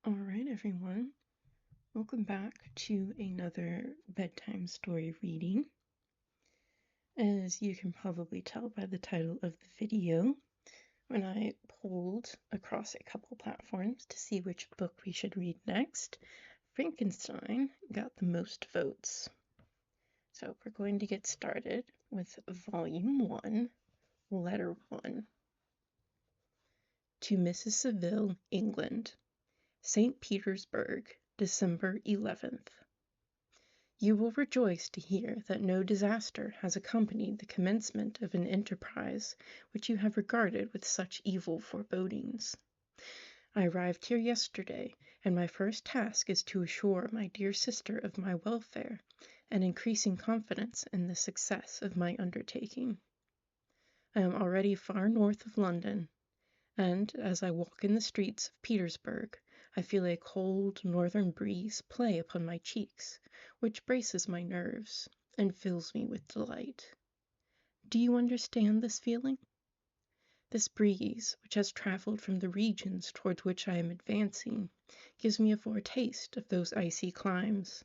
All right, everyone. Welcome back to another bedtime story reading. As you can probably tell by the title of the video, when I polled across a couple platforms to see which book we should read next, Frankenstein got the most votes. So we're going to get started with Volume 1, Letter 1. To Mrs. Seville, England, St. Petersburg, December 11th. You will rejoice to hear that no disaster has accompanied the commencement of an enterprise which you have regarded with such evil forebodings. I arrived here yesterday, and my first task is to assure my dear sister of my welfare and increasing confidence in the success of my undertaking. I am already far north of London, and as I walk in the streets of Petersburg, I feel a cold northern breeze play upon my cheeks, which braces my nerves and fills me with delight. Do you understand this feeling? This breeze, which has traveled from the regions towards which I am advancing, gives me a foretaste of those icy climes.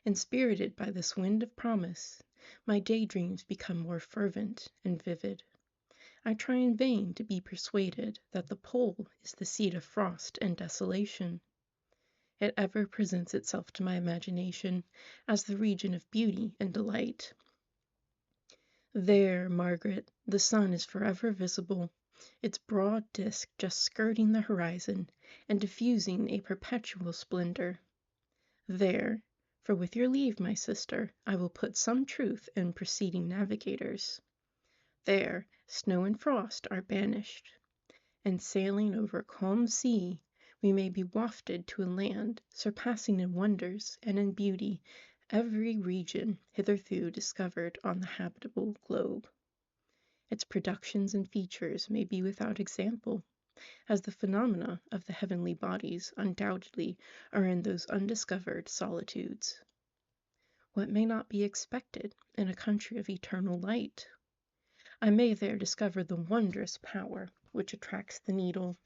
Inspirited by this wind of promise, my daydreams become more fervent and vivid. I try in vain to be persuaded that the pole is the seat of frost and desolation. It ever presents itself to my imagination as the region of beauty and delight. There, Margaret, the sun is forever visible, its broad disk just skirting the horizon and diffusing a perpetual splendor. There, for with your leave, my sister, I will put some truth in preceding navigators. There, snow and frost are banished, and sailing over a calm sea, we may be wafted to a land surpassing in wonders and in beauty every region hitherto discovered on the habitable globe. Its productions and features may be without example, as the phenomena of the heavenly bodies undoubtedly are in those undiscovered solitudes. What may not be expected in a country of eternal light? I may there discover the wondrous power which attracts the needle,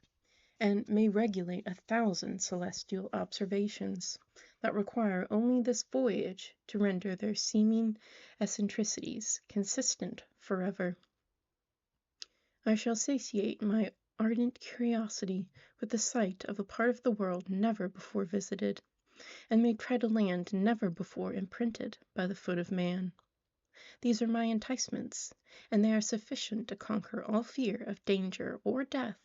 and may regulate 1,000 celestial observations that require only this voyage to render their seeming eccentricities consistent forever. I shall satiate my ardent curiosity with the sight of a part of the world never before visited, and may tread a land never before imprinted by the foot of man. These are my enticements, and they are sufficient to conquer all fear of danger or death,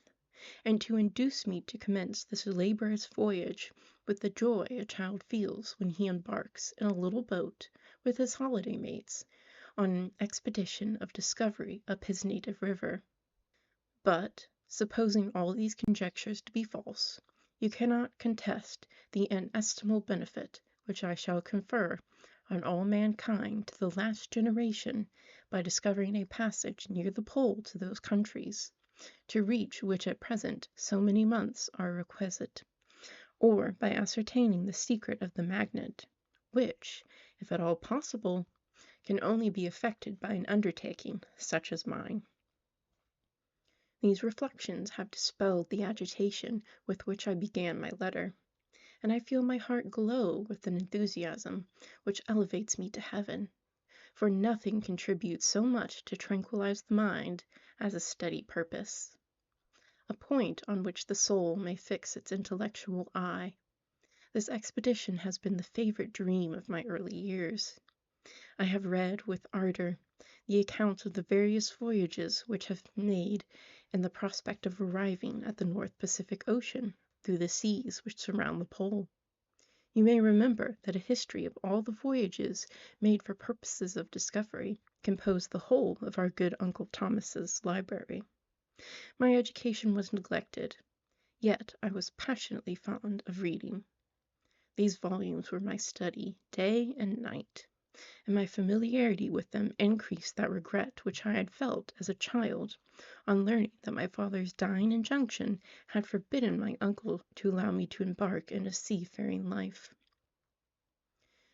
and to induce me to commence this laborious voyage with the joy a child feels when he embarks in a little boat with his holiday mates on an expedition of discovery up his native river. But, supposing all these conjectures to be false, you cannot contest the inestimable benefit which I shall confer on all mankind to the last generation by discovering a passage near the pole to those countries, to reach which at present so many months are requisite, or by ascertaining the secret of the magnet, which, if at all possible, can only be effected by an undertaking such as mine. These reflections have dispelled the agitation with which I began my letter, and I feel my heart glow with an enthusiasm which elevates me to heaven, for nothing contributes so much to tranquilize the mind as a steady purpose, a point on which the soul may fix its intellectual eye. This expedition has been the favorite dream of my early years. I have read with ardor the accounts of the various voyages which have been made in the prospect of arriving at the North Pacific Ocean through the seas which surround the pole. You may remember that a history of all the voyages made for purposes of discovery composed the whole of our good Uncle Thomas's library. My education was neglected, yet I was passionately fond of reading. These volumes were my study day and night, and my familiarity with them increased that regret which I had felt as a child on learning that my father's dying injunction had forbidden my uncle to allow me to embark in a seafaring life.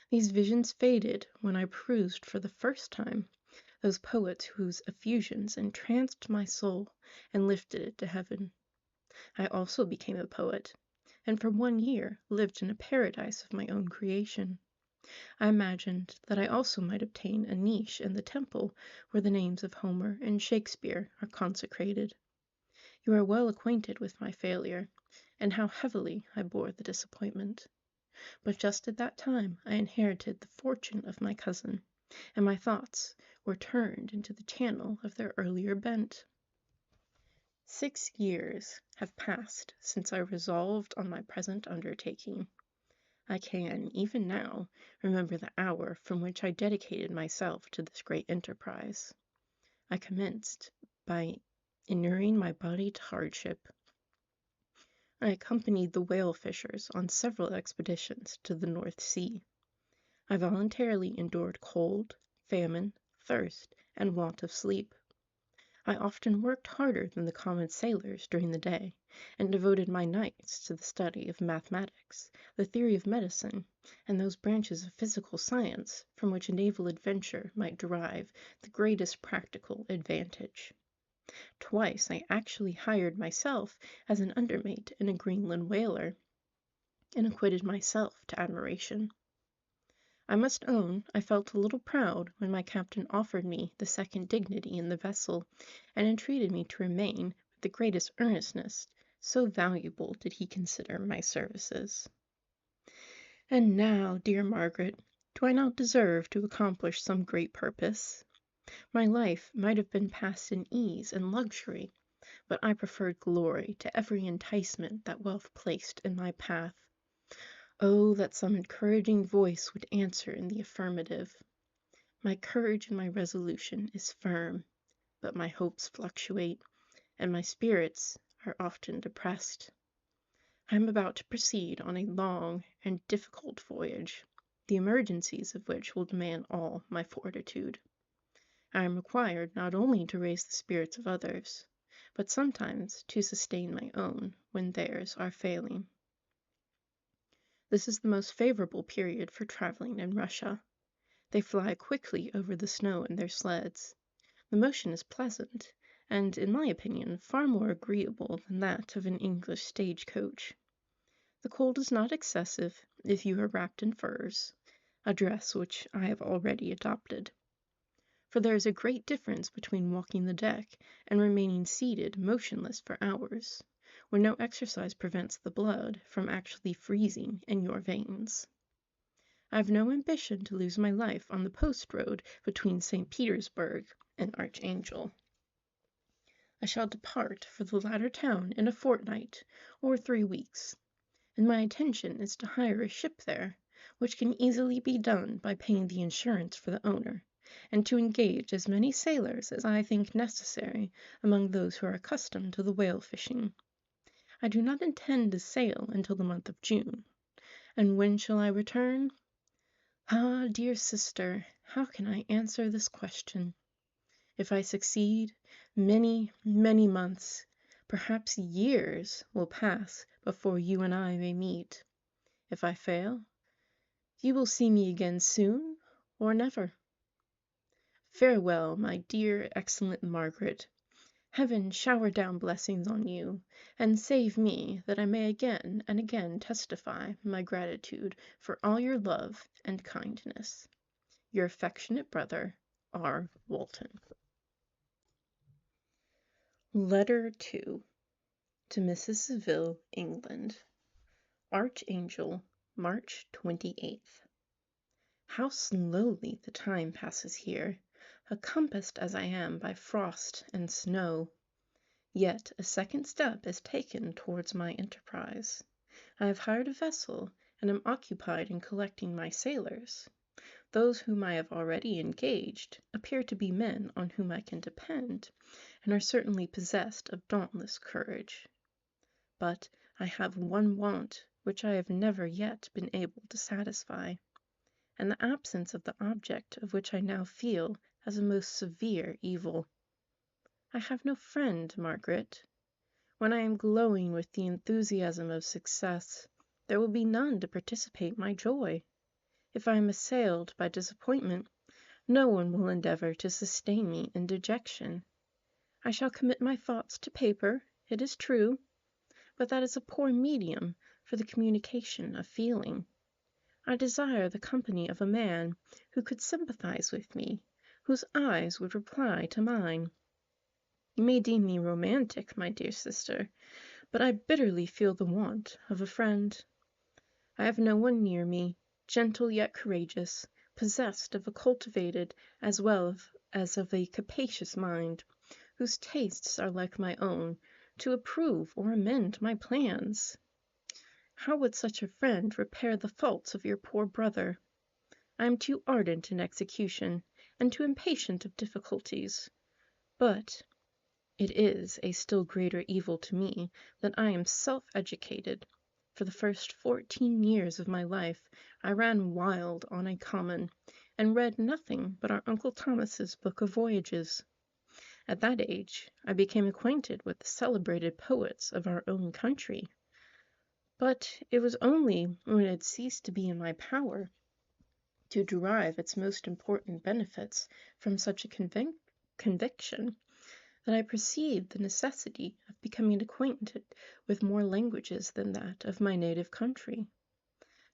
These visions faded when I perused for the first time those poets whose effusions entranced my soul and lifted it to heaven. I also became a poet, and for 1 year lived in a paradise of my own creation. I imagined that I also might obtain a niche in the temple where the names of Homer and Shakespeare are consecrated. You are well acquainted with my failure, and how heavily I bore the disappointment. But just at that time I inherited the fortune of my cousin, and my thoughts were turned into the channel of their earlier bent. 6 years have passed since I resolved on my present undertaking. I can, even now, remember the hour from which I dedicated myself to this great enterprise. I commenced by inuring my body to hardship. I accompanied the whale fishers on several expeditions to the North Sea. I voluntarily endured cold, famine, thirst, and want of sleep. I often worked harder than the common sailors during the day, and devoted my nights to the study of mathematics, the theory of medicine, and those branches of physical science from which a naval adventure might derive the greatest practical advantage. Twice I actually hired myself as an undermate in a Greenland whaler, and acquitted myself to admiration. I must own I felt a little proud when my captain offered me the second dignity in the vessel, and entreated me to remain with the greatest earnestness, so valuable did he consider my services. And now, dear Margaret, do I not deserve to accomplish some great purpose? My life might have been passed in ease and luxury, but I preferred glory to every enticement that wealth placed in my path. Oh, that some encouraging voice would answer in the affirmative! My courage and my resolution is firm, but my hopes fluctuate, and my spirits are often depressed. I am about to proceed on a long and difficult voyage, the emergencies of which will demand all my fortitude. I am required not only to raise the spirits of others, but sometimes to sustain my own when theirs are failing. This is the most favorable period for traveling in Russia. They fly quickly over the snow in their sleds. The motion is pleasant, and, in my opinion, far more agreeable than that of an English stage-coach. The cold is not excessive if you are wrapped in furs, a dress which I have already adopted. For there is a great difference between walking the deck and remaining seated motionless for hours, when no exercise prevents the blood from actually freezing in your veins. I have no ambition to lose my life on the post road between St. Petersburg and Archangel. I shall depart for the latter town in a fortnight or 3 weeks, and my intention is to hire a ship there, which can easily be done by paying the insurance for the owner, and to engage as many sailors as I think necessary among those who are accustomed to the whale fishing. I do not intend to sail until the month of June. And when shall I return? Ah, dear sister, how can I answer this question? If I succeed, many, many months, perhaps years, will pass before you and I may meet. If I fail, you will see me again soon or never. Farewell, my dear, excellent Margaret. Heaven shower down blessings on you, and save me that I may again and again testify my gratitude for all your love and kindness. Your affectionate brother, R. Walton. Letter 2. To Mrs. Saville, England. Archangel, March 28th. How slowly the time passes here, encompassed as I am by frost and snow. Yet a second step is taken towards my enterprise. I have hired a vessel, and am occupied in collecting my sailors. Those whom I have already engaged appear to be men on whom I can depend, and are certainly possessed of dauntless courage. But I have one want which I have never yet been able to satisfy, and the absence of the object of which I now feel as a most severe evil. I have no friend, Margaret. When I am glowing with the enthusiasm of success, there will be none to participate my joy. If I am assailed by disappointment, no one will endeavor to sustain me in dejection. I shall commit my thoughts to paper, it is true, but that is a poor medium for the communication of feeling. I desire the company of a man who could sympathize with me, whose eyes would reply to mine. You may deem me romantic, my dear sister, but I bitterly feel the want of a friend. I have no one near me, gentle yet courageous, possessed of a cultivated as well as of a capacious mind, whose tastes are like my own, to approve or amend my plans. How would such a friend repair the faults of your poor brother? I am too ardent in execution, and too impatient of difficulties. But it is a still greater evil to me that I am self-educated. For the first 14 years of my life I ran wild on a common, and read nothing but our Uncle Thomas's book of voyages. At that age I became acquainted with the celebrated poets of our own country. But it was only when it had ceased to be in my power to derive its most important benefits from such a conviction that I perceived the necessity of becoming acquainted with more languages than that of my native country.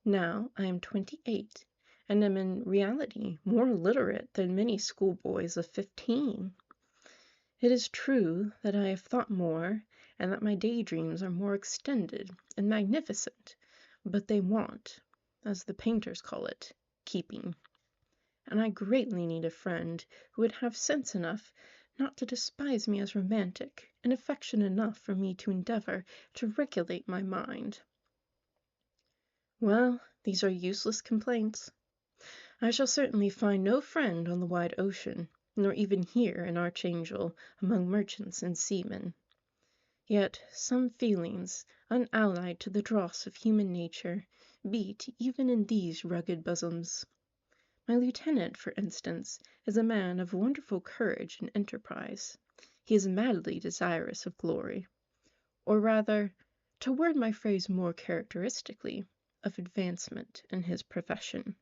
Now I am 28, and am in reality more literate than many schoolboys of 15. It is true that I have thought more, and that my daydreams are more extended and magnificent, but they want, as the painters call it, keeping. And I greatly need a friend who would have sense enough not to despise me as romantic, and affection enough for me to endeavor to regulate my mind. Well, these are useless complaints. I shall certainly find no friend on the wide ocean, nor even here in Archangel among merchants and seamen. Yet some feelings, unallied to the dross of human nature, beat even in these rugged bosoms. My lieutenant, for instance, is a man of wonderful courage and enterprise. He is madly desirous of glory, or rather, to word my phrase more characteristically, of advancement in his profession.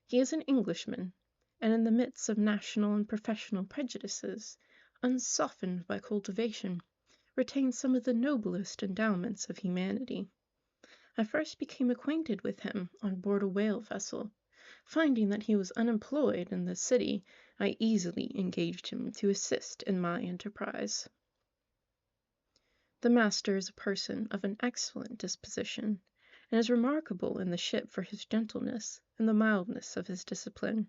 He is an Englishman, and in the midst of national and professional prejudices, unsoftened by cultivation, retains some of the noblest endowments of humanity. I first became acquainted with him on board a whale vessel. Finding that he was unemployed in the city, I easily engaged him to assist in my enterprise. The master is a person of an excellent disposition, and is remarkable in the ship for his gentleness and the mildness of his discipline.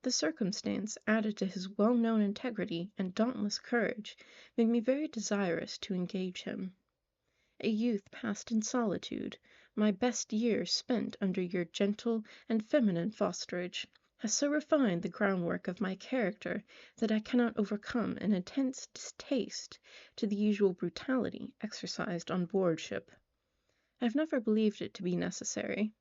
The circumstance, added to his well-known integrity and dauntless courage, made me very desirous to engage him. A youth passed in solitude, my best years spent under your gentle and feminine fosterage, has so refined the groundwork of my character that I cannot overcome an intense distaste to the usual brutality exercised on board ship. I have never believed it to be necessary,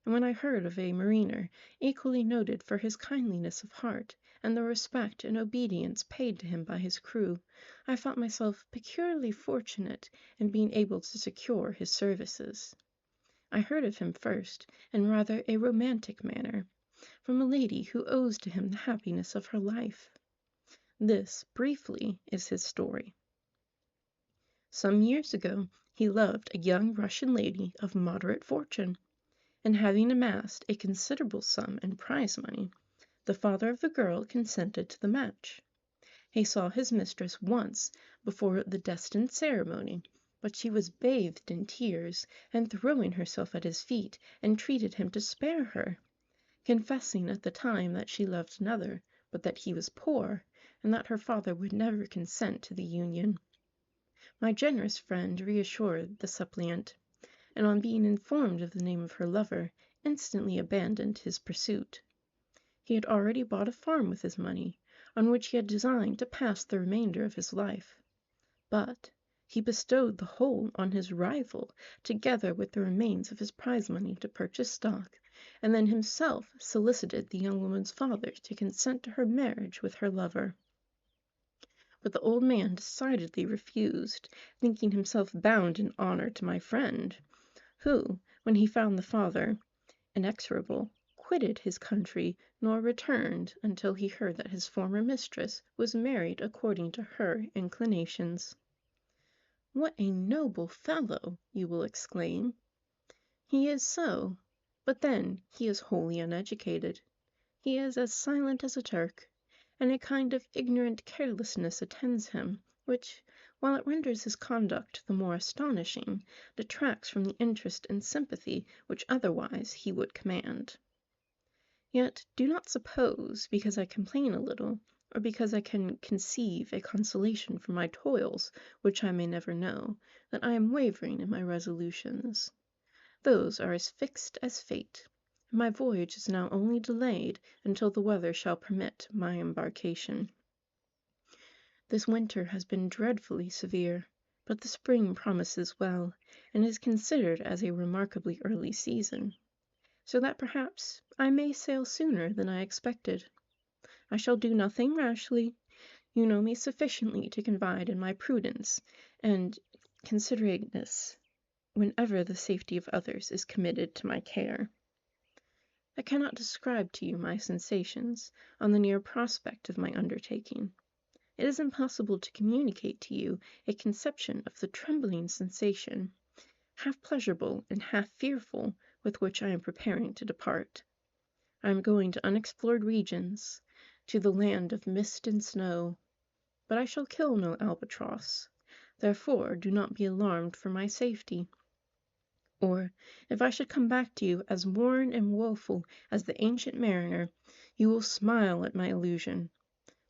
and when I heard of a mariner equally noted for his kindliness of heart and the respect and obedience paid to him by his crew, I thought myself peculiarly fortunate in being able to secure his services. I heard of him first, in rather a romantic manner, from a lady who owes to him the happiness of her life. This, briefly, is his story. Some years ago he loved a young Russian lady of moderate fortune, and having amassed a considerable sum in prize money, the father of the girl consented to the match. He saw his mistress once before the destined ceremony, but she was bathed in tears, and throwing herself at his feet, entreated him to spare her, confessing at the time that she loved another, but that he was poor, and that her father would never consent to the union. My generous friend reassured the suppliant, and on being informed of the name of her lover, instantly abandoned his pursuit. He had already bought a farm with his money, on which he had designed to pass the remainder of his life. But he bestowed the whole on his rival, together with the remains of his prize money to purchase stock, and then himself solicited the young woman's father to consent to her marriage with her lover. But the old man decidedly refused, thinking himself bound in honor to my friend, who, when he found the father inexorable, quitted his country, nor returned until he heard that his former mistress was married according to her inclinations. What a noble fellow! You will exclaim. He is so, but then he is wholly uneducated. He is as silent as a Turk, and a kind of ignorant carelessness attends him, which, while it renders his conduct the more astonishing, detracts from the interest and sympathy which otherwise he would command. Yet do not suppose, because I complain a little, or because I can conceive a consolation for my toils which I may never know, that I am wavering in my resolutions. Those are as fixed as fate, and my voyage is now only delayed until the weather shall permit my embarkation. This winter has been dreadfully severe, but the spring promises well, and is considered as a remarkably early season, so that perhaps I may sail sooner than I expected. I shall do nothing rashly. You know me sufficiently to confide in my prudence and considerateness whenever the safety of others is committed to my care. I cannot describe to you my sensations on the near prospect of my undertaking. It is impossible to communicate to you a conception of the trembling sensation, half pleasurable and half fearful, with which I am preparing to depart. I am going to unexplored regions, to the land of mist and snow, but I shall kill no albatross, therefore do not be alarmed for my safety. Or, if I should come back to you as worn and woeful as the ancient mariner, you will smile at my illusion.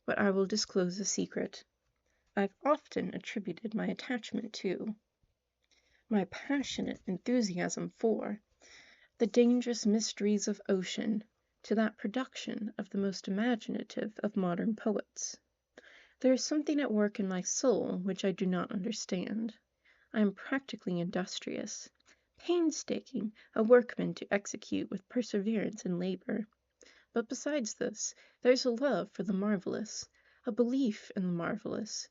But I will disclose a secret. I've often attributed my attachment to, my passionate enthusiasm for, the dangerous mysteries of ocean, to that production of the most imaginative of modern poets. There is something at work in my soul which I do not understand. I am practically industrious, painstaking, a workman to execute with perseverance and labor. But besides this, there is a love for the marvelous, a belief in the marvelous,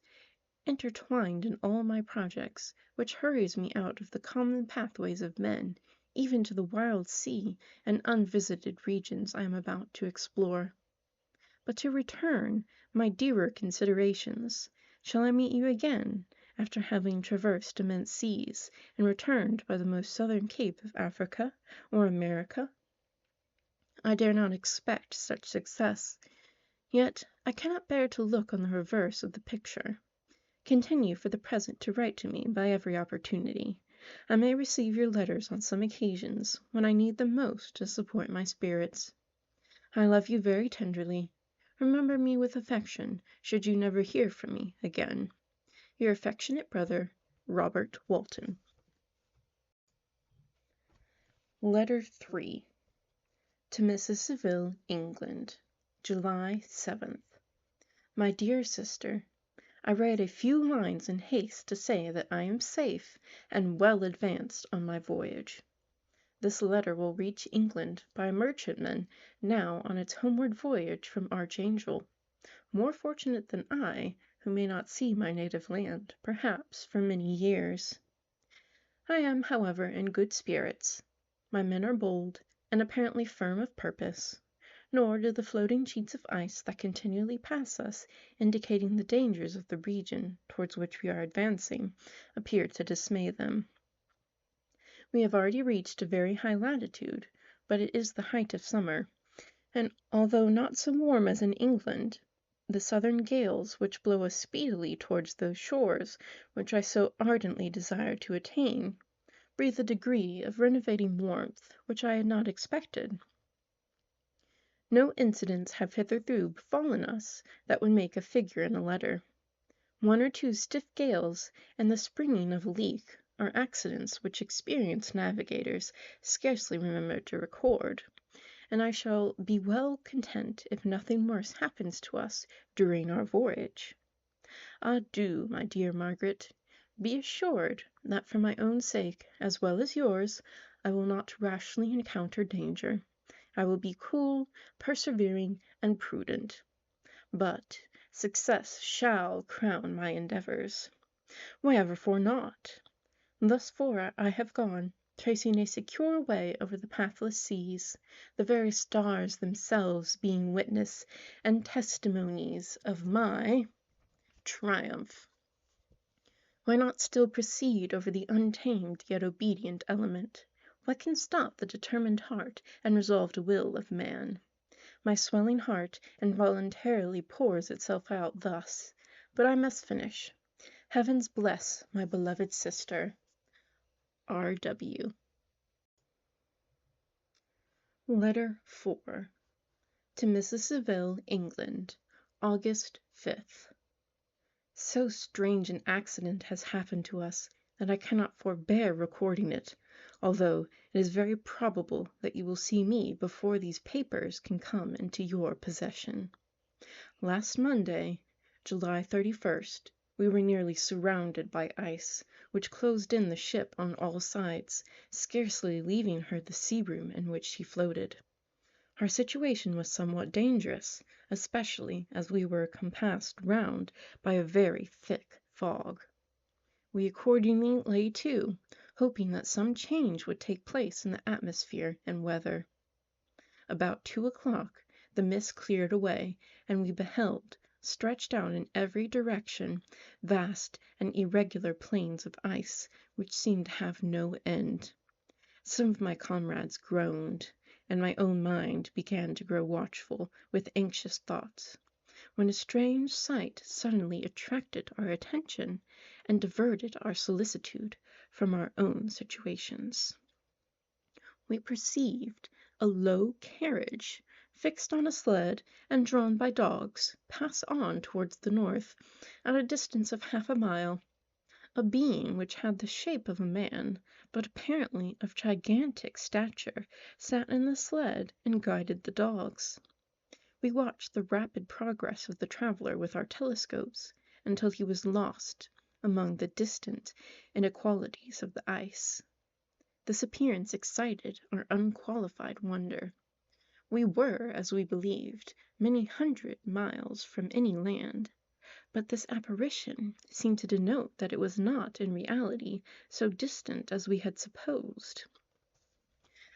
intertwined in all my projects, which hurries me out of the common pathways of men, even to the wild sea and unvisited regions I am about to explore. But to return, my dearer considerations, shall I meet you again, after having traversed immense seas, and returned by the most southern cape of Africa or America? I dare not expect such success, yet I cannot bear to look on the reverse of the picture. Continue for the present to write to me by every opportunity. I may receive your letters on some occasions when I need them most to support my spirits. I love you very tenderly. Remember me with affection, should you never hear from me again. Your affectionate brother, Robert Walton. Letter 3. To Mrs. Saville, England, July 7th. My dear sister, I write a few lines in haste to say that I am safe and well advanced on my voyage. This letter will reach England by a merchantman now on its homeward voyage from Archangel, more fortunate than I, who may not see my native land, perhaps, for many years. I am, however, in good spirits. My men are bold, and apparently firm of purpose, nor do the floating sheets of ice that continually pass us, indicating the dangers of the region towards which we are advancing, appear to dismay them. We have already reached a very high latitude, but it is the height of summer, and although not so warm as in England, the southern gales which blow us speedily towards those shores which I so ardently desire to attain, breathe a degree of renovating warmth which I had not expected. No incidents have hitherto befallen us that would make a figure in a letter. One or two stiff gales and the springing of a leak are accidents which experienced navigators scarcely remember to record, and I shall be well content if nothing worse happens to us during our voyage. Adieu, my dear Margaret. Be assured that for my own sake, as well as yours, I will not rashly encounter danger. I will be cool, persevering, and prudent. But success shall crown my endeavors. Wherefore not? Thus far I have gone, tracing a secure way over the pathless seas, the very stars themselves being witness and testimonies of my triumph. Why not still proceed over the untamed yet obedient element? What can stop the determined heart and resolved will of man? My swelling heart involuntarily pours itself out thus, but I must finish. Heavens bless my beloved sister. R.W. Letter 4. To Mrs. Saville, England, August 5th. So strange an accident has happened to us that I cannot forbear recording it, although it is very probable that you will see me before these papers can come into your possession. Last Monday, July 31st, we were nearly surrounded by ice, which closed in the ship on all sides, scarcely leaving her the sea-room in which she floated. Our situation was somewhat dangerous, especially as we were compassed round by a very thick fog. We accordingly lay to, hoping that some change would take place in the atmosphere and weather. About 2 o'clock the mist cleared away, and we beheld, stretched out in every direction, vast and irregular plains of ice, which seemed to have no end. Some of my comrades groaned, and my own mind began to grow watchful with anxious thoughts, when a strange sight suddenly attracted our attention and diverted our solicitude from our own situations. We perceived a low carriage, fixed on a sled and drawn by dogs, pass on towards the north, at a distance of half a mile. A being which had the shape of a man, but apparently of gigantic stature, sat in the sled and guided the dogs. We watched the rapid progress of the traveler with our telescopes, until he was lost among the distant inequalities of the ice. This appearance excited our unqualified wonder. We were, as we believed, many hundred miles from any land, but this apparition seemed to denote that it was not in reality so distant as we had supposed.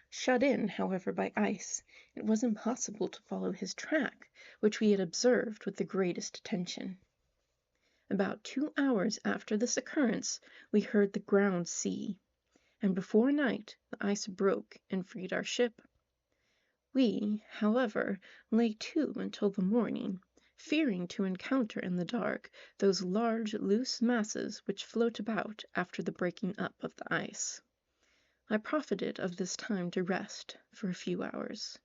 Shut in, however, by ice, it was impossible to follow his track, which we had observed with the greatest attention. About 2 hours after this occurrence we heard the ground sea, and before night the ice broke and freed our ship. We, however, lay to until the morning, fearing to encounter in the dark those large loose masses which float about after the breaking up of the ice. I profited of this time to rest for a few hours.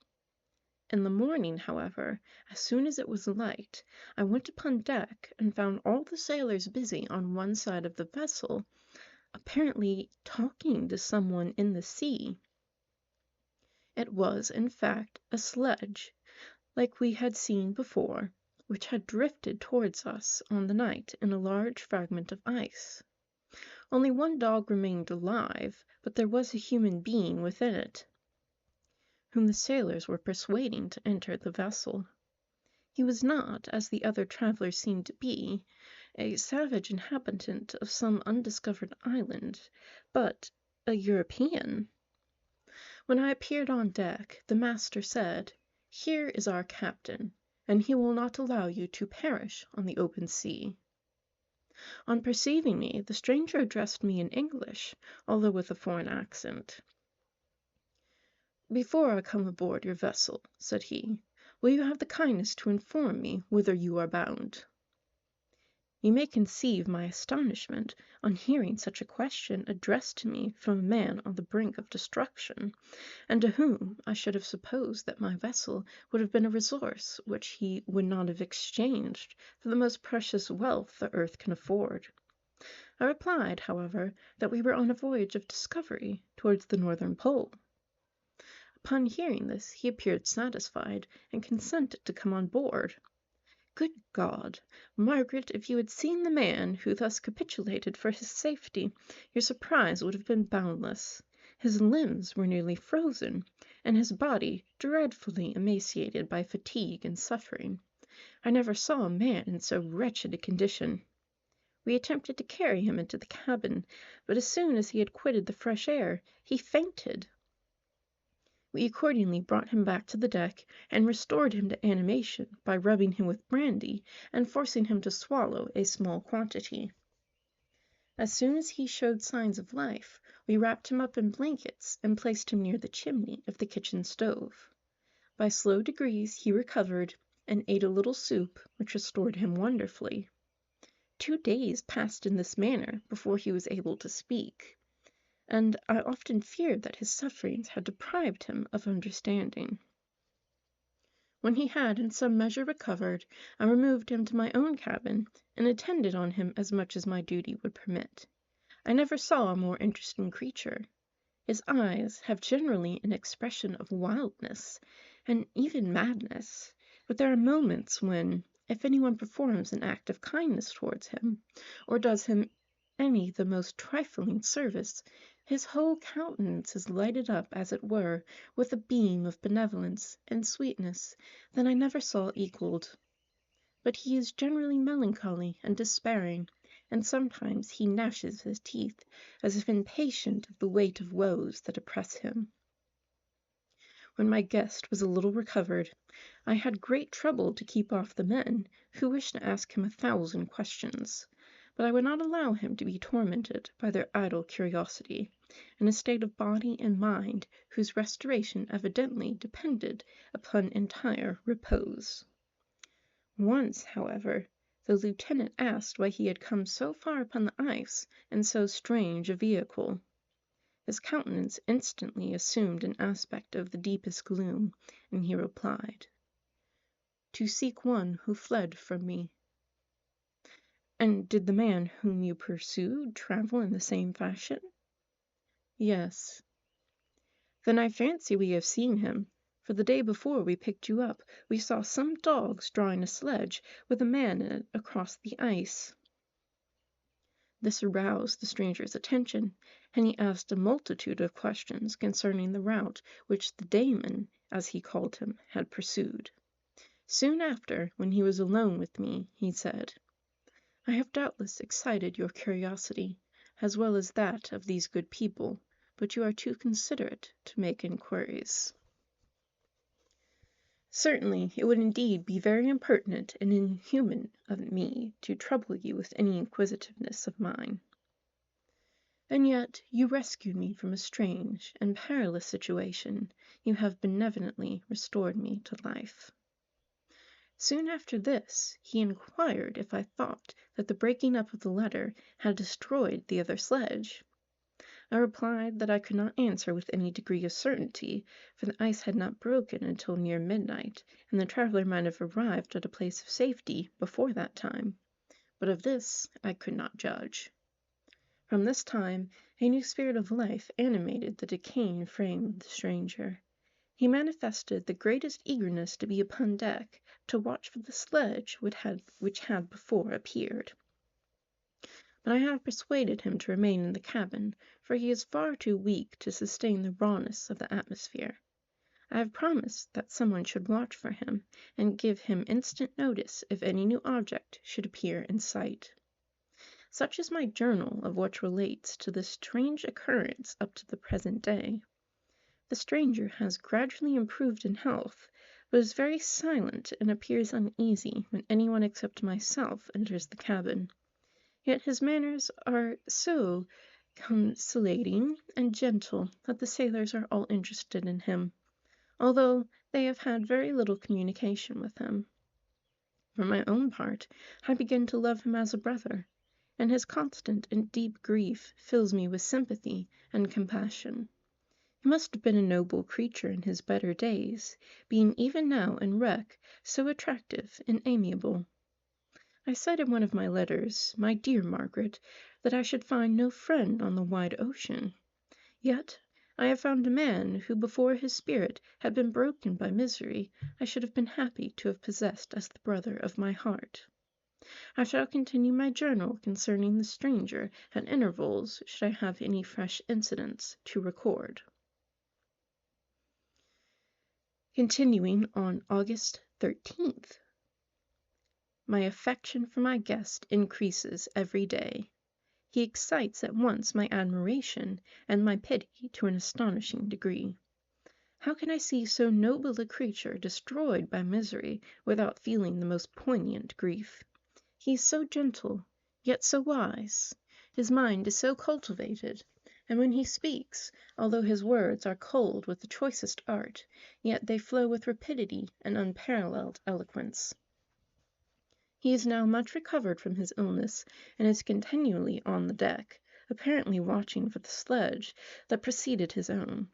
In the morning, however, as soon as it was light, I went upon deck and found all the sailors busy on one side of the vessel, apparently talking to someone in the sea. It was, in fact, a sledge, like we had seen before, which had drifted towards us on the night in a large fragment of ice. Only one dog remained alive, but there was a human being within it, whom the sailors were persuading to enter the vessel. He was not, as the other travelers seemed to be, a savage inhabitant of some undiscovered island, but a European. When I appeared on deck, the master said, "Here is our captain, and he will not allow you to perish on the open sea." On perceiving me, the stranger addressed me in English, although with a foreign accent. "Before I come aboard your vessel," said he, "will you have the kindness to inform me whither you are bound?" You may conceive my astonishment on hearing such a question addressed to me from a man on the brink of destruction, and to whom I should have supposed that my vessel would have been a resource which he would not have exchanged for the most precious wealth the earth can afford. I replied, however, that we were on a voyage of discovery towards the northern pole. Upon hearing this, he appeared satisfied, and consented to come on board. Good God! Margaret, if you had seen the man who thus capitulated for his safety, your surprise would have been boundless. His limbs were nearly frozen, and his body dreadfully emaciated by fatigue and suffering. I never saw a man in so wretched a condition. We attempted to carry him into the cabin, but as soon as he had quitted the fresh air, he fainted. We accordingly brought him back to the deck, and restored him to animation by rubbing him with brandy, and forcing him to swallow a small quantity. As soon as he showed signs of life, We wrapped him up in blankets and placed him near the chimney of the kitchen stove. By slow degrees he recovered and ate a little soup, which restored him wonderfully. 2 days passed in this manner before he was able to speak, and I often feared that his sufferings had deprived him of understanding. When he had in some measure recovered, I removed him to my own cabin and attended on him as much as my duty would permit. I never saw a more interesting creature. His eyes have generally an expression of wildness and even madness, but there are moments when, if anyone performs an act of kindness towards him, or does him any the most trifling service, his whole countenance is lighted up, as it were, with a beam of benevolence and sweetness that I never saw equalled. But he is generally melancholy and despairing, and sometimes he gnashes his teeth, as if impatient of the weight of woes that oppress him. When my guest was a little recovered, I had great trouble to keep off the men, who wished to ask him 1,000 questions, but I would not allow him to be tormented by their idle curiosity, in a state of body and mind whose restoration evidently depended upon entire repose. Once, however, the lieutenant asked why he had come so far upon the ice in so strange a vehicle. His countenance instantly assumed an aspect of the deepest gloom, and he replied, "To seek one who fled from me." "And did the man whom you pursued travel in the same fashion?" "Yes." "Then I fancy we have seen him, for the day before we picked you up we saw some dogs drawing a sledge with a man in it across the ice." This aroused the stranger's attention, and he asked a multitude of questions concerning the route which the Damon, as he called him, had pursued. Soon after, when he was alone with me, he said, "I have doubtless excited your curiosity, as well as that of these good people, but you are too considerate to make inquiries." "Certainly, it would indeed be very impertinent and inhuman of me to trouble you with any inquisitiveness of mine." "And yet you rescued me from a strange and perilous situation. You have benevolently restored me to life." Soon after this, he inquired if I thought that the breaking up of the letter had destroyed the other sledge. I replied that I could not answer with any degree of certainty, for the ice had not broken until near midnight, and the traveler might have arrived at a place of safety before that time, but of this I could not judge. From this time a new spirit of life animated the decaying frame of the stranger. He manifested the greatest eagerness to be upon deck, to watch for the sledge which had before appeared. But I have persuaded him to remain in the cabin, for he is far too weak to sustain the rawness of the atmosphere. I have promised that someone should watch for him, and give him instant notice if any new object should appear in sight. Such is my journal of what relates to this strange occurrence up to the present day. The stranger has gradually improved in health, but is very silent and appears uneasy when anyone except myself enters the cabin. Yet his manners are so conciliating and gentle that the sailors are all interested in him, although they have had very little communication with him. For my own part, I begin to love him as a brother, and his constant and deep grief fills me with sympathy and compassion. He must have been a noble creature in his better days, being even now in wreck so attractive and amiable. I said in one of my letters, my dear Margaret, that I should find no friend on the wide ocean. Yet I have found a man who before his spirit had been broken by misery I should have been happy to have possessed as the brother of my heart. I shall continue my journal concerning the stranger at intervals should I have any fresh incidents to record. Continuing on August 13th. My affection for my guest increases every day. He excites at once my admiration and my pity to an astonishing degree. How can I see so noble a creature destroyed by misery without feeling the most poignant grief? He is so gentle, yet so wise. His mind is so cultivated, And when he speaks, although his words are cold with the choicest art, yet they flow with rapidity and unparalleled eloquence. He is now much recovered from his illness, and is continually on the deck, apparently watching for the sledge that preceded his own.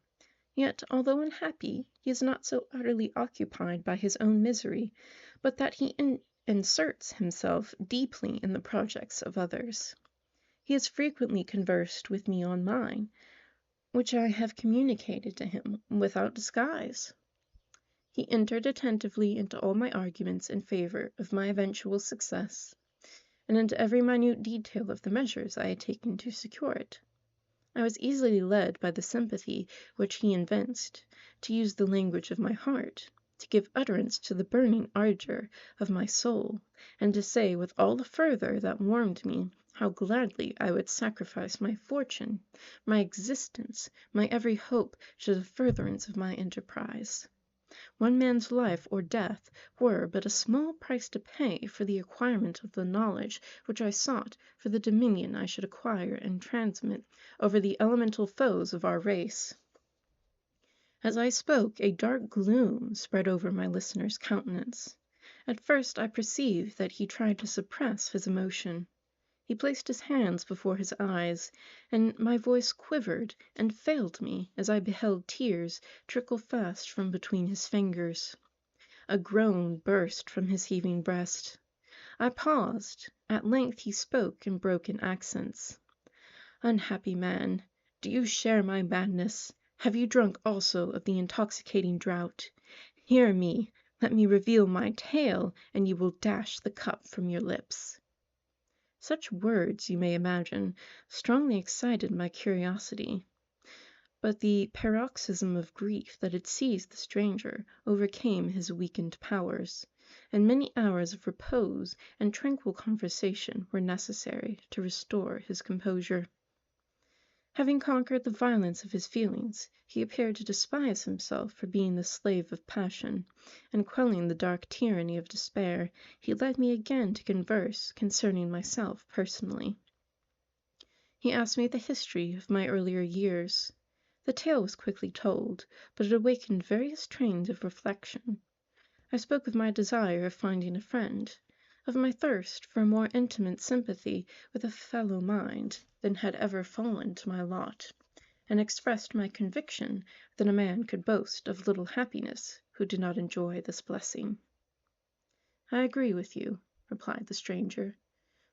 Yet, although unhappy, he is not so utterly occupied by his own misery, but that he inserts himself deeply in the projects of others. He has frequently conversed with me on mine, which I have communicated to him without disguise. He entered attentively into all my arguments in favor of my eventual success, and into every minute detail of the measures I had taken to secure it. I was easily led by the sympathy which he evinced, to use the language of my heart, to give utterance to the burning ardor of my soul, and to say with all the fervor that warmed me how gladly I would sacrifice my fortune, my existence, my every hope to the furtherance of my enterprise. One man's life or death were but a small price to pay for the acquirement of the knowledge which I sought, for the dominion I should acquire and transmit over the elemental foes of our race. As I spoke, a dark gloom spread over my listener's countenance. At first I perceived that he tried to suppress his emotion. He placed his hands before his eyes, and my voice quivered and failed me as I beheld tears trickle fast from between his fingers. A groan burst from his heaving breast. I paused. At length he spoke in broken accents. "Unhappy man, do you share my madness? Have you drunk also of the intoxicating draught? Hear me, let me reveal my tale, and you will dash the cup from your lips." Such words, you may imagine, strongly excited my curiosity. But the paroxysm of grief that had seized the stranger overcame his weakened powers, and many hours of repose and tranquil conversation were necessary to restore his composure. Having conquered the violence of his feelings, he appeared to despise himself for being the slave of passion, and quelling the dark tyranny of despair, he led me again to converse concerning myself personally. He asked me the history of my earlier years. The tale was quickly told, but it awakened various trains of reflection. I spoke of my desire of finding a friend, of my thirst for a more intimate sympathy with a fellow mind than had ever fallen to my lot, and expressed my conviction that a man could boast of little happiness who did not enjoy this blessing. "I agree with you," replied the stranger.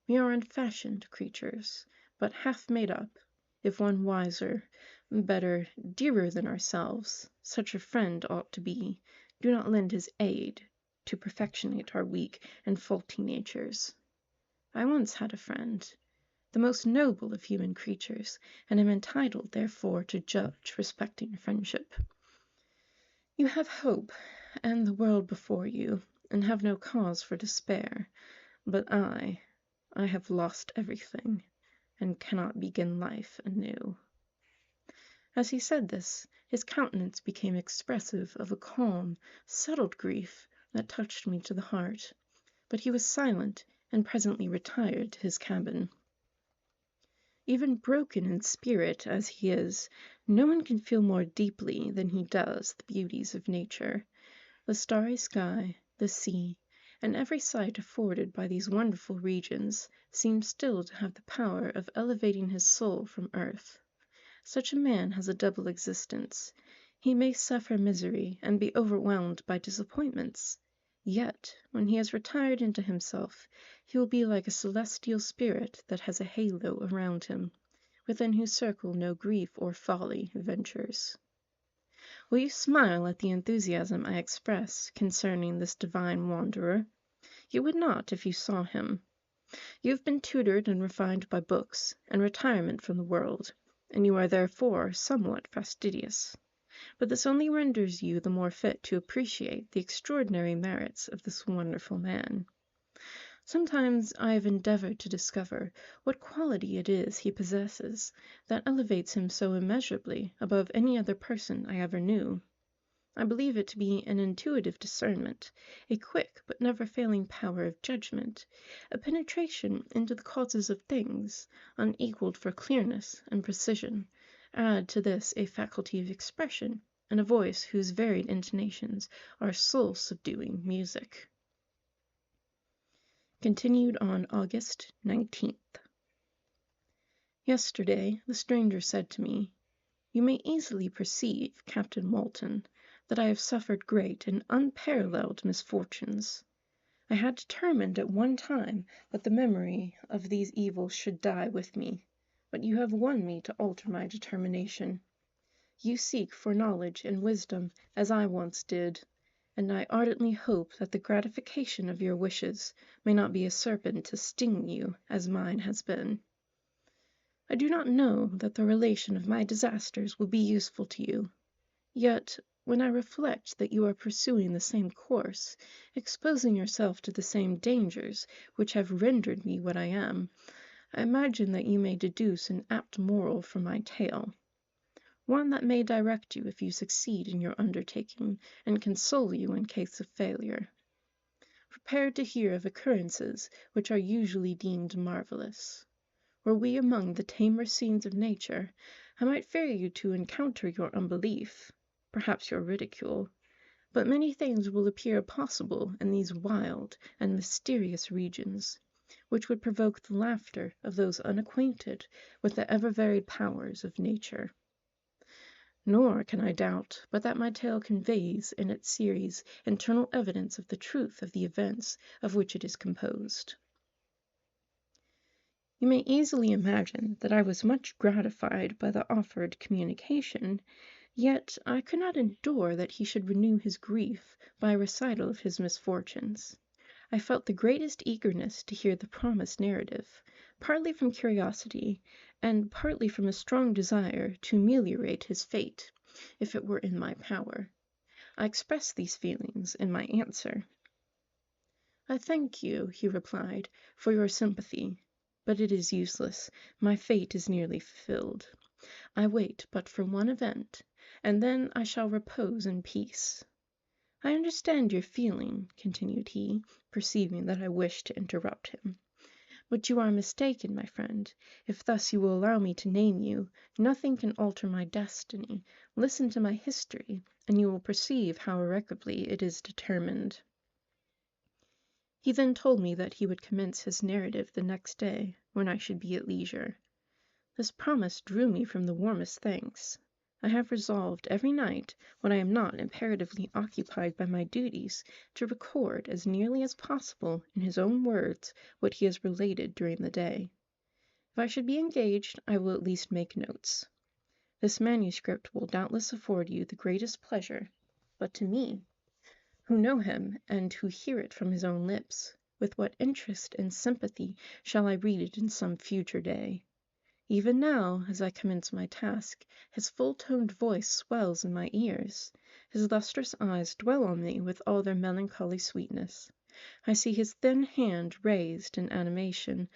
"We are unfashioned creatures, but half made up. If one wiser, better, dearer than ourselves, such a friend ought to be, do not lend his aid to perfectionate our weak and faulty natures. I once had a friend, the most noble of human creatures, and am entitled, therefore, to judge respecting friendship. You have hope and the world before you, and have no cause for despair, but I have lost everything, and cannot begin life anew." As he said this, his countenance became expressive of a calm, settled grief that touched me to the heart, but he was silent, and presently retired to his cabin. Even broken in spirit as he is, no one can feel more deeply than he does the beauties of nature. The starry sky, the sea, and every sight afforded by these wonderful regions seems still to have the power of elevating his soul from earth. Such a man has a double existence. He may suffer misery and be overwhelmed by disappointments, yet when he has retired into himself, he will be like a celestial spirit that has a halo around him, within whose circle no grief or folly ventures. Will you smile at the enthusiasm I express concerning this divine wanderer? You would not if you saw him. You have been tutored and refined by books, and retirement from the world, and you are therefore somewhat fastidious. But this only renders you the more fit to appreciate the extraordinary merits of this wonderful man. Sometimes I have endeavored to discover what quality it is he possesses that elevates him so immeasurably above any other person I ever knew. I believe it to be an intuitive discernment, a quick but never failing power of judgment, a penetration into the causes of things, unequaled for clearness and precision, Add to this a faculty of expression and a voice whose varied intonations are soul-subduing music. Continued on August 19th. Yesterday the stranger said to me, "You may easily perceive, Captain Walton, that I have suffered great and unparalleled misfortunes. I had determined at one time that the memory of these evils should die with me, but you have won me to alter my determination. You seek for knowledge and wisdom as I once did, and I ardently hope that the gratification of your wishes may not be a serpent to sting you as mine has been. I do not know that the relation of my disasters will be useful to you. Yet, when I reflect that you are pursuing the same course, exposing yourself to the same dangers which have rendered me what I am, I imagine that you may deduce an apt moral from my tale, one that may direct you if you succeed in your undertaking, and console you in case of failure. Prepare to hear of occurrences which are usually deemed marvelous. Were we among the tamer scenes of nature, I might fear you to encounter your unbelief, perhaps your ridicule, but many things will appear possible in these wild and mysterious regions, which would provoke the laughter of those unacquainted with the ever-varied powers of nature. Nor can I doubt but that my tale conveys in its series internal evidence of the truth of the events of which it is composed. You may easily imagine that I was much gratified by the offered communication, yet I could not endure that he should renew his grief by a recital of his misfortunes. I felt the greatest eagerness to hear the promised narrative, partly from curiosity, and partly from a strong desire to ameliorate his fate, if it were in my power. I expressed these feelings in my answer. "I thank you," he replied, "for your sympathy. But it is useless. My fate is nearly fulfilled. I wait but for one event, and then I shall repose in peace. I understand your feeling," continued he, perceiving that I wished to interrupt him. "But you are mistaken, my friend. If thus you will allow me to name you, nothing can alter my destiny. Listen to my history, and you will perceive how irrevocably it is determined." He then told me that he would commence his narrative the next day, when I should be at leisure. This promise drew me from the warmest thanks. I have resolved every night, when I am not imperatively occupied by my duties, to record as nearly as possible in his own words what he has related during the day. If I should be engaged, I will at least make notes. This manuscript will doubtless afford you the greatest pleasure, but to me, who know him, and who hear it from his own lips, with what interest and sympathy shall I read it in some future day? Even now, as I commence my task, his full-toned voice swells in my ears. His lustrous eyes dwell on me with all their melancholy sweetness. I see his thin hand raised in animation,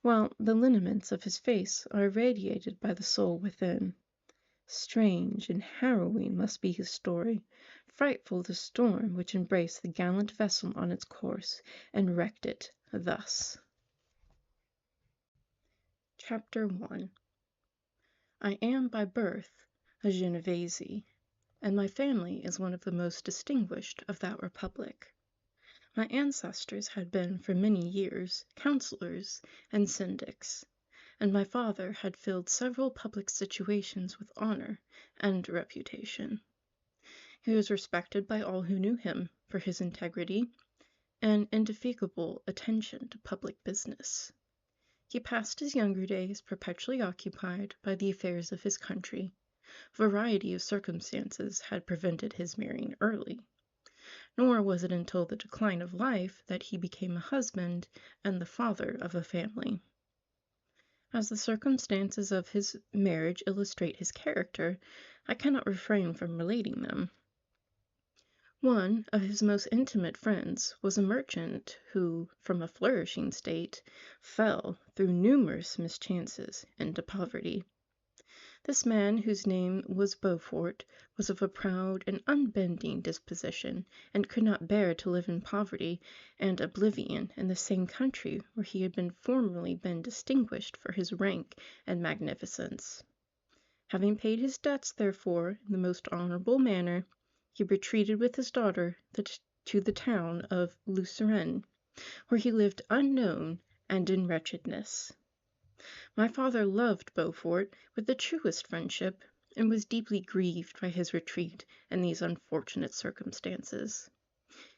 while the lineaments of his face are irradiated by the soul within. Strange and harrowing must be his story, frightful the storm which embraced the gallant vessel on its course, and wrecked it thus. Chapter 1. I am by birth a Genevese, and my family is one of the most distinguished of that republic. My ancestors had been for many years councillors and syndics, and my father had filled several public situations with honor and reputation. He was respected by all who knew him for his integrity and indefatigable attention to public business. He passed his younger days perpetually occupied by the affairs of his country. Variety of circumstances had prevented his marrying early, nor was it until the decline of life that he became a husband and the father of a family. As the circumstances of his marriage illustrate his character, I cannot refrain from relating them. One of his most intimate friends was a merchant who, from a flourishing state, fell, through numerous mischances, into poverty. This man, whose name was Beaufort, was of a proud and unbending disposition, and could not bear to live in poverty and oblivion in the same country where he had formerly been distinguished for his rank and magnificence. Having paid his debts, therefore, in the most honorable manner, he retreated with his daughter to the town of Lucerne, where he lived unknown and in wretchedness. My father loved Beaufort with the truest friendship, and was deeply grieved by his retreat in these unfortunate circumstances.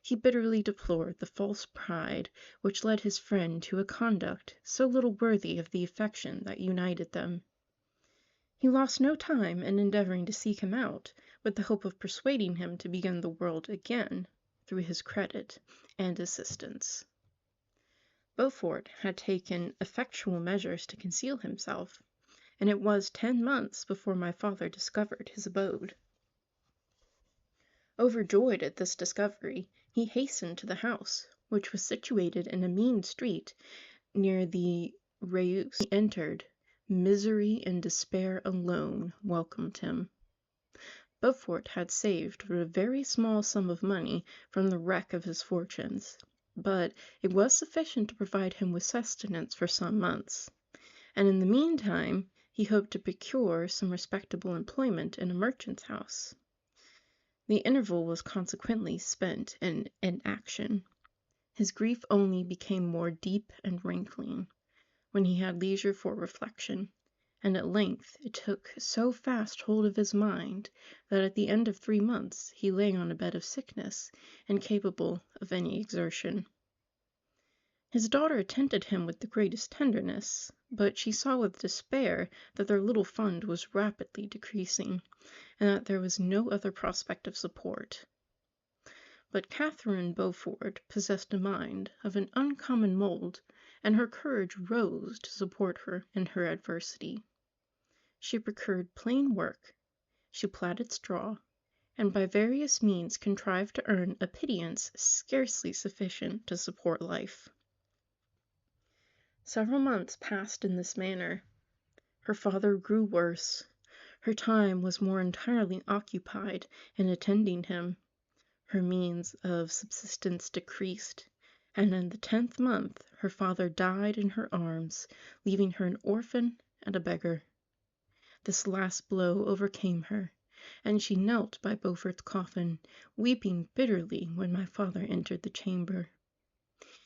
He bitterly deplored the false pride which led his friend to a conduct so little worthy of the affection that united them. He lost no time in endeavoring to seek him out, with the hope of persuading him to begin the world again through his credit and assistance. Beaufort had taken effectual measures to conceal himself, and it was 10 months before my father discovered his abode. Overjoyed at this discovery, he hastened to the house, which was situated in a mean street near the Reuss. He entered. Misery and despair alone welcomed him. Beaufort had saved but a very small sum of money from the wreck of his fortunes, but it was sufficient to provide him with sustenance for some months, and in the meantime he hoped to procure some respectable employment in a merchant's house. The interval was consequently spent in inaction. His grief only became more deep and rankling when he had leisure for reflection, and at length it took so fast hold of his mind that at the end of 3 months he lay on a bed of sickness, incapable of any exertion. His daughter attended him with the greatest tenderness, but she saw with despair that their little fund was rapidly decreasing, and that there was no other prospect of support. But Catherine Beaufort possessed a mind of an uncommon mould, and her courage rose to support her in her adversity. She procured plain work, she plaited straw, and by various means contrived to earn a pittance scarcely sufficient to support life. Several months passed in this manner. Her father grew worse. Her time was more entirely occupied in attending him. Her means of subsistence decreased, and in the 10th month her father died in her arms, leaving her an orphan and a beggar. This last blow overcame her, and she knelt by Beaufort's coffin, weeping bitterly when my father entered the chamber.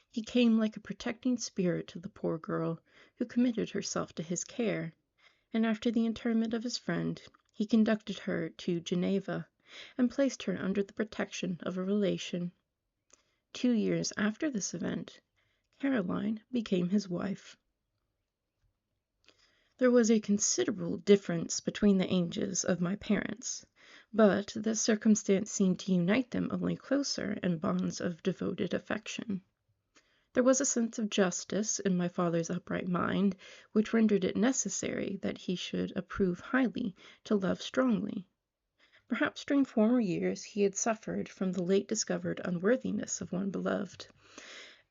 He came like a protecting spirit to the poor girl, who committed herself to his care, and after the interment of his friend, he conducted her to Geneva, and placed her under the protection of a relation. 2 years after this event, Caroline became his wife. There was a considerable difference between the ages of my parents, but this circumstance seemed to unite them only closer in bonds of devoted affection. There was a sense of justice in my father's upright mind, which rendered it necessary that he should approve highly to love strongly. Perhaps during former years he had suffered from the late discovered unworthiness of one beloved,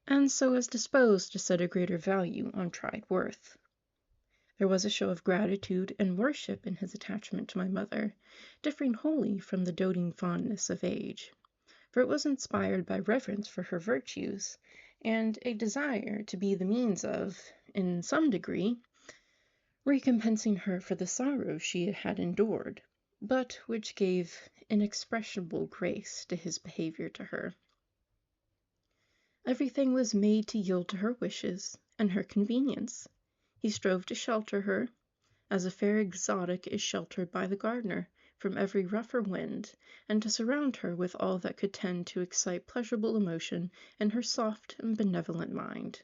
and so was disposed to set a greater value on tried worth. There was a show of gratitude and worship in his attachment to my mother, differing wholly from the doting fondness of age, for it was inspired by reverence for her virtues, and a desire to be the means of, in some degree, recompensing her for the sorrows she had endured, but which gave inexpressible grace to his behavior to her. Everything was made to yield to her wishes and her convenience. He strove to shelter her, as a fair exotic is sheltered by the gardener from every rougher wind, and to surround her with all that could tend to excite pleasurable emotion in her soft and benevolent mind.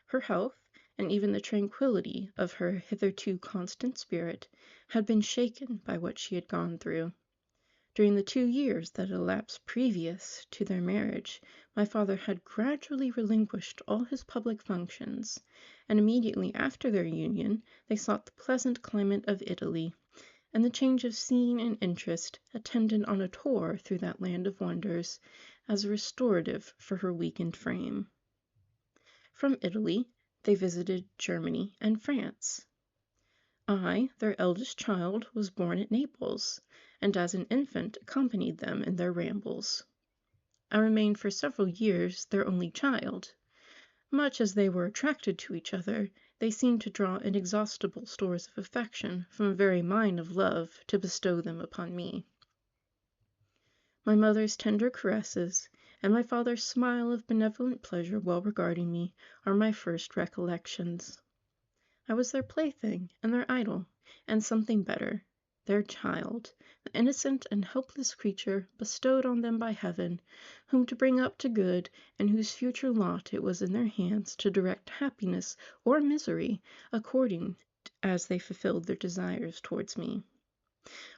Her health, and even the tranquillity of her hitherto constant spirit, had been shaken by what she had gone through. During the 2 years that elapsed previous to their marriage, my father had gradually relinquished all his public functions, and immediately after their union they sought the pleasant climate of Italy, and the change of scene and interest attendant on a tour through that land of wonders, as a restorative for her weakened frame. From Italy they visited Germany and France. I, their eldest child, was born at Naples, and as an infant accompanied them in their rambles. I remained for several years their only child. Much as they were attracted to each other, They seemed to draw inexhaustible stores of affection from a very mine of love to bestow them upon me. My mother's tender caresses, and my father's smile of benevolent pleasure while regarding me, are my first recollections. I was their plaything and their idol, and something better, their child, the innocent and helpless creature bestowed on them by heaven, whom to bring up to good, and whose future lot it was in their hands to direct happiness or misery according as they fulfilled their desires towards me.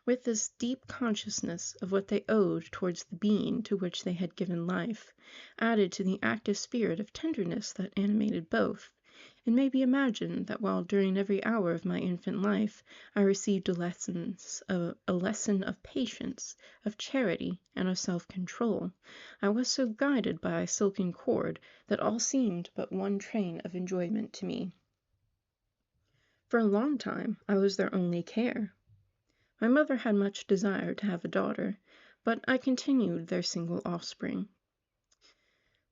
With this deep consciousness of what they owed towards the being to which they had given life, added to the active spirit of tenderness that animated both, it may be imagined that while during every hour of my infant life I received a lesson of patience, of charity, and of self-control, I was so guided by a silken cord that all seemed but one train of enjoyment to me. For a long time I was their only care. My mother had much desire to have a daughter, but I continued their single offspring.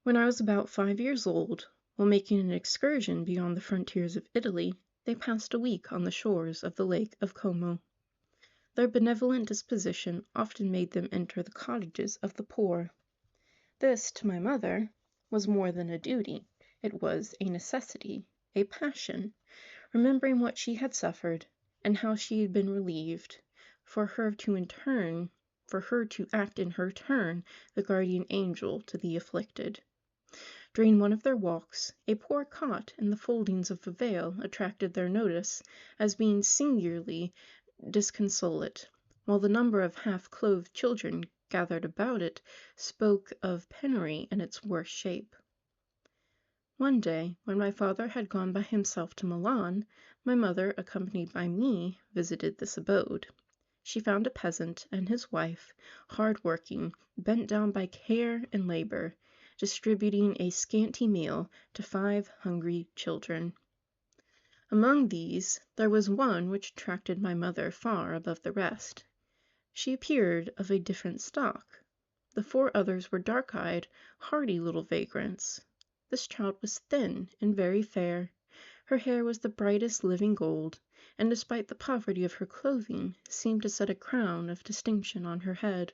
When I was about 5 years old, while making an excursion beyond the frontiers of Italy, they passed a week on the shores of the Lake of Como. Their benevolent disposition often made them enter the cottages of the poor. This, to my mother, was more than a duty. It was a necessity, a passion, remembering what she had suffered, and how she had been relieved, for her to act in her turn the guardian angel to the afflicted. During one of their walks, a poor cot in the foldings of a veil attracted their notice as being singularly disconsolate, while the number of half-clothed children gathered about it spoke of penury in its worst shape. One day, when my father had gone by himself to Milan, my mother, accompanied by me, visited this abode. She found a peasant and his wife, hard-working, bent down by care and labor, distributing a scanty meal to 5 hungry children. Among these there was one which attracted my mother far above the rest. She appeared of a different stock. The 4 others were dark-eyed, hardy little vagrants. This child was thin and very fair. Her hair was the brightest living gold, and despite the poverty of her clothing, seemed to set a crown of distinction on her head.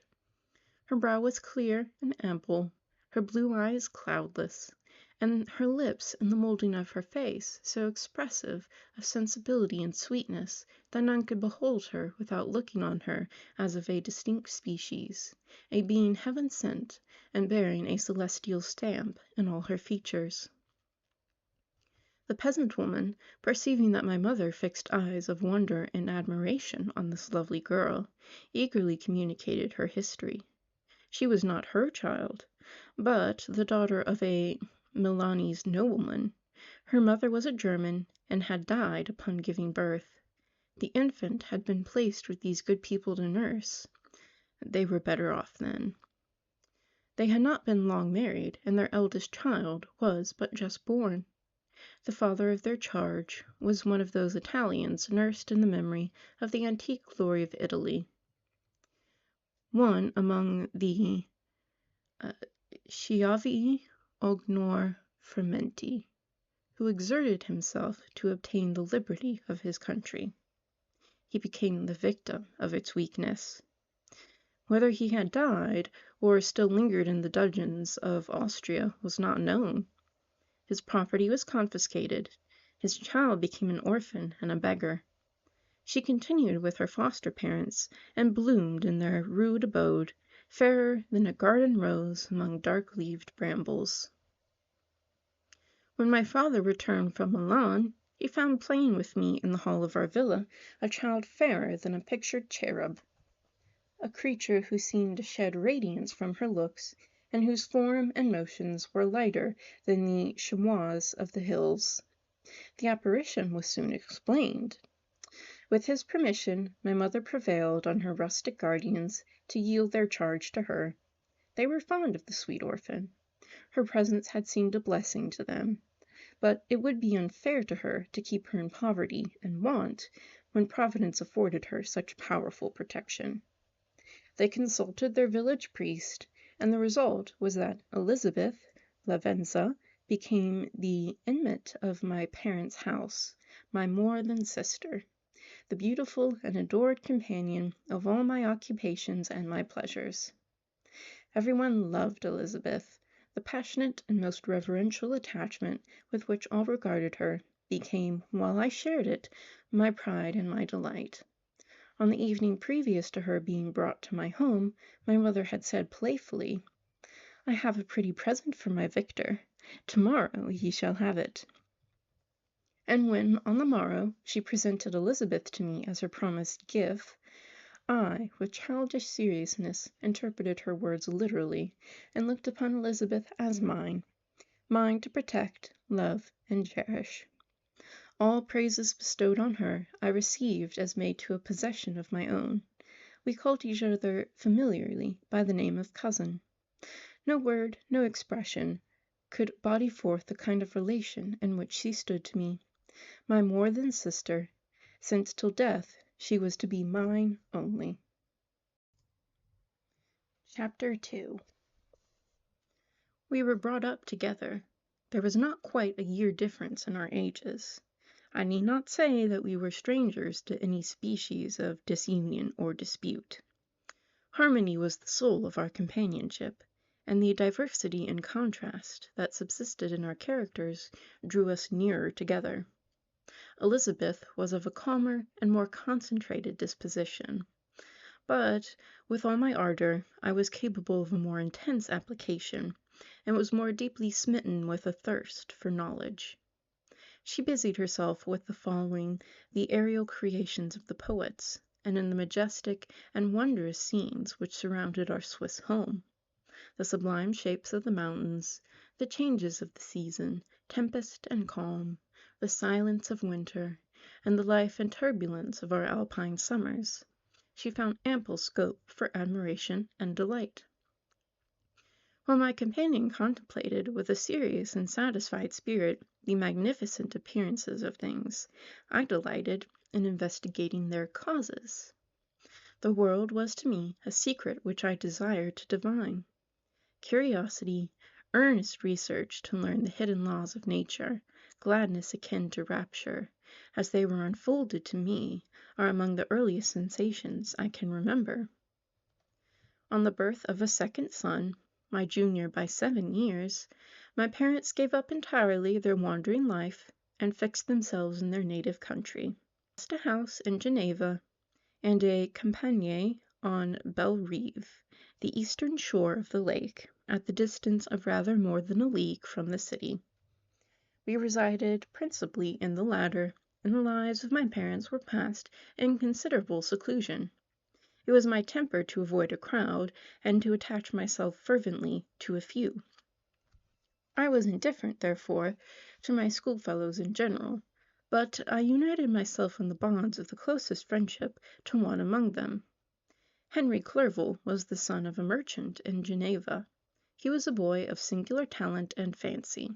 Her brow was clear and ample, her blue eyes cloudless, and her lips and the moulding of her face so expressive of sensibility and sweetness that none could behold her without looking on her as of a distinct species, a being heaven-sent, and bearing a celestial stamp in all her features. The peasant woman, perceiving that my mother fixed eyes of wonder and admiration on this lovely girl, eagerly communicated her history. She was not her child, but the daughter of a Milanese nobleman. Her mother was a German, and had died upon giving birth. The infant had been placed with these good people to nurse. They were better off then. They had not been long married, and their eldest child was but just born. The father of their charge was one of those Italians nursed in the memory of the antique glory of Italy, one among the Schiavi Ognor Frementi, who exerted himself to obtain the liberty of his country. He became the victim of its weakness. Whether he had died, or still lingered in the dungeons of Austria, was not known. His property was confiscated. His child became an orphan and a beggar. She continued with her foster parents, and bloomed in their rude abode, fairer than a garden rose among dark-leaved brambles. When my father returned from Milan, he found playing with me in the hall of our villa a child fairer than a pictured cherub, a creature who seemed to shed radiance from her looks, and whose form and motions were lighter than the chamois of the hills. The apparition was soon explained. With his permission, my mother prevailed on her rustic guardians to yield their charge to her. They were fond of the sweet orphan. Her presence had seemed a blessing to them, but it would be unfair to her to keep her in poverty and want when Providence afforded her such powerful protection. They consulted their village priest, and the result was that Elizabeth Lavenza became the inmate of my parents' house, my more than sister, the beautiful and adored companion of all my occupations and my pleasures. Everyone loved Elizabeth. The passionate and most reverential attachment with which all regarded her became, while I shared it, my pride and my delight. On the evening previous to her being brought to my home, my mother had said playfully, "I have a pretty present for my Victor. Tomorrow he shall have it." And when, on the morrow, she presented Elizabeth to me as her promised gift, I, with childish seriousness, interpreted her words literally, and looked upon Elizabeth as mine to protect, love, and cherish. All praises bestowed on her I received as made to a possession of my own. We called each other familiarly by the name of cousin. No word, no expression, could body forth the kind of relation in which she stood to me, my more than sister, since till death she was to be mine only. Chapter 2. We were brought up together. There was not quite a year difference in our ages. I need not say that we were strangers to any species of disunion or dispute. Harmony was the soul of our companionship, and the diversity and contrast that subsisted in our characters drew us nearer together. Elizabeth was of a calmer and more concentrated disposition. But, with all my ardor, I was capable of a more intense application, and was more deeply smitten with a thirst for knowledge. She busied herself with following the aerial creations of the poets, and in the majestic and wondrous scenes which surrounded our Swiss home. The sublime shapes of the mountains, the changes of the season, tempest and calm, the silence of winter, and the life and turbulence of our Alpine summers, she found ample scope for admiration and delight. While my companion contemplated with a serious and satisfied spirit the magnificent appearances of things, I delighted in investigating their causes. The world was to me a secret which I desired to divine. Curiosity, earnest research to learn the hidden laws of nature, gladness akin to rapture, as they were unfolded to me, are among the earliest sensations I can remember. On the birth of a second son, my junior by 7 years, my parents gave up entirely their wandering life, and fixed themselves in their native country. A house in Geneva, and a campagne on Belle Rive, the eastern shore of the lake, at the distance of rather more than a league from the city. We resided principally in the latter, and the lives of my parents were passed in considerable seclusion. It was my temper to avoid a crowd, and to attach myself fervently to a few. I was indifferent, therefore, to my schoolfellows in general, but I united myself in the bonds of the closest friendship to one among them. Henry Clerval was the son of a merchant in Geneva. He was a boy of singular talent and fancy.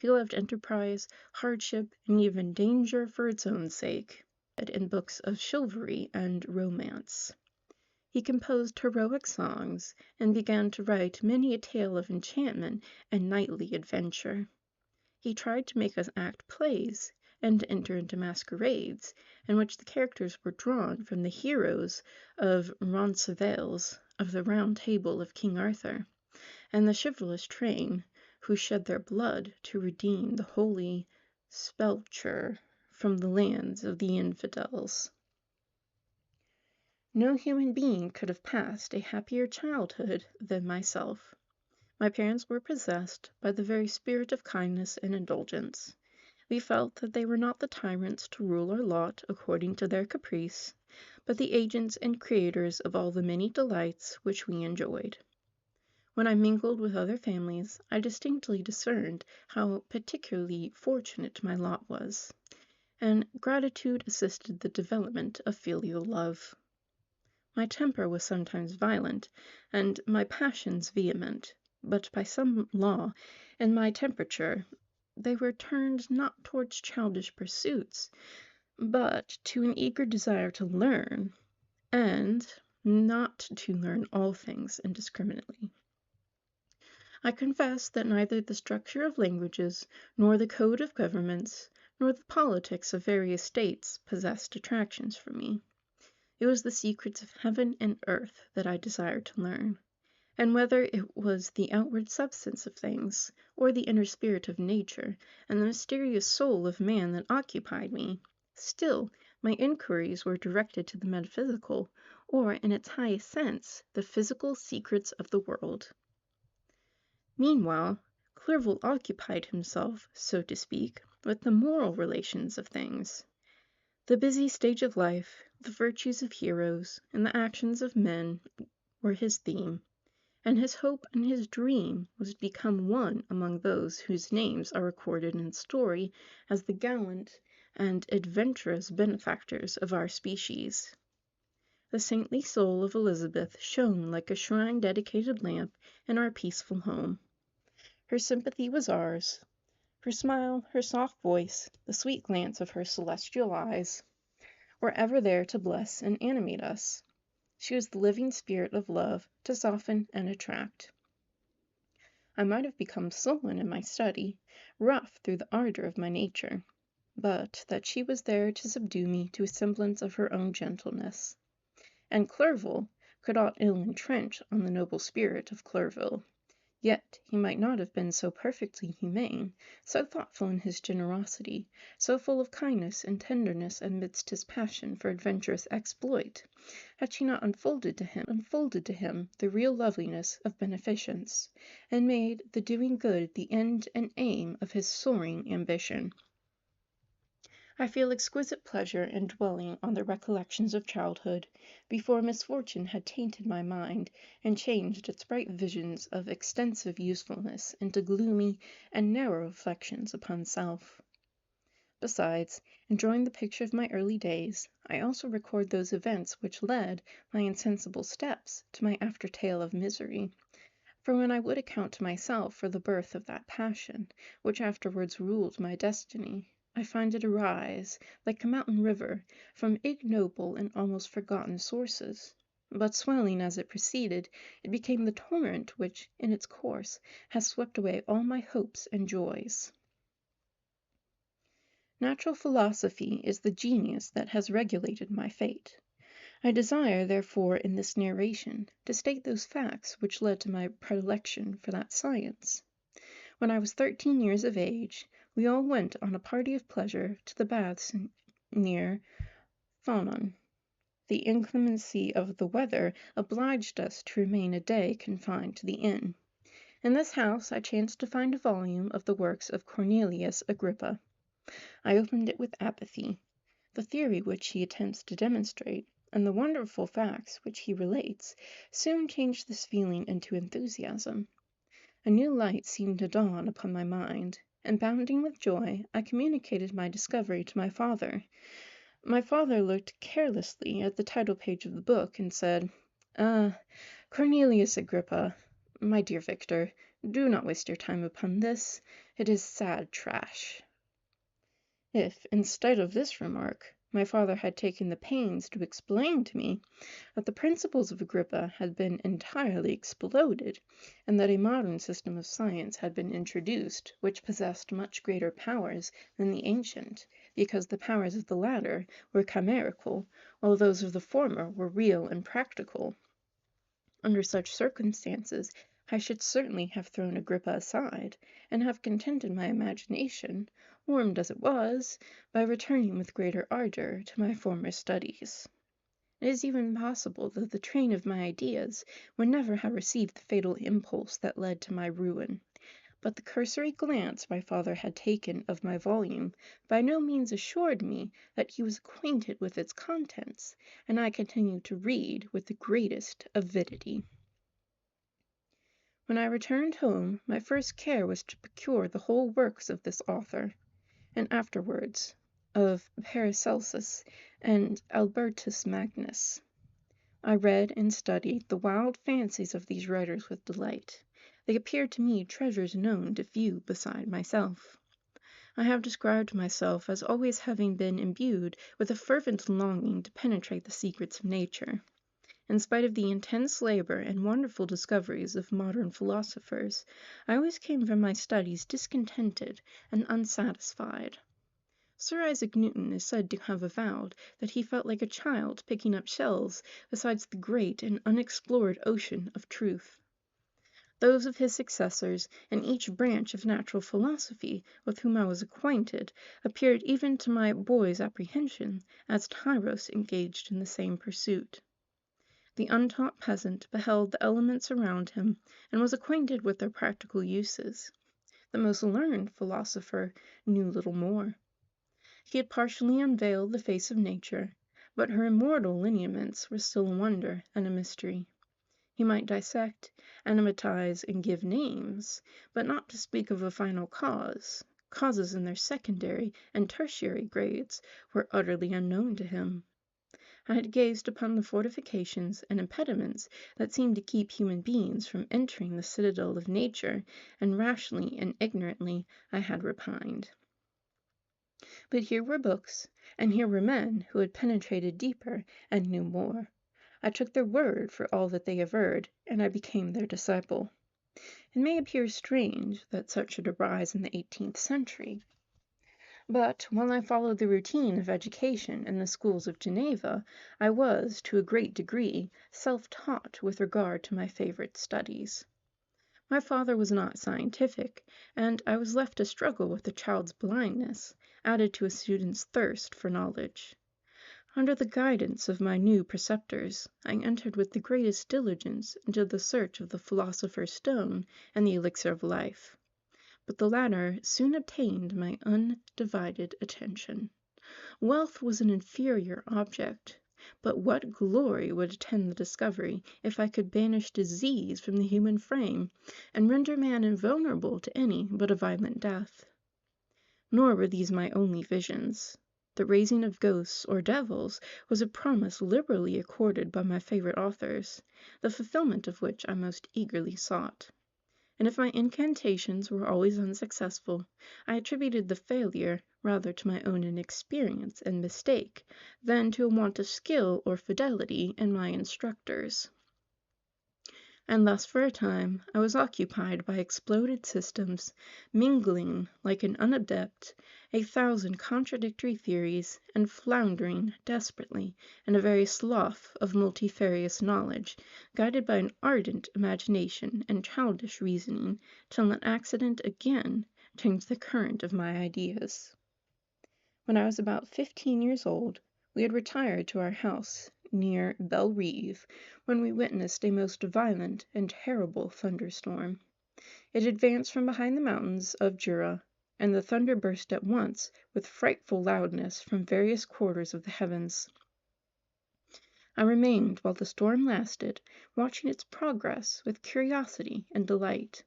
He loved enterprise, hardship, and even danger for its own sake, in books of chivalry and romance. He composed heroic songs, and began to write many a tale of enchantment and knightly adventure. He tried to make us act plays, and to enter into masquerades, in which the characters were drawn from the heroes of Roncesvalles, of the Round Table of King Arthur, and the chivalrous train who shed their blood to redeem the holy sepulchre from the lands of the infidels. No human being could have passed a happier childhood than myself. My parents were possessed by the very spirit of kindness and indulgence. We felt that they were not the tyrants to rule our lot according to their caprice, but the agents and creators of all the many delights which we enjoyed. When I mingled with other families, I distinctly discerned how particularly fortunate my lot was, and gratitude assisted the development of filial love. My temper was sometimes violent, and my passions vehement, but by some law in my temperature they were turned not towards childish pursuits, but to an eager desire to learn, and not to learn all things indiscriminately. I confess that neither the structure of languages, nor the code of governments, nor the politics of various states possessed attractions for me. It was the secrets of heaven and earth that I desired to learn, and whether it was the outward substance of things, or the inner spirit of nature, and the mysterious soul of man that occupied me, still my inquiries were directed to the metaphysical, or, in its highest sense, the physical secrets of the world. Meanwhile, Clerval occupied himself, so to speak, with the moral relations of things. The busy stage of life, the virtues of heroes, and the actions of men were his theme, and his hope and his dream was to become one among those whose names are recorded in story as the gallant and adventurous benefactors of our species. The saintly soul of Elizabeth shone like a shrine-dedicated lamp in our peaceful home. Her sympathy was ours. Her smile, her soft voice, the sweet glance of her celestial eyes, were ever there to bless and animate us. She was the living spirit of love to soften and attract. I might have become sullen in my study, rough through the ardor of my nature, but that she was there to subdue me to a semblance of her own gentleness. And Clerval could not ill entrench on the noble spirit of Clerval. Yet he might not have been so perfectly humane, so thoughtful in his generosity, so full of kindness and tenderness amidst his passion for adventurous exploit, had she not unfolded to him the real loveliness of beneficence, and made the doing good the end and aim of his soaring ambition. I feel exquisite pleasure in dwelling on the recollections of childhood, before misfortune had tainted my mind and changed its bright visions of extensive usefulness into gloomy and narrow reflections upon self. Besides, in drawing the picture of my early days, I also record those events which led my insensible steps to my after tale of misery. For when I would account to myself for the birth of that passion, which afterwards ruled my destiny, I find it arise, like a mountain river, from ignoble and almost forgotten sources. But swelling as it proceeded, it became the torrent which, in its course, has swept away all my hopes and joys. Natural philosophy is the genius that has regulated my fate. I desire, therefore, in this narration, to state those facts which led to my predilection for that science. When I was 13 years of age, we all went on a party of pleasure to the baths near Thonon. The inclemency of the weather obliged us to remain a day confined to the inn. In this house I chanced to find a volume of the works of Cornelius Agrippa. I opened it with apathy. The theory which he attempts to demonstrate, and the wonderful facts which he relates, soon changed this feeling into enthusiasm. A new light seemed to dawn upon my mind, and bounding with joy, I communicated my discovery to my father. My father looked carelessly at the title page of the book, and said, Cornelius Agrippa. My dear Victor, do not waste your time upon this. It is sad trash. If, instead of this remark, my father had taken the pains to explain to me that the principles of Agrippa had been entirely exploded, and that a modern system of science had been introduced which possessed much greater powers than the ancient, because the powers of the latter were chimerical, while those of the former were real and practical. Under such circumstances, I should certainly have thrown Agrippa aside, and have contented my imagination, warmed as it was, by returning with greater ardor to my former studies. It is even possible that the train of my ideas would never have received the fatal impulse that led to my ruin, but the cursory glance my father had taken of my volume by no means assured me that he was acquainted with its contents, and I continued to read with the greatest avidity. When I returned home, my first care was to procure the whole works of this author, and afterwards of Paracelsus and Albertus Magnus. I read and studied the wild fancies of these writers with delight. They appeared to me treasures known to few beside myself. I have described myself as always having been imbued with a fervent longing to penetrate the secrets of nature. In spite of the intense labor and wonderful discoveries of modern philosophers, I always came from my studies discontented and unsatisfied. Sir Isaac Newton is said to have avowed that he felt like a child picking up shells beside the great and unexplored ocean of truth. Those of his successors in each branch of natural philosophy with whom I was acquainted appeared even to my boy's apprehension as tyros engaged in the same pursuit. The untaught peasant beheld the elements around him and was acquainted with their practical uses. The most learned philosopher knew little more. He had partially unveiled the face of nature, but her immortal lineaments were still a wonder and a mystery. He might dissect, anatomize, and give names, but not to speak of a final cause. Causes in their secondary and tertiary grades were utterly unknown to him. I had gazed upon the fortifications and impediments that seemed to keep human beings from entering the citadel of nature, and rashly and ignorantly I had repined. But here were books, and here were men who had penetrated deeper and knew more. I took their word for all that they averred, and I became their disciple. It may appear strange that such should arise in the 18th century, but while I followed the routine of education in the schools of Geneva, I was, to a great degree, self-taught with regard to my favorite studies. My father was not scientific, and I was left to struggle with a child's blindness, added to a student's thirst for knowledge. Under the guidance of my new preceptors, I entered with the greatest diligence into the search of the philosopher's stone and the elixir of life. But the latter soon obtained my undivided attention. Wealth was an inferior object, but what glory would attend the discovery if I could banish disease from the human frame, and render man invulnerable to any but a violent death? Nor were these my only visions. The raising of ghosts or devils was a promise liberally accorded by my favorite authors, the fulfillment of which I most eagerly sought. And if my incantations were always unsuccessful, I attributed the failure rather to my own inexperience and mistake than to a want of skill or fidelity in my instructors. And thus for a time I was occupied by exploded systems, mingling, like an unadept, a thousand contradictory theories, and floundering desperately in a very slough of multifarious knowledge, guided by an ardent imagination and childish reasoning, till an accident again changed the current of my ideas. When I was about 15 years old, we had retired to our house near Bellerive, when we witnessed a most violent and terrible thunderstorm. It advanced from behind the mountains of Jura, and the thunder burst at once with frightful loudness from various quarters of the heavens. I remained while the storm lasted, watching its progress with curiosity and delight.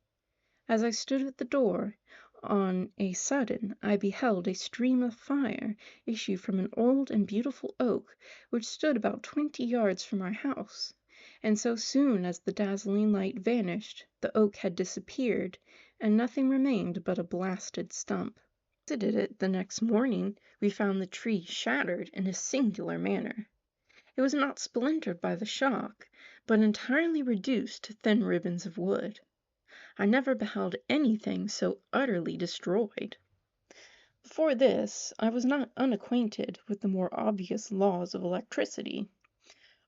As I stood at the door, on a sudden I beheld a stream of fire issue from an old and beautiful oak which stood about 20 yards from our house, and so soon as the dazzling light vanished, the oak had disappeared, and nothing remained but a blasted stump. As I visited it the next morning, we found the tree shattered in a singular manner. It was not splintered by the shock, but entirely reduced to thin ribbons of wood. I never beheld anything so utterly destroyed. Before this, I was not unacquainted with the more obvious laws of electricity.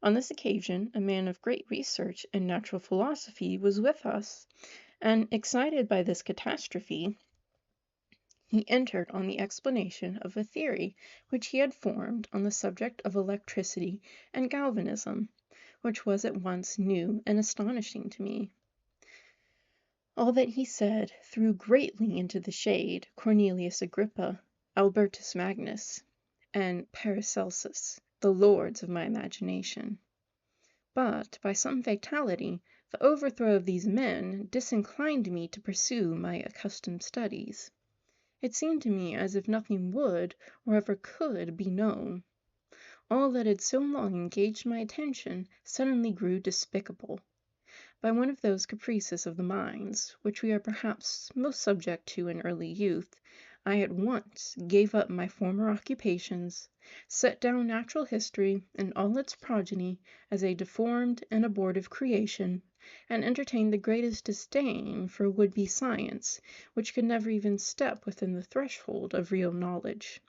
On this occasion, a man of great research in natural philosophy was with us, and, excited by this catastrophe, he entered on the explanation of a theory which he had formed on the subject of electricity and galvanism, which was at once new and astonishing to me. All that he said threw greatly into the shade Cornelius Agrippa, Albertus Magnus, and Paracelsus, the lords of my imagination. But, by some fatality, the overthrow of these men disinclined me to pursue my accustomed studies. It seemed to me as if nothing would, or ever could, be known. All that had so long engaged my attention suddenly grew despicable. By one of those caprices of the minds, which we are perhaps most subject to in early youth, I at once gave up my former occupations, set down natural history and all its progeny as a deformed and abortive creation, and entertained the greatest disdain for would-be science, which could never even step within the threshold of real knowledge.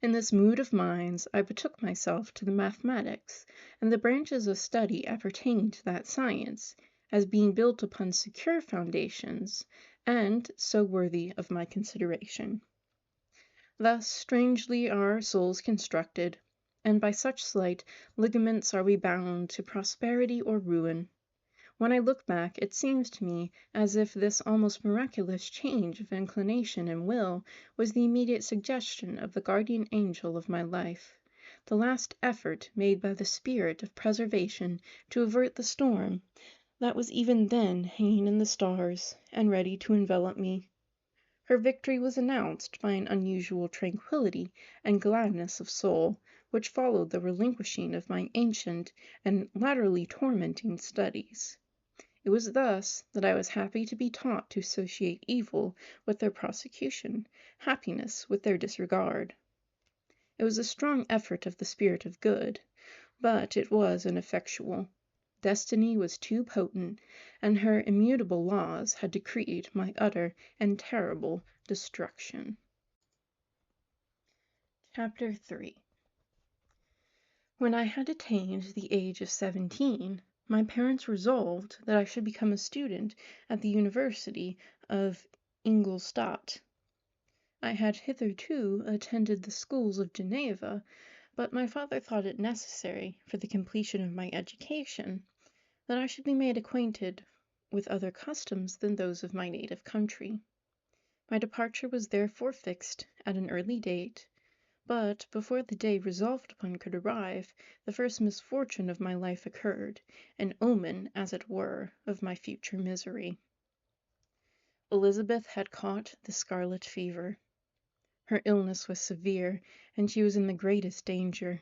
In this mood of minds I betook myself to the mathematics, and the branches of study appertaining to that science, as being built upon secure foundations, and so worthy of my consideration. Thus strangely are our souls constructed, and by such slight ligaments are we bound to prosperity or ruin. When I look back, it seems to me as if this almost miraculous change of inclination and will was the immediate suggestion of the guardian angel of my life, the last effort made by the spirit of preservation to avert the storm that was even then hanging in the stars and ready to envelop me. Her victory was announced by an unusual tranquillity and gladness of soul, which followed the relinquishing of my ancient and latterly tormenting studies. It was thus that I was happy to be taught to associate evil with their prosecution, happiness with their disregard. It was a strong effort of the spirit of good, but it was ineffectual. Destiny was too potent, and her immutable laws had decreed my utter and terrible destruction. Chapter 3. When I had attained the age of 17, my parents resolved that I should become a student at the University of Ingolstadt. I had hitherto attended the schools of Geneva, but my father thought it necessary, for the completion of my education, that I should be made acquainted with other customs than those of my native country. My departure was therefore fixed at an early date, but before the day resolved upon could arrive, the first misfortune of my life occurred, an omen, as it were, of my future misery. Elizabeth had caught the scarlet fever. Her illness was severe, and she was in the greatest danger.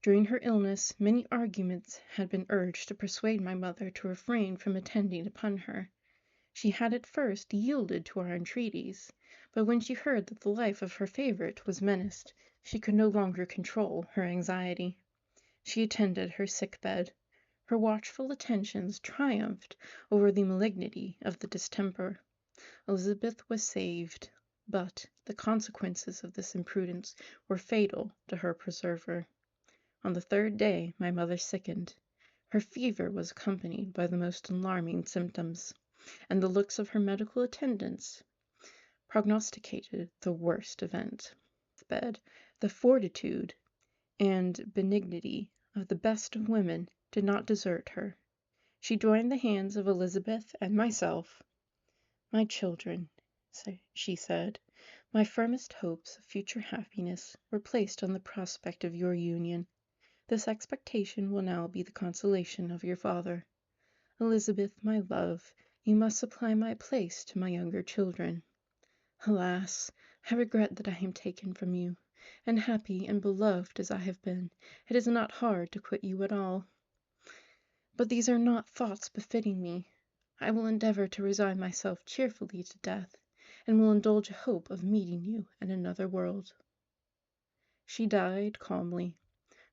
During her illness many arguments had been urged to persuade my mother to refrain from attending upon her. She had at first yielded to our entreaties, but when she heard that the life of her favorite was menaced, she could no longer control her anxiety. She attended her sick bed. Her watchful attentions triumphed over the malignity of the distemper. Elizabeth was saved, but the consequences of this imprudence were fatal to her preserver. On the third day my mother sickened. Her fever was accompanied by the most alarming symptoms, and the looks of her medical attendants prognosticated the worst event. The fortitude and benignity of the best of women did not desert her. She joined the hands of Elizabeth and myself. "My children," she said, "my firmest hopes of future happiness were placed on the prospect of your union. This expectation will now be the consolation of your father. Elizabeth, my love, you must supply my place to my younger children. Alas, I regret that I am taken from you, and happy and beloved as I have been, it is not hard to quit you at all. But these are not thoughts befitting me. I will endeavor to resign myself cheerfully to death, and will indulge a hope of meeting you in another world." She died calmly.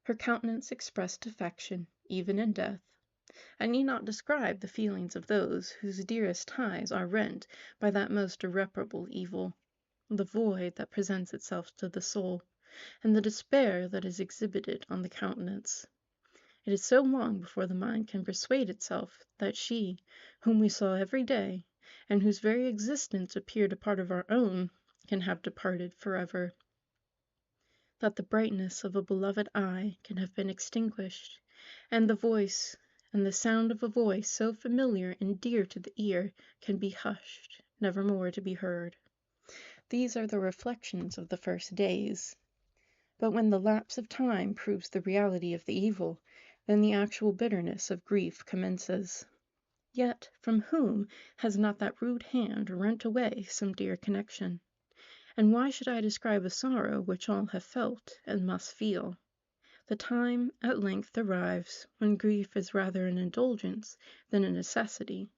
Her countenance expressed affection, even in death. I need not describe the feelings of those whose dearest ties are rent by that most irreparable evil, the void that presents itself to the soul, and the despair that is exhibited on the countenance. It is so long before the mind can persuade itself that she, whom we saw every day, and whose very existence appeared a part of our own, can have departed forever. That the brightness of a beloved eye can have been extinguished, and the sound of a voice so familiar and dear to the ear can be hushed, never more to be heard. These are the reflections of the first days. But when the lapse of time proves the reality of the evil, then the actual bitterness of grief commences. Yet from whom has not that rude hand rent away some dear connection? And why should I describe a sorrow which all have felt and must feel? The time at length arrives when grief is rather an indulgence than a necessity,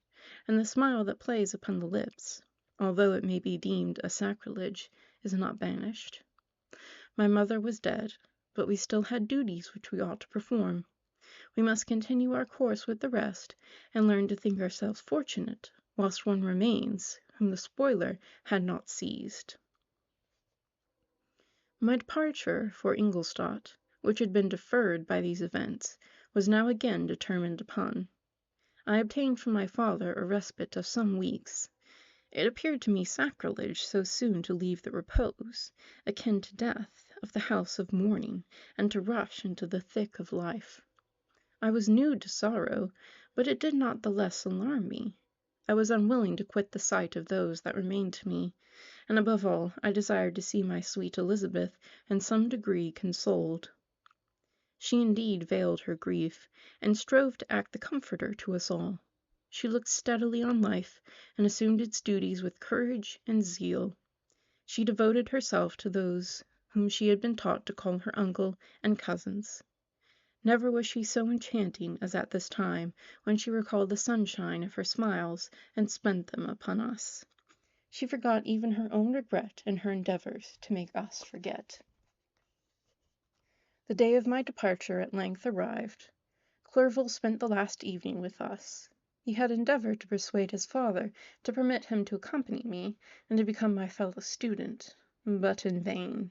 and the smile that plays upon the lips although it may be deemed a sacrilege, is not banished. My mother was dead, but we still had duties which we ought to perform. We must continue our course with the rest, and learn to think ourselves fortunate, whilst one remains whom the spoiler had not seized. My departure for Ingolstadt, which had been deferred by these events, was now again determined upon. I obtained from my father a respite of some weeks. It appeared to me sacrilege so soon to leave the repose, akin to death, of the house of mourning, and to rush into the thick of life. I was new to sorrow, but it did not the less alarm me. I was unwilling to quit the sight of those that remained to me, and above all I desired to see my sweet Elizabeth in some degree consoled. She indeed veiled her grief, and strove to act the comforter to us all. She looked steadily on life, and assumed its duties with courage and zeal. She devoted herself to those whom she had been taught to call her uncle and cousins. Never was she so enchanting as at this time, when she recalled the sunshine of her smiles and spent them upon us. She forgot even her own regret in her endeavors to make us forget. The day of my departure at length arrived. Clerval spent the last evening with us. He had endeavored to persuade his father to permit him to accompany me, and to become my fellow student, but in vain.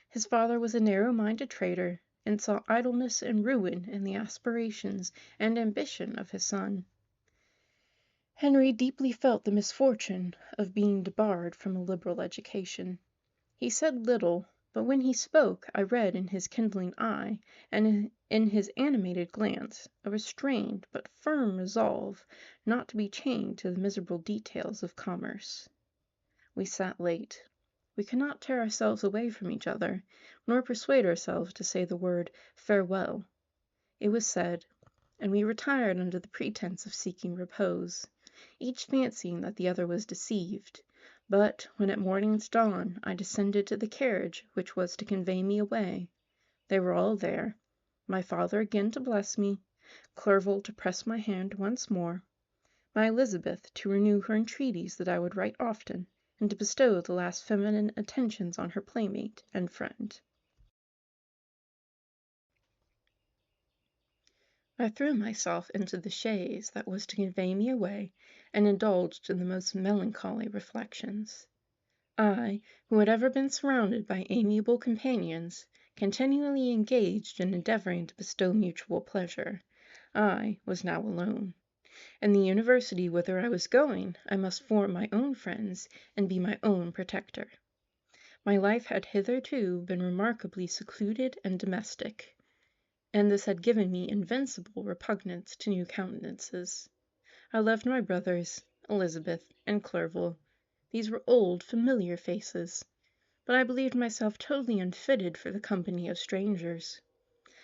His father was a narrow-minded trader, and saw idleness and ruin in the aspirations and ambition of his son. Henry deeply felt the misfortune of being debarred from a liberal education. He said little, but when he spoke I read in his kindling eye, and in his animated glance, a restrained but firm resolve not to be chained to the miserable details of commerce. We sat late. We could not tear ourselves away from each other, nor persuade ourselves to say the word farewell. It was said, and we retired under the pretence of seeking repose, each fancying that the other was deceived. But when at morning's dawn I descended to the carriage which was to convey me away, they were all there, my father again to bless me, Clerval to press my hand once more, my Elizabeth to renew her entreaties that I would write often, and to bestow the last feminine attentions on her playmate and friend. I threw myself into the chaise that was to convey me away, and indulged in the most melancholy reflections. I, who had ever been surrounded by amiable companions, continually engaged in endeavoring to bestow mutual pleasure, I was now alone. In the university whither I was going, I must form my own friends, and be my own protector. My life had hitherto been remarkably secluded and domestic, and this had given me invincible repugnance to new countenances. I loved my brothers, Elizabeth, and Clerval. These were old, familiar faces, but I believed myself totally unfitted for the company of strangers.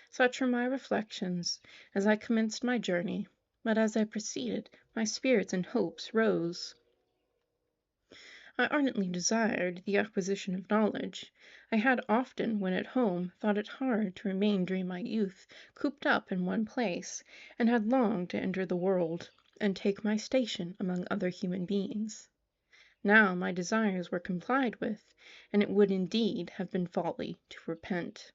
Such were my reflections as I commenced my journey, but as I proceeded, my spirits and hopes rose. I ardently desired the acquisition of knowledge. I had often, when at home, thought it hard to remain during my youth cooped up in one place, and had longed to enter the world, and take my station among other human beings. Now my desires were complied with, and it would indeed have been folly to repent.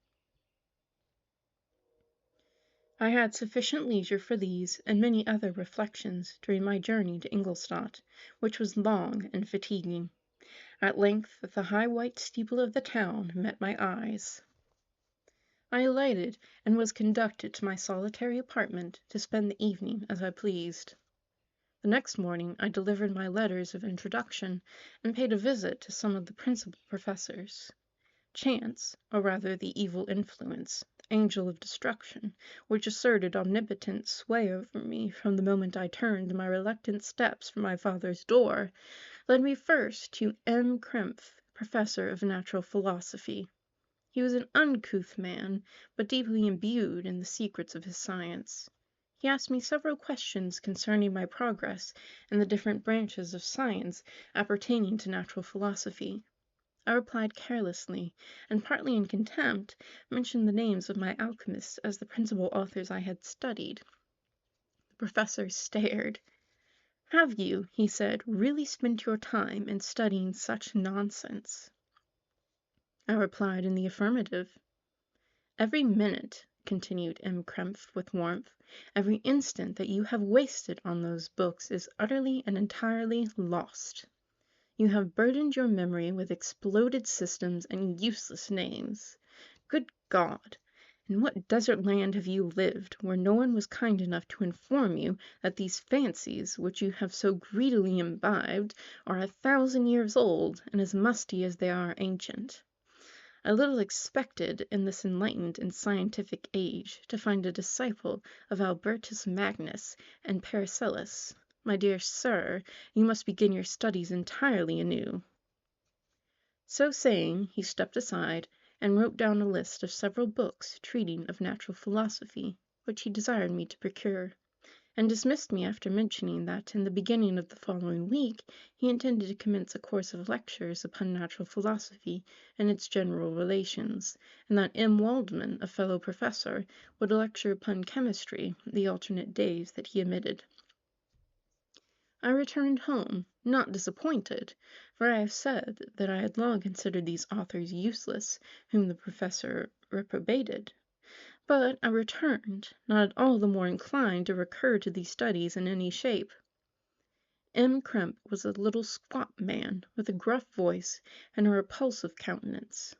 I had sufficient leisure for these and many other reflections during my journey to Ingolstadt, which was long and fatiguing. At length the high white steeple of the town met my eyes. I alighted, and was conducted to my solitary apartment to spend the evening as I pleased. The next morning I delivered my letters of introduction, and paid a visit to some of the principal professors. Chance, or rather the evil influence, the angel of destruction, which asserted omnipotent sway over me from the moment I turned my reluctant steps from my father's door, led me first to M. Krempf, professor of natural philosophy. He was an uncouth man, but deeply imbued in the secrets of his science. He asked me several questions concerning my progress in the different branches of science appertaining to natural philosophy. I replied carelessly, and partly in contempt, mentioned the names of my alchemists as the principal authors I had studied. The professor stared. Have you, he said, really spent your time in studying such nonsense? I replied in the affirmative. Every minute, continued M. Krempf with warmth, every instant that you have wasted on those books is utterly and entirely lost. You have burdened your memory with exploded systems and useless names. Good God! In what desert land have you lived, where no one was kind enough to inform you that these fancies, which you have so greedily imbibed, are 1,000 years old, and as musty as they are ancient? I little expected, in this enlightened and scientific age, to find a disciple of Albertus Magnus and Paracelsus. My dear sir, you must begin your studies entirely anew. So saying, he stepped aside and wrote down a list of several books treating of natural philosophy, which he desired me to procure, and dismissed me after mentioning that in the beginning of the following week he intended to commence a course of lectures upon natural philosophy and its general relations, and that M. Waldman, a fellow professor, would lecture upon chemistry the alternate days that he omitted. I returned home, not disappointed, for I have said that I had long considered these authors useless whom the professor reprobated. But I returned, not at all the more inclined to recur to these studies in any shape. M. Kremp was a little squat man, with a gruff voice and a repulsive countenance.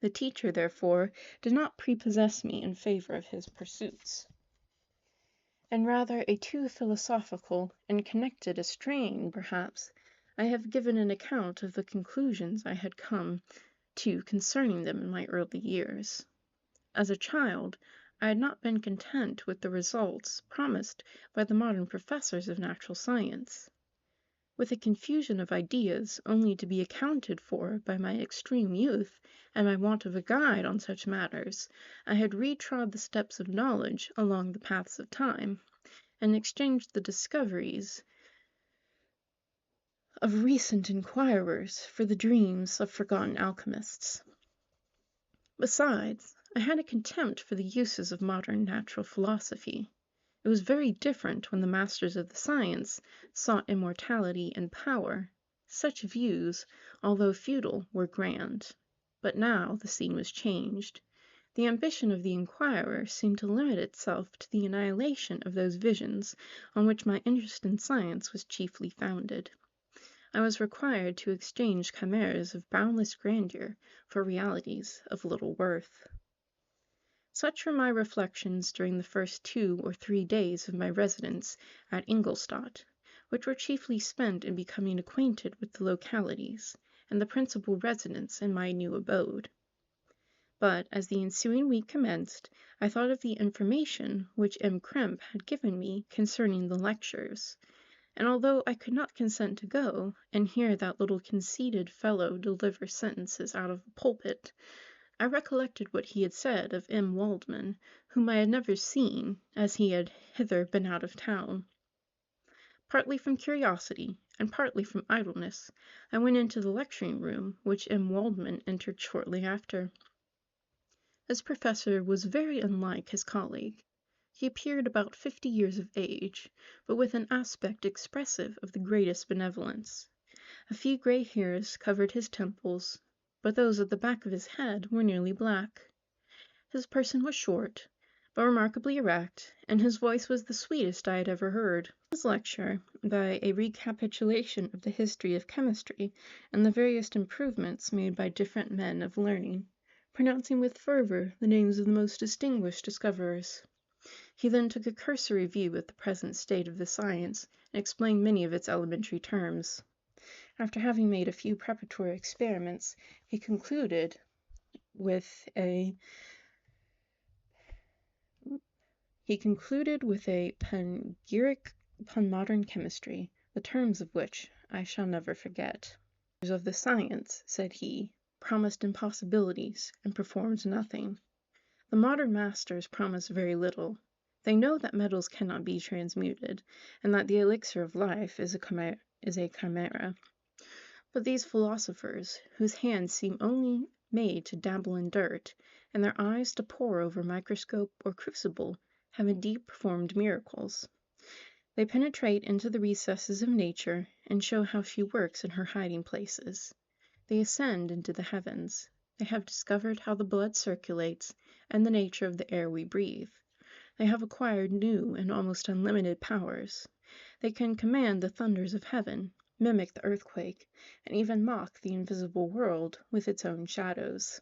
The teacher, therefore, did not prepossess me in favor of his pursuits, and rather a too philosophical and connected a strain, perhaps, I have given an account of the conclusions I had come to concerning them in my early years. As a child, I had not been content with the results promised by the modern professors of natural science. With a confusion of ideas only to be accounted for by my extreme youth and my want of a guide on such matters, I had retrod the steps of knowledge along the paths of time, and exchanged the discoveries of recent inquirers for the dreams of forgotten alchemists. Besides, I had a contempt for the uses of modern natural philosophy. It was very different when the masters of the science sought immortality and power. Such views, although futile, were grand. But now the scene was changed. The ambition of the inquirer seemed to limit itself to the annihilation of those visions on which my interest in science was chiefly founded. I was required to exchange chimeras of boundless grandeur for realities of little worth. Such were my reflections during the first 2 or 3 days of my residence at Ingolstadt, which were chiefly spent in becoming acquainted with the localities and the principal residents in my new abode. But as the ensuing week commenced, I thought of the information which M. Kremp had given me concerning the lectures, and although I could not consent to go and hear that little conceited fellow deliver sentences out of a pulpit, I recollected what he had said of M. Waldman, whom I had never seen, as he had hither been out of town. Partly from curiosity, and partly from idleness, I went into the lecturing room, which M. Waldman entered shortly after. This professor was very unlike his colleague. He appeared about 50 years of age, but with an aspect expressive of the greatest benevolence. A few gray hairs covered his temples, but those at the back of his head were nearly black. His person was short, but remarkably erect, and his voice was the sweetest I had ever heard. His lecture, by a recapitulation of the history of chemistry and the various improvements made by different men of learning, pronouncing with fervor the names of the most distinguished discoverers. He then took a cursory view of the present state of the science, and explained many of its elementary terms. After having made a few preparatory experiments, he concluded with a panegyric upon modern chemistry, the terms of which I shall never forget. "The of the science," said he, "promised impossibilities, and performed nothing. The modern masters promise very little. They know that metals cannot be transmuted, and that the elixir of life is a chimera. But these philosophers, whose hands seem only made to dabble in dirt, and their eyes to pore over microscope or crucible, have indeed performed miracles. They penetrate into the recesses of nature and show how she works in her hiding places. They ascend into the heavens. They have discovered how the blood circulates and the nature of the air we breathe. They have acquired new and almost unlimited powers. They can command the thunders of heaven, mimic the earthquake, and even mock the invisible world with its own shadows.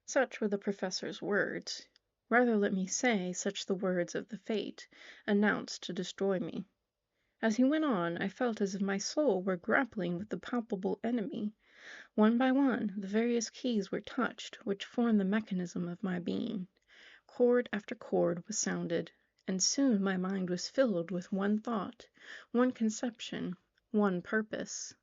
Such were the professor's words. Rather let me say such the words of the fate announced to destroy me. As he went on, I felt as if my soul were grappling with the palpable enemy. One by one, the various keys were touched which form the mechanism of my being. Chord after chord was sounded, and soon my mind was filled with one thought, one conception, one purpose.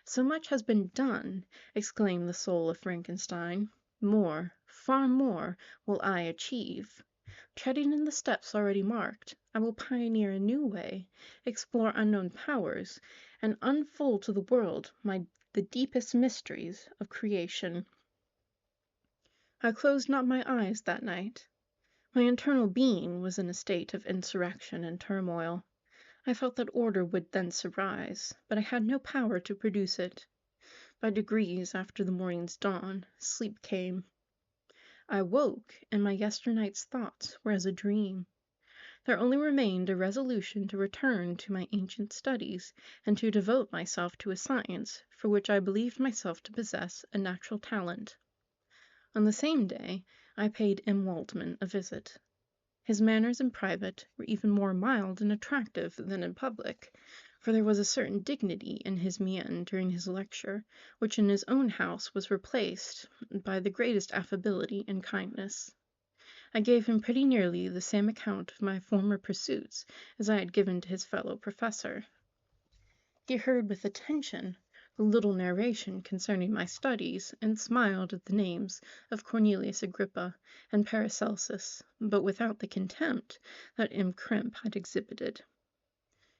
"So much has been done," exclaimed the soul of Frankenstein. "More, far more, will I achieve. Treading in the steps already marked, I will pioneer a new way, explore unknown powers, and unfold to the world the deepest mysteries of creation." I closed not my eyes that night. My internal being was in a state of insurrection and turmoil. I felt that order would thence arise, but I had no power to produce it. By degrees, after the morning's dawn, sleep came. I woke, and my yesternight's thoughts were as a dream. There only remained a resolution to return to my ancient studies, and to devote myself to a science for which I believed myself to possess a natural talent. On the same day, I paid M. Waldman a visit. His manners in private were even more mild and attractive than in public, for there was a certain dignity in his mien during his lecture, which in his own house was replaced by the greatest affability and kindness. I gave him pretty nearly the same account of my former pursuits as I had given to his fellow professor. He heard with attention the little narration concerning my studies, and smiled at the names of Cornelius Agrippa and Paracelsus, but without the contempt that M. Crimp had exhibited.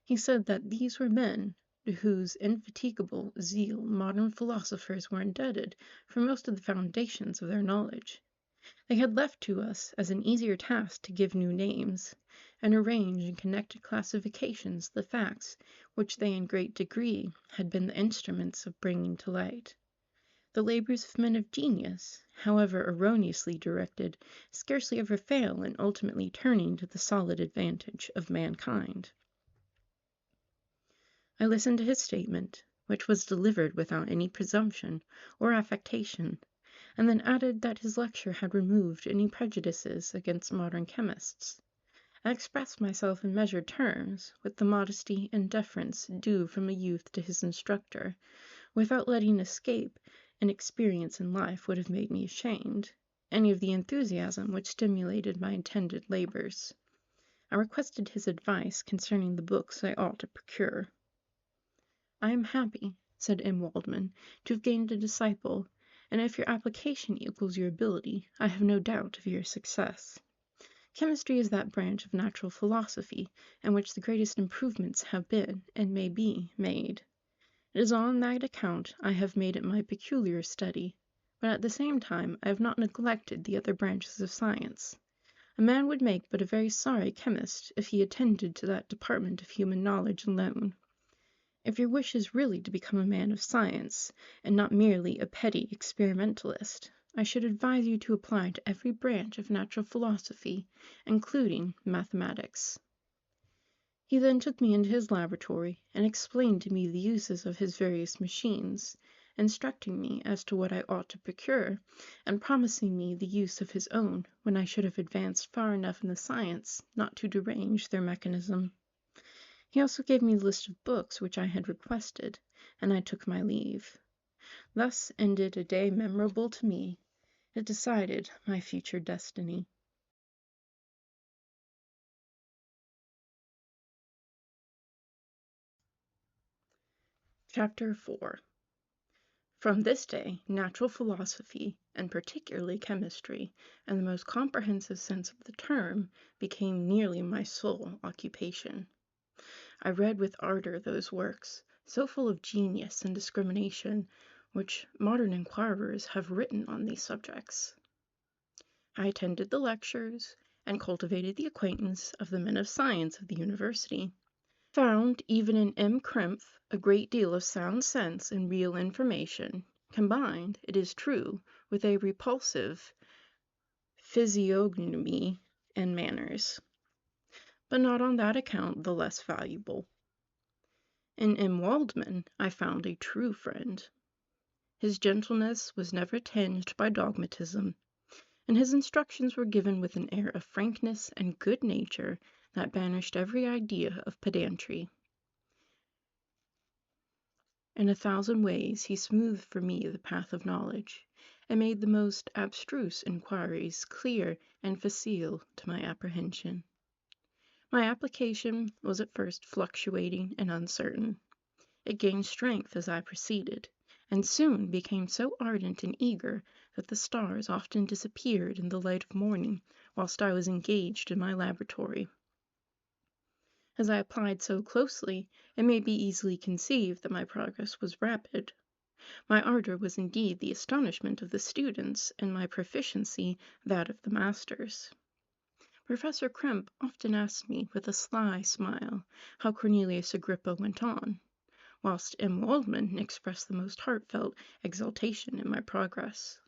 He said that these were men to whose indefatigable zeal modern philosophers were indebted for most of the foundations of their knowledge. They had left to us as an easier task to give new names, and arrange in connected classifications the facts which they in great degree had been the instruments of bringing to light. The labors of men of genius, however erroneously directed, scarcely ever fail in ultimately turning to the solid advantage of mankind. I listened to his statement, which was delivered without any presumption or affectation, and then added that his lecture had removed any prejudices against modern chemists. I expressed myself in measured terms, with the modesty and deference due from a youth to his instructor, without letting escape an experience in life would have made me ashamed, any of the enthusiasm which stimulated my intended labors. I requested his advice concerning the books I ought to procure. "I am happy," said M. Waldman, "to have gained a disciple, and if your application equals your ability, I have no doubt of your success. Chemistry is that branch of natural philosophy in which the greatest improvements have been, and may be, made. It is on that account I have made it my peculiar study, but at the same time I have not neglected the other branches of science. A man would make but a very sorry chemist if he attended to that department of human knowledge alone. If your wish is really to become a man of science, and not merely a petty experimentalist, I should advise you to apply to every branch of natural philosophy, including mathematics." He then took me into his laboratory, and explained to me the uses of his various machines, instructing me as to what I ought to procure, and promising me the use of his own when I should have advanced far enough in the science not to derange their mechanism. He also gave me the list of books which I had requested, and I took my leave. Thus ended a day memorable to me. It decided my future destiny. Chapter 4. From this day, natural philosophy, and particularly chemistry, in the most comprehensive sense of the term, became nearly my sole occupation. I read with ardor those works, so full of genius and discrimination, which modern inquirers have written on these subjects. I attended the lectures, and cultivated the acquaintance of the men of science of the university. Found, even in M. Krempf, a great deal of sound sense and real information, combined, it is true, with a repulsive physiognomy and manners, but not on that account the less valuable. In M. Waldman I found a true friend. His gentleness was never tinged by dogmatism, and his instructions were given with an air of frankness and good nature that banished every idea of pedantry. In a thousand ways he smoothed for me the path of knowledge, and made the most abstruse inquiries clear and facile to my apprehension. My application was at first fluctuating and uncertain. It gained strength as I proceeded, and soon became so ardent and eager that the stars often disappeared in the light of morning whilst I was engaged in my laboratory. As I applied so closely, it may be easily conceived that my progress was rapid. My ardor was indeed the astonishment of the students, and my proficiency that of the masters. Professor Krempe often asked me, with a sly smile, how Cornelius Agrippa went on, whilst M. Waldman expressed the most heartfelt exultation in my progress.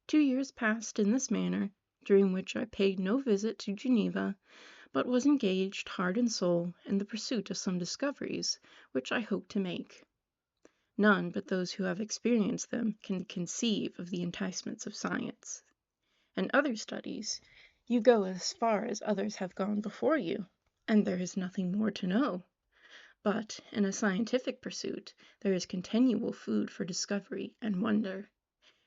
2 years passed in this manner, during which I paid no visit to Geneva, but was engaged heart and soul in the pursuit of some discoveries which I hoped to make. None but those who have experienced them can conceive of the enticements of science. In other studies, you go as far as others have gone before you, and there is nothing more to know. But in a scientific pursuit there is continual food for discovery and wonder.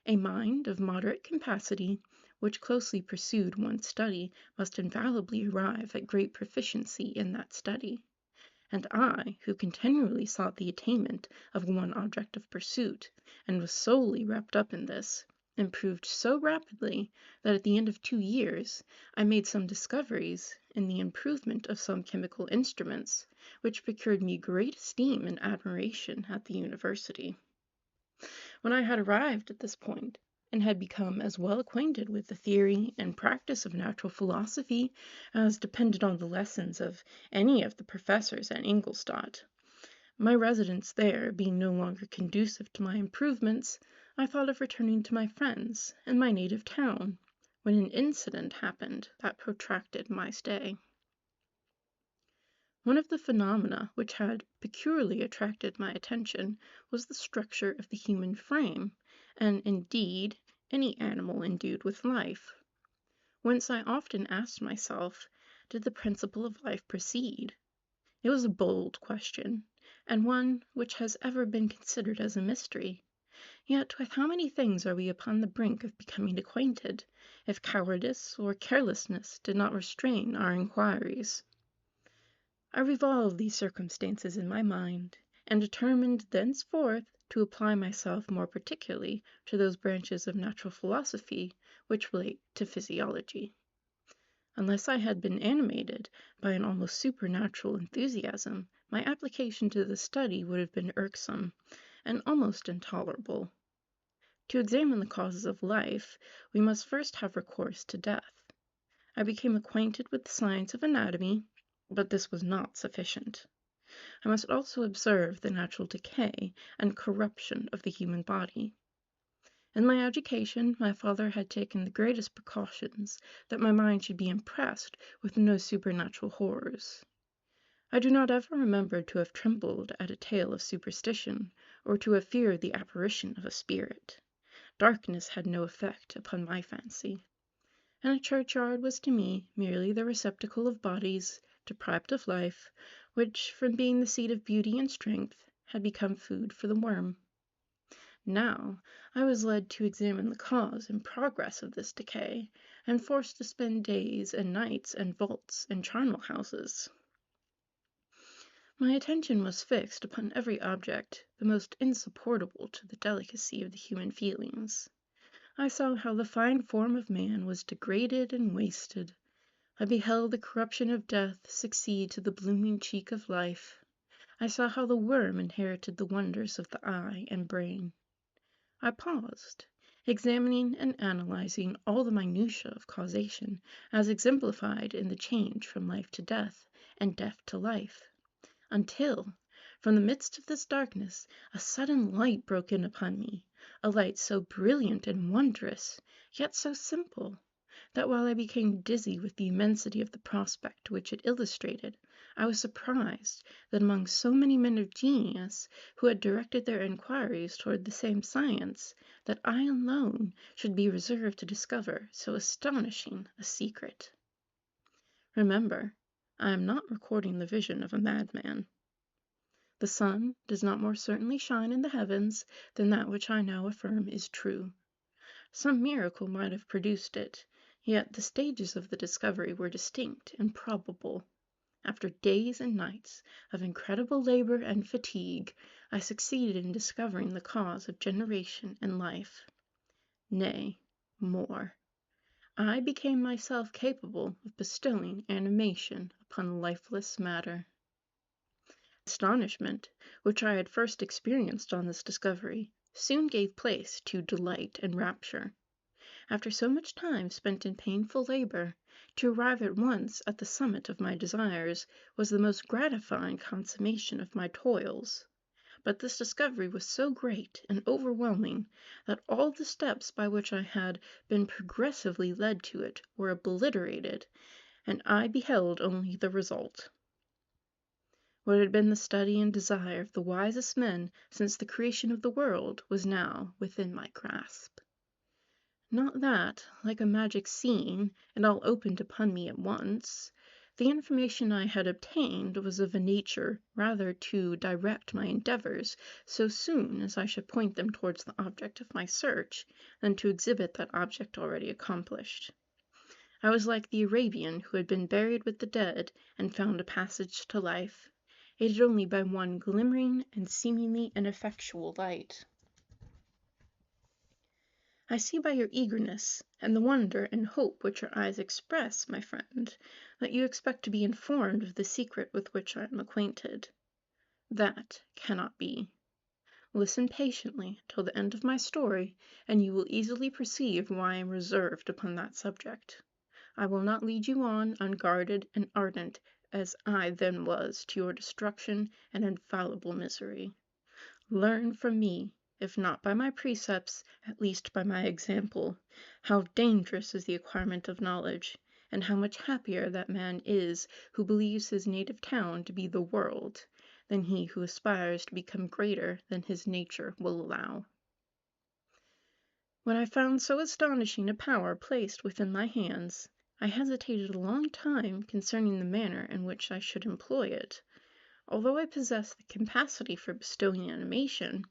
A mind of moderate capacity, which closely pursued one study, must infallibly arrive at great proficiency in that study. And I, who continually sought the attainment of one object of pursuit, and was solely wrapped up in this, improved so rapidly that at the end of 2 years I made some discoveries in the improvement of some chemical instruments, which procured me great esteem and admiration at the university. When I had arrived at this point, and had become as well acquainted with the theory and practice of natural philosophy as depended on the lessons of any of the professors at Ingolstadt, my residence there being no longer conducive to my improvements, I thought of returning to my friends in my native town, when an incident happened that protracted my stay. One of the phenomena which had peculiarly attracted my attention was the structure of the human frame, and, indeed, any animal endued with life. Whence I often asked myself, did the principle of life proceed? It was a bold question, and one which has ever been considered as a mystery. Yet with how many things are we upon the brink of becoming acquainted, if cowardice or carelessness did not restrain our inquiries? I revolved these circumstances in my mind, and determined thenceforth to apply myself more particularly to those branches of natural philosophy which relate to physiology. Unless I had been animated by an almost supernatural enthusiasm, my application to the study would have been irksome and almost intolerable. To examine the causes of life, we must first have recourse to death. I became acquainted with the science of anatomy, but this was not sufficient. I must also observe the natural decay and corruption of the human body. In my education, my father had taken the greatest precautions that my mind should be impressed with no supernatural horrors. I do not ever remember to have trembled at a tale of superstition, or to have feared the apparition of a spirit. Darkness had no effect upon my fancy, and a churchyard was to me merely the receptacle of bodies deprived of life, which, from being the seat of beauty and strength, had become food for the worm. Now I was led to examine the cause and progress of this decay, and forced to spend days and nights in vaults and charnel houses. My attention was fixed upon every object the most insupportable to the delicacy of the human feelings. I saw how the fine form of man was degraded and wasted. I beheld the corruption of death succeed to the blooming cheek of life. I saw how the worm inherited the wonders of the eye and brain. I paused, examining and analyzing all the minutiae of causation as exemplified in the change from life to death and death to life, until, from the midst of this darkness, a sudden light broke in upon me, a light so brilliant and wondrous, yet so simple, that while I became dizzy with the immensity of the prospect which it illustrated, I was surprised that among so many men of genius who had directed their inquiries toward the same science, that I alone should be reserved to discover so astonishing a secret. Remember, I am not recording the vision of a madman. The sun does not more certainly shine in the heavens than that which I now affirm is true. Some miracle might have produced it, yet the stages of the discovery were distinct and probable. After days and nights of incredible labor and fatigue, I succeeded in discovering the cause of generation and life. Nay, more. I became myself capable of bestowing animation upon lifeless matter. Astonishment, which I had first experienced on this discovery, soon gave place to delight and rapture. After so much time spent in painful labor, to arrive at once at the summit of my desires was the most gratifying consummation of my toils. But this discovery was so great and overwhelming that all the steps by which I had been progressively led to it were obliterated, and I beheld only the result. What had been the study and desire of the wisest men since the creation of the world was now within my grasp. Not that, like a magic scene, it all opened upon me at once. The information I had obtained was of a nature rather to direct my endeavors so soon as I should point them towards the object of my search, than to exhibit that object already accomplished. I was like the Arabian who had been buried with the dead and found a passage to life, aided only by one glimmering and seemingly ineffectual light. I see by your eagerness, and the wonder and hope which your eyes express, my friend, that you expect to be informed of the secret with which I am acquainted. That cannot be. Listen patiently till the end of my story, and you will easily perceive why I am reserved upon that subject. I will not lead you on unguarded and ardent as I then was to your destruction and infallible misery. Learn from me, if not by my precepts, at least by my example, how dangerous is the acquirement of knowledge, and how much happier that man is who believes his native town to be the world, than he who aspires to become greater than his nature will allow. When I found so astonishing a power placed within my hands, I hesitated a long time concerning the manner in which I should employ it. Although I possessed the capacity for bestowing animation,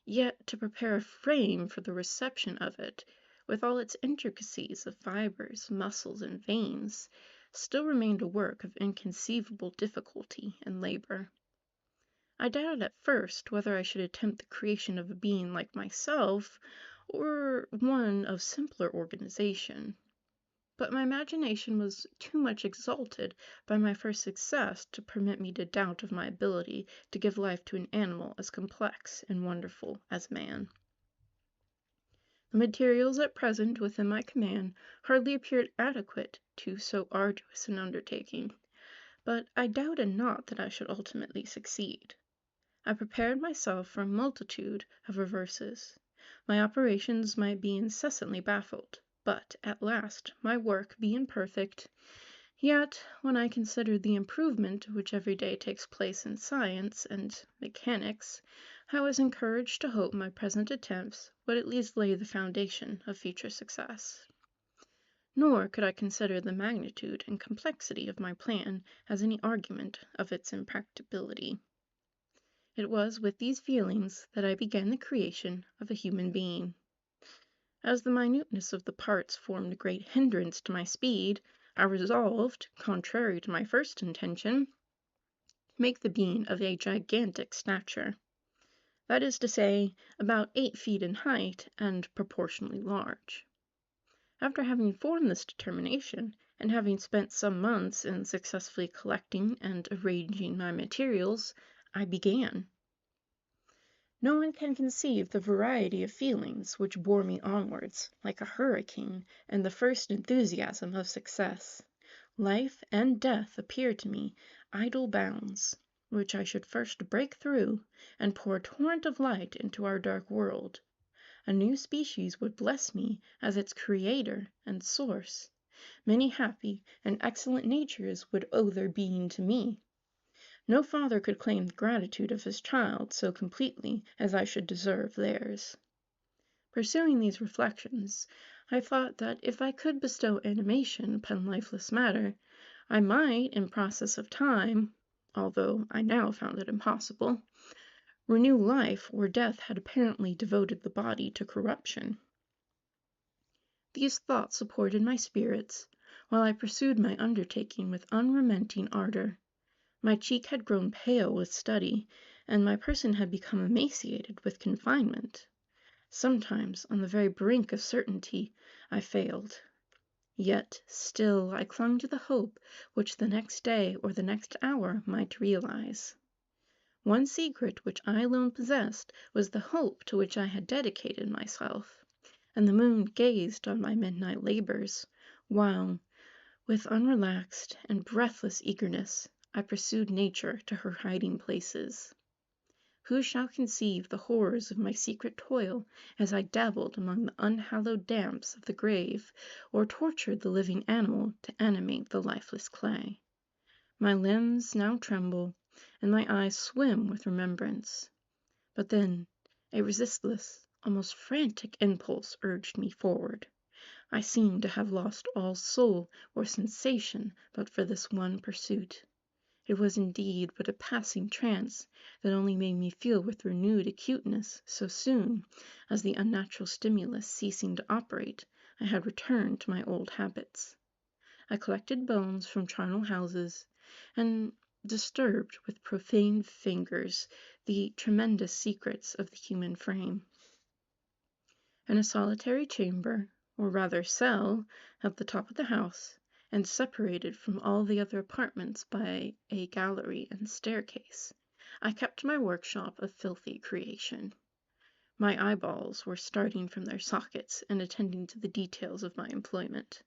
yet to prepare a frame for the reception of it, with all its intricacies of fibers, muscles, and veins, still remained a work of inconceivable difficulty and labor. I doubted at first whether I should attempt the creation of a being like myself, or one of simpler organization. But my imagination was too much exalted by my first success to permit me to doubt of my ability to give life to an animal as complex and wonderful as man. The materials at present within my command hardly appeared adequate to so arduous an undertaking, but I doubted not that I should ultimately succeed. I prepared myself for a multitude of reverses. My operations might be incessantly baffled, but at last, my work being perfect, yet when I considered the improvement which every day takes place in science and mechanics, I was encouraged to hope my present attempts would at least lay the foundation of future success. Nor could I consider the magnitude and complexity of my plan as any argument of its impracticability. It was with these feelings that I began the creation of a human being. As the minuteness of the parts formed a great hindrance to my speed, I resolved, contrary to my first intention, to make the being of a gigantic stature. That is to say, about 8 feet in height and proportionally large. After having formed this determination, and having spent some months in successfully collecting and arranging my materials, I began. No one can conceive the variety of feelings which bore me onwards, like a hurricane, in the first enthusiasm of success. Life and death appeared to me idle bounds, which I should first break through, and pour a torrent of light into our dark world. A new species would bless me as its creator and source. Many happy and excellent natures would owe their being to me. No father could claim the gratitude of his child so completely as I should deserve theirs. Pursuing these reflections, I thought that if I could bestow animation upon lifeless matter, I might, in process of time, although I now found it impossible, renew life where death had apparently devoted the body to corruption. These thoughts supported my spirits, while I pursued my undertaking with unremitting ardor. My cheek had grown pale with study, and my person had become emaciated with confinement. Sometimes, on the very brink of certainty, I failed. Yet still I clung to the hope which the next day or the next hour might realize. One secret which I alone possessed was the hope to which I had dedicated myself, and the moon gazed on my midnight labors, while, with unrelaxed and breathless eagerness, I pursued nature to her hiding places. Who shall conceive the horrors of my secret toil as I dabbled among the unhallowed damps of the grave, or tortured the living animal to animate the lifeless clay? My limbs now tremble, and my eyes swim with remembrance. But then a resistless, almost frantic impulse urged me forward. I seemed to have lost all soul or sensation but for this one pursuit. It was indeed but a passing trance that only made me feel with renewed acuteness so soon as the unnatural stimulus ceasing to operate, I had returned to my old habits. I collected bones from charnel houses, and disturbed with profane fingers the tremendous secrets of the human frame. In a solitary chamber, or rather cell, at the top of the house, and separated from all the other apartments by a gallery and staircase, I kept my workshop of filthy creation. My eyeballs were starting from their sockets and attending to the details of my employment.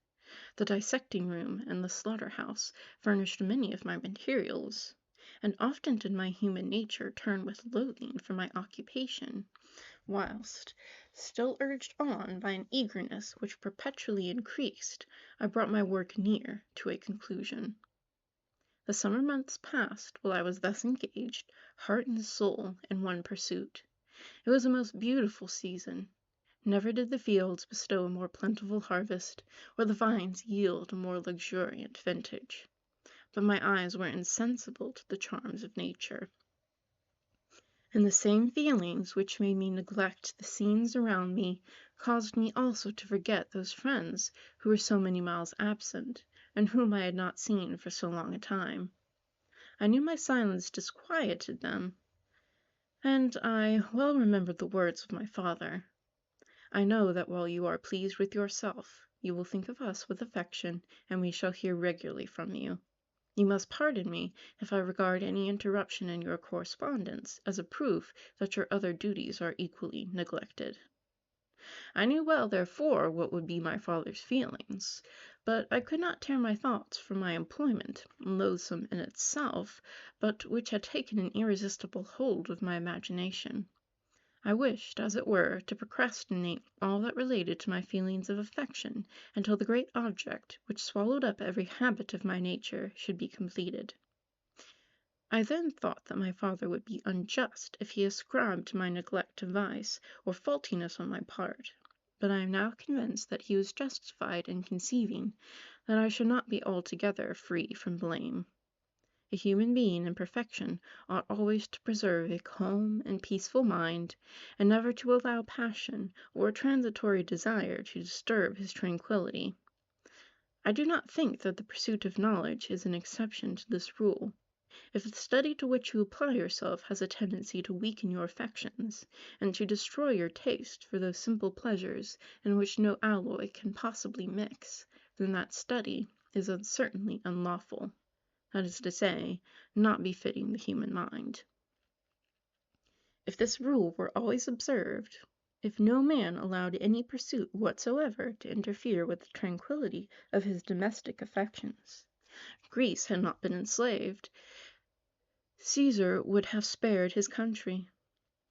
The dissecting room and the slaughter-house furnished many of my materials, and often did my human nature turn with loathing from my occupation, whilst, still urged on by an eagerness which perpetually increased, I brought my work near to a conclusion. The summer months passed while I was thus engaged, heart and soul, in one pursuit. It was a most beautiful season. Never did the fields bestow a more plentiful harvest, or the vines yield a more luxuriant vintage. But my eyes were insensible to the charms of nature, and the same feelings which made me neglect the scenes around me caused me also to forget those friends who were so many miles absent, and whom I had not seen for so long a time. I knew my silence disquieted them, and I well remembered the words of my father. I know that while you are pleased with yourself, you will think of us with affection, and we shall hear regularly from you. You must pardon me if I regard any interruption in your correspondence as a proof that your other duties are equally neglected. I knew well, therefore, what would be my father's feelings, but I could not tear my thoughts from my employment, loathsome in itself, but which had taken an irresistible hold of my imagination. I wished, as it were, to procrastinate all that related to my feelings of affection until the great object, which swallowed up every habit of my nature, should be completed. I then thought that my father would be unjust if he ascribed to my neglect to vice or faultiness on my part, but I am now convinced that he was justified in conceiving that I should not be altogether free from blame. A human being in perfection ought always to preserve a calm and peaceful mind, and never to allow passion or a transitory desire to disturb his tranquillity. I do not think that the pursuit of knowledge is an exception to this rule. If the study to which you apply yourself has a tendency to weaken your affections, and to destroy your taste for those simple pleasures in which no alloy can possibly mix, then that study is certainly unlawful. That is to say, not befitting the human mind. If this rule were always observed, if no man allowed any pursuit whatsoever to interfere with the tranquillity of his domestic affections, Greece had not been enslaved. Caesar would have spared his country.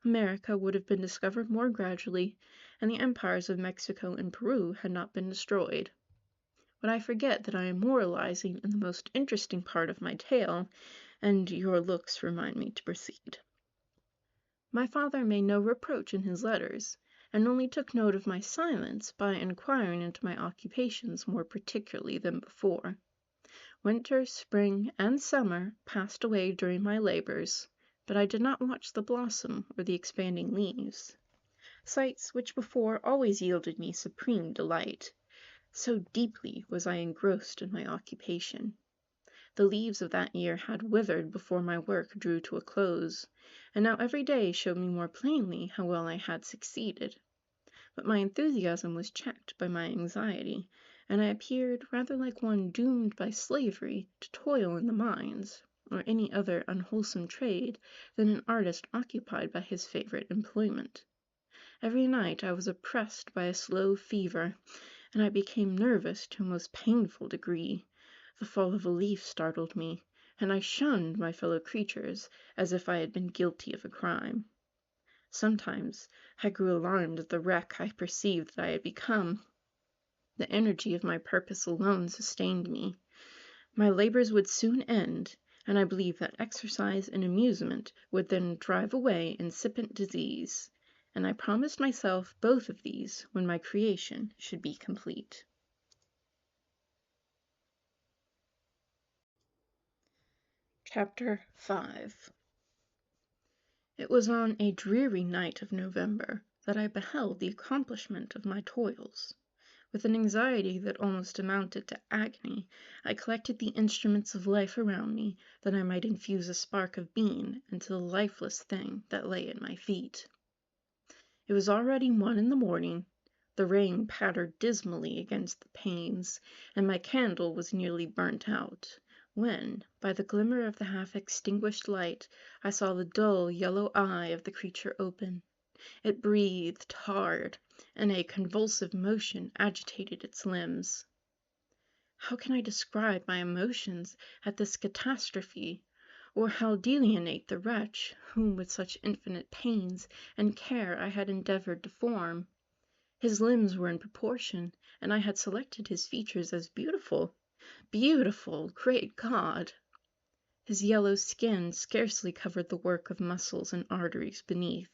America would have been discovered more gradually, and the empires of Mexico and Peru had not been destroyed. But I forget that I am moralizing in the most interesting part of my tale, and your looks remind me to proceed. My father made no reproach in his letters, and only took note of my silence by inquiring into my occupations more particularly than before. Winter, spring, and summer passed away during my labors, but I did not watch the blossom or the expanding leaves, sights which before always yielded me supreme delight, so deeply was I engrossed in my occupation. The leaves of that year had withered before my work drew to a close, and now every day showed me more plainly how well I had succeeded. But my enthusiasm was checked by my anxiety, and I appeared rather like one doomed by slavery to toil in the mines, or any other unwholesome trade, than an artist occupied by his favorite employment. Every night I was oppressed by a slow fever, and I became nervous to a most painful degree. The fall of a leaf startled me, and I shunned my fellow creatures as if I had been guilty of a crime. Sometimes I grew alarmed at the wreck I perceived that I had become. The energy of my purpose alone sustained me. My labors would soon end, and I believed that exercise and amusement would then drive away incipient disease, and I promised myself both of these when my creation should be complete. Chapter 5. It was on a dreary night of November that I beheld the accomplishment of my toils. With an anxiety that almost amounted to agony, I collected the instruments of life around me, that I might infuse a spark of being into the lifeless thing that lay at my feet. It was already 1 in the morning. The rain pattered dismally against the panes, and my candle was nearly burnt out, when, by the glimmer of the half-extinguished light, I saw the dull yellow eye of the creature open. It breathed hard, and a convulsive motion agitated its limbs. How can I describe my emotions at this catastrophe, or how delineate the wretch whom with such infinite pains and care I had endeavored to form? His limbs were in proportion, and I had selected his features as beautiful. Beautiful! Great God! His yellow skin scarcely covered the work of muscles and arteries beneath.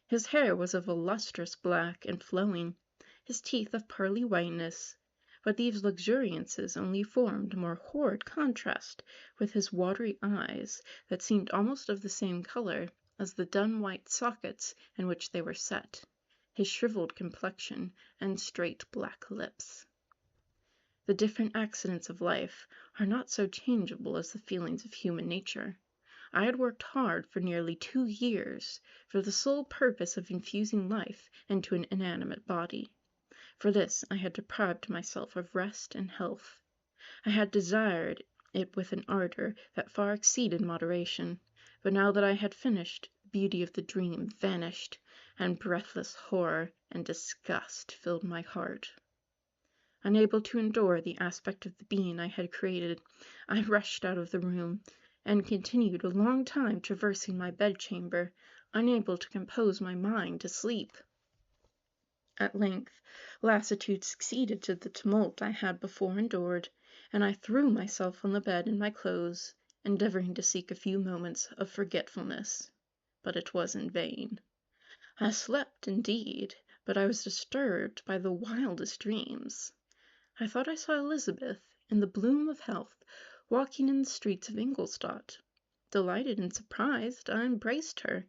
His hair was of a lustrous black and flowing, his teeth of pearly whiteness, but these luxuriances only formed a more horrid contrast with his watery eyes that seemed almost of the same color as the dun white sockets in which they were set, his shriveled complexion, and straight black lips. The different accidents of life are not so changeable as the feelings of human nature. I had worked hard for nearly 2 years, for the sole purpose of infusing life into an inanimate body. For this I had deprived myself of rest and health. I had desired it with an ardor that far exceeded moderation, but now that I had finished, the beauty of the dream vanished, and breathless horror and disgust filled my heart. Unable to endure the aspect of the being I had created, I rushed out of the room, and continued a long time traversing my bedchamber, unable to compose my mind to sleep. At length, lassitude succeeded to the tumult I had before endured, and I threw myself on the bed in my clothes, endeavoring to seek a few moments of forgetfulness. But it was in vain. I slept, indeed, but I was disturbed by the wildest dreams. I thought I saw Elizabeth, in the bloom of health, walking in the streets of Ingolstadt. Delighted and surprised, I embraced her,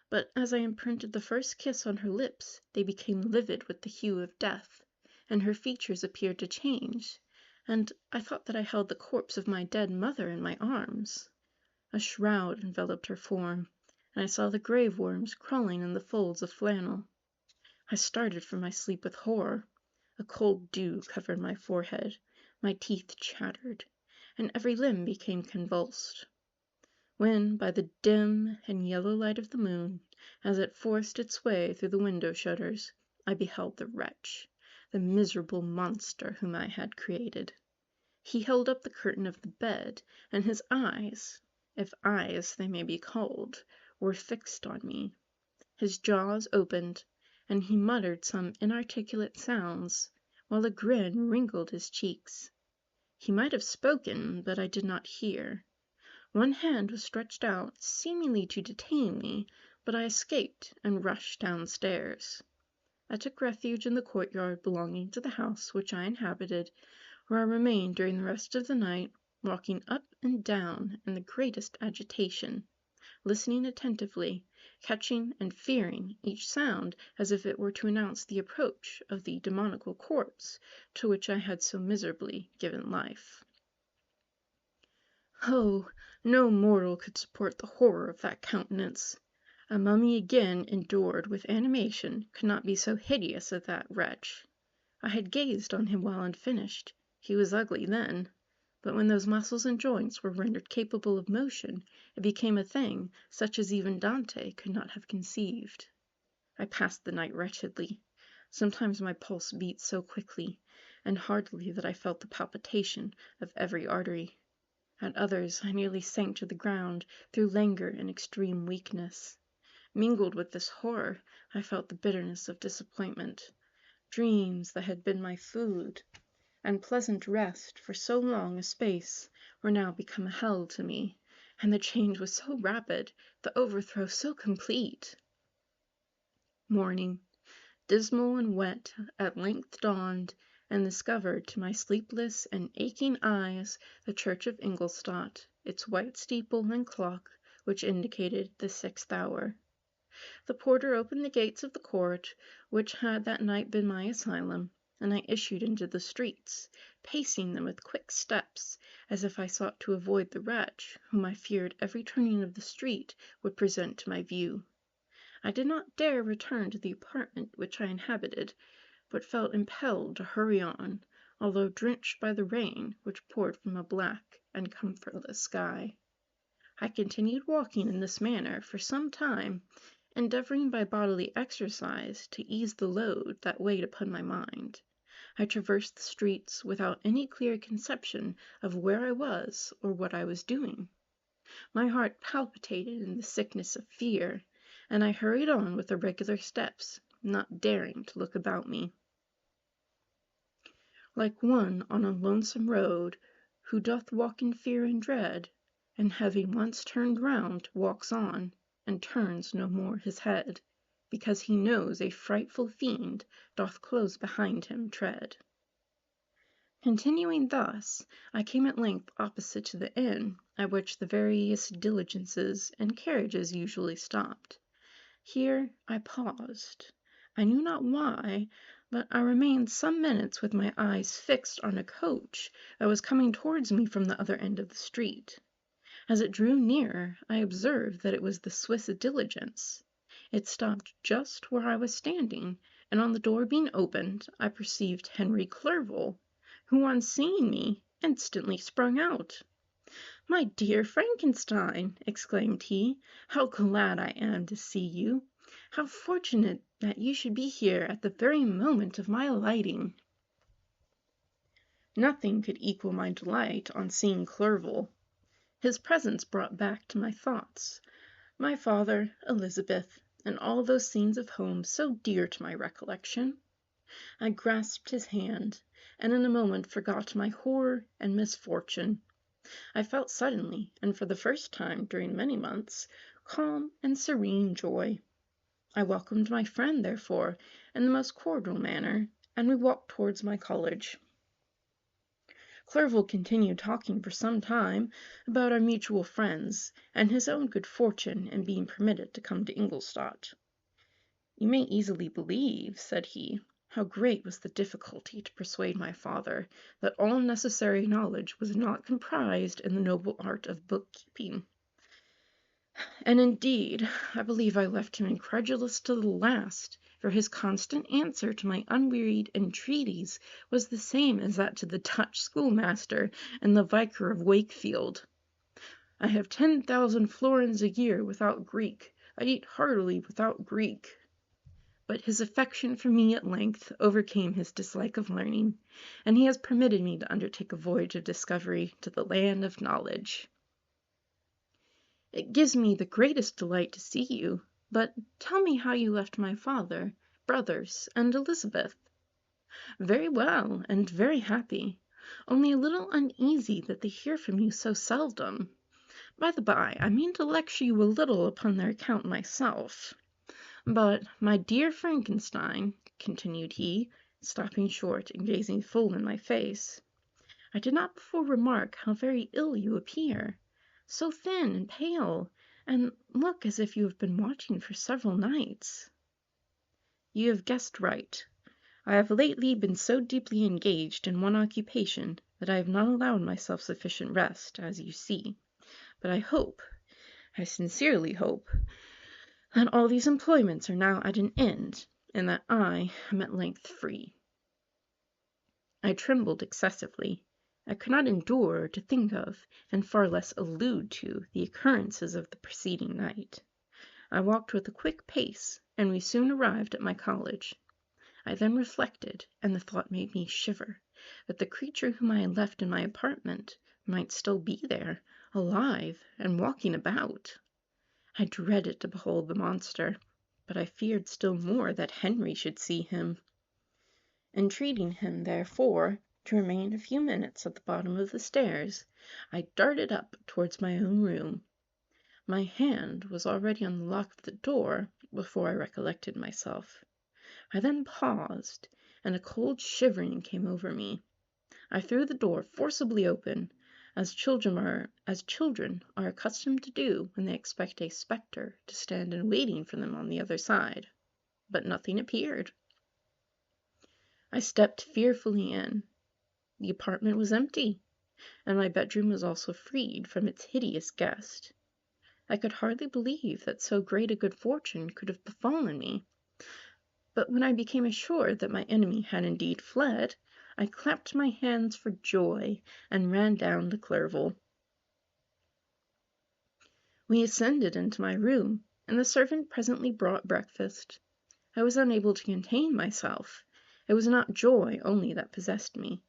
but as I imprinted the first kiss on her lips, they became livid with the hue of death, and her features appeared to change, and I thought that I held the corpse of my dead mother in my arms. A shroud enveloped her form, and I saw the grave worms crawling in the folds of flannel. I started from my sleep with horror. A cold dew covered my forehead, my teeth chattered, and every limb became convulsed. When, by the dim and yellow light of the moon, As it forced its way through the window shutters, I beheld the wretch, the miserable monster whom I had created. He held up the curtain of the bed, and his eyes, if eyes they may be called, were fixed on me. His jaws opened, and he muttered some inarticulate sounds, while a grin wrinkled his cheeks. He might have spoken, but I did not hear. One hand was stretched out, seemingly to detain me, but I escaped and rushed downstairs. I took refuge in the courtyard belonging to the house which I inhabited, where I remained during the rest of the night, walking up and down in the greatest agitation, listening attentively, catching and fearing each sound as if it were to announce the approach of the demoniacal corpse to which I had so miserably given life. Oh, no mortal could support the horror of that countenance. A mummy again endured with animation could not be so hideous as that wretch. I had gazed on him while unfinished. He was ugly then, but when those muscles and joints were rendered capable of motion, it became a thing such as even Dante could not have conceived. I passed the night wretchedly. Sometimes my pulse beat so quickly and hardly that I felt the palpitation of every artery. At others I nearly sank to the ground through languor and extreme weakness. Mingled with this horror, I felt the bitterness of disappointment. Dreams that had been my food and pleasant rest for so long a space were now become a hell to me, and the change was so rapid, the overthrow so complete. Morning, dismal and wet, at length dawned, and discovered to my sleepless and aching eyes the church of Ingolstadt, its white steeple and clock, which indicated the 6th hour. The porter opened the gates of the court, which had that night been my asylum, and I issued into the streets, pacing them with quick steps, as if I sought to avoid the wretch, whom I feared every turning of the street would present to my view. I did not dare return to the apartment which I inhabited, but felt impelled to hurry on, although drenched by the rain which poured from a black and comfortless sky. I continued walking in this manner for some time, endeavoring by bodily exercise to ease the load that weighed upon my mind. I traversed the streets without any clear conception of where I was or what I was doing. My heart palpitated in the sickness of fear, and I hurried on with irregular steps, not daring to look about me. Like one on a lonesome road, who doth walk in fear and dread, and having once turned round walks on, and turns no more his head, because he knows a frightful fiend doth close behind him tread. Continuing thus, I came at length opposite to the inn at which the various diligences and carriages usually stopped. Here I paused. I knew not why, but I remained some minutes with my eyes fixed on a coach that was coming towards me from the other end of the street. As it drew nearer, I observed that it was the Swiss diligence. It stopped just where I was standing, and on the door being opened, I perceived Henry Clerval, who on seeing me instantly sprung out. "My dear Frankenstein," exclaimed he, "how glad I am to see you! How fortunate that you should be here at the very moment of my alighting!" Nothing could equal my delight on seeing Clerval. His presence brought back to my thoughts my father, Elizabeth, and all those scenes of home so dear to my recollection. I grasped his hand, and in a moment forgot my horror and misfortune. I felt suddenly, and for the first time during many months, calm and serene joy. I welcomed my friend, therefore, in the most cordial manner, and we walked towards my college. Clerval continued talking for some time about our mutual friends, and his own good fortune in being permitted to come to Ingolstadt. "You may easily believe," said he, "how great was the difficulty to persuade my father that all necessary knowledge was not comprised in the noble art of book-keeping. And indeed, I believe I left him incredulous to the last, for his constant answer to my unwearied entreaties was the same as that to the Dutch schoolmaster and the Vicar of Wakefield. 'I have 10,000 florins a year without Greek. I eat heartily without Greek. But his affection for me at length overcame his dislike of learning, and he has permitted me to undertake a voyage of discovery to the land of knowledge. It gives me the greatest delight to see you, but tell me how you left my father, brothers, and Elizabeth. Very well, and very happy, only a little uneasy that they hear from you so seldom. By the by, I mean to lecture you a little upon their account myself. But, my dear Frankenstein, continued he, stopping short and gazing full in my face, I did not before remark how very ill you appear, so thin and pale, and look as if you have been watching for several nights. You have guessed right. I have lately been so deeply engaged in one occupation that I have not allowed myself sufficient rest, as you see. But I sincerely hope, that all these employments are now at an end, and that I am at length free. I trembled excessively. I could not endure to think of, and far less allude to, the occurrences of the preceding night. I walked with a quick pace, and we soon arrived at my college. I then reflected, and the thought made me shiver, that the creature whom I had left in my apartment might still be there, alive, and walking about. I dreaded to behold the monster, but I feared still more that Henry should see him. Entreating him, therefore, to remain a few minutes at the bottom of the stairs, I darted up towards my own room. My hand was already on the lock of the door before I recollected myself. I then paused, and a cold shivering came over me. I threw the door forcibly open, as children are accustomed to do when they expect a spectre to stand in waiting for them on the other side. But nothing appeared. I stepped fearfully in. The apartment was empty, and my bedroom was also freed from its hideous guest. I could hardly believe that so great a good fortune could have befallen me. But when I became assured that my enemy had indeed fled, I clapped my hands for joy, and ran down to Clerval. We ascended into my room, and the servant presently brought breakfast. I was unable to contain myself. It was not joy only that possessed me.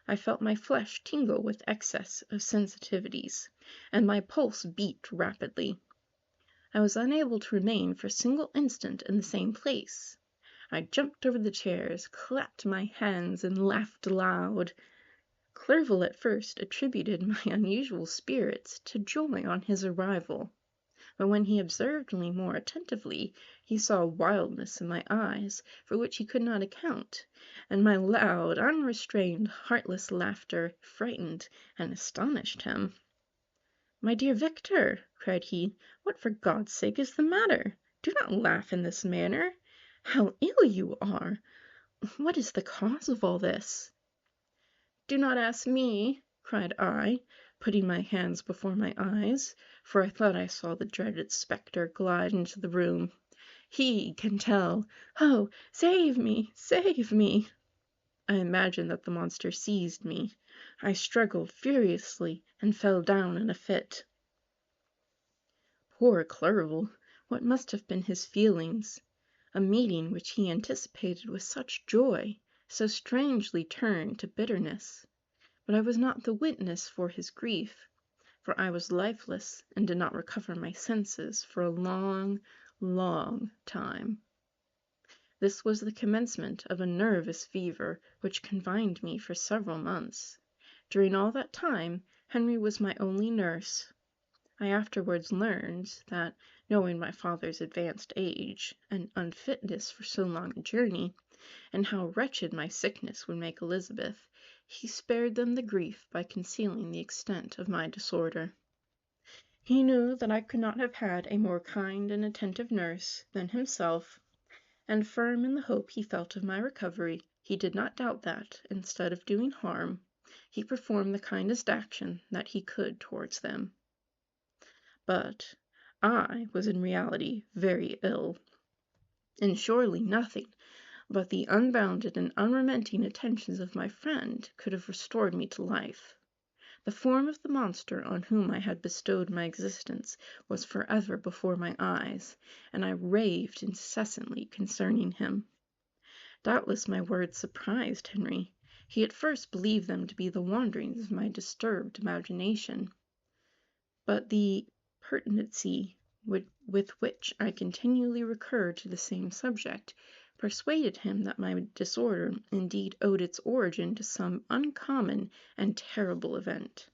I felt my flesh tingle with excess of sensitivities, and my pulse beat rapidly. I was unable to remain for a single instant in the same place. I jumped over the chairs, clapped my hands, and laughed aloud. Clerval at first attributed my unusual spirits to joy on his arrival, but when he observed me more attentively, he saw a wildness in my eyes for which he could not account, and my loud, unrestrained, heartless laughter frightened and astonished him. "My dear Victor," cried he, "what for God's sake is the matter? Do not laugh in this manner. How ill you are! What is the cause of all this?" "Do not ask me," cried I, putting my hands before my eyes, for I thought I saw the dreaded spectre glide into the room. "He can tell. Oh, save me, save me!" I imagined that the monster seized me. I struggled furiously, and fell down in a fit. Poor Clerval! What must have been his feelings! A meeting which he anticipated with such joy, so strangely turned to bitterness. But I was not the witness for his grief, for I was lifeless and did not recover my senses for a long, long time. This was the commencement of a nervous fever which confined me for several months. During all that time Henry was my only nurse. I afterwards learned that, knowing my father's advanced age and unfitness for so long a journey, and how wretched my sickness would make Elizabeth, he spared them the grief by concealing the extent of my disorder. He knew that I could not have had a more kind and attentive nurse than himself, and firm in the hope he felt of my recovery, he did not doubt that, instead of doing harm, he performed the kindest action that he could towards them. But I was in reality very ill, and surely nothing but the unbounded and unremitting attentions of my friend could have restored me to life. The form of the monster on whom I had bestowed my existence was forever before my eyes, and I raved incessantly concerning him. Doubtless my words surprised Henry. He at first believed them to be the wanderings of my disturbed imagination, but the pertinacity with which I continually recurred to the same subject persuaded him that my disorder indeed owed its origin to some uncommon and terrible event.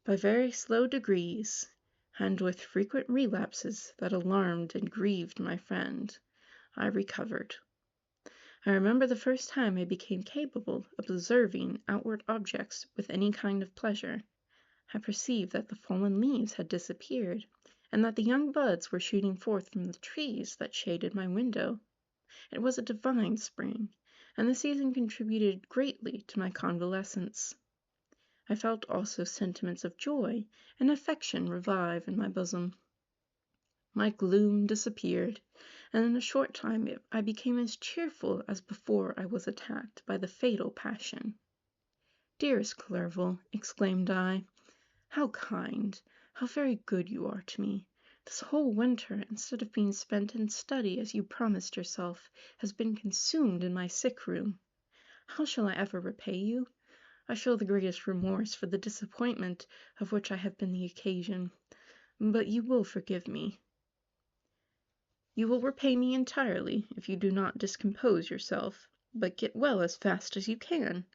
By very slow degrees, and with frequent relapses that alarmed and grieved my friend, I recovered. I remember the first time I became capable of observing outward objects with any kind of pleasure. I perceived that the fallen leaves had disappeared, and that the young buds were shooting forth from the trees that shaded my window. It was a divine spring, and the season contributed greatly to my convalescence. I felt also sentiments of joy and affection revive in my bosom. My gloom disappeared, and in a short time I became as cheerful as before I was attacked by the fatal passion. "Dearest Clerval," exclaimed I, "how kind, how very good you are to me! This whole winter, instead of being spent in study as you promised yourself, has been consumed in my sick room. How shall I ever repay you? I feel the greatest remorse for the disappointment of which I have been the occasion, but you will forgive me. You will repay me entirely if you do not discompose yourself, but get well as fast as you can.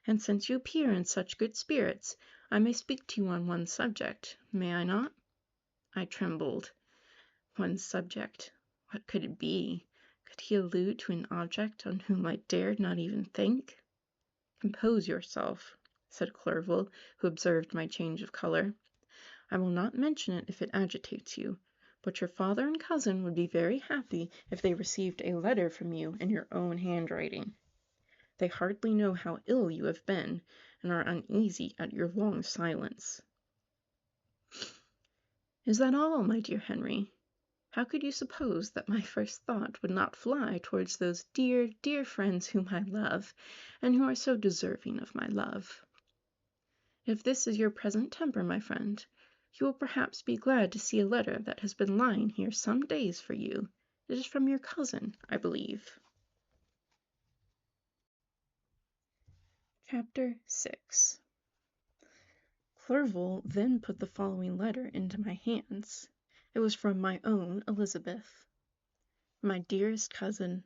And since you appear in such good spirits, I may speak to you on one subject, may I not?" I trembled. One subject. What could it be? Could he allude to an object on whom I dared not even think? "Compose yourself," said Clerval, who observed my change of color. "I will not mention it if it agitates you, but your father and cousin would be very happy if they received a letter from you in your own handwriting. They hardly know how ill you have been, and are uneasy at your long silence." "Is that all, my dear Henry? How could you suppose that my first thought would not fly towards those dear, dear friends whom I love, and who are so deserving of my love? If this is your present temper, my friend, you will perhaps be glad to see a letter that has been lying here some days for you. It is from your cousin, I believe." Chapter 6. Clerval then put the following letter into my hands. It was from my own Elizabeth. "My dearest cousin,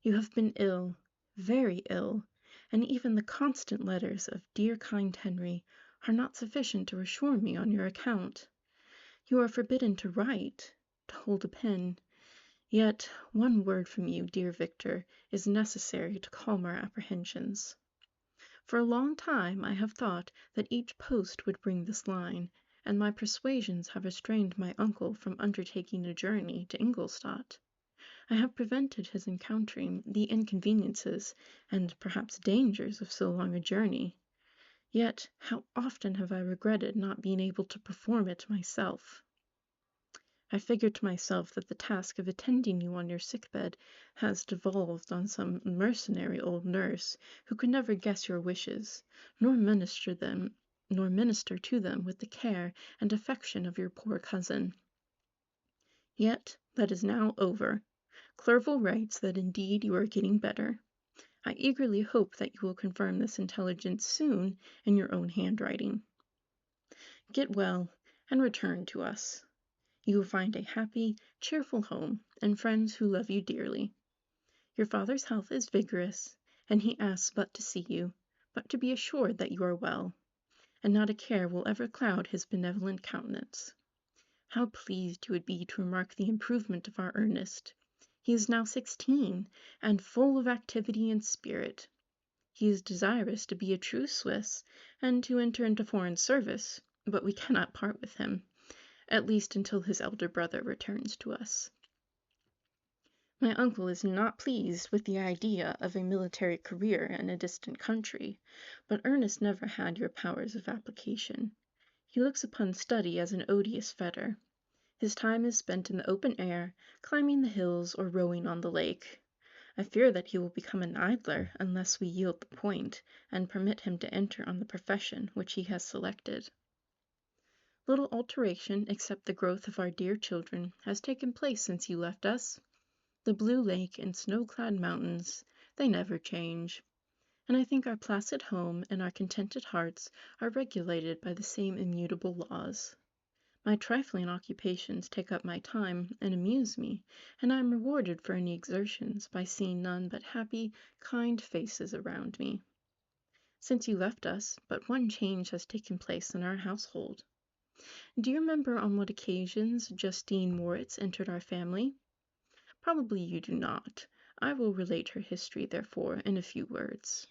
you have been ill, very ill, and even the constant letters of dear kind Henry are not sufficient to assure me on your account. You are forbidden to write, to hold a pen. Yet one word from you, dear Victor, is necessary to calm our apprehensions. For a long time I have thought that each post would bring this line, and my persuasions have restrained my uncle from undertaking a journey to Ingolstadt. I have prevented his encountering the inconveniences and perhaps dangers of so long a journey. Yet how often have I regretted not being able to perform it myself. I figured to myself that the task of attending you on your sick-bed has devolved on some mercenary old nurse who could never guess your wishes, nor minister to them with the care and affection of your poor cousin. Yet that is now over. Clerval writes that indeed you are getting better. I eagerly hope that you will confirm this intelligence soon in your own handwriting. Get well, and return to us. You will find a happy, cheerful home, and friends who love you dearly. Your father's health is vigorous, and he asks but to see you, but to be assured that you are well, and not a care will ever cloud his benevolent countenance. How pleased you would be to remark the improvement of our Ernest. He is now 16, and full of activity and spirit. He is desirous to be a true Swiss, and to enter into foreign service, but we cannot part with him, at least until his elder brother returns to us. My uncle is not pleased with the idea of a military career in a distant country, but Ernest never had your powers of application. He looks upon study as an odious fetter. His time is spent in the open air, climbing the hills or rowing on the lake. I fear that he will become an idler unless we yield the point, and permit him to enter on the profession which he has selected. Little alteration, except the growth of our dear children, has taken place since you left us. The blue lake and snow-clad mountains, they never change, and I think our placid home and our contented hearts are regulated by the same immutable laws. My trifling occupations take up my time and amuse me, and I am rewarded for any exertions by seeing none but happy, kind faces around me. Since you left us, but one change has taken place in our household. Do you remember on what occasions Justine Moritz entered our family? Probably you do not. I will relate her history, therefore, in a few words.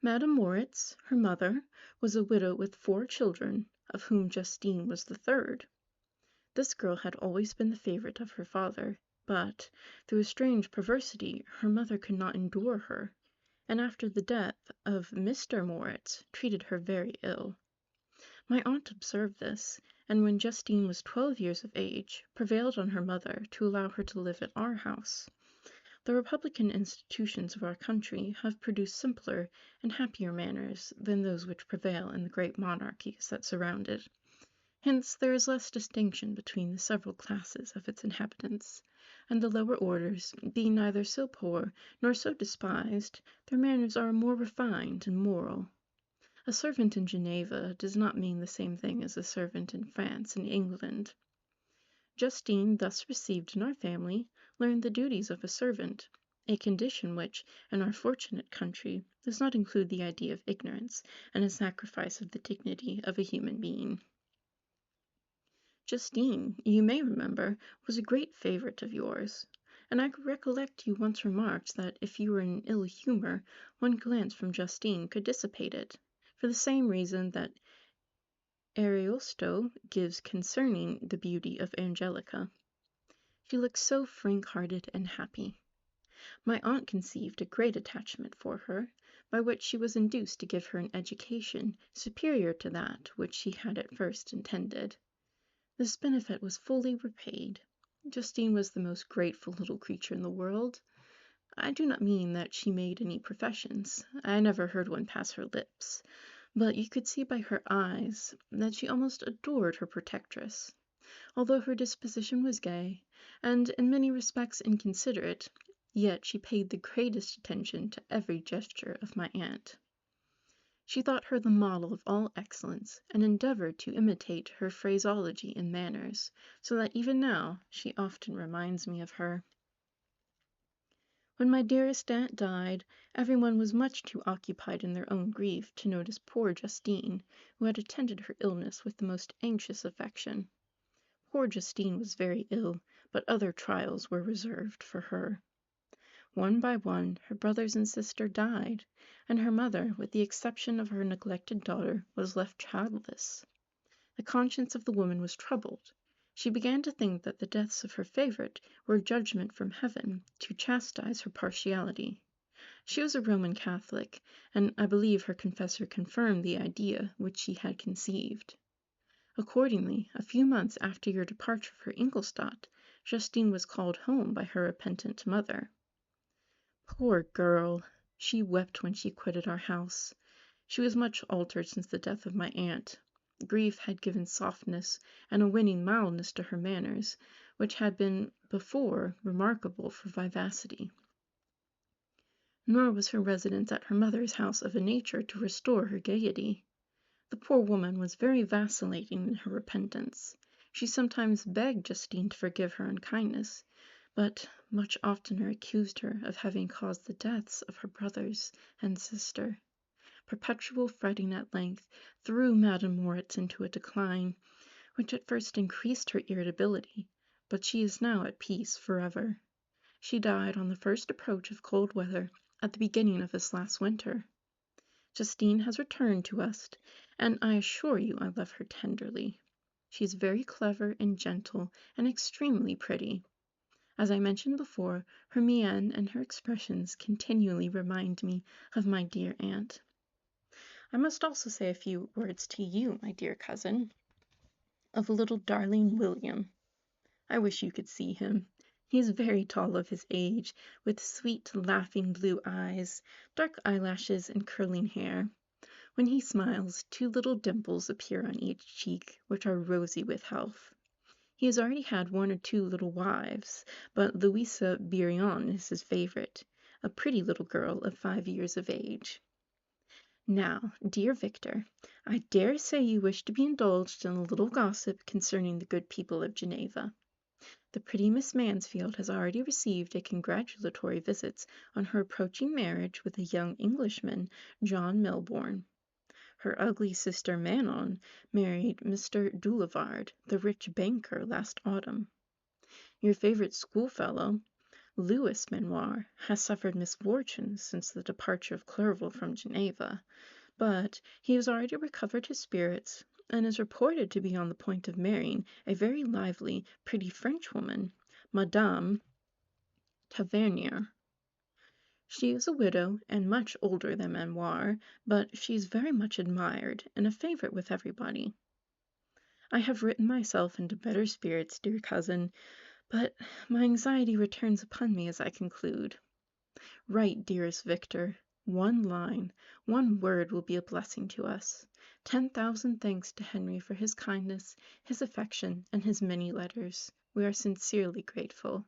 Madame Moritz, her mother, was a widow with 4 children, of whom Justine was the third. This girl had always been the favorite of her father, but, through a strange perversity, her mother could not endure her, and after the death of Mr. Moritz, treated her very ill. My aunt observed this, and when Justine was 12 years of age, prevailed on her mother to allow her to live at our house. The republican institutions of our country have produced simpler and happier manners than those which prevail in the great monarchies that surround it. Hence there is less distinction between the several classes of its inhabitants, and the lower orders, being neither so poor nor so despised, their manners are more refined and moral. A servant in Geneva does not mean the same thing as a servant in France and England. Justine, thus received in our family, learned the duties of a servant, a condition which, in our fortunate country, does not include the idea of ignorance and a sacrifice of the dignity of a human being. Justine, you may remember, was a great favorite of yours, and I recollect you once remarked that if you were in ill humor, one glance from Justine could dissipate it, for the same reason that Ariosto gives concerning the beauty of Angelica. She looked so frank-hearted and happy. My aunt conceived a great attachment for her, by which she was induced to give her an education superior to that which she had at first intended. This benefit was fully repaid. Justine was the most grateful little creature in the world. I do not mean that she made any professions. I never heard one pass her lips. But you could see by her eyes that she almost adored her protectress. Although her disposition was gay, and in many respects inconsiderate, yet she paid the greatest attention to every gesture of my aunt. She thought her the model of all excellence, and endeavored to imitate her phraseology and manners, so that even now she often reminds me of her. When my dearest aunt died, everyone was much too occupied in their own grief to notice poor Justine, who had attended her illness with the most anxious affection. Poor Justine was very ill, but other trials were reserved for her. One by one her brothers and sister died, and her mother, with the exception of her neglected daughter, was left childless. The conscience of the woman was troubled. She began to think that the deaths of her favorite were a judgment from heaven to chastise her partiality. She was a Roman Catholic, and I believe her confessor confirmed the idea which she had conceived. Accordingly, a few months after your departure for Ingolstadt, Justine was called home by her repentant mother. Poor girl! She wept when she quitted our house. She was much altered since the death of my aunt. Grief had given softness and a winning mildness to her manners, which had been before remarkable for vivacity. Nor was her residence at her mother's house of a nature to restore her gaiety. The poor woman was very vacillating in her repentance. She sometimes begged Justine to forgive her unkindness, but much oftener accused her of having caused the deaths of her brothers and sister. Perpetual fretting at length threw Madame Moritz into a decline, which at first increased her irritability, but she is now at peace forever. She died on the first approach of cold weather at the beginning of this last winter. Justine has returned to us, and I assure you I love her tenderly. She is very clever and gentle and extremely pretty. As I mentioned before, her mien and her expressions continually remind me of my dear aunt. I must also say a few words to you, my dear cousin, of little darling William. I wish you could see him. He is very tall of his age, with sweet, laughing blue eyes, dark eyelashes, and curling hair. When he smiles, two little dimples appear on each cheek, which are rosy with health. He has already had one or two little wives, but Louisa Birion is his favorite, a pretty little girl of 5 years of age. Now, dear Victor, I dare say you wish to be indulged in a little gossip concerning the good people of Geneva. The pretty Miss Mansfield has already received a congratulatory visit on her approaching marriage with a young Englishman, John Melbourne. Her ugly sister Manon married Mr. Doulevard, the rich banker, last autumn. Your favorite schoolfellow, Louis Manoir, has suffered misfortunes since the departure of Clerval from Geneva, but he has already recovered his spirits, and is reported to be on the point of marrying a very lively, pretty Frenchwoman, Madame Tavernier. She is a widow, and much older than Manoir, but she is very much admired, and a favorite with everybody. I have written myself into better spirits, dear cousin, but my anxiety returns upon me as I conclude. Write, dearest Victor. One line, one word will be a blessing to us. 10,000 thanks to Henry for his kindness, his affection, and his many letters. We are sincerely grateful.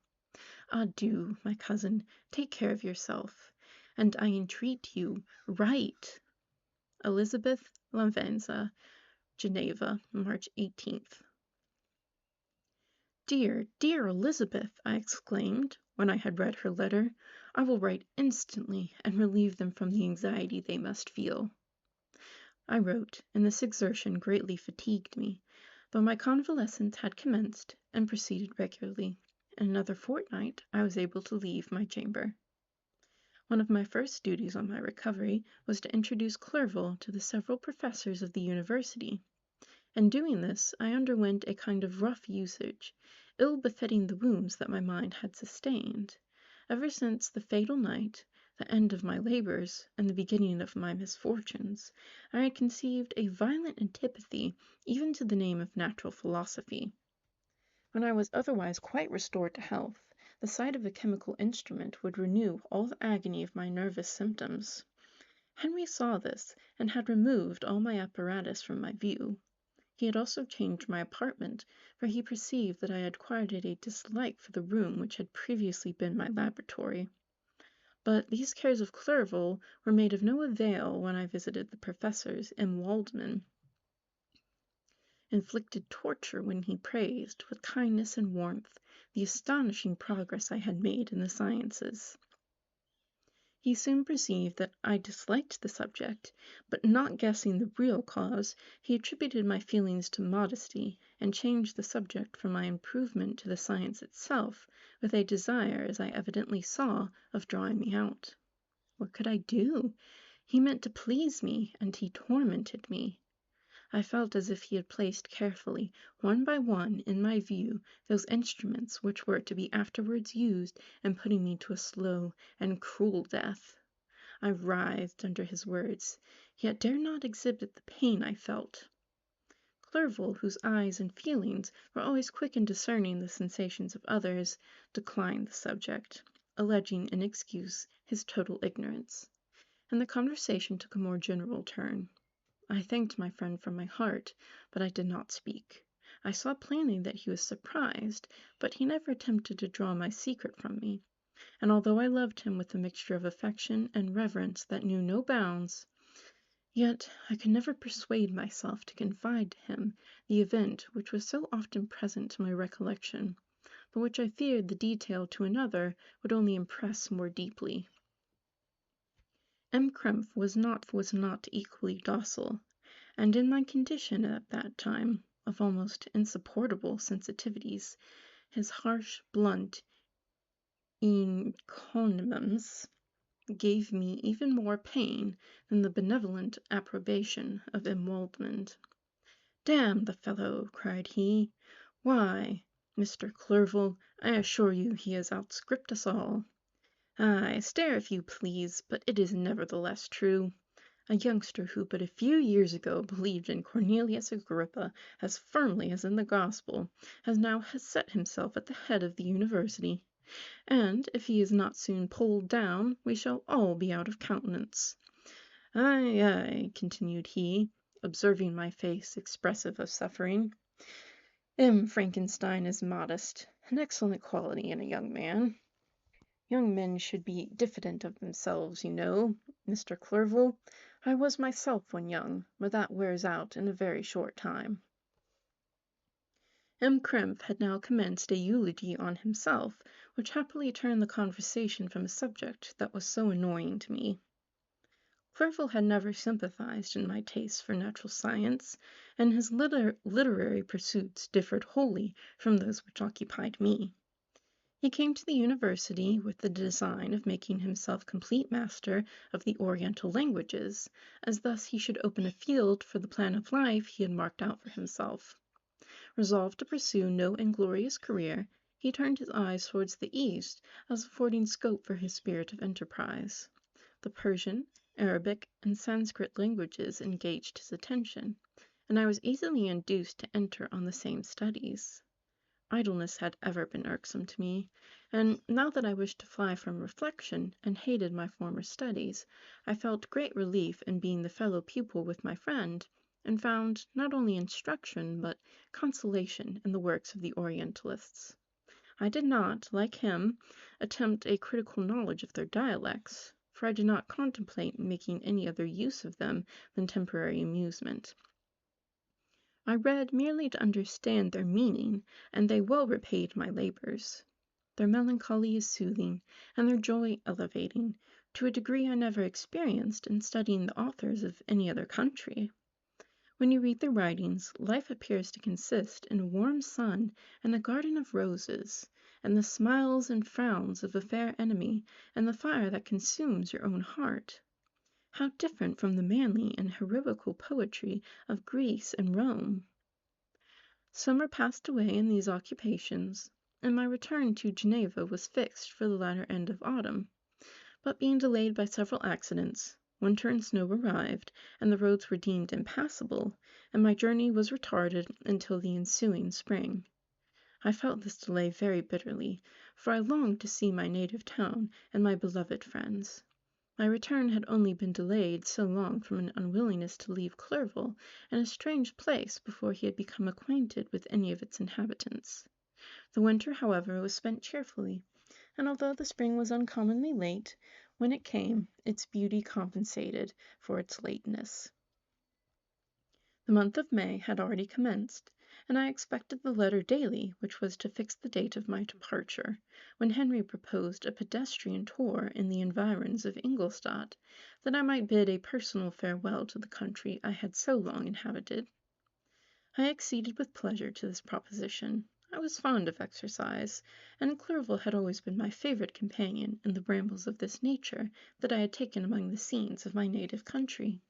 Adieu, my cousin. Take care of yourself. And I entreat you, write. Elizabeth Lavenza, Geneva, March 18th. Dear, dear Elizabeth, I exclaimed, when I had read her letter, I will write instantly and relieve them from the anxiety they must feel. I wrote, and this exertion greatly fatigued me, though my convalescence had commenced and proceeded regularly. In another fortnight I was able to leave my chamber. One of my first duties on my recovery was to introduce Clerval to the several professors of the university. In doing this I underwent a kind of rough usage, ill befitting the wounds that my mind had sustained. Ever since the fatal night, the end of my labors, and the beginning of my misfortunes, I had conceived a violent antipathy even to the name of natural philosophy. When I was otherwise quite restored to health, the sight of a chemical instrument would renew all the agony of my nervous symptoms. Henry saw this, and had removed all my apparatus from my view. He had also changed my apartment, for he perceived that I had acquired a dislike for the room which had previously been my laboratory. But these cares of Clerval were made of no avail when I visited the professors, and Waldman inflicted torture when he praised, with kindness and warmth, the astonishing progress I had made in the sciences. He soon perceived that I disliked the subject, but not guessing the real cause, he attributed my feelings to modesty, and changed the subject from my improvement to the science itself, with a desire, as I evidently saw, of drawing me out. What could I do? He meant to please me, and he tormented me. I felt as if he had placed carefully, one by one, in my view, those instruments which were to be afterwards used in putting me to a slow and cruel death. I writhed under his words, yet dared not exhibit the pain I felt. Clerval, whose eyes and feelings were always quick in discerning the sensations of others, declined the subject, alleging in excuse his total ignorance, and the conversation took a more general turn. I thanked my friend from my heart, but I did not speak. I saw plainly that he was surprised, but he never attempted to draw my secret from me, and although I loved him with a mixture of affection and reverence that knew no bounds, yet I could never persuade myself to confide to him the event which was so often present to my recollection, but which I feared the detail to another would only impress more deeply. M. Krempf was not equally docile, and in my condition at that time of almost insupportable sensitivities, his harsh, blunt encomiums gave me even more pain than the benevolent approbation of M. Waldman. "Damn the fellow!" cried he. "Why, Mr. Clerval, I assure you he has outscript us all. Aye, stare if you please, but it is nevertheless true. A youngster who but a few years ago believed in Cornelius Agrippa as firmly as in the Gospel, has now set himself at the head of the university. and if he is not soon pulled down, we shall all be out of countenance. Ay, ay, continued he, observing my face expressive of suffering. Frankenstein is modest, an excellent quality in a young man. Young men should be diffident of themselves, you know, Mr. Clerval. I was myself when young, but that wears out in a very short time. Krempf had now commenced a eulogy on himself, which happily turned the conversation from a subject that was so annoying to me. Clerval had never sympathized in my tastes for natural science, and his literary pursuits differed wholly from those which occupied me. He came to the university with the design of making himself complete master of the Oriental languages, as thus he should open a field for the plan of life he had marked out for himself. Resolved to pursue no inglorious career, he turned his eyes towards the East as affording scope for his spirit of enterprise. The Persian, Arabic, and Sanskrit languages engaged his attention, and I was easily induced to enter on the same studies. Idleness had ever been irksome to me, and now that I wished to fly from reflection and hated my former studies, I felt great relief in being the fellow pupil with my friend, and found not only instruction but consolation in the works of the Orientalists. I did not, like him, attempt a critical knowledge of their dialects, for I did not contemplate making any other use of them than temporary amusement. I read merely to understand their meaning, and they well repaid my labors. Their melancholy is soothing, and their joy elevating, to a degree I never experienced in studying the authors of any other country. When you read their writings, life appears to consist in a warm sun and a garden of roses, and the smiles and frowns of a fair enemy, and the fire that consumes your own heart. How different from the manly and heroical poetry of Greece and Rome! Summer passed away in these occupations, and my return to Geneva was fixed for the latter end of autumn, but being delayed by several accidents, winter and snow arrived, and the roads were deemed impassable, and my journey was retarded until the ensuing spring. I felt this delay very bitterly, for I longed to see my native town and my beloved friends. My return had only been delayed so long from an unwillingness to leave Clerval and a strange place before he had become acquainted with any of its inhabitants. The winter, however, was spent cheerfully, and although the spring was uncommonly late, when it came, its beauty compensated for its lateness. The month of May had already commenced, and I expected the letter daily which was to fix the date of my departure, when Henry proposed a pedestrian tour in the environs of Ingolstadt, that I might bid a personal farewell to the country I had so long inhabited. I acceded with pleasure to this proposition. I was fond of exercise, and Clerval had always been my favorite companion in the rambles of this nature that I had taken among the scenes of my native country.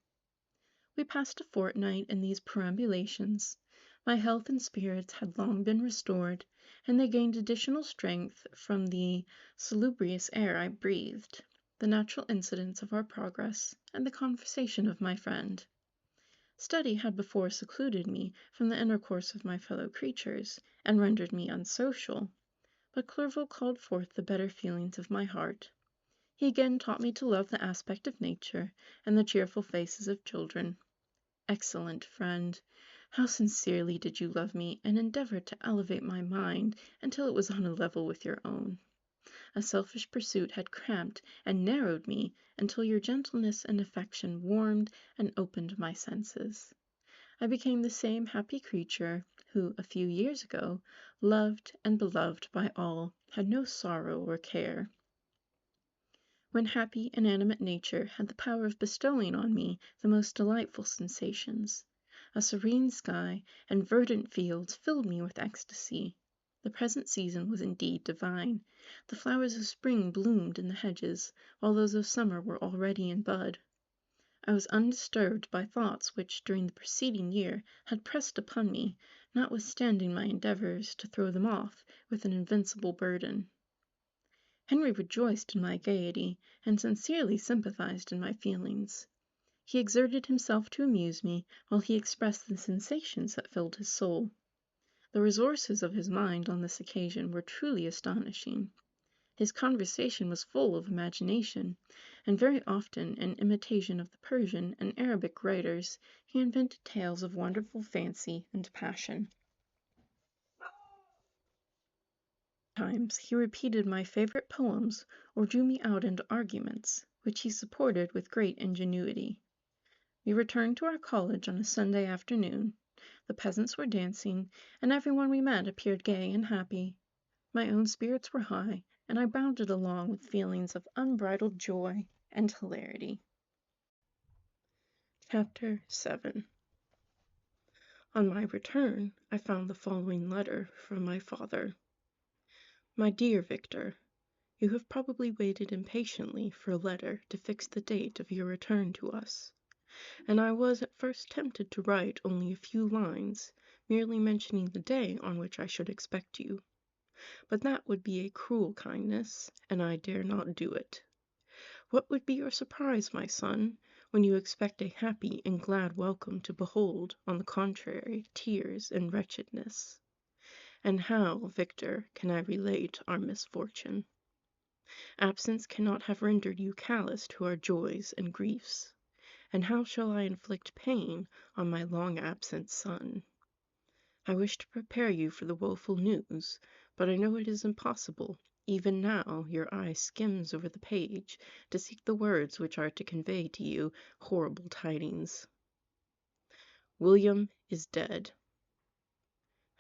We passed a fortnight in these perambulations. My health and spirits had long been restored, and they gained additional strength from the salubrious air I breathed, the natural incidents of our progress, and the conversation of my friend. Study had before secluded me from the intercourse of my fellow creatures, and rendered me unsocial, but Clerval called forth the better feelings of my heart. He again taught me to love the aspect of nature and the cheerful faces of children. Excellent friend! How sincerely did you love me, and endeavor to elevate my mind until it was on a level with your own. A selfish pursuit had cramped and narrowed me until your gentleness and affection warmed and opened my senses. I became the same happy creature who, a few years ago, loved and beloved by all, had no sorrow or care. When happy, inanimate nature had the power of bestowing on me the most delightful sensations, a serene sky and verdant fields filled me with ecstasy. The present season was indeed divine. The flowers of spring bloomed in the hedges, while those of summer were already in bud. I was undisturbed by thoughts which during the preceding year had pressed upon me, notwithstanding my endeavors to throw them off with an invincible burden. Henry rejoiced in my gaiety, and sincerely sympathized in my feelings. He exerted himself to amuse me, while he expressed the sensations that filled his soul. The resources of his mind on this occasion were truly astonishing. His conversation was full of imagination, and very often, in imitation of the Persian and Arabic writers, he invented tales of wonderful fancy and passion. Times he repeated my favorite poems or drew me out into arguments, which he supported with great ingenuity. We returned to our college on a Sunday afternoon. The peasants were dancing, and everyone we met appeared gay and happy. My own spirits were high, and I bounded along with feelings of unbridled joy and hilarity. Chapter 7. On my return, I found the following letter from my father. My dear Victor, you have probably waited impatiently for a letter to fix the date of your return to us, and I was at first tempted to write only a few lines, merely mentioning the day on which I should expect you. But that would be a cruel kindness, and I dare not do it. What would be your surprise, my son, when you expect a happy and glad welcome to behold, on the contrary, tears and wretchedness? And how, Victor, can I relate our misfortune? Absence cannot have rendered you callous to our joys and griefs. And how shall I inflict pain on my long-absent son? I wish to prepare you for the woeful news, but I know it is impossible. Even now your eye skims over the page to seek the words which are to convey to you horrible tidings. William is dead.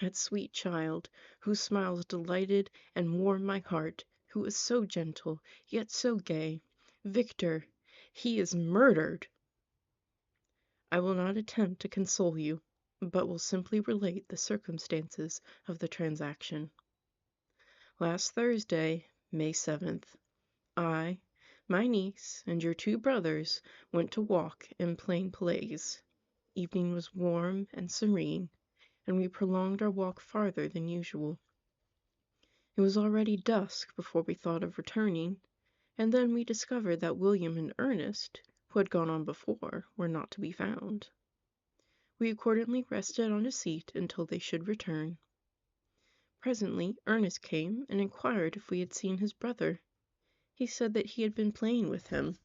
That sweet child, whose smiles delighted and warmed my heart, who was so gentle, yet so gay. Victor, he is murdered! I will not attempt to console you, but will simply relate the circumstances of the transaction. Last Thursday, May 7th, I, my niece, and your 2 brothers went to walk in Plain Place. Evening was warm and serene, and we prolonged our walk farther than usual. It was already dusk before we thought of returning, and then we discovered that William and Ernest, who had gone on before, were not to be found. We accordingly rested on a seat until they should return. Presently Ernest came and inquired if we had seen his brother. He said that he had been playing with him,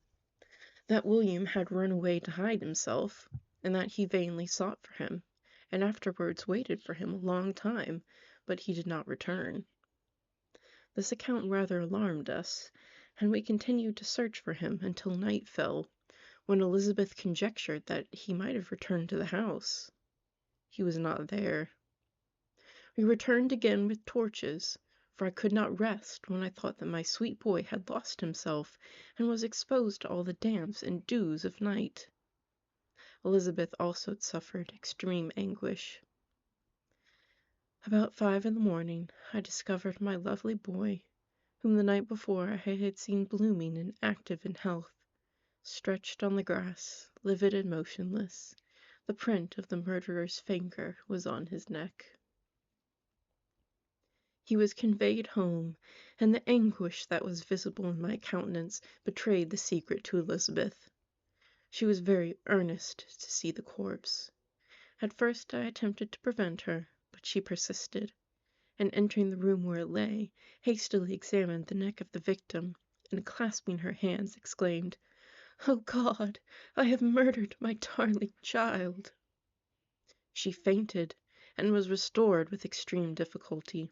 that William had run away to hide himself, and that he vainly sought for him, and afterwards waited for him a long time, but he did not return. This account rather alarmed us, and we continued to search for him until night fell, when Elizabeth conjectured that he might have returned to the house. He was not there. We returned again with torches, for I could not rest when I thought that my sweet boy had lost himself, and was exposed to all the damps and dews of night. Elizabeth also suffered extreme anguish. About 5 in the morning, I discovered my lovely boy, whom the night before I had seen blooming and active in health, stretched on the grass, livid and motionless. The print of the murderer's finger was on his neck. He was conveyed home, and the anguish that was visible in my countenance betrayed the secret to Elizabeth. She was very earnest to see the corpse. At first I attempted to prevent her, but she persisted, and entering the room where it lay, hastily examined the neck of the victim, and clasping her hands, exclaimed, "Oh God, I have murdered my darling child!" She fainted, and was restored with extreme difficulty.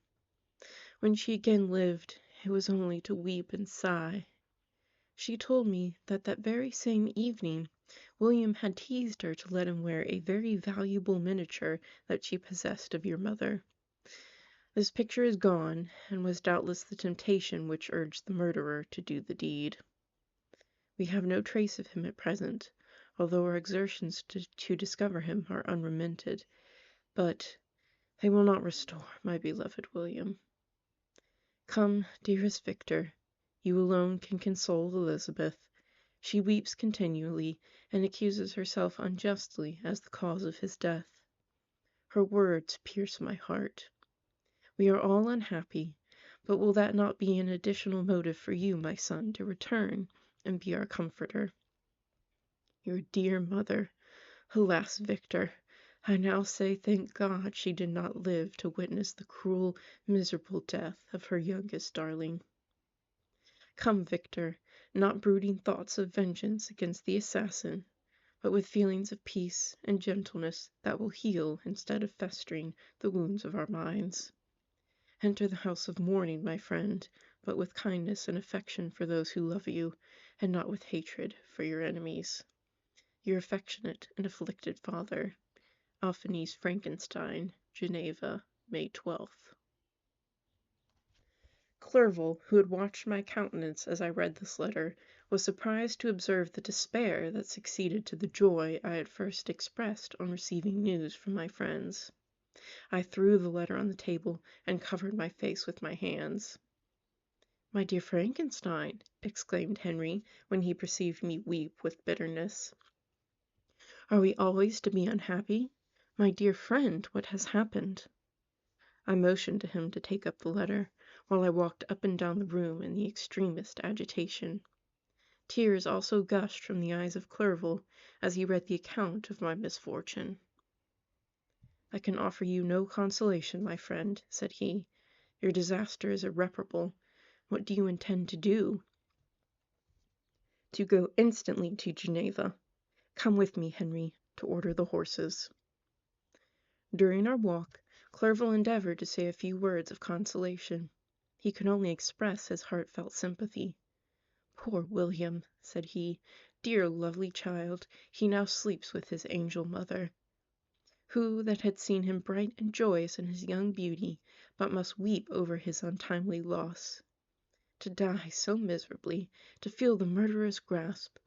When she again lived, it was only to weep and sigh. She told me that that very same evening William had teased her to let him wear a very valuable miniature that she possessed of your mother. This picture is gone, and was doubtless the temptation which urged the murderer to do the deed. We have no trace of him at present, although our exertions to discover him are unremitted, but they will not restore my beloved William. Come, dearest Victor, you alone can console Elizabeth. She weeps continually, and accuses herself unjustly as the cause of his death. Her words pierce my heart. We are all unhappy, but will that not be an additional motive for you, my son, to return and be our comforter? Your dear mother, alas, Victor, I now say thank God she did not live to witness the cruel, miserable death of her youngest darling. Come, Victor, not brooding thoughts of vengeance against the assassin, but with feelings of peace and gentleness that will heal instead of festering the wounds of our minds. Enter the house of mourning, my friend, but with kindness and affection for those who love you, and not with hatred for your enemies. Your affectionate and afflicted father, Alphonse Frankenstein, Geneva, May 12th. Clerval, who had watched my countenance as I read this letter, was surprised to observe the despair that succeeded to the joy I had first expressed on receiving news from my friends. I threw the letter on the table and covered my face with my hands. "My dear Frankenstein," exclaimed Henry, when he perceived me weep with bitterness, "are we always to be unhappy? My dear friend, what has happened?" I motioned to him to take up the letter, while I walked up and down the room in the extremest agitation. Tears also gushed from the eyes of Clerval as he read the account of my misfortune. "I can offer you no consolation, my friend," said he. "Your disaster is irreparable. What do you intend to do?" "To go instantly to Geneva. Come with me, Henry, to order the horses." During our walk, Clerval endeavored to say a few words of consolation. He could only express his heartfelt sympathy. "Poor William," said he, "dear lovely child, he now sleeps with his angel mother. Who that had seen him bright and joyous in his young beauty, but must weep over his untimely loss? To die so miserably, to feel the murderer's grasp,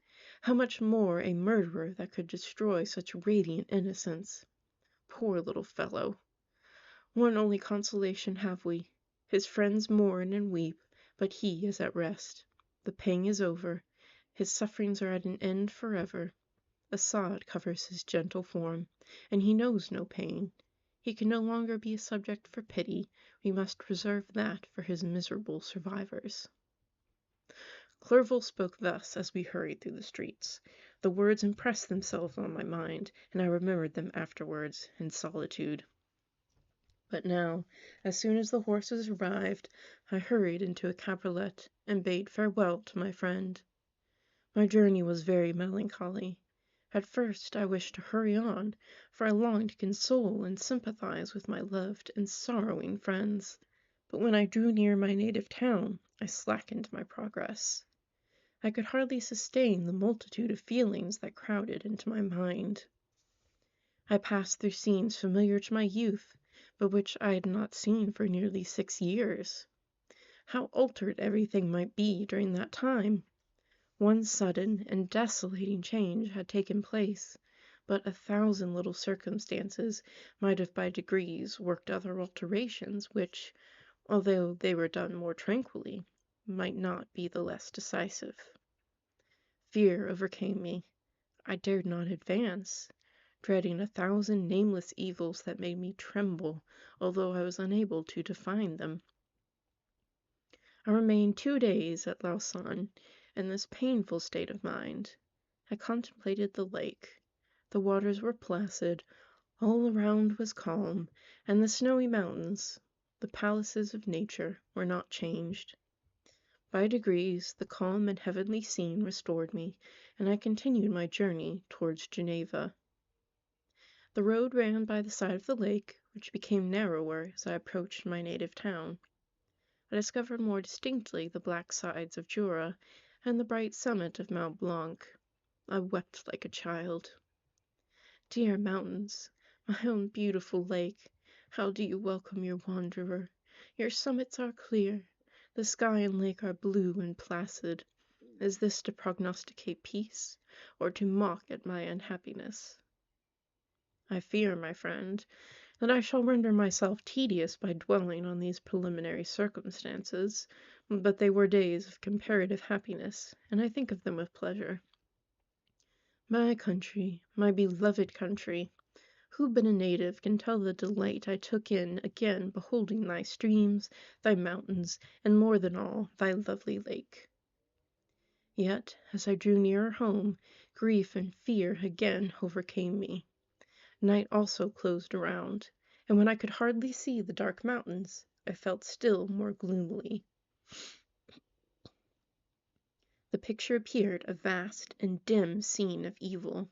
how much more a murderer that could destroy such radiant innocence? Poor little fellow! One only consolation have we. His friends mourn and weep, but he is at rest. The pang is over. His sufferings are at an end forever. A sod covers his gentle form, and he knows no pain. He can no longer be a subject for pity. We must reserve that for his miserable survivors." Clerval spoke thus as we hurried through the streets. The words impressed themselves on my mind, and I remembered them afterwards in solitude. But now, as soon as the horses arrived, I hurried into a cabriolet and bade farewell to my friend. My journey was very melancholy. At first I wished to hurry on, for I longed to console and sympathize with my loved and sorrowing friends. But when I drew near my native town, I slackened my progress. I could hardly sustain the multitude of feelings that crowded into my mind. I passed through scenes familiar to my youth, but which I had not seen for nearly 6 years. How altered everything might be during that time! One sudden and desolating change had taken place, but 1,000 little circumstances might have by degrees worked other alterations which, although they were done more tranquilly, might not be the less decisive. Fear overcame me. I dared not advance, dreading 1,000 nameless evils that made me tremble, although I was unable to define them. I remained 2 days at Lausanne in this painful state of mind. I contemplated the lake. The waters were placid, all around was calm, and the snowy mountains, the palaces of nature, were not changed. By degrees the calm and heavenly scene restored me, and I continued my journey towards Geneva. The road ran by the side of the lake, which became narrower as I approached my native town. I discovered more distinctly the black sides of Jura and the bright summit of Mont Blanc. I wept like a child. Dear mountains, my own beautiful lake, how do you welcome your wanderer? Your summits are clear, the sky and lake are blue and placid. Is this to prognosticate peace, or to mock at my unhappiness? I fear, my friend, that I shall render myself tedious by dwelling on these preliminary circumstances, but they were days of comparative happiness, and I think of them with pleasure. My country, my beloved country, who but a native can tell the delight I took in again beholding thy streams, thy mountains, and more than all, thy lovely lake? Yet, as I drew nearer home, grief and fear again overcame me. Night also closed around, and when I could hardly see the dark mountains, I felt still more gloomily. The picture appeared a vast and dim scene of evil,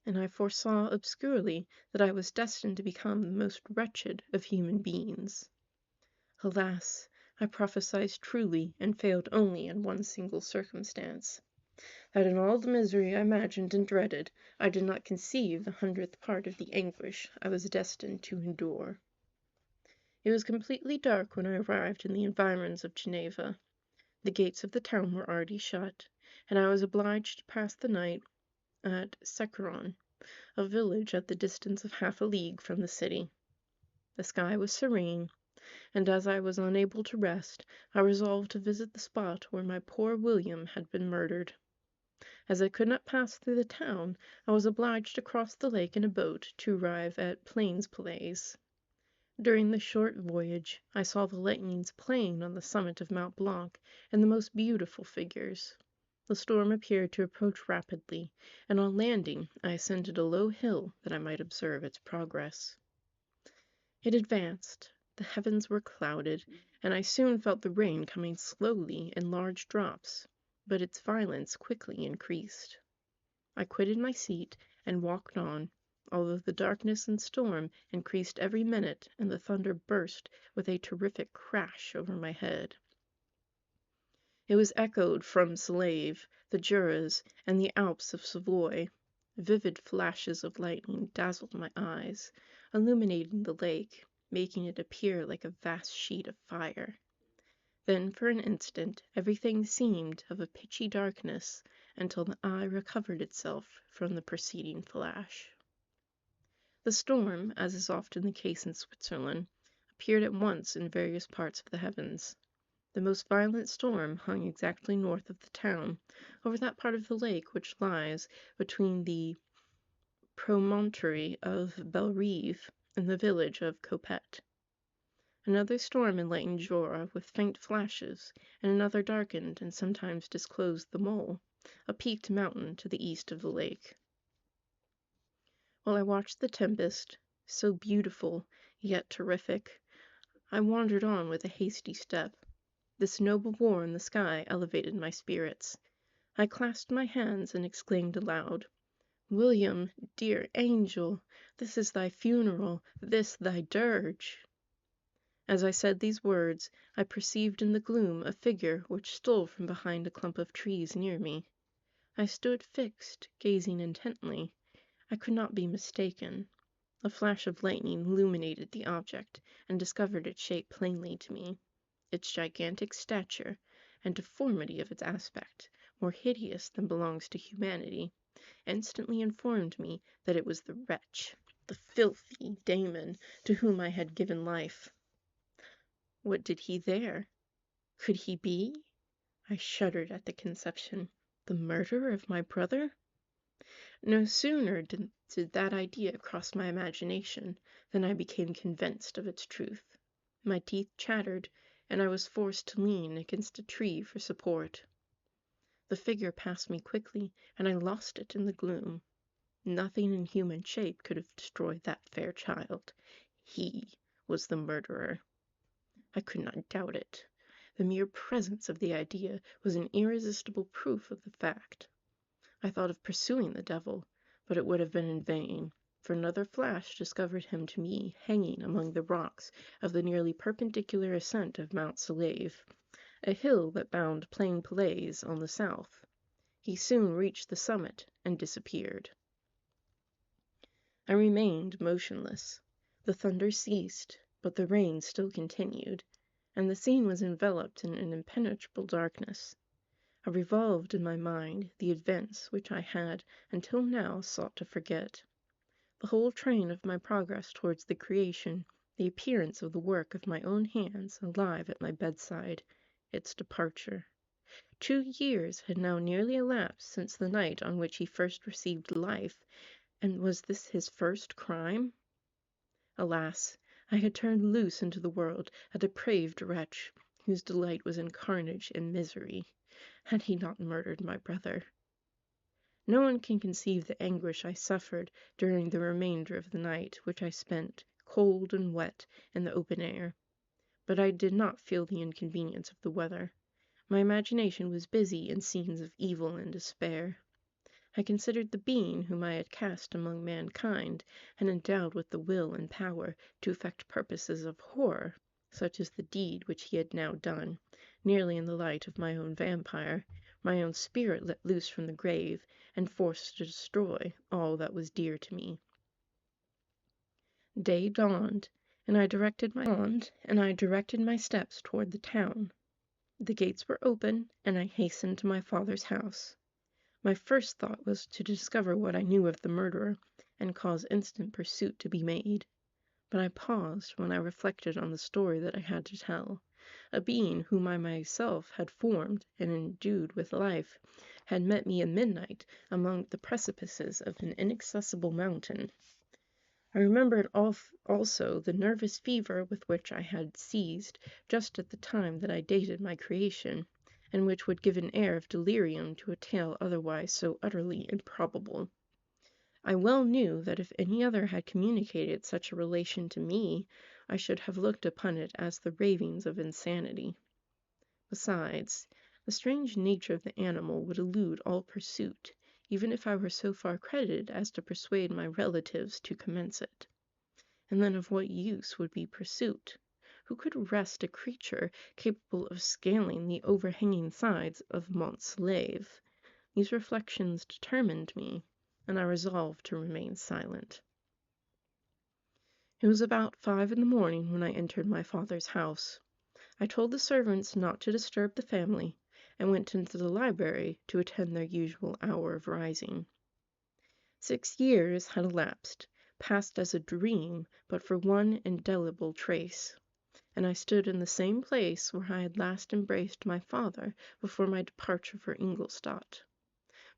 and I foresaw obscurely that I was destined to become the most wretched of human beings. Alas, I prophesied truly and failed only in one single circumstance, that in all the misery I imagined and dreaded, I did not conceive the 100th part of the anguish I was destined to endure. It was completely dark when I arrived in the environs of Geneva. The gates of the town were already shut, and I was obliged to pass the night at Secheron, a village at the distance of half a league from the city. The sky was serene, and as I was unable to rest, I resolved to visit the spot where my poor William had been murdered. As I could not pass through the town, I was obliged to cross the lake in a boat to arrive at Plains. During the short voyage, I saw the lightnings playing on the summit of Mount Blanc in the most beautiful figures. The storm appeared to approach rapidly, and on landing I ascended a low hill that I might observe its progress. It advanced, the heavens were clouded, and I soon felt the rain coming slowly in large drops, but its violence quickly increased. I quitted my seat and walked on, although the darkness and storm increased every minute and the thunder burst with a terrific crash over my head. It was echoed from Salève, the Juras, and the Alps of Savoy. Vivid flashes of lightning dazzled my eyes, illuminating the lake, making it appear like a vast sheet of fire. Then for an instant everything seemed of a pitchy darkness until the eye recovered itself from the preceding flash. The storm, as is often the case in Switzerland, appeared at once in various parts of the heavens. The most violent storm hung exactly north of the town, over that part of the lake which lies between the promontory of Bellerive and the village of Coppet. Another storm enlightened Jura with faint flashes, and another darkened and sometimes disclosed the Mole, a peaked mountain to the east of the lake. While I watched the tempest, so beautiful yet terrific, I wandered on with a hasty step. This noble war in the sky elevated my spirits. I clasped my hands and exclaimed aloud, "William, dear angel, this is thy funeral, this thy dirge." As I said these words, I perceived in the gloom a figure which stole from behind a clump of trees near me. I stood fixed, gazing intently. I could not be mistaken. A flash of lightning illuminated the object, and discovered its shape plainly to me. Its gigantic stature, and deformity of its aspect, more hideous than belongs to humanity, instantly informed me that it was the wretch, the filthy Damon, to whom I had given life. What did he there? Could he be? I shuddered at the conception. The murderer of my brother? No sooner did that idea cross my imagination than I became convinced of its truth. My teeth chattered, and I was forced to lean against a tree for support. The figure passed me quickly, and I lost it in the gloom. Nothing in human shape could have destroyed that fair child. He was the murderer. I could not doubt it. The mere presence of the idea was an irresistible proof of the fact. I thought of pursuing the devil, but it would have been in vain, for another flash discovered him to me hanging among the rocks of the nearly perpendicular ascent of Mount Salève, a hill that bound Plain-Palais on the south. He soon reached the summit and disappeared. I remained motionless. The thunder ceased, but the rain still continued, and the scene was enveloped in an impenetrable darkness. I revolved in my mind the events which I had until now sought to forget. The whole train of my progress towards the creation, the appearance of the work of my own hands alive at my bedside, its departure. 2 years had now nearly elapsed since the night on which he first received life, and was this his first crime? Alas, I had turned loose into the world a depraved wretch, whose delight was in carnage and misery. Had he not murdered my brother? No one can conceive the anguish I suffered during the remainder of the night, which I spent, cold and wet, in the open air. But I did not feel the inconvenience of the weather. My imagination was busy in scenes of evil and despair. I considered the being whom I had cast among mankind, and endowed with the will and power to effect purposes of horror, such as the deed which he had now done, nearly in the light of my own vampire, my own spirit let loose from the grave, and forced to destroy all that was dear to me. Day dawned, and I directed my steps toward the town. The gates were open, and I hastened to my father's house. My first thought was to discover what I knew of the murderer, and cause instant pursuit to be made. But I paused when I reflected on the story that I had to tell. A being whom I myself had formed and endued with life had met me at midnight among the precipices of an inaccessible mountain. I remembered also the nervous fever with which I had seized just at the time that I dated my creation, and which would give an air of delirium to a tale otherwise so utterly improbable. I well knew that if any other had communicated such a relation to me, I should have looked upon it as the ravings of insanity. Besides, the strange nature of the animal would elude all pursuit, even if I were so far credited as to persuade my relatives to commence it. And then of what use would be pursuit? Who could arrest a creature capable of scaling the overhanging sides of Mont Slave? These reflections determined me, and I resolved to remain silent. It was about 5 in the morning when I entered my father's house. I told the servants not to disturb the family, and went into the library to attend their usual hour of rising. 6 years had elapsed, passed as a dream but for one indelible trace, and I stood in the same place where I had last embraced my father before my departure for Ingolstadt.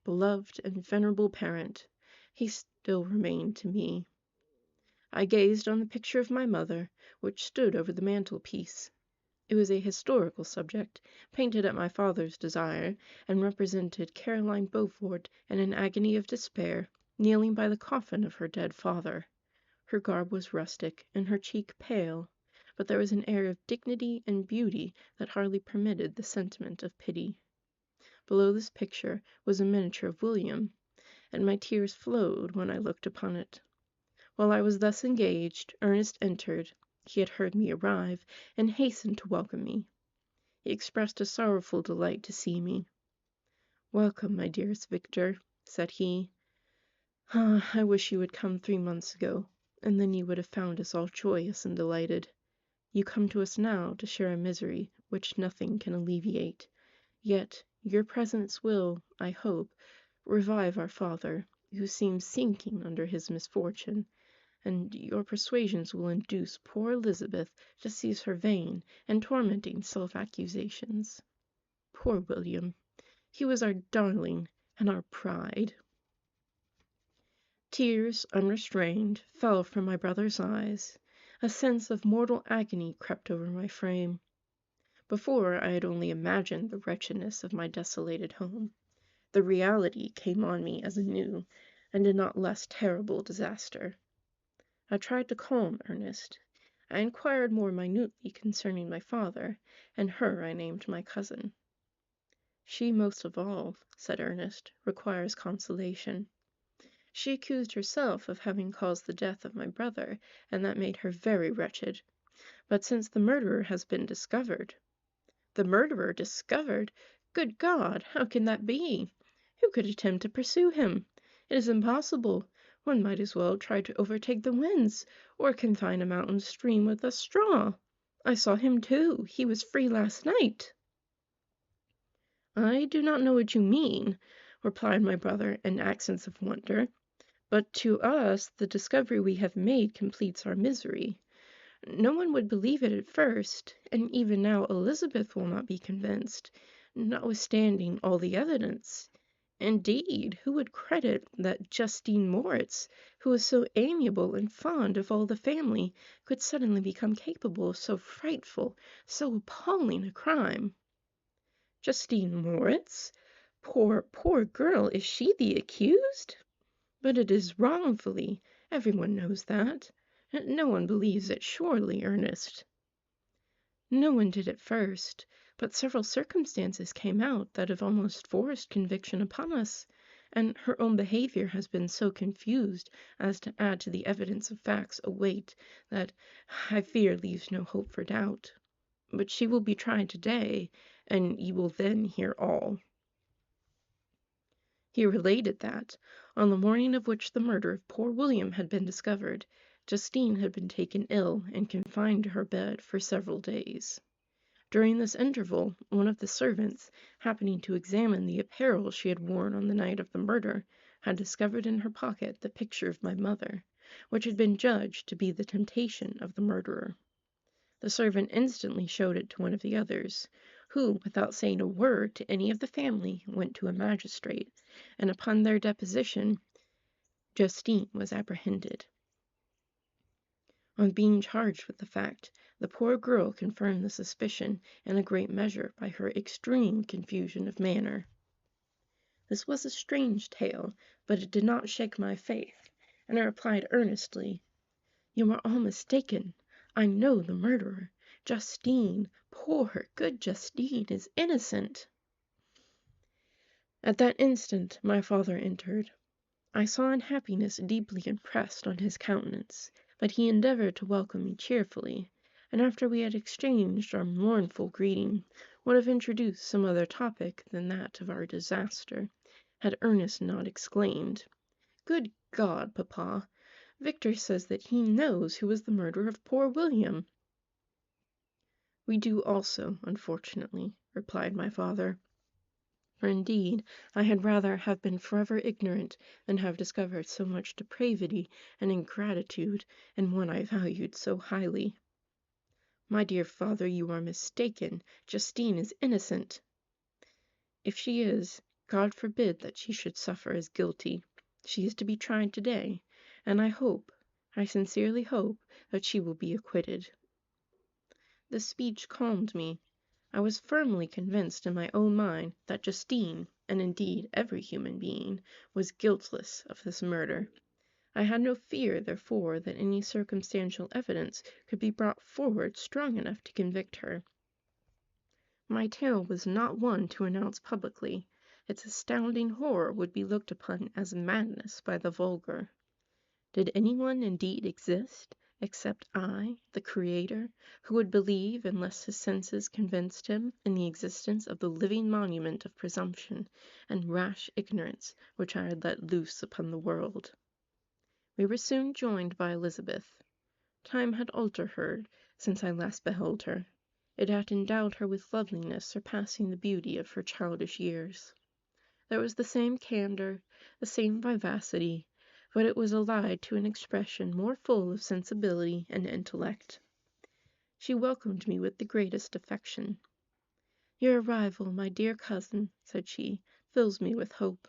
Beloved and venerable parent, he still remained to me. I gazed on the picture of my mother, which stood over the mantelpiece. It was a historical subject, painted at my father's desire, and represented Caroline Beaufort in an agony of despair, kneeling by the coffin of her dead father. Her garb was rustic, and her cheek pale, but there was an air of dignity and beauty that hardly permitted the sentiment of pity. Below this picture was a miniature of William, and my tears flowed when I looked upon it. While I was thus engaged, Ernest entered. He had heard me arrive, and hastened to welcome me. He expressed a sorrowful delight to see me. "Welcome, my dearest Victor," said he. "Ah, I wish you had come 3 months ago, and then you would have found us all joyous and delighted. You come to us now to share a misery which nothing can alleviate. Yet your presence will, I hope, revive our father, who seems sinking under his misfortune, and your persuasions will induce poor Elizabeth to cease her vain and tormenting self-accusations. Poor William! He was our darling and our pride." Tears, unrestrained, fell from my brother's eyes. A sense of mortal agony crept over my frame. Before, I had only imagined the wretchedness of my desolated home. The reality came on me as a new and a not less terrible disaster. I tried to calm Ernest. I inquired more minutely concerning my father, and her I named my cousin. "She most of all," said Ernest, "requires consolation. She accused herself of having caused the death of my brother, and that made her very wretched. But since the murderer has been discovered—" "The murderer discovered! Good God! How can that be? Who could attempt to pursue him? It is impossible. One might as well try to overtake the winds, or confine a mountain stream with a straw. I saw him too. He was free last night." "I do not know what you mean," replied my brother in accents of wonder. "But to us the discovery we have made completes our misery. No one would believe it at first, and even now Elizabeth will not be convinced, notwithstanding all the evidence. Indeed, who would credit that Justine Moritz, who was so amiable and fond of all the family, could suddenly become capable of so frightful, so appalling a crime?" "Justine Moritz? Poor, poor girl, is she the accused? But it is wrongfully. Everyone knows that. No one believes it, surely, Ernest." No one did at first, but several circumstances came out that have almost forced conviction upon us, and her own behavior has been so confused as to add to the evidence of facts a weight that I fear leaves no hope for doubt. But she will be tried today, and you will then hear all." He related that, on the morning of which the murder of poor William had been discovered, Justine had been taken ill and confined to her bed for several days. During this interval, one of the servants, happening to examine the apparel she had worn on the night of the murder, had discovered in her pocket the picture of my mother, which had been judged to be the temptation of the murderer. The servant instantly showed it to one of the others, who, without saying a word to any of the family, went to a magistrate, and upon their deposition, Justine was apprehended. On being charged with the fact, the poor girl confirmed the suspicion in a great measure by her extreme confusion of manner. This was a strange tale, but it did not shake my faith, and I replied earnestly, "You are all mistaken. I know the murderer. Justine, poor, good Justine, is innocent." At that instant my father entered. I saw unhappiness deeply impressed on his countenance, but he endeavored to welcome me cheerfully, and after we had exchanged our mournful greeting, would have introduced some other topic than that of our disaster, had Ernest not exclaimed, "Good God, papa! Victor says that he knows who was the murderer of poor William." "We do also, unfortunately," replied my father. For indeed I had rather have been forever ignorant than have discovered so much depravity and ingratitude in one I valued so highly. "My dear father, you are mistaken. Justine is innocent." "If she is, God forbid that she should suffer as guilty. She is to be tried today, and I sincerely hope, that she will be acquitted." This speech calmed me. I was firmly convinced in my own mind that Justine, and indeed every human being, was guiltless of this murder. I had no fear, therefore, that any circumstantial evidence could be brought forward strong enough to convict her. My tale was not one to announce publicly. Its astounding horror would be looked upon as madness by the vulgar. Did anyone indeed exist, except I, the Creator, who would believe, unless his senses convinced him, in the existence of the living monument of presumption and rash ignorance which I had let loose upon the world? We were soon joined by Elizabeth. Time had altered her since I last beheld her. It had endowed her with loveliness surpassing the beauty of her childish years. There was the same candor, the same vivacity, but it was allied to an expression more full of sensibility and intellect. She welcomed me with the greatest affection. "Your arrival, my dear cousin," said she, "fills me with hope.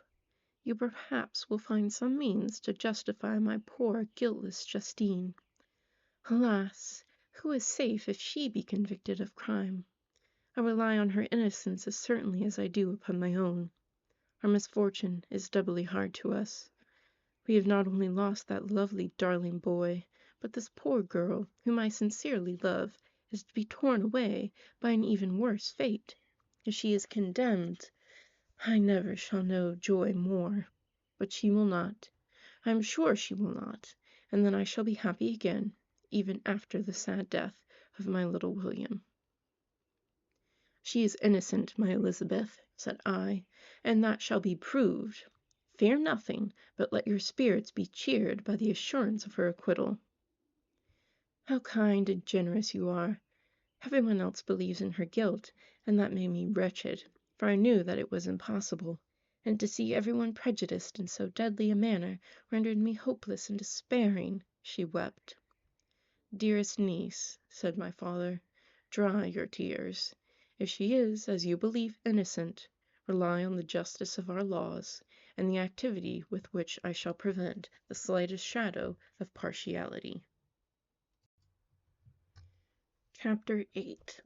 You perhaps will find some means to justify my poor guiltless Justine. Alas! who is safe if she be convicted of crime? I rely on her innocence as certainly as I do upon my own. Our misfortune is doubly hard to us. We have not only lost that lovely darling boy, but this poor girl, whom I sincerely love, is to be torn away by an even worse fate. If she is condemned, I never shall know joy more. But she will not. I am sure she will not, and then I shall be happy again, even after the sad death of my little William." "She is innocent, my Elizabeth," said I, "and that shall be proved. Fear nothing, but let your spirits be cheered by the assurance of her acquittal." "How kind and generous you are! Everyone else believes in her guilt, and that made me wretched, for I knew that it was impossible, and to see everyone prejudiced in so deadly a manner rendered me hopeless and despairing," she wept. "Dearest niece," said my father, "dry your tears. If she is, as you believe, innocent, rely on the justice of our laws, and the activity with which I shall prevent the slightest shadow of partiality." Chapter 8.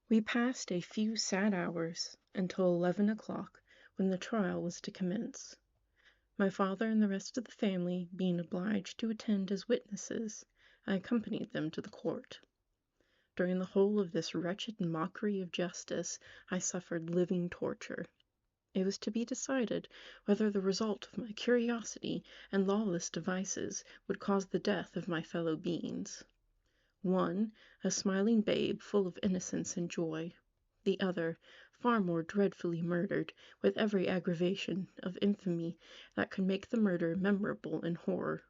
We passed a few sad hours, until 11 o'clock, when the trial was to commence. My father and the rest of the family being obliged to attend as witnesses, I accompanied them to the court. during the whole of this wretched mockery of justice, I suffered living torture. It was to be decided whether the result of my curiosity and lawless devices would cause the death of my fellow beings. One, a smiling babe full of innocence and joy. The other, far more dreadfully murdered, with every aggravation of infamy that could make the murder memorable in horror.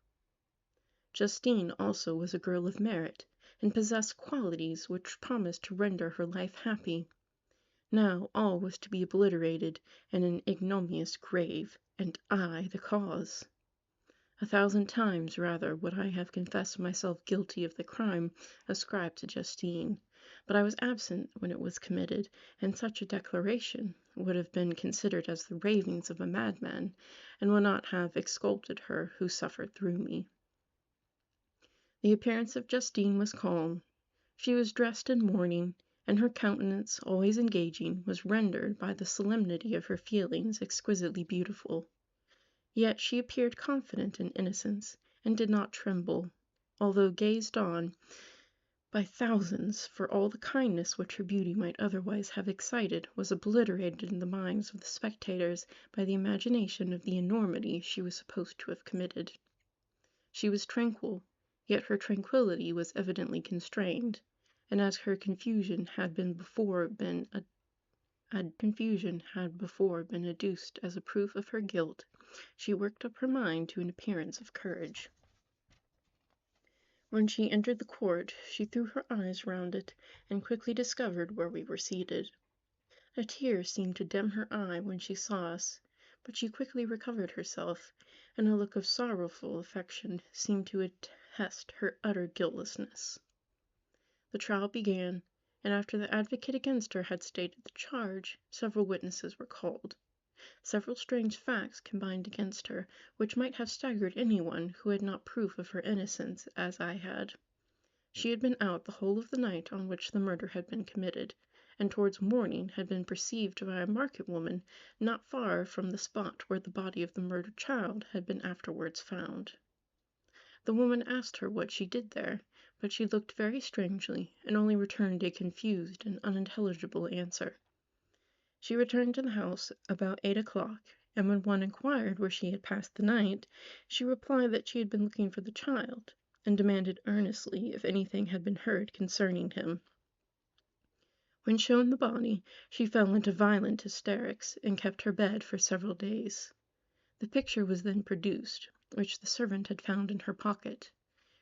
Justine also was a girl of merit, and possessed qualities which promised to render her life happy. Now all was to be obliterated in an ignominious grave, and I the cause. 1,000 times rather would I have confessed myself guilty of the crime ascribed to Justine, but I was absent when it was committed, and such a declaration would have been considered as the ravings of a madman, and would not have exculpated her who suffered through me. The appearance of Justine was calm. She was dressed in mourning, and her countenance, always engaging, was rendered by the solemnity of her feelings exquisitely beautiful. Yet she appeared confident in innocence, and did not tremble, although gazed on by thousands, for all the kindness which her beauty might otherwise have excited was obliterated in the minds of the spectators by the imagination of the enormity she was supposed to have committed. She was tranquil, yet her tranquillity was evidently constrained, and as her confusion had before been adduced as a proof of her guilt, she worked up her mind to an appearance of courage. When she entered the court, she threw her eyes round it, and quickly discovered where we were seated. A tear seemed to dim her eye when she saw us, but she quickly recovered herself, and a look of sorrowful affection seemed to attest her utter guiltlessness. The trial began, and after the advocate against her had stated the charge, several witnesses were called. Several strange facts combined against her, which might have staggered anyone who had not proof of her innocence, as I had. She had been out the whole of the night on which the murder had been committed, and towards morning had been perceived by a market woman not far from the spot where the body of the murdered child had been afterwards found. The woman asked her what she did there, but she looked very strangely, and only returned a confused and unintelligible answer. She returned to the house about 8 o'clock, and when one inquired where she had passed the night, she replied that she had been looking for the child, and demanded earnestly if anything had been heard concerning him. When shown the body, she fell into violent hysterics, and kept her bed for several days. The picture was then produced, which the servant had found in her pocket,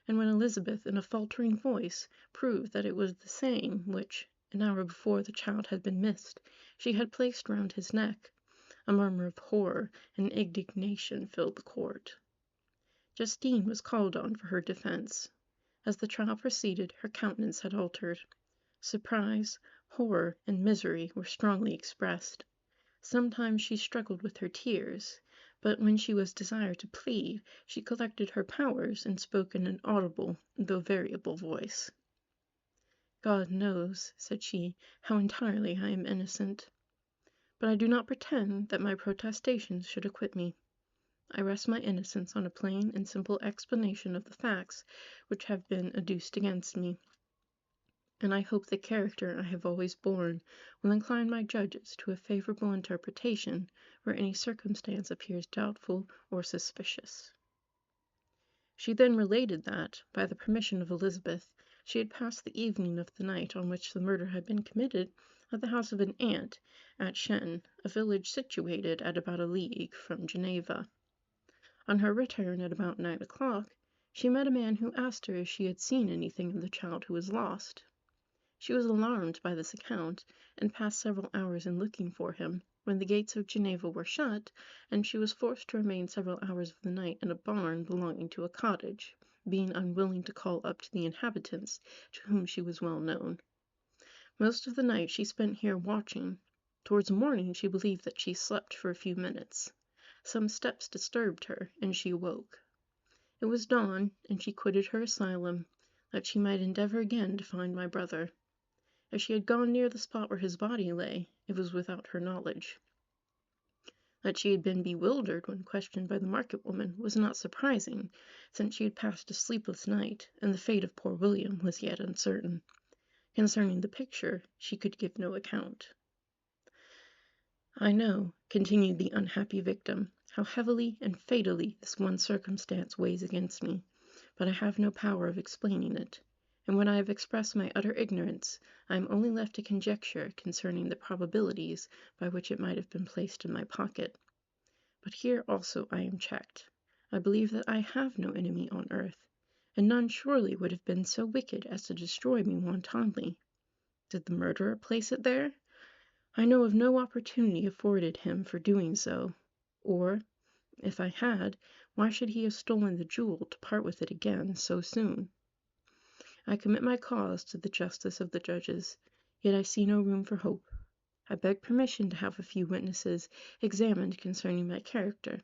and when Elizabeth, in a faltering voice, proved that it was the same which, an hour before the child had been missed, she had placed round his neck, a murmur of horror and indignation filled the court. Justine was called on for her defense. As the trial proceeded, her countenance had altered. Surprise, horror, and misery were strongly expressed. Sometimes she struggled with her tears, but when she was desired to plead, she collected her powers and spoke in an audible, though variable voice. "God knows," said she, "how entirely I am innocent. But I do not pretend that my protestations should acquit me. I rest my innocence on a plain and simple explanation of the facts which have been adduced against me, and I hope the character I have always borne will incline my judges to a favorable interpretation where any circumstance appears doubtful or suspicious." She then related that, by the permission of Elizabeth, she had passed the evening of the night on which the murder had been committed at the house of an aunt at Chêne, a village situated at about a league from Geneva. On her return at about 9 o'clock, she met a man who asked her if she had seen anything of the child who was lost. She was alarmed by this account, and passed several hours in looking for him, when the gates of Geneva were shut, and she was forced to remain several hours of the night in a barn belonging to a cottage, being unwilling to call up to the inhabitants, to whom she was well known. Most of the night she spent here watching. Towards morning she believed that she slept for a few minutes. Some steps disturbed her, and she awoke. It was dawn, and she quitted her asylum, that she might endeavor again to find my brother. If she had gone near the spot where his body lay, it was without her knowledge. That she had been bewildered when questioned by the market woman was not surprising, since she had passed a sleepless night, and the fate of poor William was yet uncertain. Concerning the picture, she could give no account. I know, continued the unhappy victim, how heavily and fatally this one circumstance weighs against me, but I have no power of explaining it, and when I have expressed my utter ignorance, I am only left to conjecture concerning the probabilities by which it might have been placed in my pocket. But here also I am checked. I believe that I have no enemy on earth, and none surely would have been so wicked as to destroy me wantonly. Did the murderer place it there? I know of no opportunity afforded him for doing so, or, if I had, why should he have stolen the jewel to part with it again so soon? I commit my cause to the justice of the judges, yet I see no room for hope. I beg permission to have a few witnesses examined concerning my character,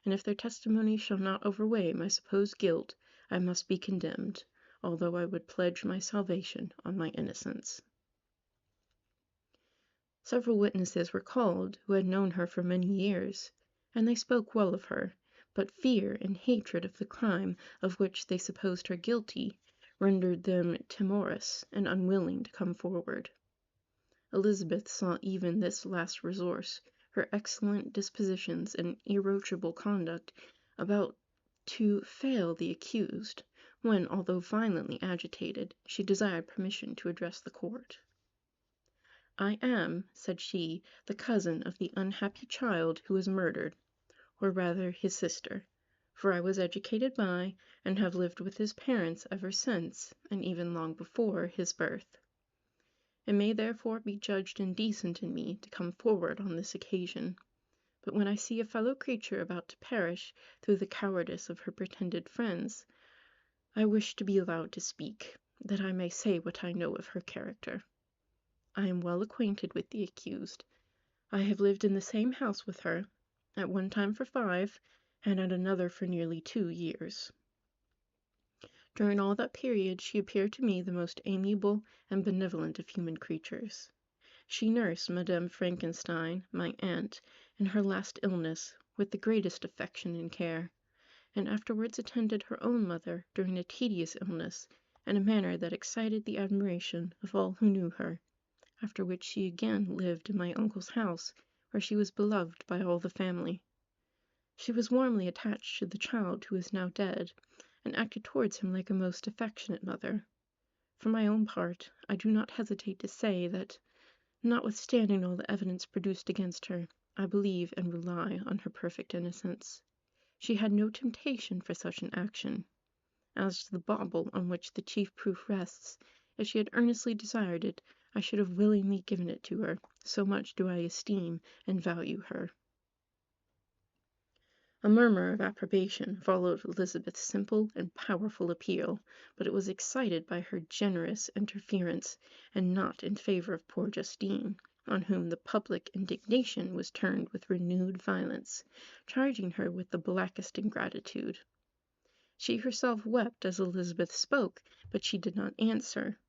and if their testimony shall not overweigh my supposed guilt, I must be condemned, although I would pledge my salvation on my innocence. Several witnesses were called who had known her for many years, and they spoke well of her, but fear and hatred of the crime of which they supposed her guilty rendered them timorous and unwilling to come forward. Elizabeth saw even this last resource, her excellent dispositions and irreproachable conduct, about to fail the accused, when, although violently agitated, she desired permission to address the court. "I am," said she, "the cousin of the unhappy child who was murdered, or rather his sister, for I was educated by, and have lived with his parents ever since, and even long before, his birth. It may therefore be judged indecent in me to come forward on this occasion. But when I see a fellow creature about to perish through the cowardice of her pretended friends, I wish to be allowed to speak, that I may say what I know of her character. I am well acquainted with the accused. I have lived in the same house with her, at one time for 5, and at another for nearly 2 years. During all that period she appeared to me the most amiable and benevolent of human creatures. She nursed Madame Frankenstein, my aunt, in her last illness, with the greatest affection and care, and afterwards attended her own mother during a tedious illness in a manner that excited the admiration of all who knew her, after which she again lived in my uncle's house, where she was beloved by all the family. She was warmly attached to the child who is now dead, and acted towards him like a most affectionate mother. For my own part, I do not hesitate to say that, notwithstanding all the evidence produced against her, I believe and rely on her perfect innocence. She had no temptation for such an action. As to the bauble on which the chief proof rests, if she had earnestly desired it, I should have willingly given it to her, so much do I esteem and value her." A murmur of approbation followed Elizabeth's simple and powerful appeal, but it was excited by her generous interference, and not in favor of poor Justine, on whom the public indignation was turned with renewed violence, charging her with the blackest ingratitude. She herself wept as Elizabeth spoke, but she did not answer.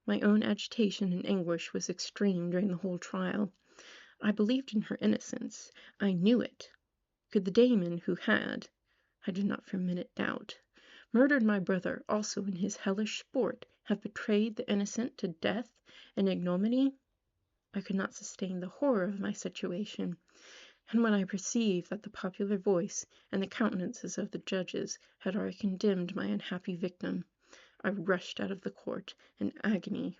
My own agitation and anguish was extreme during the whole trial. I believed in her innocence. I knew it. Could the Damon who had, I did not for a minute doubt, murdered my brother also in his hellish sport, have betrayed the innocent to death and ignominy? I could not sustain the horror of my situation, and when I perceived that the popular voice and the countenances of the judges had already condemned my unhappy victim, I rushed out of the court in agony.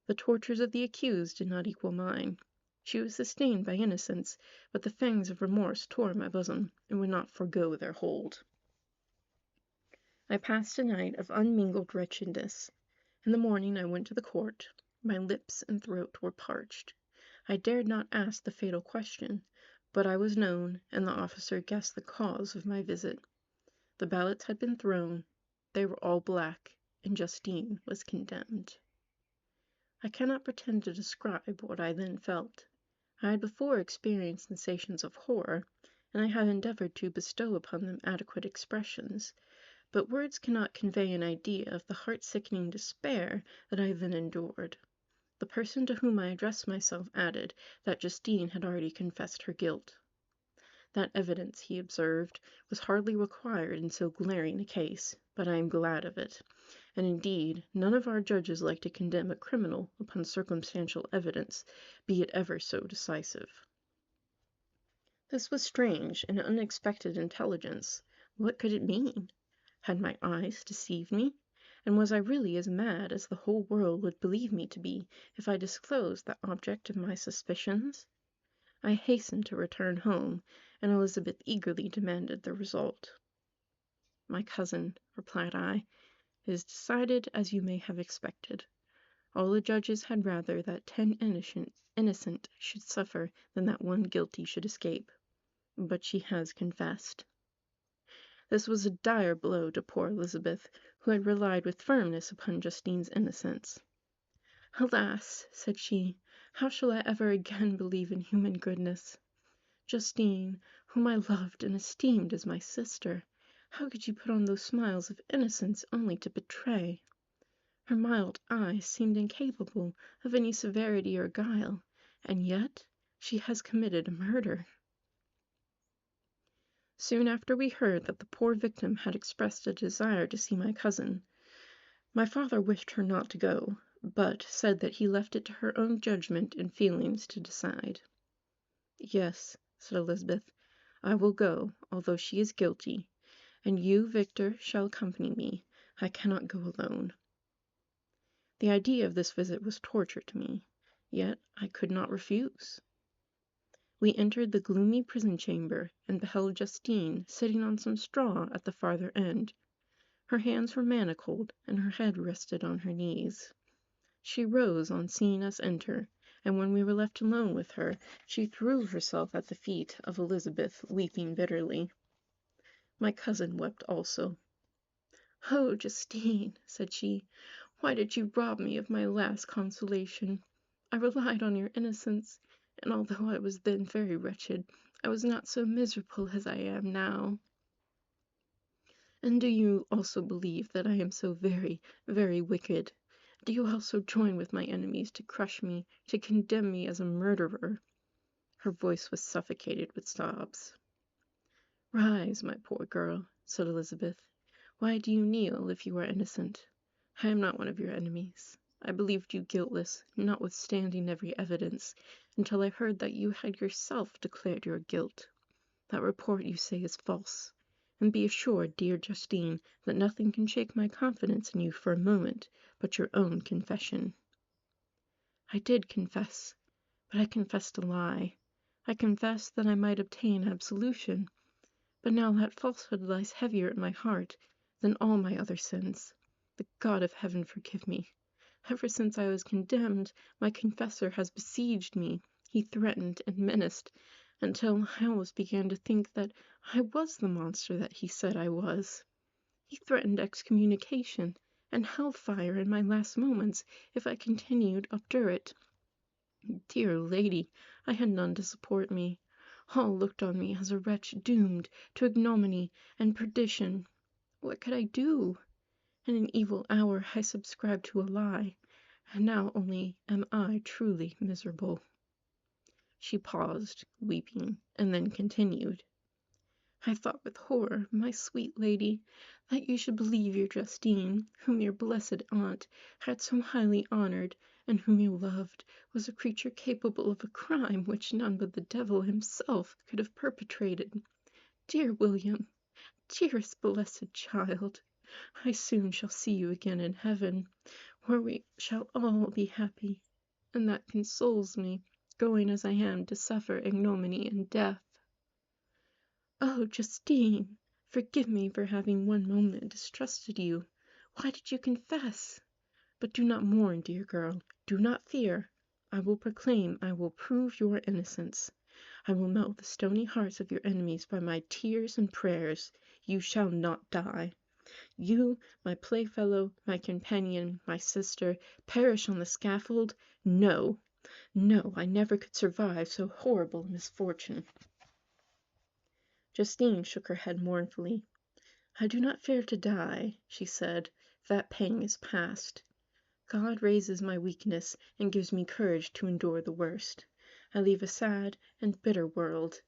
The tortures of the accused did not equal mine. She was sustained by innocence, but the fangs of remorse tore my bosom, and would not forego their hold. I passed a night of unmingled wretchedness. In the morning I went to the court. My lips and throat were parched. I dared not ask the fatal question, but I was known, and the officer guessed the cause of my visit. The ballots had been thrown. They were all black, and Justine was condemned. I cannot pretend to describe what I then felt. I had before experienced sensations of horror, and I have endeavored to bestow upon them adequate expressions, but words cannot convey an idea of the heart-sickening despair that I then endured. The person to whom I addressed myself added that Justine had already confessed her guilt. That evidence, he observed, was hardly required in so glaring a case, but I am glad of it, and indeed none of our judges like to condemn a criminal upon circumstantial evidence, be it ever so decisive. This was strange and unexpected intelligence. What could it mean? Had my eyes deceived me? And was I really as mad as the whole world would believe me to be if I disclosed the object of my suspicions? I hastened to return home, and Elizabeth eagerly demanded the result. "My cousin," replied I, "it is decided as you may have expected. All the judges had rather that 10 innocent should suffer than that one guilty should escape. But she has confessed." This was a dire blow to poor Elizabeth, who had relied with firmness upon Justine's innocence. "Alas!" said she, "how shall I ever again believe in human goodness? Justine, whom I loved and esteemed as my sister, how could you put on those smiles of innocence only to betray? Her mild eyes seemed incapable of any severity or guile, and yet she has committed a murder." Soon after we heard that the poor victim had expressed a desire to see my cousin. My father wished her not to go, but said that he left it to her own judgment and feelings to decide. "Yes," said Elizabeth, "I will go, although she is guilty, and you, Victor, shall accompany me. I cannot go alone." The idea of this visit was torture to me, yet I could not refuse. We entered the gloomy prison chamber, and beheld Justine sitting on some straw at the farther end. Her hands were manacled, and her head rested on her knees. She rose on seeing us enter, and when we were left alone with her, she threw herself at the feet of Elizabeth, weeping bitterly. My cousin wept also. "Oh, Justine," said she, "why did you rob me of my last consolation? I relied on your innocence, and although I was then very wretched, I was not so miserable as I am now." "And do you also believe that I am so very, very wicked? Do you also join with my enemies to crush me, to condemn me as a murderer?" Her voice was suffocated with sobs. "Rise, my poor girl," said Elizabeth. "Why do you kneel if you are innocent? I am not one of your enemies. I believed you guiltless, notwithstanding every evidence, until I heard that you had yourself declared your guilt. That report, you say, is false. And be assured, dear Justine, that nothing can shake my confidence in you for a moment but your own confession." I did confess, but I confessed a lie. I confessed that I might obtain absolution. But now that falsehood lies heavier at my heart than all my other sins. The God of heaven forgive me. Ever since I was condemned, my confessor has besieged me. He threatened and menaced, until I almost began to think that I was the monster that he said I was. He threatened excommunication and hellfire in my last moments if I continued obdurate. Dear lady, I had none to support me. All looked on me as a wretch doomed to ignominy and perdition. What could I do? In an evil hour I subscribed to a lie, and now only am I truly miserable." She paused, weeping, and then continued. "I thought with horror, my sweet lady, that you should believe your Justine, whom your blessed aunt had so highly honored, and whom you loved, was a creature capable of a crime which none but the devil himself could have perpetrated. Dear William, dearest blessed child, I soon shall see you again in heaven, where we shall all be happy, and that consoles me, going as I am to suffer ignominy and death. Oh, Justine, forgive me for having one moment distrusted you. Why did you confess? But do not mourn, dear girl. Do not fear. I will prove your innocence. I will melt the stony hearts of your enemies by my tears and prayers. You shall not die. You, my playfellow, my companion, my sister, perish on the scaffold? No, no, I never could survive so horrible a misfortune." Justine shook her head mournfully. "I do not fear to die," she said. "That pang is past. God raises my weakness and gives me courage to endure the worst. I leave a sad and bitter world,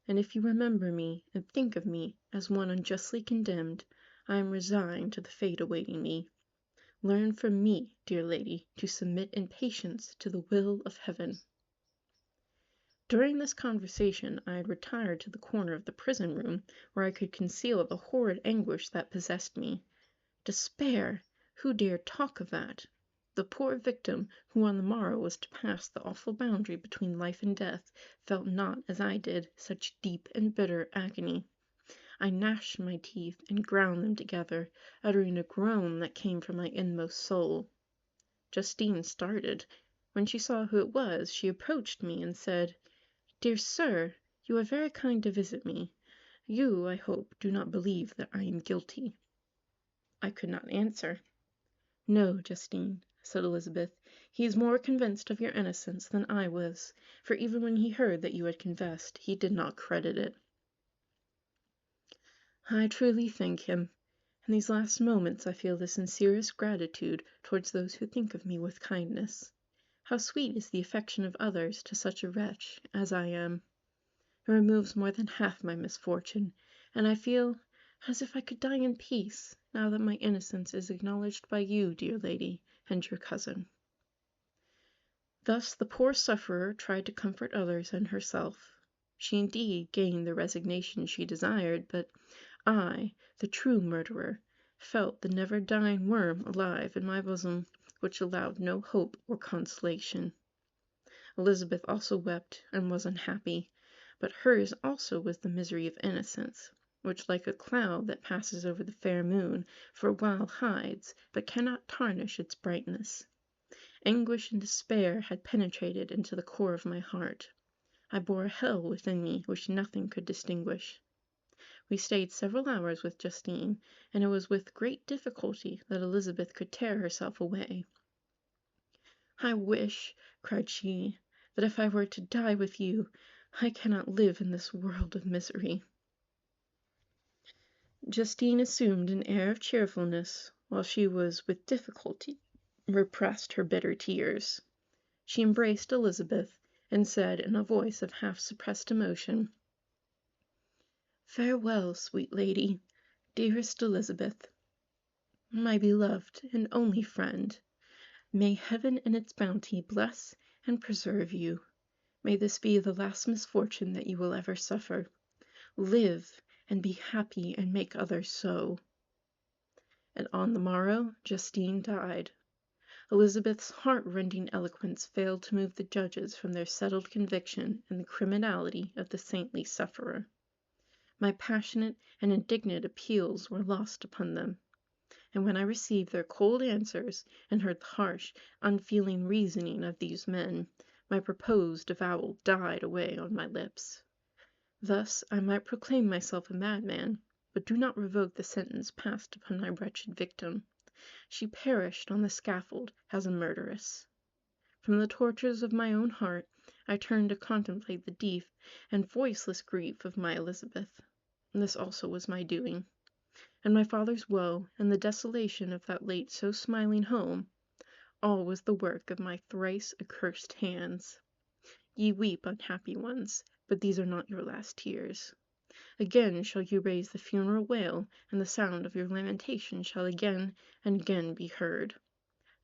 and if you remember me and think of me as one unjustly condemned, I am resigned to the fate awaiting me. Learn from me, dear lady, to submit in patience to the will of heaven." During this conversation I had retired to the corner of the prison room, where I could conceal the horrid anguish that possessed me. Despair! Who dared talk of that? The poor victim, who on the morrow was to pass the awful boundary between life and death, felt not, as I did, such deep and bitter agony. I gnashed my teeth and ground them together, uttering a groan that came from my inmost soul. Justine started. When she saw who it was, she approached me and said, "Dear sir, you are very kind to visit me. You, I hope, do not believe that I am guilty." I could not answer. "No, Justine," said Elizabeth, "he is more convinced of your innocence than I was, for even when he heard that you had confessed, he did not credit it." "I truly thank him. In these last moments I feel the sincerest gratitude towards those who think of me with kindness. How sweet is the affection of others to such a wretch as I am! It removes more than half my misfortune, and I feel as if I could die in peace, now that my innocence is acknowledged by you, dear lady, and your cousin." Thus the poor sufferer tried to comfort others and herself. She indeed gained the resignation she desired, but I, the true murderer, felt the never-dying worm alive in my bosom, which allowed no hope or consolation. Elizabeth also wept and was unhappy, but hers also was the misery of innocence, which, like a cloud that passes over the fair moon, for a while hides, but cannot tarnish its brightness. Anguish and despair had penetrated into the core of my heart. I bore a hell within me which nothing could extinguish. We stayed several hours with Justine, and it was with great difficulty that Elizabeth could tear herself away. "I wish," cried she, "that if I were to die with you, I cannot live in this world of misery." Justine assumed an air of cheerfulness, while she with difficulty repressed her bitter tears. She embraced Elizabeth, and said in a voice of half-suppressed emotion, "Farewell, sweet lady, dearest Elizabeth, my beloved and only friend. May heaven in its bounty bless and preserve you. May this be the last misfortune that you will ever suffer. Live, and be happy, and make others so." And on the morrow Justine died. Elizabeth's heart-rending eloquence failed to move the judges from their settled conviction in the criminality of the saintly sufferer. My passionate and indignant appeals were lost upon them, and when I received their cold answers and heard the harsh, unfeeling reasoning of these men, my proposed avowal died away on my lips. Thus I might proclaim myself a madman, but do not revoke the sentence passed upon my wretched victim. She perished on the scaffold as a murderess. From the tortures of my own heart I turned to contemplate the deep and voiceless grief of my Elizabeth. This also was my doing. And my father's woe, and the desolation of that late so smiling home, all was the work of my thrice accursed hands. Ye weep, unhappy ones, but these are not your last tears. Again shall you raise the funeral wail, and the sound of your lamentation shall again and again be heard.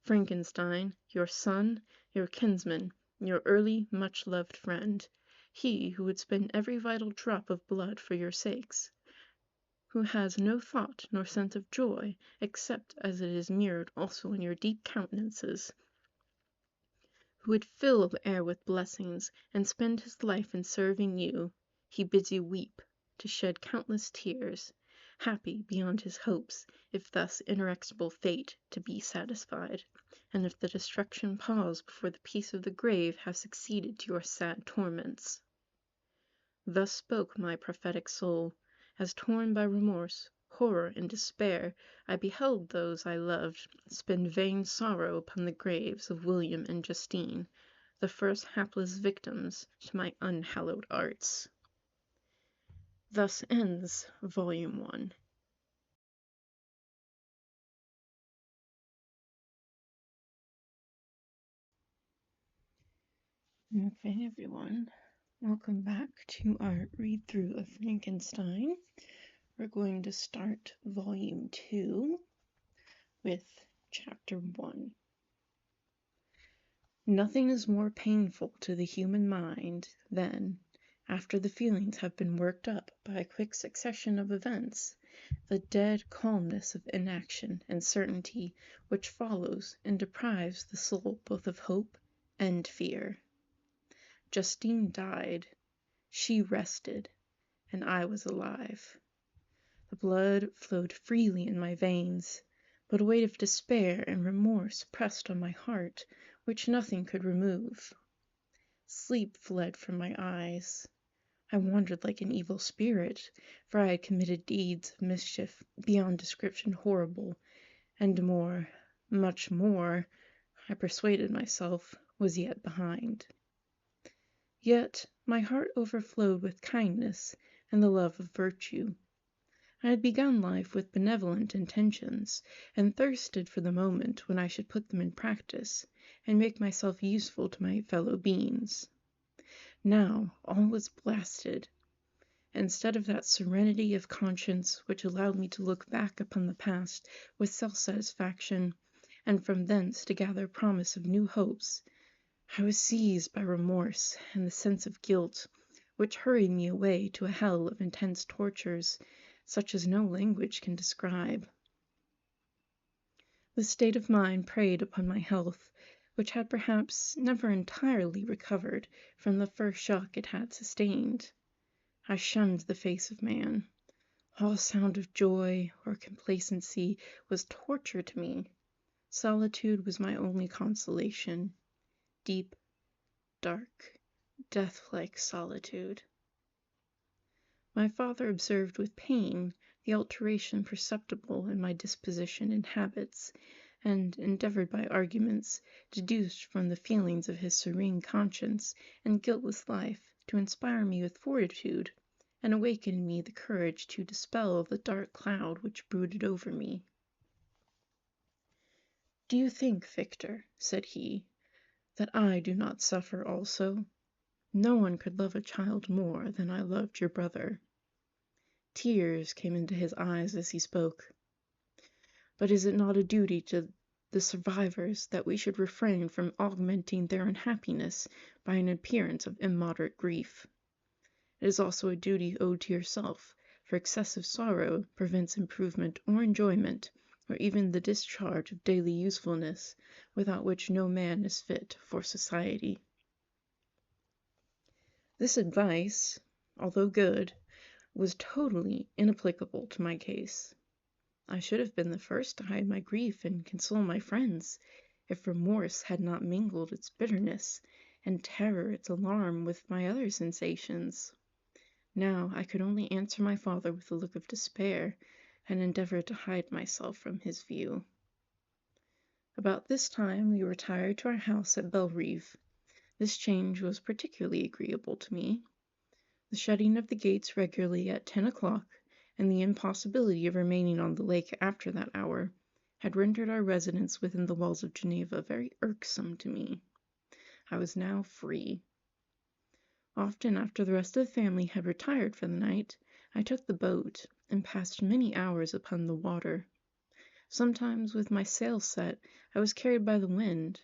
Frankenstein, your son, your kinsman, your early, much-loved friend, he who would spend every vital drop of blood for your sakes, who has no thought nor sense of joy, except as it is mirrored also in your deep countenances, who would fill the air with blessings, and spend his life in serving you, he bids you weep, to shed countless tears, happy beyond his hopes, if thus inexorable fate to be satisfied, and if the destruction pause before the peace of the grave have succeeded to your sad torments. Thus spoke my prophetic soul, as torn by remorse, horror, and despair, I beheld those I loved spend vain sorrow upon the graves of William and Justine, the first hapless victims to my unhallowed arts. Thus ends Volume 1. Okay, everyone. Welcome back to our read-through of Frankenstein. We're going to start Volume 2 with Chapter 1. Nothing is more painful to the human mind than, after the feelings have been worked up by a quick succession of events, the dead calmness of inaction and certainty which follows and deprives the soul both of hope and fear. Justine died, she rested, and I was alive. The blood flowed freely in my veins, but a weight of despair and remorse pressed on my heart, which nothing could remove. Sleep fled from my eyes. I wandered like an evil spirit, for I had committed deeds of mischief beyond description horrible, and more, much more, I persuaded myself, was yet behind. Yet my heart overflowed with kindness and the love of virtue. I had begun life with benevolent intentions, and thirsted for the moment when I should put them in practice, and make myself useful to my fellow beings. Now all was blasted. Instead of that serenity of conscience which allowed me to look back upon the past with self-satisfaction, and from thence to gather promise of new hopes, I was seized by remorse and the sense of guilt, which hurried me away to a hell of intense tortures, such as no language can describe. This state of mind preyed upon my health, which had perhaps never entirely recovered from the first shock it had sustained. I shunned the face of man. All sound of joy or complacency was torture to me. Solitude was my only consolation. Deep, dark, death-like solitude. My father observed with pain the alteration perceptible in my disposition and habits, and endeavored by arguments deduced from the feelings of his serene conscience and guiltless life to inspire me with fortitude, and awaken in me the courage to dispel the dark cloud which brooded over me. "Do you think, Victor," said he, "that I do not suffer also? No one could love a child more than I loved your brother." Tears came into his eyes as he spoke. "But is it not a duty to the survivors that we should refrain from augmenting their unhappiness by an appearance of immoderate grief? It is also a duty owed to yourself, for excessive sorrow prevents improvement or enjoyment, or even the discharge of daily usefulness, without which no man is fit for society." This advice, although good, was totally inapplicable to my case. I should have been the first to hide my grief and console my friends, if remorse had not mingled its bitterness, and terror its alarm with my other sensations. Now I could only answer my father with a look of despair, and endeavor to hide myself from his view. About this time we retired to our house at Bellerive. This change was particularly agreeable to me. The shutting of the gates regularly at 10 o'clock, and the impossibility of remaining on the lake after that hour, had rendered our residence within the walls of Geneva very irksome to me. I was now free. Often after the rest of the family had retired for the night, I took the boat, and passed many hours upon the water. Sometimes with my sails set I was carried by the wind,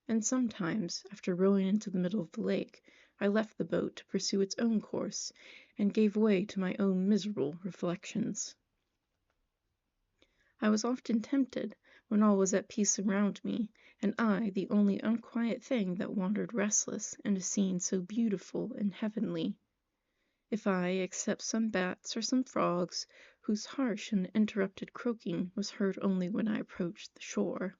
and sometimes, after rowing into the middle of the lake, I left the boat to pursue its own course, and gave way to my own miserable reflections. I was often tempted, when all was at peace around me, and I the only unquiet thing that wandered restless in a scene so beautiful and heavenly, if I except some bats or some frogs, whose harsh and interrupted croaking was heard only when I approached the shore.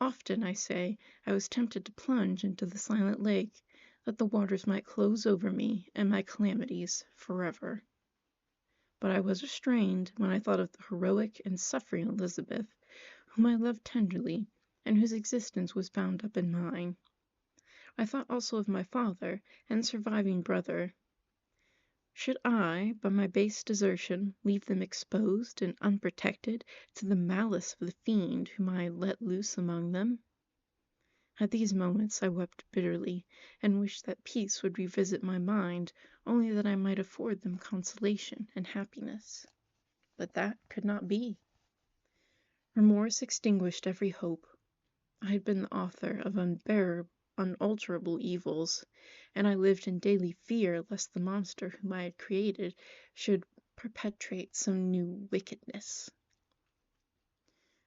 Often, I say, I was tempted to plunge into the silent lake, that the waters might close over me and my calamities forever. But I was restrained when I thought of the heroic and suffering Elizabeth, whom I loved tenderly, and whose existence was bound up in mine. I thought also of my father and surviving brother. Should I, by my base desertion, leave them exposed and unprotected to the malice of the fiend whom I had let loose among them? At these moments I wept bitterly, and wished that peace would revisit my mind, only that I might afford them consolation and happiness. But that could not be. Remorse extinguished every hope. I had been the author of unalterable evils, and I lived in daily fear lest the monster whom I had created should perpetrate some new wickedness.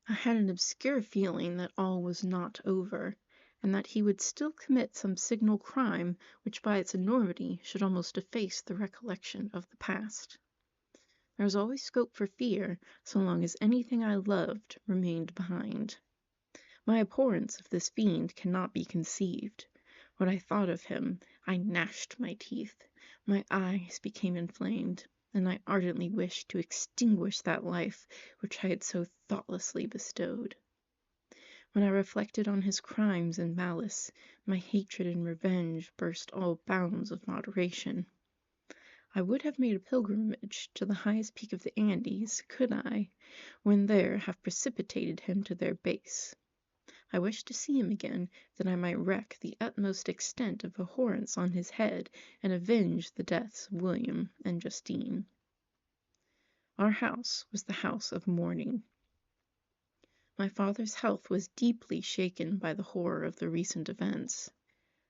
I had an obscure feeling that all was not over, and that he would still commit some signal crime which by its enormity should almost efface the recollection of the past. There was always scope for fear, so long as anything I loved remained behind. My abhorrence of this fiend cannot be conceived. When I thought of him, I gnashed my teeth, my eyes became inflamed, and I ardently wished to extinguish that life which I had so thoughtlessly bestowed. When I reflected on his crimes and malice, my hatred and revenge burst all bounds of moderation. I would have made a pilgrimage to the highest peak of the Andes, could I, when there have precipitated him to their base. I wished to see him again, that I might wreak the utmost extent of abhorrence on his head, and avenge the deaths of William and Justine. Our house was the house of mourning. My father's health was deeply shaken by the horror of the recent events.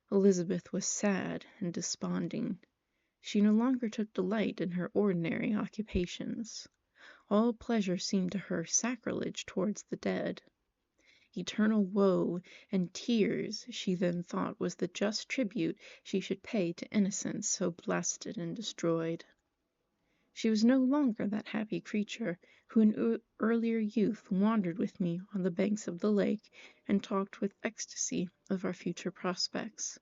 Elizabeth was sad and desponding. She no longer took delight in her ordinary occupations. All pleasure seemed to her sacrilege towards the dead. Eternal woe and tears she then thought was the just tribute she should pay to innocence so blasted and destroyed. She was no longer that happy creature who in earlier youth wandered with me on the banks of the lake and talked with ecstasy of our future prospects.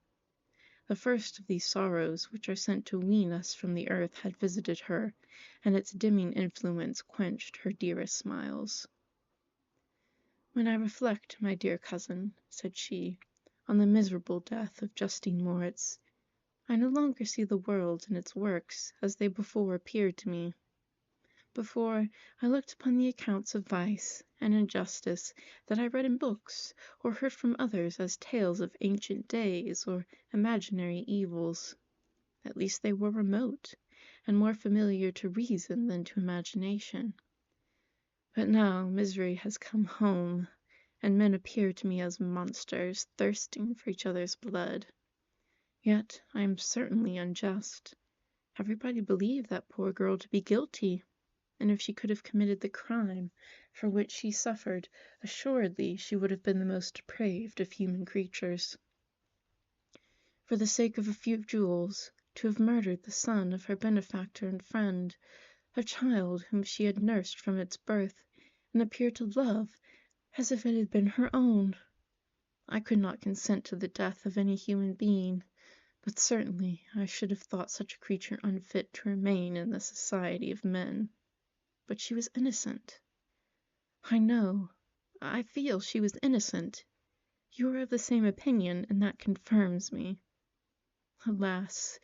The first of these sorrows which are sent to wean us from the earth had visited her, and its dimming influence quenched her dearest smiles. "When I reflect, my dear cousin," said she, "on the miserable death of Justine Moritz, I no longer see the world and its works as they before appeared to me. Before, I looked upon the accounts of vice and injustice that I read in books, or heard from others as tales of ancient days or imaginary evils. At least they were remote, and more familiar to reason than to imagination. But now misery has come home, and men appear to me as monsters thirsting for each other's blood. Yet I am certainly unjust. Everybody believed that poor girl to be guilty, and if she could have committed the crime for which she suffered, assuredly she would have been the most depraved of human creatures. For the sake of a few jewels, to have murdered the son of her benefactor and friend, a child whom she had nursed from its birth, and appeared to love as if it had been her own. I could not consent to the death of any human being, but certainly I should have thought such a creature unfit to remain in the society of men. But she was innocent. I know, I feel she was innocent. You are of the same opinion, and that confirms me. Alas,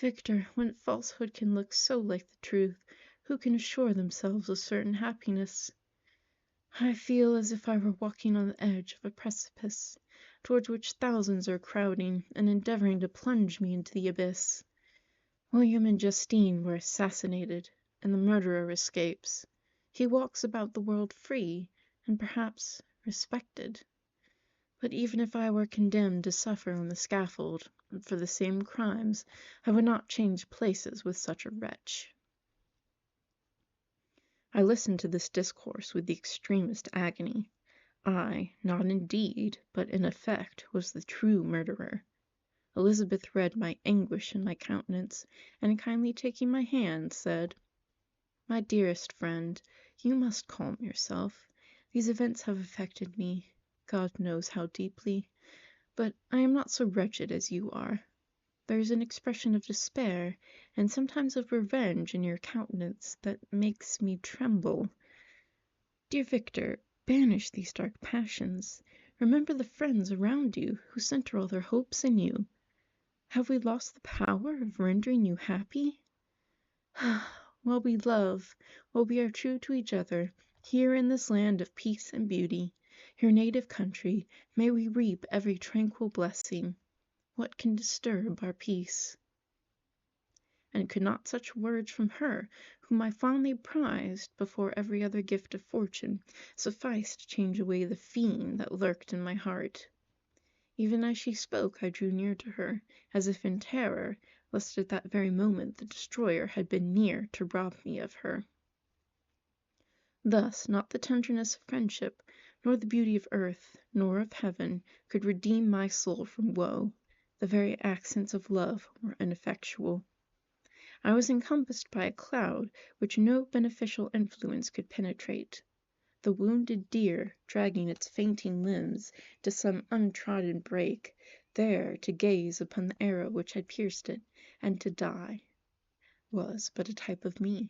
Victor, when falsehood can look so like the truth, who can assure themselves of certain happiness? I feel as if I were walking on the edge of a precipice, towards which thousands are crowding and endeavoring to plunge me into the abyss. William and Justine were assassinated, and the murderer escapes. He walks about the world free, and perhaps respected. But even if I were condemned to suffer on the scaffold for the same crimes, I would not change places with such a wretch." I listened to this discourse with the extremest agony. I, not in deed, but in effect, was the true murderer. Elizabeth read my anguish in my countenance, and kindly taking my hand, said, "My dearest friend, you must calm yourself. These events have affected me, God knows how deeply, but I am not so wretched as you are. There is an expression of despair, and sometimes of revenge in your countenance that makes me tremble. Dear Victor, banish these dark passions. Remember the friends around you who centre all their hopes in you. Have we lost the power of rendering you happy? While we love, while we are true to each other, here in this land of peace and beauty, your native country, may we reap every tranquil blessing. What can disturb our peace?" and could not such words from her, whom I fondly prized before every other gift of fortune, suffice to change away the fiend that lurked in my heart. Even as she spoke I drew near to her, as if in terror, lest at that very moment the destroyer had been near to rob me of her. Thus not the tenderness of friendship, nor the beauty of earth, nor of heaven, could redeem my soul from woe. The very accents of love were ineffectual. I was encompassed by a cloud which no beneficial influence could penetrate. The wounded deer, dragging its fainting limbs to some untrodden brake, there to gaze upon the arrow which had pierced it, and to die, was but a type of me.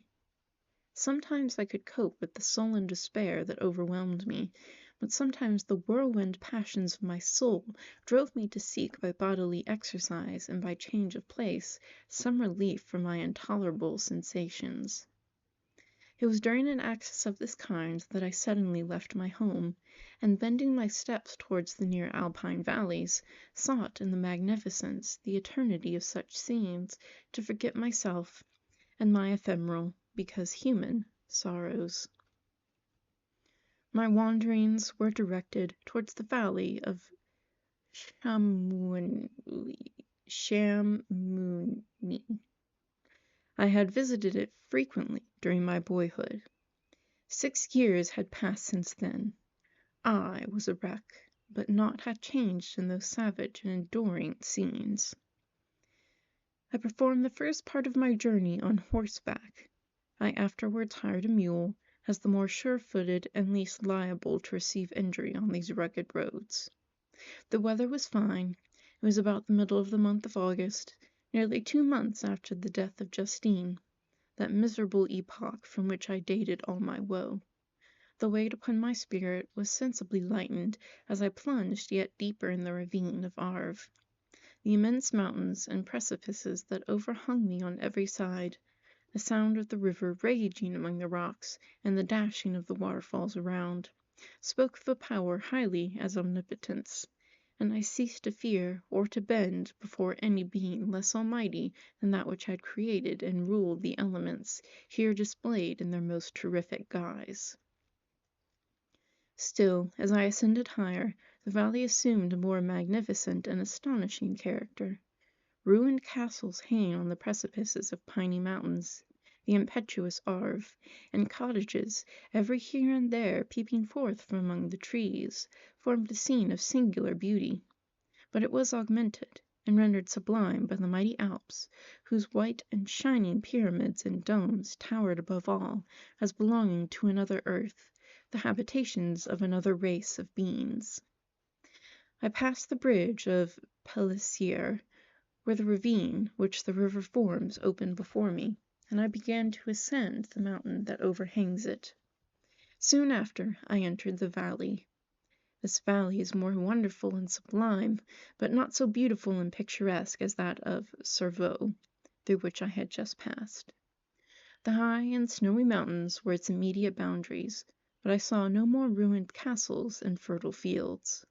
Sometimes I could cope with the sullen despair that overwhelmed me, but sometimes the whirlwind passions of my soul drove me to seek by bodily exercise and by change of place some relief from my intolerable sensations. It was during an access of this kind that I suddenly left my home, and bending my steps towards the near Alpine valleys, sought in the magnificence, the eternity of such scenes, to forget myself and my ephemeral, because human, sorrows. My wanderings were directed towards the valley of Chamouni. I had visited it frequently during my boyhood. 6 years had passed since then. I was a wreck, but naught had changed in those savage and enduring scenes. I performed the first part of my journey on horseback. I afterwards hired a mule, as the more sure-footed and least liable to receive injury on these rugged roads. The weather was fine. It was about the middle of the month of August, nearly 2 months after the death of Justine, that miserable epoch from which I dated all my woe. The weight upon my spirit was sensibly lightened as I plunged yet deeper in the ravine of Arve. The immense mountains and precipices that overhung me on every side, the sound of the river raging among the rocks, and the dashing of the waterfalls around, spoke of a power highly as omnipotence, and I ceased to fear or to bend before any being less almighty than that which had created and ruled the elements here displayed in their most terrific guise. Still, as I ascended higher, the valley assumed a more magnificent and astonishing character. Ruined castles hang on the precipices of piny mountains, the impetuous Arve, and cottages, every here and there peeping forth from among the trees, formed a scene of singular beauty. But it was augmented and rendered sublime by the mighty Alps, whose white and shining pyramids and domes towered above all, as belonging to another earth, the habitations of another race of beings. I passed the bridge of Pelissier, where the ravine which the river forms opened before me, and I began to ascend the mountain that overhangs it. Soon after I entered the valley. This valley is more wonderful and sublime, but not so beautiful and picturesque as that of Cervaux, through which I had just passed. The high and snowy mountains were its immediate boundaries, but I saw no more ruined castles and fertile fields.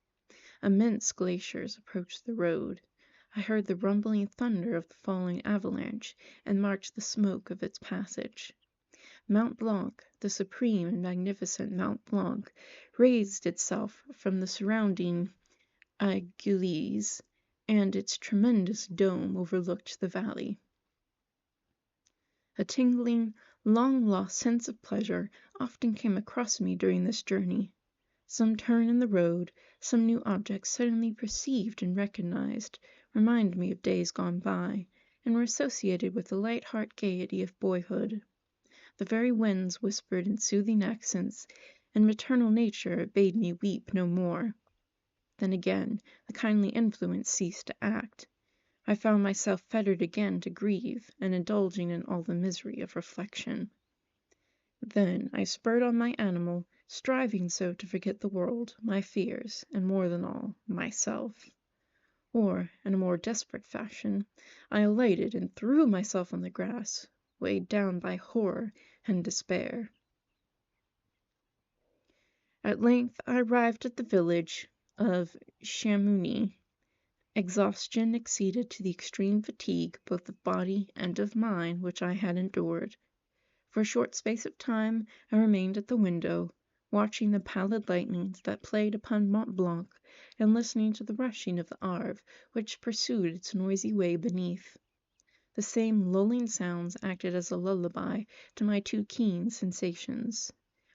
Immense glaciers approached the road. I heard the rumbling thunder of the falling avalanche, and marked the smoke of its passage. Mount Blanc, the supreme and magnificent Mount Blanc, raised itself from the surrounding aiguilles, and its tremendous dome overlooked the valley. A tingling, long-lost sense of pleasure often came across me during this journey. Some turn in the road, some new object suddenly perceived and recognized, reminded me of days gone by, and were associated with the light-heart gaiety of boyhood. The very winds whispered in soothing accents, and maternal nature bade me weep no more. Then again the kindly influence ceased to act. I found myself fettered again to grieve, and indulging in all the misery of reflection. Then I spurred on my animal, striving so to forget the world, my fears, and more than all, myself. Or, in a more desperate fashion, I alighted and threw myself on the grass, weighed down by horror and despair. At length I arrived at the village of Chamouni, Exhaustion exceeded to the extreme fatigue both of body and of mind which I had endured. For a short space of time I remained at the window, watching the pallid lightnings that played upon Mont Blanc, and listening to the rushing of the Arve, which pursued its noisy way beneath. The same lulling sounds acted as a lullaby to my too keen sensations.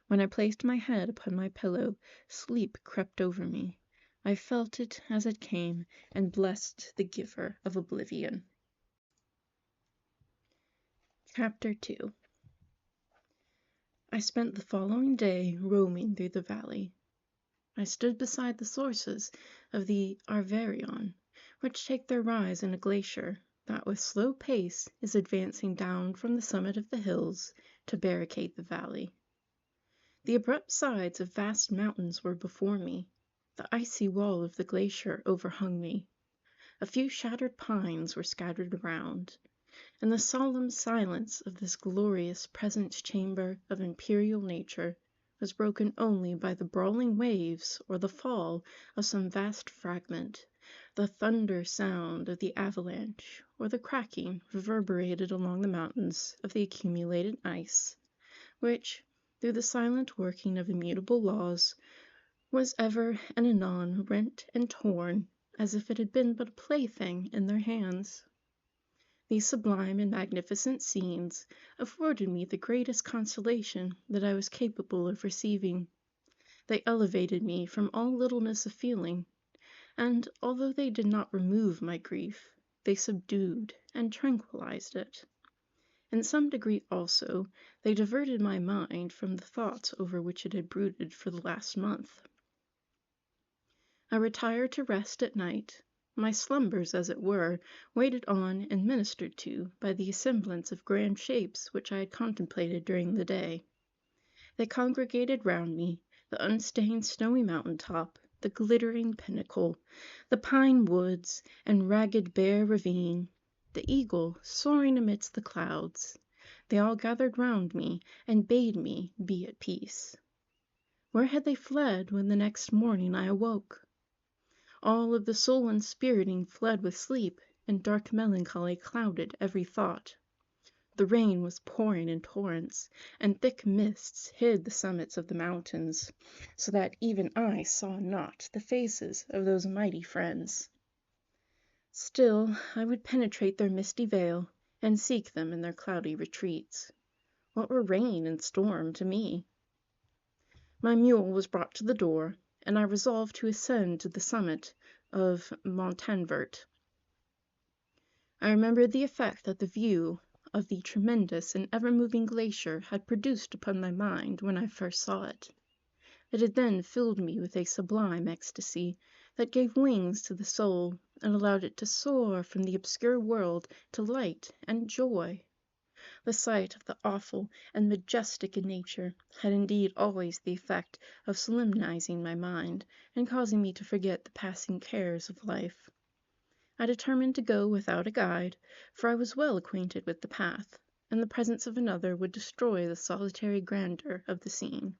When I placed my head upon my pillow, sleep crept over me. I felt it as it came, and blessed the giver of oblivion. Chapter 2. I spent the following day roaming through the valley. I stood beside the sources of the Arverion, which take their rise in a glacier that with slow pace is advancing down from the summit of the hills to barricade the valley. The abrupt sides of vast mountains were before me. The icy wall of the glacier overhung me. A few shattered pines were scattered around, and the solemn silence of this glorious presence chamber of imperial nature was broken only by the brawling waves or the fall of some vast fragment, the thunder sound of the avalanche, or the cracking reverberated along the mountains of the accumulated ice, which, through the silent working of immutable laws, was ever and anon rent and torn, as if it had been but a plaything in their hands. These sublime and magnificent scenes afforded me the greatest consolation that I was capable of receiving. They elevated me from all littleness of feeling, and, although they did not remove my grief, they subdued and tranquilized it. In some degree also they diverted my mind from the thoughts over which it had brooded for the last month. I retired to rest at night, my slumbers, as it were, waited on and ministered to by the assemblance of grand shapes which I had contemplated during the day. They congregated round me, the unstained snowy mountain top, the glittering pinnacle, the pine woods and ragged bare ravine, the eagle soaring amidst the clouds. They all gathered round me and bade me be at peace. Where had they fled when the next morning I awoke? All of the soul-inspiriting fled with sleep, and dark melancholy clouded every thought. The rain was pouring in torrents, and thick mists hid the summits of the mountains, so that even I saw not the faces of those mighty friends. Still, I would penetrate their misty veil, and seek them in their cloudy retreats. What were rain and storm to me? My mule was brought to the door, and I resolved to ascend to the summit of Montanvert. I remembered the effect that the view of the tremendous and ever-moving glacier had produced upon my mind when I first saw it. It had then filled me with a sublime ecstasy that gave wings to the soul and allowed it to soar from the obscure world to light and joy. The sight of the awful and majestic in nature had indeed always the effect of solemnizing my mind, and causing me to forget the passing cares of life. I determined to go without a guide, for I was well acquainted with the path, and the presence of another would destroy the solitary grandeur of the scene.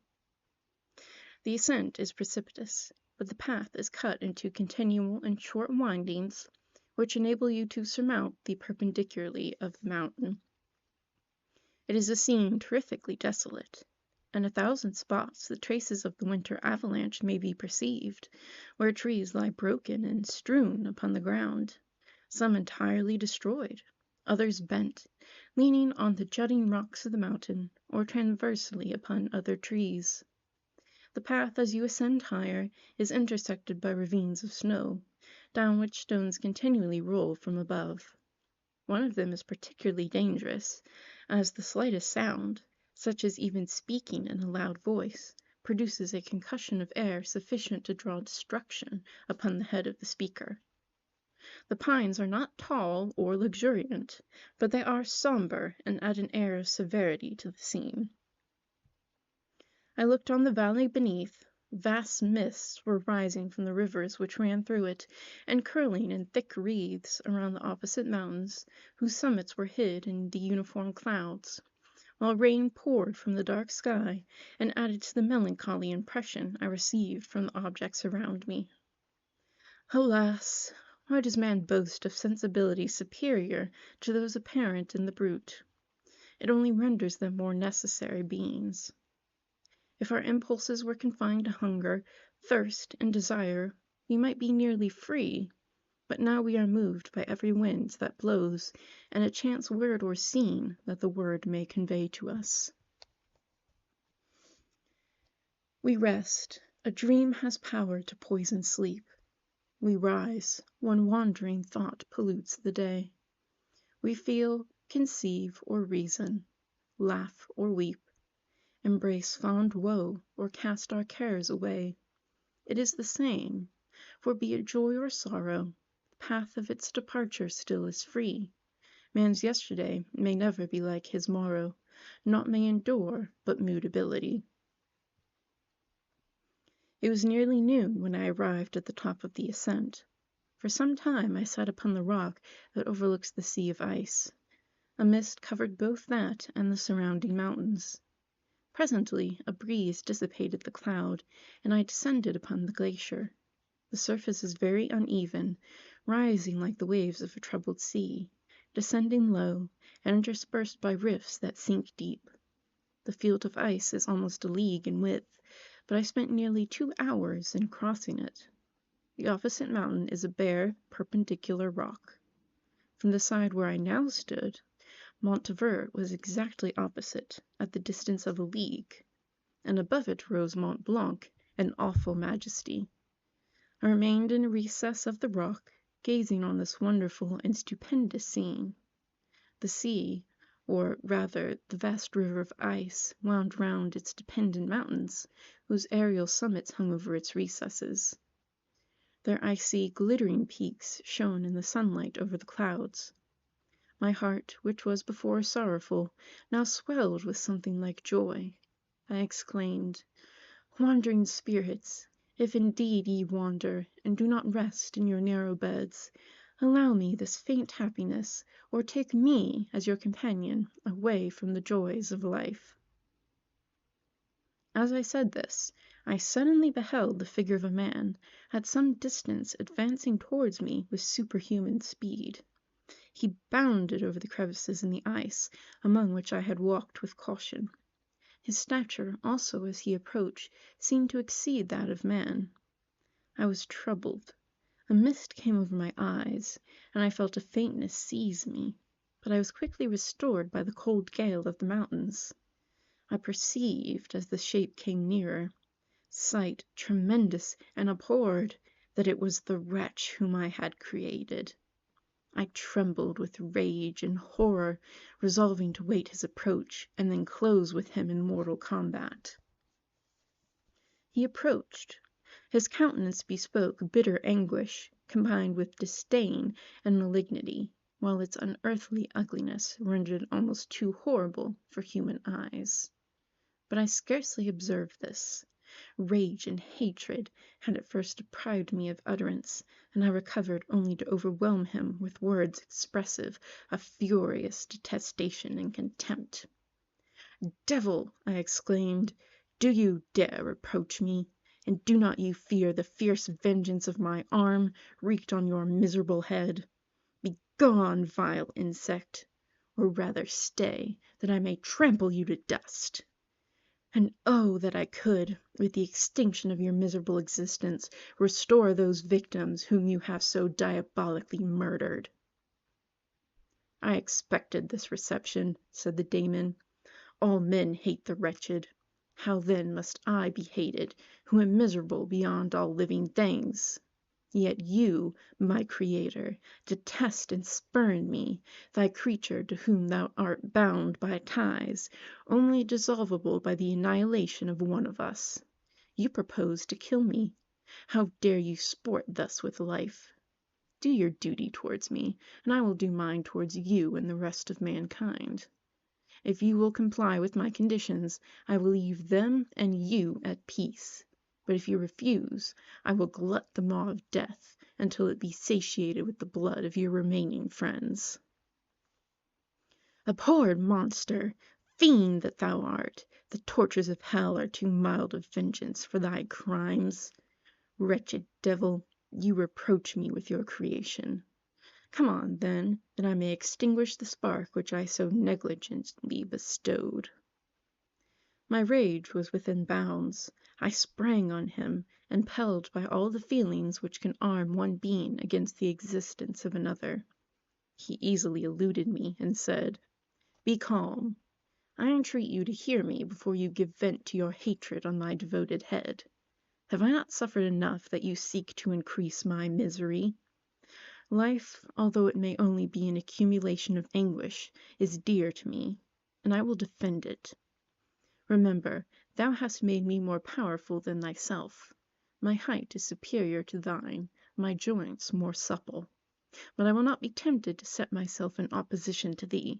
The ascent is precipitous, but the path is cut into continual and short windings, which enable you to surmount the perpendicularity of the mountain. It is a scene terrifically desolate. In 1,000 spots the traces of the winter avalanche may be perceived, where trees lie broken and strewn upon the ground, some entirely destroyed, others bent, leaning on the jutting rocks of the mountain, or transversely upon other trees. The path as you ascend higher is intersected by ravines of snow, down which stones continually roll from above. One of them is particularly dangerous, as the slightest sound, such as even speaking in a loud voice, produces a concussion of air sufficient to draw destruction upon the head of the speaker. The pines are not tall or luxuriant, but they are sombre and add an air of severity to the scene. I looked on the valley beneath. Vast mists were rising from the rivers which ran through it, and curling in thick wreaths around the opposite mountains, whose summits were hid in the uniform clouds, while rain poured from the dark sky, and added to the melancholy impression I received from the objects around me. Alas! Why does man boast of sensibility superior to those apparent in the brute? It only renders them more necessary beings. If our impulses were confined to hunger, thirst, and desire, we might be nearly free, but now we are moved by every wind that blows, and a chance word or scene that the word may convey to us. We rest. A dream has power to poison sleep. We rise. One wandering thought pollutes the day. We feel, conceive, or reason, laugh or weep, embrace fond woe, or cast our cares away. It is the same, for be it joy or sorrow, the path of its departure still is free. Man's yesterday may never be like his morrow, naught may endure but mutability. It was nearly noon when I arrived at the top of the ascent. For some time I sat upon the rock that overlooks the sea of ice. A mist covered both that and the surrounding mountains. Presently a breeze dissipated the cloud, and I descended upon the glacier. The surface is very uneven, rising like the waves of a troubled sea, descending low, and interspersed by rifts that sink deep. The field of ice is almost a league in width, but I spent nearly 2 hours in crossing it. The opposite mountain is a bare, perpendicular rock. From the side where I now stood, Mont Vert was exactly opposite, at the distance of a league, and above it rose Mont Blanc, in awful majesty. I remained in a recess of the rock, gazing on this wonderful and stupendous scene. The sea, or rather the vast river of ice, wound round its dependent mountains, whose aerial summits hung over its recesses. Their icy, glittering peaks shone in the sunlight over the clouds. My heart, which was before sorrowful, now swelled with something like joy. I exclaimed, "Wandering spirits, if indeed ye wander, and do not rest in your narrow beds, allow me this faint happiness, or take me as your companion away from the joys of life." As I said this, I suddenly beheld the figure of a man, at some distance advancing towards me with superhuman speed. He bounded over the crevices in the ice, among which I had walked with caution. His stature also as he approached seemed to exceed that of man. I was troubled. A mist came over my eyes, and I felt a faintness seize me, but I was quickly restored by the cold gale of the mountains. I perceived, as the shape came nearer, sight tremendous and abhorred, that it was the wretch whom I had created. I trembled with rage and horror, resolving to wait his approach, and then close with him in mortal combat. He approached. His countenance bespoke bitter anguish, combined with disdain and malignity, while its unearthly ugliness rendered it almost too horrible for human eyes. But I scarcely observed this. Rage and hatred had at first deprived me of utterance, and I recovered only to overwhelm him with words expressive of furious detestation and contempt. "Devil!" I exclaimed, "do you dare reproach me? And do not you fear the fierce vengeance of my arm, wreaked on your miserable head? Begone, vile insect! Or rather stay, that I may trample you to dust. And oh, that I could, with the extinction of your miserable existence, restore those victims whom you have so diabolically murdered." "I expected this reception," said the daemon. "All men hate the wretched. How then must I be hated, who am miserable beyond all living things? Yet you, my creator, detest and spurn me, thy creature to whom thou art bound by ties, only dissolvable by the annihilation of one of us. You propose to kill me. How dare you sport thus with life? Do your duty towards me, and I will do mine towards you and the rest of mankind. If you will comply with my conditions, I will leave them and you at peace. But if you refuse, I will glut the maw of death until it be satiated with the blood of your remaining friends." "Abhorred monster! Fiend that thou art! The tortures of hell are too mild a vengeance for thy crimes. Wretched devil! You reproach me with your creation. Come on, then, that I may extinguish the spark which I so negligently bestowed. My rage was within bounds. I sprang on him, impelled by all the feelings which can arm one being against the existence of another. He easily eluded me, and said, "Be calm. I entreat you to hear me before you give vent to your hatred on my devoted head. Have I not suffered enough that you seek to increase my misery? Life, although it may only be an accumulation of anguish, is dear to me, and I will defend it. Remember, thou hast made me more powerful than thyself. My height is superior to thine, my joints more supple. But I will not be tempted to set myself in opposition to thee.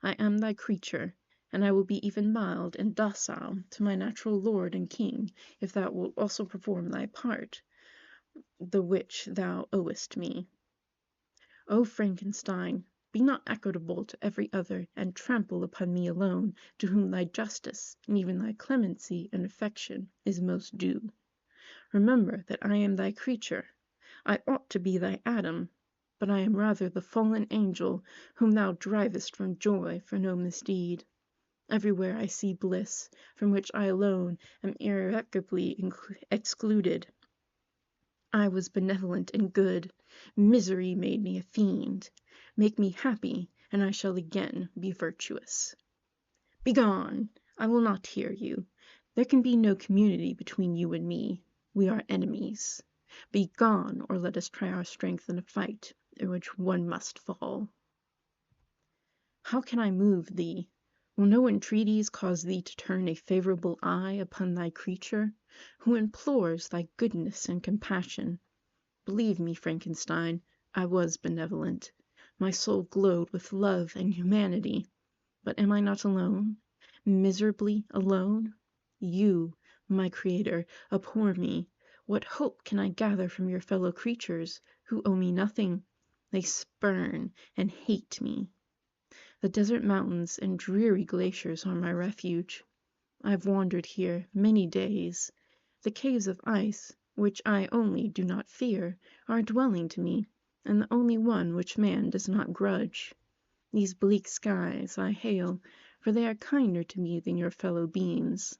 I am thy creature, and I will be even mild and docile to my natural lord and king, if thou wilt also perform thy part, the which thou owest me. O Frankenstein, be not equitable to every other, and trample upon me alone, to whom thy justice, and even thy clemency and affection, is most due. Remember that I am thy creature. I ought to be thy Adam, but I am rather the fallen angel, whom thou drivest from joy for no misdeed. Everywhere I see bliss, from which I alone am irrevocably excluded. I was benevolent and good. Misery made me a fiend. Make me happy, and I shall again be virtuous. Begone! I will not hear you. There can be no community between you and me. We are enemies. Begone, or let us try our strength in a fight, in which one must fall. How can I move thee? Will no entreaties cause thee to turn a favorable eye upon thy creature, who implores thy goodness and compassion? Believe me, Frankenstein, I was benevolent. My soul glowed with love and humanity. But am I not alone? Miserably alone? You, my creator, abhor me. What hope can I gather from your fellow creatures, who owe me nothing? They spurn and hate me. The desert mountains and dreary glaciers are my refuge. I have wandered here many days. The caves of ice, which I only do not fear, are a dwelling to me, and the only one which man does not grudge. These bleak skies I hail, for they are kinder to me than your fellow beings.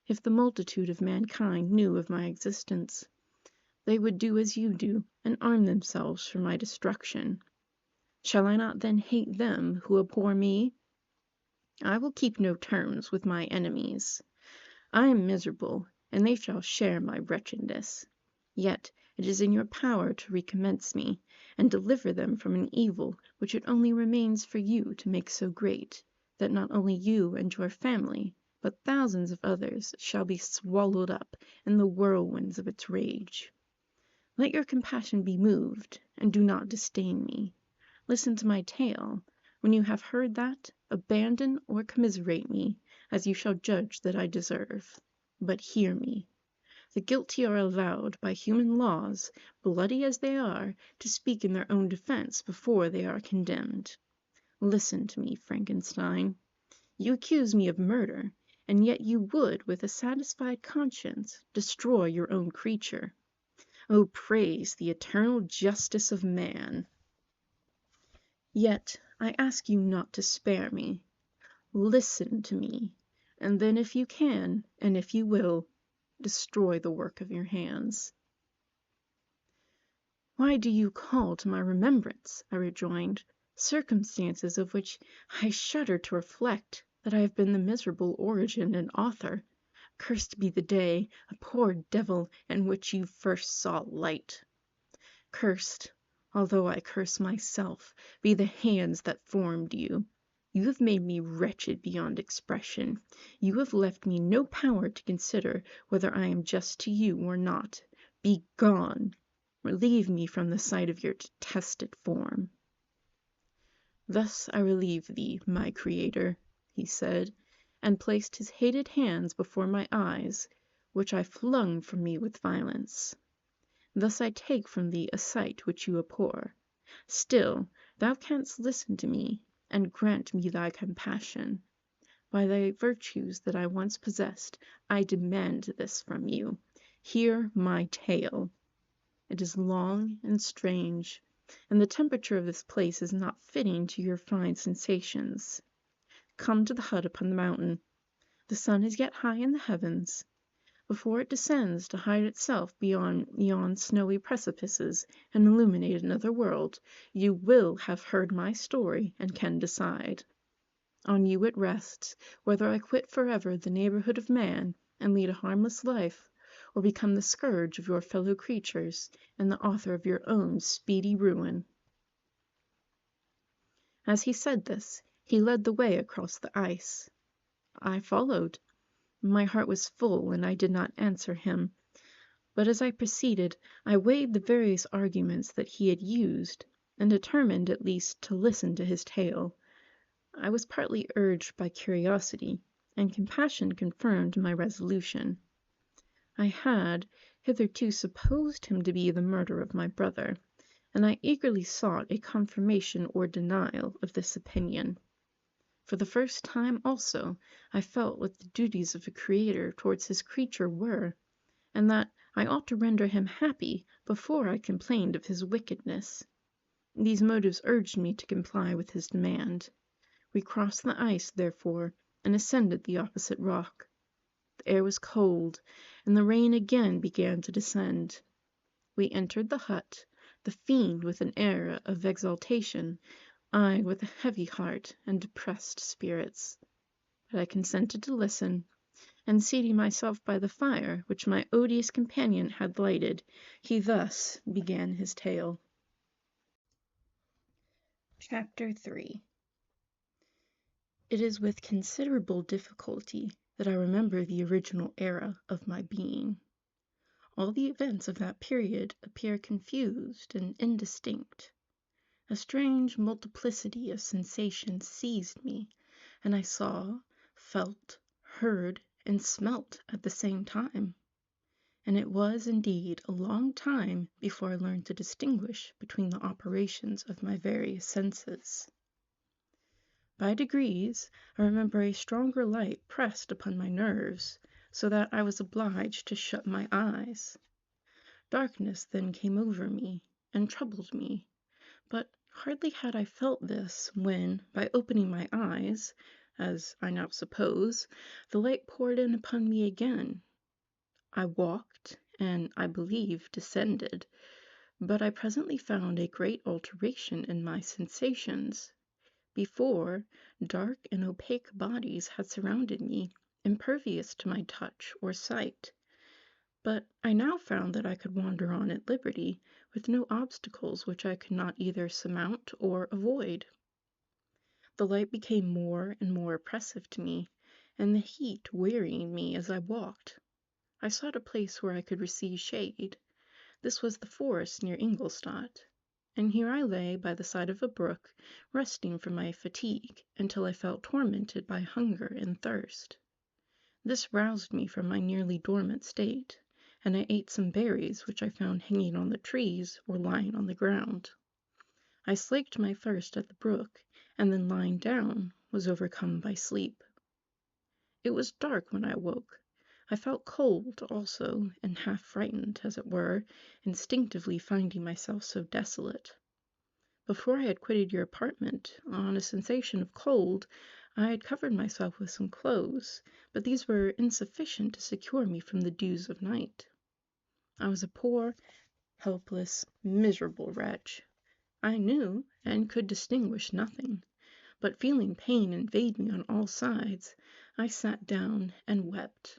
If the multitude of mankind knew of my existence, they would do as you do, and arm themselves for my destruction. Shall I not then hate them who abhor me? I will keep no terms with my enemies. I am miserable, and they shall share my wretchedness. Yet it is in your power to recommence me, and deliver them from an evil which it only remains for you to make so great, that not only you and your family, but thousands of others shall be swallowed up in the whirlwinds of its rage. Let your compassion be moved, and do not disdain me. Listen to my tale. When you have heard that, abandon or commiserate me, as you shall judge that I deserve. But hear me. The guilty are allowed by human laws, bloody as they are, to speak in their own defense before they are condemned. Listen to me, Frankenstein. You accuse me of murder, and yet you would, with a satisfied conscience, destroy your own creature. Oh, praise the eternal justice of man! Yet I ask you not to spare me. Listen to me, and then if you can, and if you will, destroy the work of your hands. Why do you call to my remembrance, I rejoined, circumstances of which I shudder to reflect that I have been the miserable origin and author? Cursed be the day, a poor devil, in which you first saw light. Cursed, although I curse myself, be the hands that formed you. You have made me wretched beyond expression. You have left me no power to consider whether I am just to you or not. Begone! Relieve me from the sight of your detested form. Thus I relieve thee, my creator, he said, and placed his hated hands before my eyes, which I flung from me with violence. Thus I take from thee a sight which you abhor. Still, thou canst listen to me, and grant me thy compassion. By thy virtues that I once possessed, I demand this from you. Hear my tale. It is long and strange, and the temperature of this place is not fitting to your fine sensations. Come to the hut upon the mountain. The sun is yet high in the heavens. Before it descends to hide itself beyond yon snowy precipices and illuminate another world, you will have heard my story and can decide. On you it rests, whether I quit forever the neighborhood of man and lead a harmless life, or become the scourge of your fellow creatures and the author of your own speedy ruin." As he said this, he led the way across the ice. I followed. My heart was full, and I did not answer him. But as I proceeded, I weighed the various arguments that he had used, and determined at least to listen to his tale. I was partly urged by curiosity, and compassion confirmed my resolution. I had hitherto supposed him to be the murderer of my brother, and I eagerly sought a confirmation or denial of this opinion. For the first time also, I felt what the duties of a creator towards his creature were, and that I ought to render him happy before I complained of his wickedness. These motives urged me to comply with his demand. We crossed the ice, therefore, and ascended the opposite rock. The air was cold, and the rain again began to descend. We entered the hut, the fiend with an air of exultation, I with a heavy heart and depressed spirits. But I consented to listen, and seating myself by the fire which my odious companion had lighted, he thus began his tale. Chapter 3. It is with considerable difficulty that I remember the original era of my being. All the events of that period appear confused and indistinct. A strange multiplicity of sensations seized me, and I saw, felt, heard, and smelt at the same time. And it was, indeed, a long time before I learned to distinguish between the operations of my various senses. By degrees, I remember a stronger light pressed upon my nerves, so that I was obliged to shut my eyes. Darkness then came over me, and troubled me, but hardly had I felt this, when, by opening my eyes, as I now suppose, the light poured in upon me again. I walked, and, I believe, descended, but I presently found a great alteration in my sensations. Before, dark and opaque bodies had surrounded me, impervious to my touch or sight. But I now found that I could wander on at liberty, with no obstacles which I could not either surmount or avoid. The light became more and more oppressive to me, and the heat wearying me as I walked. I sought a place where I could receive shade. This was the forest near Ingolstadt, and here I lay by the side of a brook, resting from my fatigue, until I felt tormented by hunger and thirst. This roused me from my nearly dormant state, and I ate some berries which I found hanging on the trees or lying on the ground. I slaked my thirst at the brook, and then lying down, was overcome by sleep. It was dark when I awoke. I felt cold also, and half frightened, as it were, instinctively finding myself so desolate. Before I had quitted your apartment, on a sensation of cold, I had covered myself with some clothes, but these were insufficient to secure me from the dews of night. I was a poor, helpless, miserable wretch. I knew and could distinguish nothing, but feeling pain invade me on all sides, I sat down and wept.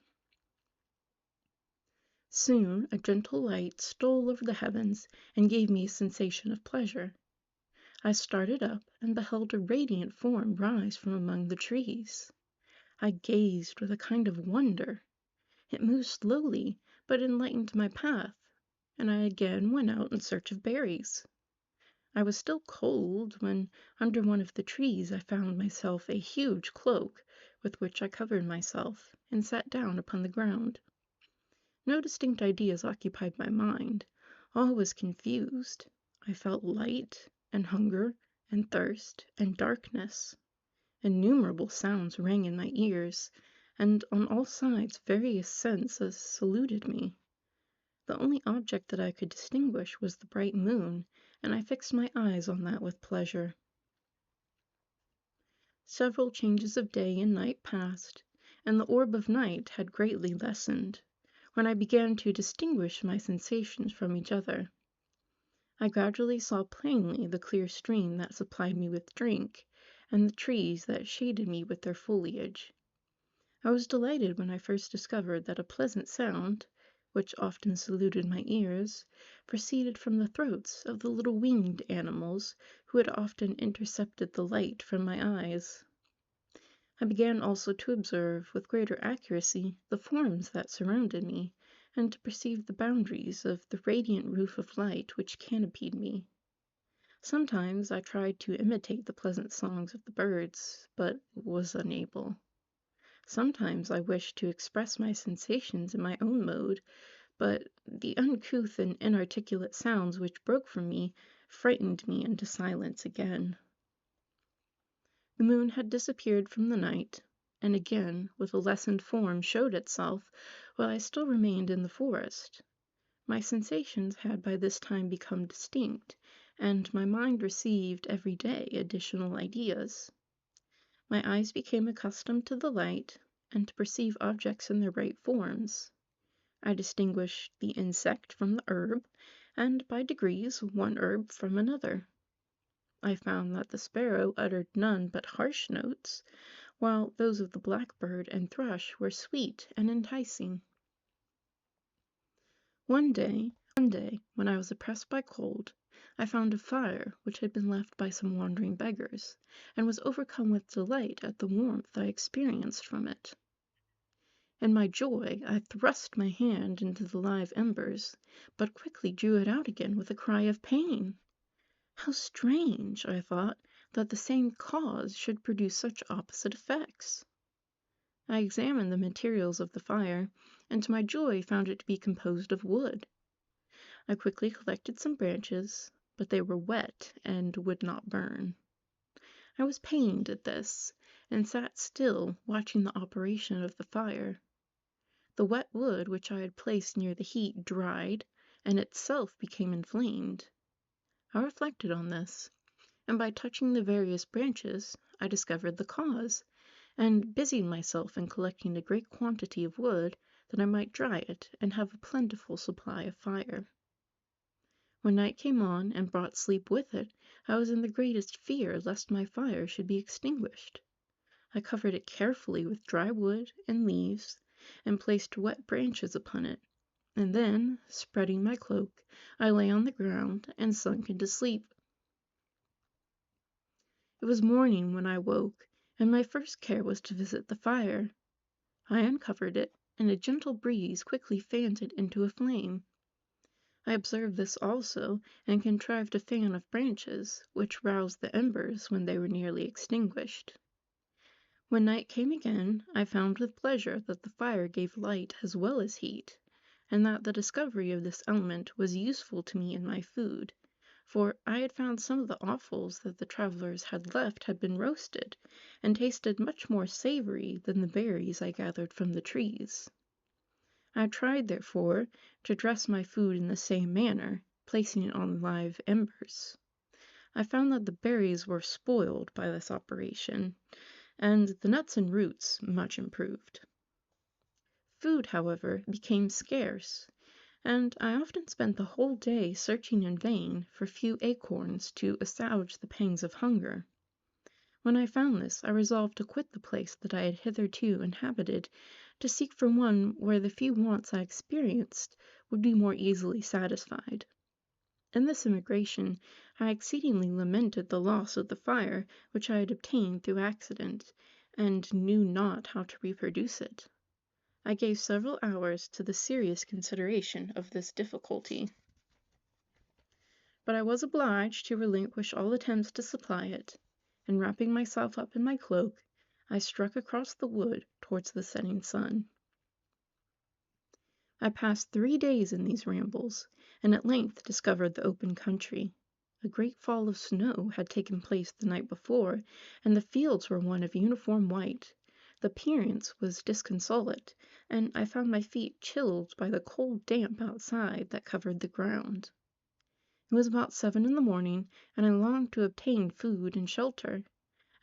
Soon a gentle light stole over the heavens and gave me a sensation of pleasure. I started up and beheld a radiant form rise from among the trees. I gazed with a kind of wonder. It moved slowly, but enlightened my path, and I again went out in search of berries. I was still cold, when under one of the trees I found myself a huge cloak, with which I covered myself, and sat down upon the ground. No distinct ideas occupied my mind. All was confused. I felt light, and hunger, and thirst, and darkness. Innumerable sounds rang in my ears, and on all sides various senses saluted me. The only object that I could distinguish was the bright moon, and I fixed my eyes on that with pleasure. Several changes of day and night passed, and the orb of night had greatly lessened, when I began to distinguish my sensations from each other. I gradually saw plainly the clear stream that supplied me with drink, and the trees that shaded me with their foliage. I was delighted when I first discovered that a pleasant sound, which often saluted my ears, proceeded from the throats of the little winged animals who had often intercepted the light from my eyes. I began also to observe with greater accuracy the forms that surrounded me, and to perceive the boundaries of the radiant roof of light which canopied me. Sometimes I tried to imitate the pleasant songs of the birds, but was unable. Sometimes I wished to express my sensations in my own mode, but the uncouth and inarticulate sounds which broke from me frightened me into silence again. The moon had disappeared from the night, and again, with a lessened form, showed itself while I still remained in the forest. My sensations had by this time become distinct, and my mind received every day additional ideas. My eyes became accustomed to the light, and to perceive objects in their right forms. I distinguished the insect from the herb, and by degrees one herb from another. I found that the sparrow uttered none but harsh notes, while those of the blackbird and thrush were sweet and enticing. One day, when I was oppressed by cold, I found a fire which had been left by some wandering beggars, and was overcome with delight at the warmth I experienced from it. In my joy, I thrust my hand into the live embers, but quickly drew it out again with a cry of pain. How strange, I thought, that the same cause should produce such opposite effects. I examined the materials of the fire, and to my joy found it to be composed of wood. I quickly collected some branches, but they were wet and would not burn. I was pained at this, and sat still, watching the operation of the fire. The wet wood which I had placed near the heat dried, and itself became inflamed. I reflected on this, and by touching the various branches, I discovered the cause, and busied myself in collecting a great quantity of wood, that I might dry it and have a plentiful supply of fire. When night came on, and brought sleep with it, I was in the greatest fear lest my fire should be extinguished. I covered it carefully with dry wood and leaves, and placed wet branches upon it, and then, spreading my cloak, I lay on the ground and sunk into sleep. It was morning when I woke, and my first care was to visit the fire. I uncovered it, and a gentle breeze quickly fanned it into a flame. I observed this also, and contrived a fan of branches, which roused the embers when they were nearly extinguished. When night came again, I found with pleasure that the fire gave light as well as heat, and that the discovery of this element was useful to me in my food, for I had found some of the offals that the travelers had left had been roasted, and tasted much more savory than the berries I gathered from the trees. I tried, therefore, to dress my food in the same manner, placing it on live embers. I found that the berries were spoiled by this operation, and the nuts and roots much improved. Food, however, became scarce, and I often spent the whole day searching in vain for few acorns to assuage the pangs of hunger. When I found this, I resolved to quit the place that I had hitherto inhabited, to seek for one where the few wants I experienced would be more easily satisfied. In this emigration, I exceedingly lamented the loss of the fire which I had obtained through accident, and knew not how to reproduce it. I gave several hours to the serious consideration of this difficulty, but I was obliged to relinquish all attempts to supply it, and wrapping myself up in my cloak, I struck across the wood towards the setting sun. I passed 3 days in these rambles, and at length discovered the open country. A great fall of snow had taken place the night before, and the fields were one of uniform white. The appearance was disconsolate, and I found my feet chilled by the cold damp outside that covered the ground. It was about 7 in the morning, and I longed to obtain food and shelter.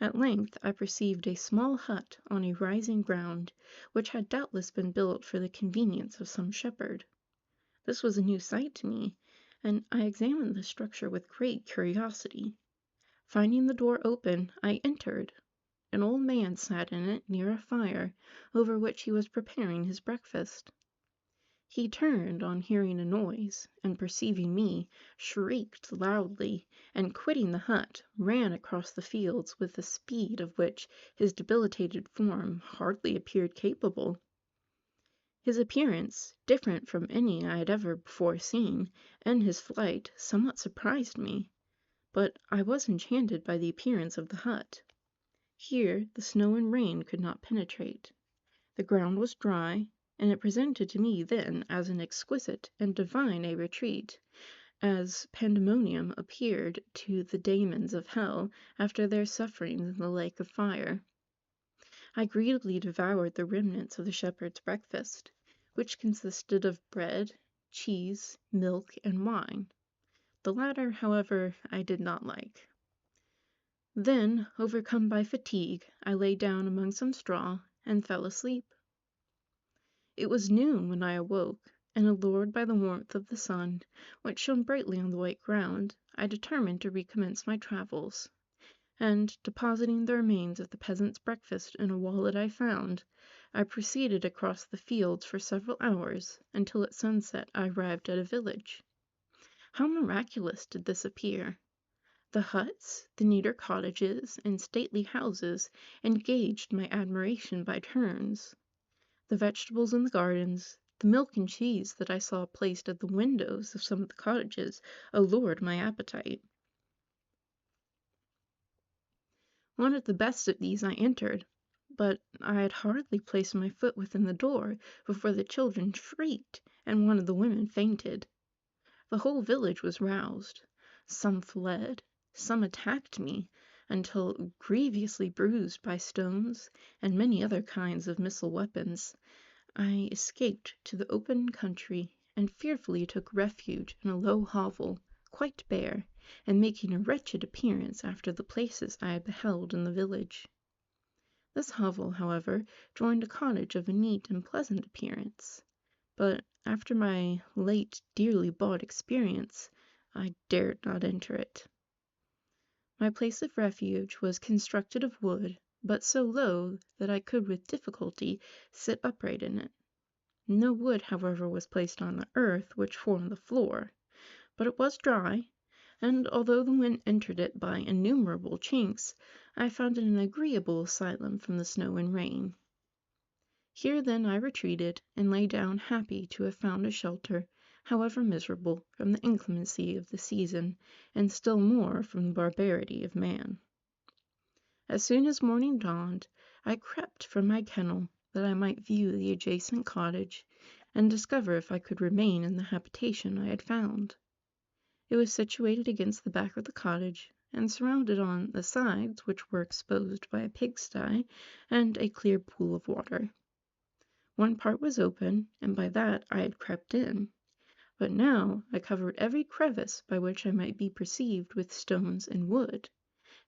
At length I perceived a small hut on a rising ground, which had doubtless been built for the convenience of some shepherd. This was a new sight to me, and I examined the structure with great curiosity. Finding the door open, I entered. An old man sat in it near a fire, over which he was preparing his breakfast. He turned on hearing a noise, and perceiving me, shrieked loudly, and quitting the hut, ran across the fields with a speed of which his debilitated form hardly appeared capable. His appearance, different from any I had ever before seen, and his flight, somewhat surprised me, but I was enchanted by the appearance of the hut. Here the snow and rain could not penetrate. The ground was dry, and it presented to me then as an exquisite and divine a retreat, as pandemonium appeared to the daemons of hell after their sufferings in the lake of fire. I greedily devoured the remnants of the shepherd's breakfast, which consisted of bread, cheese, milk, and wine. The latter, however, I did not like. Then, overcome by fatigue, I lay down among some straw and fell asleep. It was noon when I awoke, and allured by the warmth of the sun, which shone brightly on the white ground, I determined to recommence my travels, and, depositing the remains of the peasant's breakfast in a wallet I found, I proceeded across the fields for several hours, until at sunset I arrived at a village. How miraculous did this appear! The huts, the neater cottages, and stately houses engaged my admiration by turns. The vegetables in the gardens, the milk and cheese that I saw placed at the windows of some of the cottages, allured my appetite. One of the best of these I entered, but I had hardly placed my foot within the door before the children shrieked and one of the women fainted. The whole village was roused. Some fled, some attacked me, until, grievously bruised by stones and many other kinds of missile weapons, I escaped to the open country, and fearfully took refuge in a low hovel, quite bare, and making a wretched appearance after the places I had beheld in the village. This hovel, however, joined a cottage of a neat and pleasant appearance, but after my late dearly bought experience, I dared not enter it. My place of refuge was constructed of wood, but so low that I could with difficulty sit upright in it. No wood, however, was placed on the earth which formed the floor, but it was dry, and although the wind entered it by innumerable chinks, I found it an agreeable asylum from the snow and rain. Here then I retreated, and lay down happy to have found a shelter, however miserable, from the inclemency of the season, and still more from the barbarity of man. As soon as morning dawned, I crept from my kennel, that I might view the adjacent cottage, and discover if I could remain in the habitation I had found. It was situated against the back of the cottage, and surrounded on the sides, which were exposed by a pigsty and a clear pool of water. One part was open, and by that I had crept in, but now I covered every crevice by which I might be perceived with stones and wood,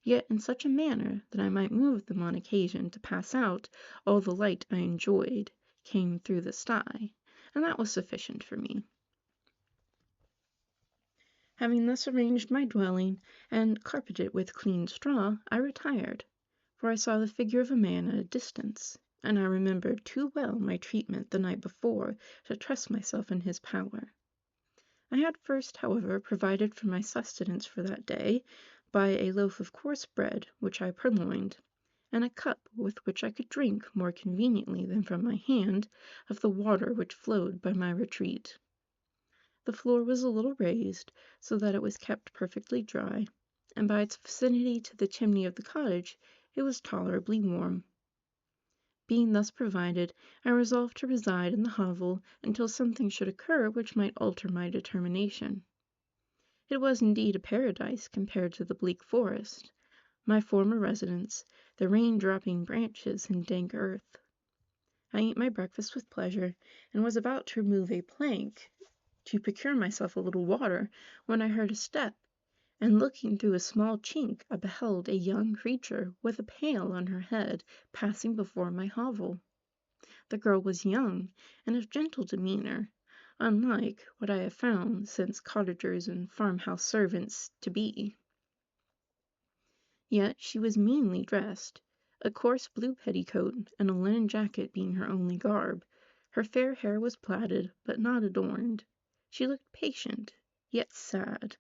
yet in such a manner that I might move them on occasion to pass out. All the light I enjoyed came through the sty, and that was sufficient for me. Having thus arranged my dwelling, and carpeted it with clean straw, I retired, for I saw the figure of a man at a distance, and I remembered too well my treatment the night before to trust myself in his power. I had first, however, provided for my sustenance for that day by a loaf of coarse bread which I purloined, and a cup with which I could drink more conveniently than from my hand of the water which flowed by my retreat. The floor was a little raised, so that it was kept perfectly dry, and by its vicinity to the chimney of the cottage it was tolerably warm. Being thus provided, I resolved to reside in the hovel until something should occur which might alter my determination. It was indeed a paradise compared to the bleak forest, my former residence, the rain-dropping branches and dank earth. I ate my breakfast with pleasure, and was about to remove a plank to procure myself a little water, when I heard a step, and looking through a small chink, I beheld a young creature with a pail on her head passing before my hovel. The girl was young, and of gentle demeanour, unlike what I have found since cottagers and farmhouse servants to be. Yet she was meanly dressed, a coarse blue petticoat and a linen jacket being her only garb. Her fair hair was plaited, but not adorned. She looked patient, yet sad.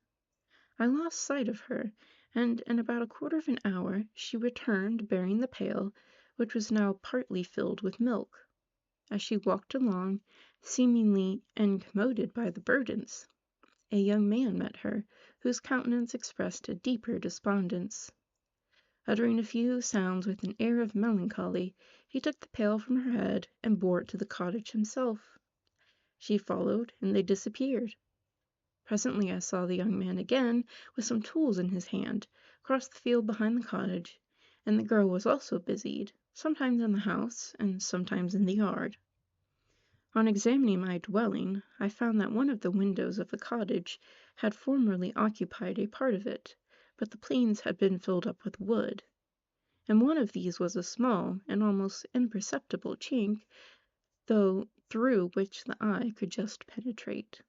I lost sight of her, and in about a quarter of an hour she returned bearing the pail, which was now partly filled with milk. As she walked along, seemingly incommoded by the burdens, a young man met her, whose countenance expressed a deeper despondence. Uttering a few sounds with an air of melancholy, he took the pail from her head and bore it to the cottage himself. She followed, and they disappeared. Presently I saw the young man again, with some tools in his hand, cross the field behind the cottage, and the girl was also busied, sometimes in the house, and sometimes in the yard. On examining my dwelling, I found that one of the windows of the cottage had formerly occupied a part of it, but the panes had been filled up with wood. In one of these was a small and almost imperceptible chink, through which the eye could just penetrate.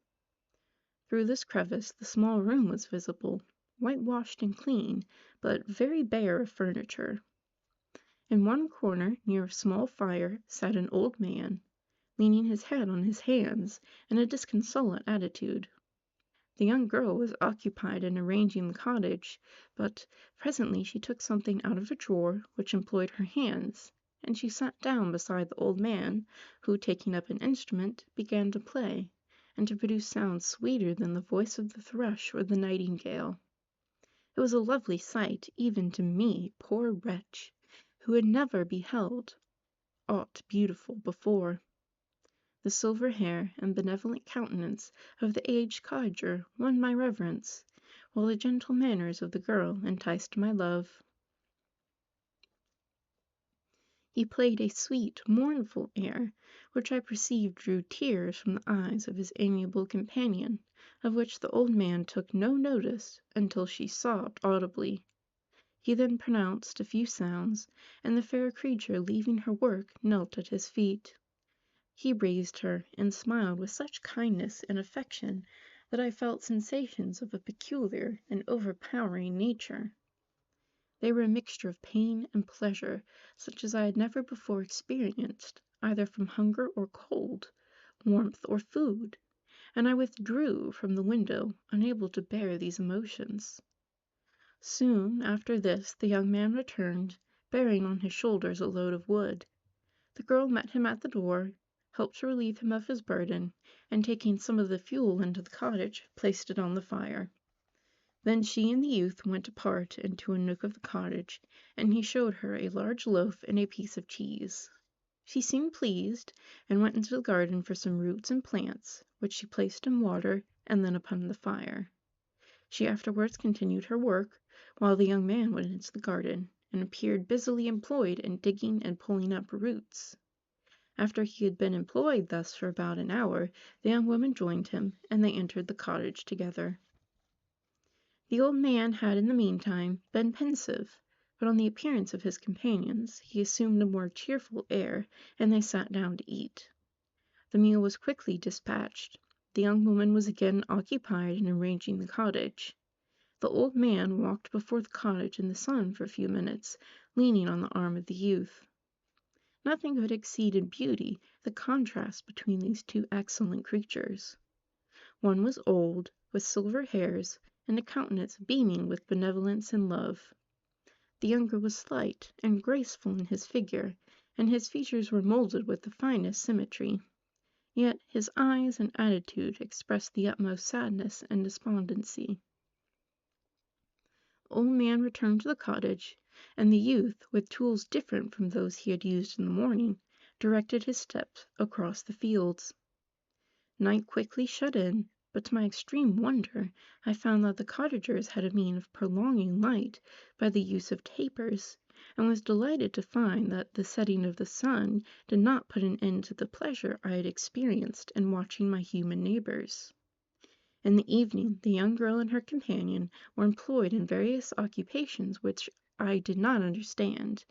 Through this crevice the small room was visible, whitewashed and clean, but very bare of furniture. In one corner, near a small fire, sat an old man, leaning his head on his hands in a disconsolate attitude. The young girl was occupied in arranging the cottage, but presently she took something out of a drawer which employed her hands, and she sat down beside the old man, who, taking up an instrument, began to play, and to produce sounds sweeter than the voice of the thrush or the nightingale. It was a lovely sight even to me, poor wretch, who had never beheld aught beautiful before. The silver hair and benevolent countenance of the aged cottager won my reverence, while the gentle manners of the girl enticed my love. He played a sweet, mournful air, which I perceived drew tears from the eyes of his amiable companion, of which the old man took no notice until she sobbed audibly. He then pronounced a few sounds, and the fair creature, leaving her work, knelt at his feet. He raised her, and smiled with such kindness and affection that I felt sensations of a peculiar and overpowering nature. They were a mixture of pain and pleasure, such as I had never before experienced, either from hunger or cold, warmth or food, and I withdrew from the window, unable to bear these emotions. Soon after this the young man returned, bearing on his shoulders a load of wood. The girl met him at the door, helped to relieve him of his burden, and taking some of the fuel into the cottage, placed it on the fire. Then she and the youth went apart into a nook of the cottage, and he showed her a large loaf and a piece of cheese. She seemed pleased, and went into the garden for some roots and plants, which she placed in water and then upon the fire. She afterwards continued her work, while the young man went into the garden, and appeared busily employed in digging and pulling up roots. After he had been employed thus for about an hour, the young woman joined him, and they entered the cottage together. The old man had in the meantime been pensive, but on the appearance of his companions he assumed a more cheerful air, and they sat down to eat. The meal was quickly dispatched. The young woman was again occupied in arranging the cottage. The old man walked before the cottage in the sun for a few minutes, leaning on the arm of the youth. Nothing could exceed in beauty the contrast between these two excellent creatures. One was old, with silver hairs, and a countenance beaming with benevolence and love. The younger was slight and graceful in his figure, and his features were molded with the finest symmetry. Yet his eyes and attitude expressed the utmost sadness and despondency. The old man returned to the cottage, and the youth, with tools different from those he had used in the morning, directed his steps across the fields. Night quickly shut in, but to my extreme wonder I found that the cottagers had a means of prolonging light by the use of tapers, and was delighted to find that the setting of the sun did not put an end to the pleasure I had experienced in watching my human neighbors. In the evening the young girl and her companion were employed in various occupations which I did not understand,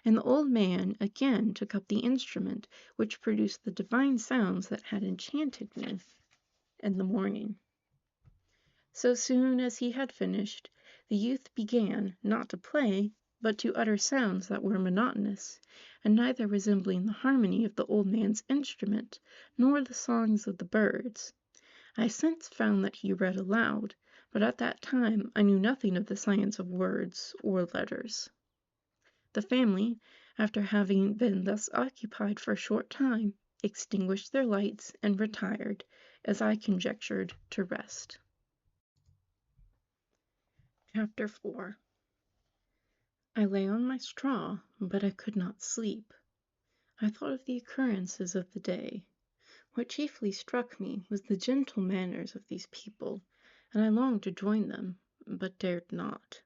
and the old man again took up the instrument which produced the divine sounds that had enchanted me in the morning. So soon as he had finished, the youth began, not to play, but to utter sounds that were monotonous, and neither resembling the harmony of the old man's instrument, nor the songs of the birds. I since found that he read aloud, but at that time I knew nothing of the science of words or letters. The family, after having been thus occupied for a short time, extinguished their lights and retired, as I conjectured, to rest. Chapter 4. I lay on my straw, but I could not sleep. I thought of the occurrences of the day. What chiefly struck me was the gentle manners of these people, and I longed to join them, but dared not.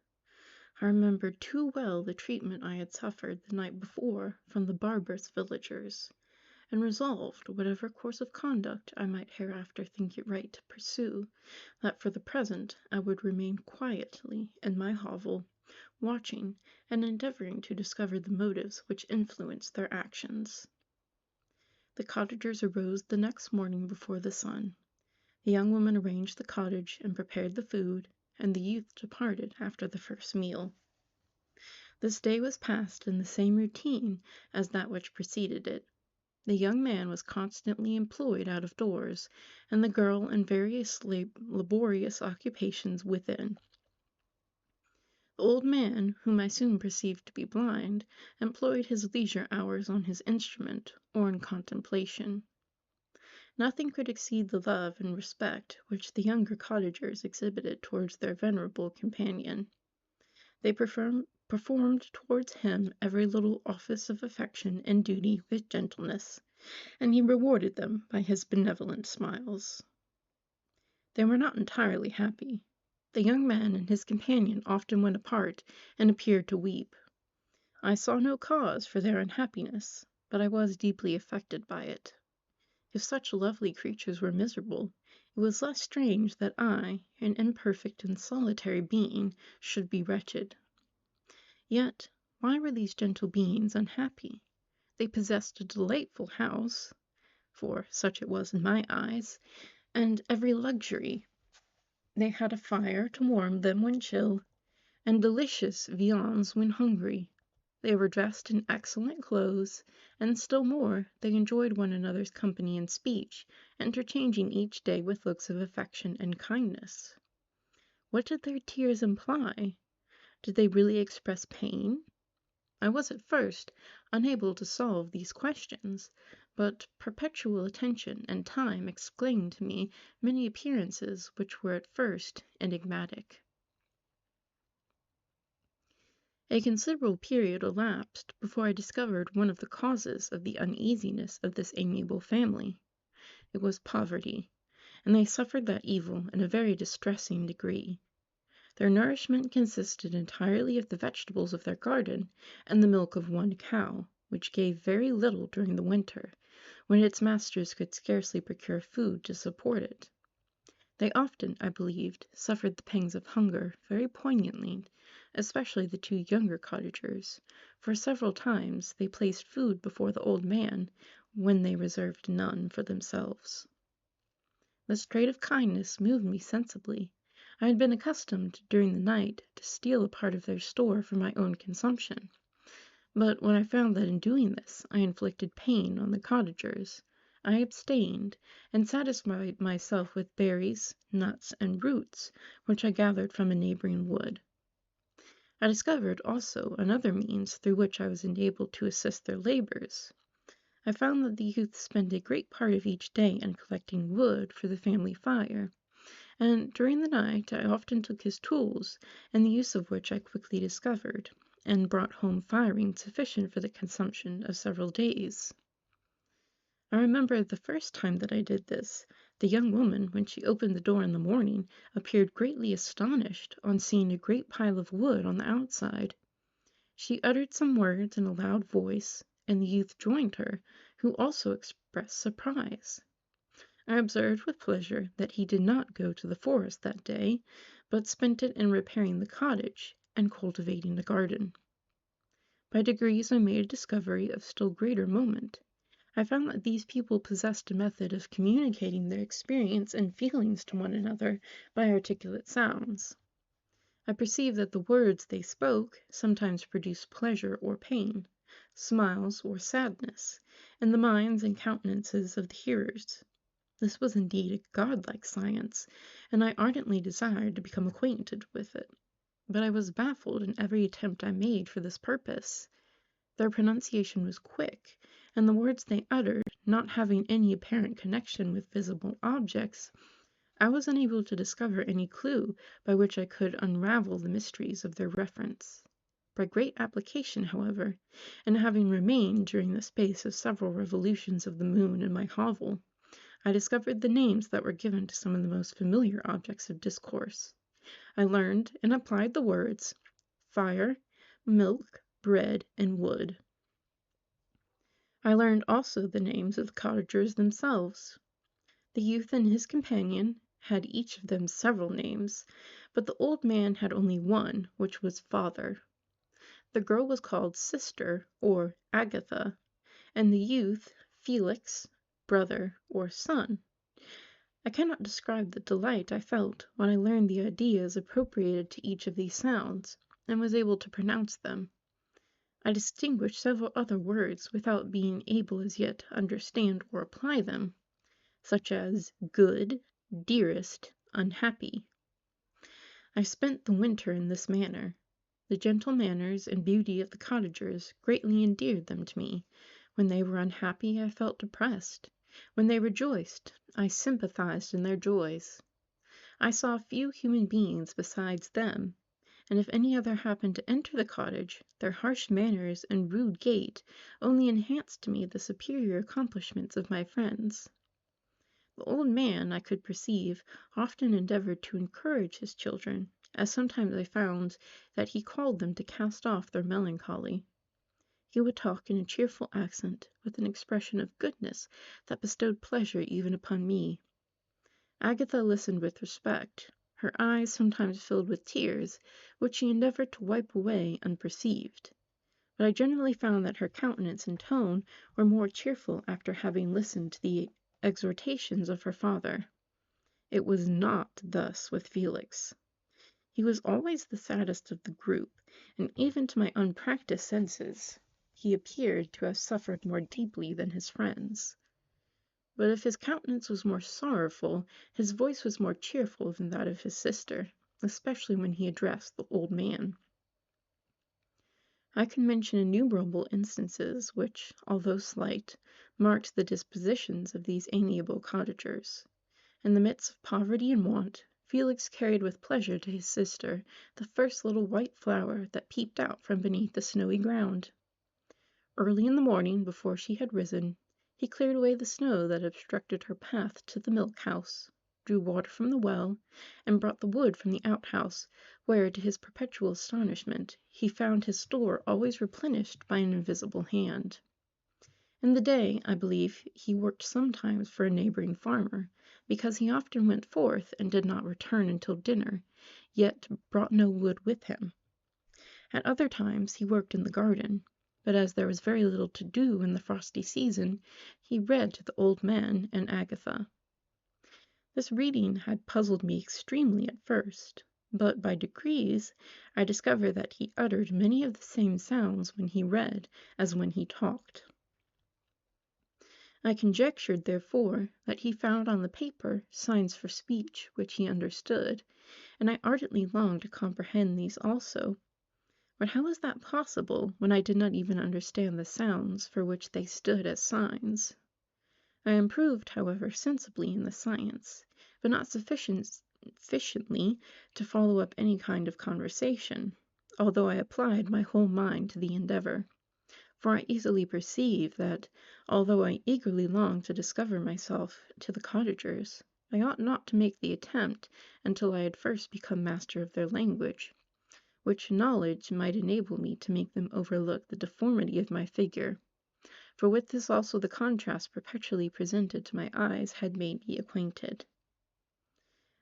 I remembered too well the treatment I had suffered the night before from the barbarous villagers, and resolved, whatever course of conduct I might hereafter think it right to pursue, that for the present I would remain quietly in my hovel, watching and endeavoring to discover the motives which influenced their actions. The cottagers arose the next morning before the sun. The young woman arranged the cottage and prepared the food, and the youth departed after the first meal. This day was passed in the same routine as that which preceded it. The young man was constantly employed out of doors, and the girl in various laborious occupations within. The old man, whom I soon perceived to be blind, employed his leisure hours on his instrument or in contemplation. Nothing could exceed the love and respect which the younger cottagers exhibited towards their venerable companion. They performed towards him every little office of affection and duty with gentleness, and he rewarded them by his benevolent smiles. They were not entirely happy. The young man and his companion often went apart and appeared to weep. I saw no cause for their unhappiness, but I was deeply affected by it. If such lovely creatures were miserable, it was less strange that I, an imperfect and solitary being, should be wretched. Yet, why were these gentle beings unhappy? They possessed a delightful house, for such it was in my eyes, and every luxury. They had a fire to warm them when chill, and delicious viands when hungry. They were dressed in excellent clothes, and still more, they enjoyed one another's company and speech, interchanging each day with looks of affection and kindness. What did their tears imply? Did they really express pain? I was at first unable to solve these questions, but perpetual attention and time explained to me many appearances which were at first enigmatic. A considerable period elapsed before I discovered one of the causes of the uneasiness of this amiable family. It was poverty, and they suffered that evil in a very distressing degree. Their nourishment consisted entirely of the vegetables of their garden and the milk of one cow, which gave very little during the winter, when its masters could scarcely procure food to support it. They often, I believed, suffered the pangs of hunger very poignantly, especially the two younger cottagers, for several times they placed food before the old man when they reserved none for themselves. This trait of kindness moved me sensibly. I had been accustomed during the night to steal a part of their store for my own consumption, but when I found that in doing this I inflicted pain on the cottagers, I abstained, and satisfied myself with berries, nuts, and roots, which I gathered from a neighboring wood. I discovered also another means through which I was enabled to assist their labors. I found that the youth spent a great part of each day in collecting wood for the family fire, and during the night I often took his tools, and the use of which I quickly discovered, and brought home firing sufficient for the consumption of several days. I remember the first time that I did this, The young woman, when she opened the door in the morning, appeared greatly astonished on seeing a great pile of wood on the outside. She uttered some words in a loud voice, and the youth joined her, who also expressed surprise. I observed with pleasure that he did not go to the forest that day, but spent it in repairing the cottage and cultivating the garden. By degrees I made a discovery of still greater moment. I found that these people possessed a method of communicating their experience and feelings to one another by articulate sounds. I perceived that the words they spoke sometimes produced pleasure or pain, smiles or sadness, in the minds and countenances of the hearers. This was indeed a godlike science, and I ardently desired to become acquainted with it. But I was baffled in every attempt I made for this purpose. Their pronunciation was quick, and the words they uttered, not having any apparent connection with visible objects, I was unable to discover any clue by which I could unravel the mysteries of their reference. By great application, however, and having remained during the space of several revolutions of the moon in my hovel, I discovered the names that were given to some of the most familiar objects of discourse. I learned and applied the words fire, milk, bread, and wood. I learned also the names of the cottagers themselves. The youth and his companion had each of them several names, but the old man had only one, which was father. The girl was called sister, or Agatha, and the youth Felix, brother, or son. I cannot describe the delight I felt when I learned the ideas appropriated to each of these sounds, and was able to pronounce them. I distinguished several other words without being able as yet to understand or apply them, such as good, dearest, unhappy. I spent the winter in this manner. The gentle manners and beauty of the cottagers greatly endeared them to me. When they were unhappy, I felt depressed. When they rejoiced, I sympathized in their joys. I saw few human beings besides them, and if any other happened to enter the cottage, their harsh manners and rude gait only enhanced to me the superior accomplishments of my friends. The old man, I could perceive, often endeavored to encourage his children, as sometimes I found that he called them to cast off their melancholy. He would talk in a cheerful accent, with an expression of goodness that bestowed pleasure even upon me. Agatha listened with respect. Her eyes sometimes filled with tears, which she endeavored to wipe away unperceived. But I generally found that her countenance and tone were more cheerful after having listened to the exhortations of her father. It was not thus with Felix. He was always the saddest of the group, and even to my unpractised senses, he appeared to have suffered more deeply than his friends. But if his countenance was more sorrowful, his voice was more cheerful than that of his sister, especially when he addressed the old man. I can mention innumerable instances which, although slight, marked the dispositions of these amiable cottagers. In the midst of poverty and want, Felix carried with pleasure to his sister the first little white flower that peeped out from beneath the snowy ground. Early in the morning, before she had risen, he cleared away the snow that obstructed her path to the milk-house, drew water from the well, and brought the wood from the outhouse, where, to his perpetual astonishment, he found his store always replenished by an invisible hand. In the day, I believe, he worked sometimes for a neighboring farmer, because he often went forth and did not return until dinner, yet brought no wood with him. At other times he worked in the garden, but as there was very little to do in the frosty season, he read to the old man and Agatha. This reading had puzzled me extremely at first, but by degrees I discovered that he uttered many of the same sounds when he read as when he talked. I conjectured, therefore, that he found on the paper signs for speech which he understood, and I ardently longed to comprehend these also. But how was that possible when I did not even understand the sounds for which they stood as signs? I improved, however, sensibly in the science, but not sufficiently to follow up any kind of conversation, although I applied my whole mind to the endeavor. for I easily perceived that, although I eagerly longed to discover myself to the cottagers, I ought not to make the attempt until I had first become master of their language, which knowledge might enable me to make them overlook the deformity of my figure, for with this also the contrast perpetually presented to my eyes had made me acquainted.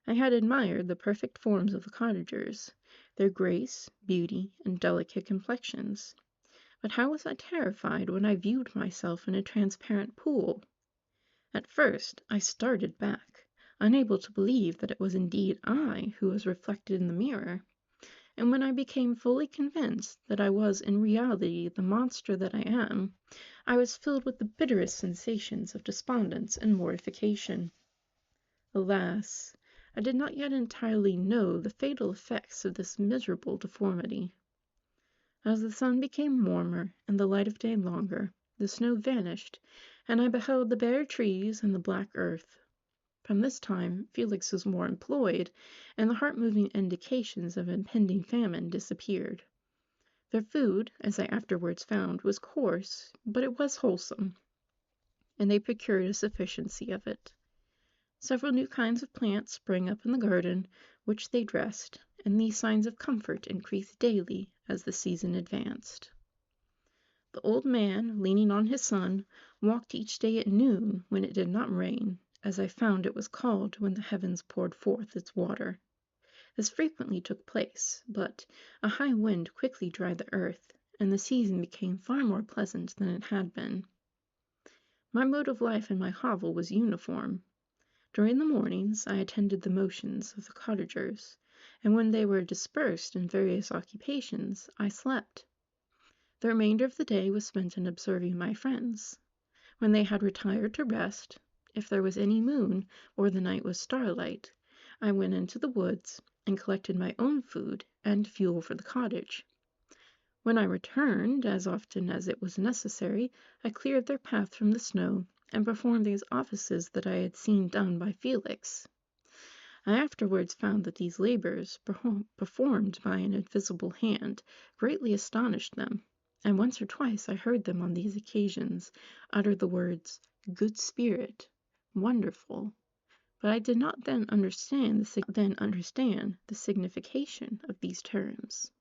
I had admired the perfect forms of the cottagers, their grace, beauty, and delicate complexions. But how was I terrified when I viewed myself in a transparent pool! At first I started back, unable to believe that it was indeed I who was reflected in the mirror, and when I became fully convinced that I was in reality the monster that I am, I was filled with the bitterest sensations of despondence and mortification. Alas! I did not yet entirely know the fatal effects of this miserable deformity. As the sun became warmer and the light of day longer, the snow vanished, and I beheld the bare trees and the black earth. From this time Felix was more employed, and the heart-moving indications of impending famine disappeared. Their food, as I afterwards found, was coarse, but it was wholesome, and they procured a sufficiency of it. Several new kinds of plants sprang up in the garden, which they dressed, and these signs of comfort increased daily as the season advanced. The old man, leaning on his son, walked each day at noon when it did not rain, as I found it was called when the heavens poured forth its water. This frequently took place, but a high wind quickly dried the earth, and the season became far more pleasant than it had been. My mode of life in my hovel was uniform. During the mornings I attended the motions of the cottagers, and when they were dispersed in various occupations, I slept. The remainder of the day was spent in observing my friends. When they had retired to rest, if there was any moon or the night was starlight, I went into the woods and collected my own food and fuel for the cottage. When I returned, as often as it was necessary, I cleared their path from the snow and performed these offices that I had seen done by Felix. I afterwards found that these labors, performed by an invisible hand, greatly astonished them, and once or twice I heard them on these occasions utter the words "good spirit," "wonderful," but I did not then understand the signification of these terms.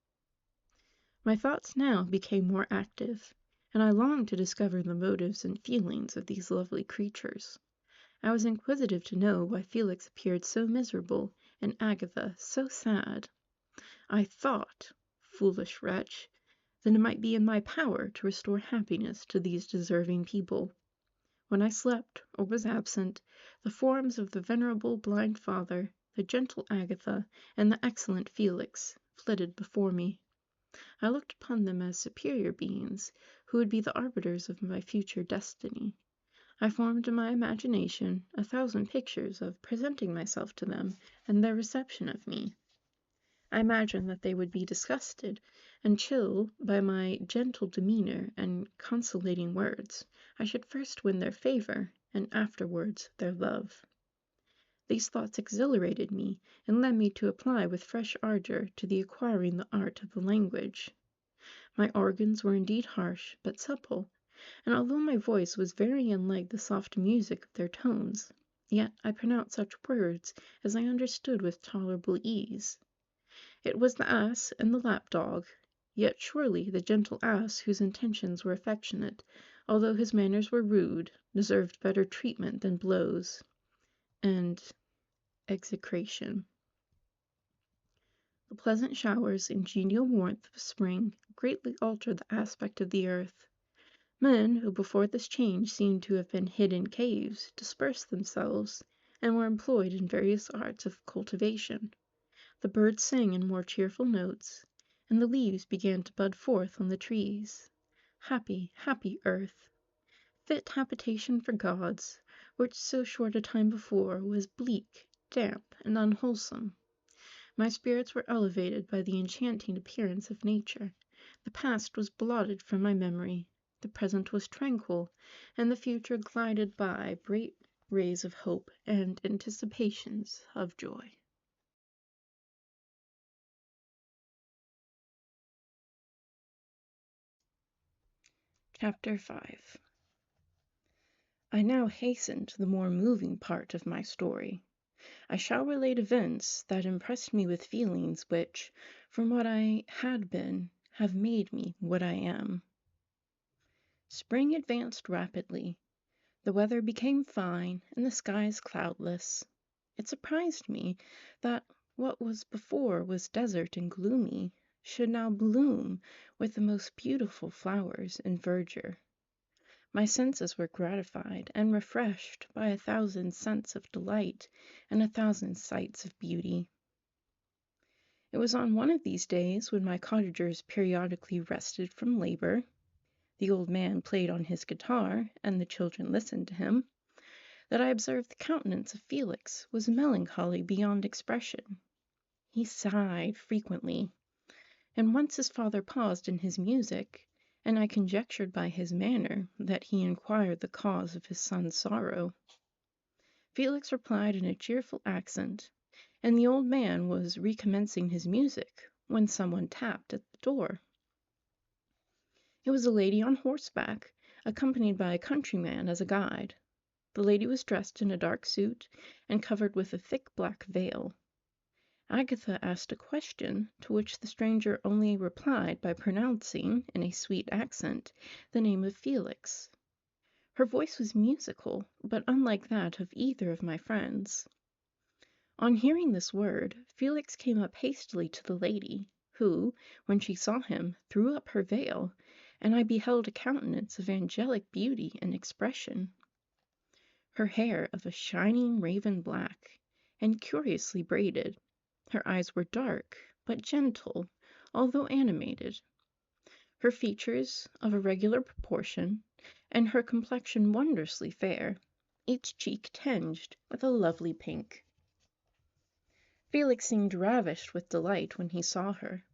My thoughts now became more active, and I longed to discover the motives and feelings of these lovely creatures. I was inquisitive to know why Felix appeared so miserable, and Agatha so sad. I thought, foolish wretch, that it might be in my power to restore happiness to these deserving people. When I slept, or was absent, the forms of the venerable blind father, the gentle Agatha, and the excellent Felix, flitted before me. I looked upon them as superior beings, who would be the arbiters of my future destiny. I formed in my imagination 1,000 pictures of presenting myself to them and their reception of me. I imagined that they would be disgusted and chill by my gentle demeanor and consolating words. I should first win their favor, and afterwards their love. These thoughts exhilarated me, and led me to apply with fresh ardor to the acquiring the art of the language. My organs were indeed harsh, but supple, and although my voice was very unlike the soft music of their tones, yet I pronounced such words as I understood with tolerable ease. It was the ass and the lap-dog, yet surely the gentle ass whose intentions were affectionate, although his manners were rude, deserved better treatment than blows and execration. The pleasant showers and genial warmth of spring greatly altered the aspect of the earth. Men who before this change seemed to have been hid in caves dispersed themselves, and were employed in various arts of cultivation. The birds sang in more cheerful notes, and the leaves began to bud forth on the trees. Happy, happy earth! Fit habitation for gods, which so short a time before was bleak, damp, and unwholesome. My spirits were elevated by the enchanting appearance of nature. The past was blotted from my memory. The present was tranquil, and the future glided by bright rays of hope and anticipations of joy. Chapter 5. I now hasten to the more moving part of my story. I shall relate events that impressed me with feelings which, from what I had been, have made me what I am. Spring advanced rapidly. The weather became fine, and the skies cloudless. It surprised me that what was before was desert and gloomy should now bloom with the most beautiful flowers and verdure. My senses were gratified and refreshed by 1,000 scents of delight and 1,000 sights of beauty. It was on one of these days, when my cottagers periodically rested from labor, the old man played on his guitar, and the children listened to him, that I observed the countenance of Felix was melancholy beyond expression. He sighed frequently, and once his father paused in his music, and I conjectured by his manner that he inquired the cause of his son's sorrow. Felix replied in a cheerful accent, and the old man was recommencing his music when someone tapped at the door. It was a lady on horseback, accompanied by a countryman as a guide. The lady was dressed in a dark suit and covered with a thick black veil. Agatha asked a question, to which the stranger only replied by pronouncing, in a sweet accent, the name of Felix. Her voice was musical, but unlike that of either of my friends. On hearing this word, Felix came up hastily to the lady, who, when she saw him, threw up her veil, and I beheld a countenance of angelic beauty and expression. Her hair of a shining raven black, and curiously braided. Her eyes were dark, but gentle, although animated. Her features of a regular proportion, and her complexion wondrously fair, each cheek tinged with a lovely pink. Felix seemed ravished with delight when he saw her.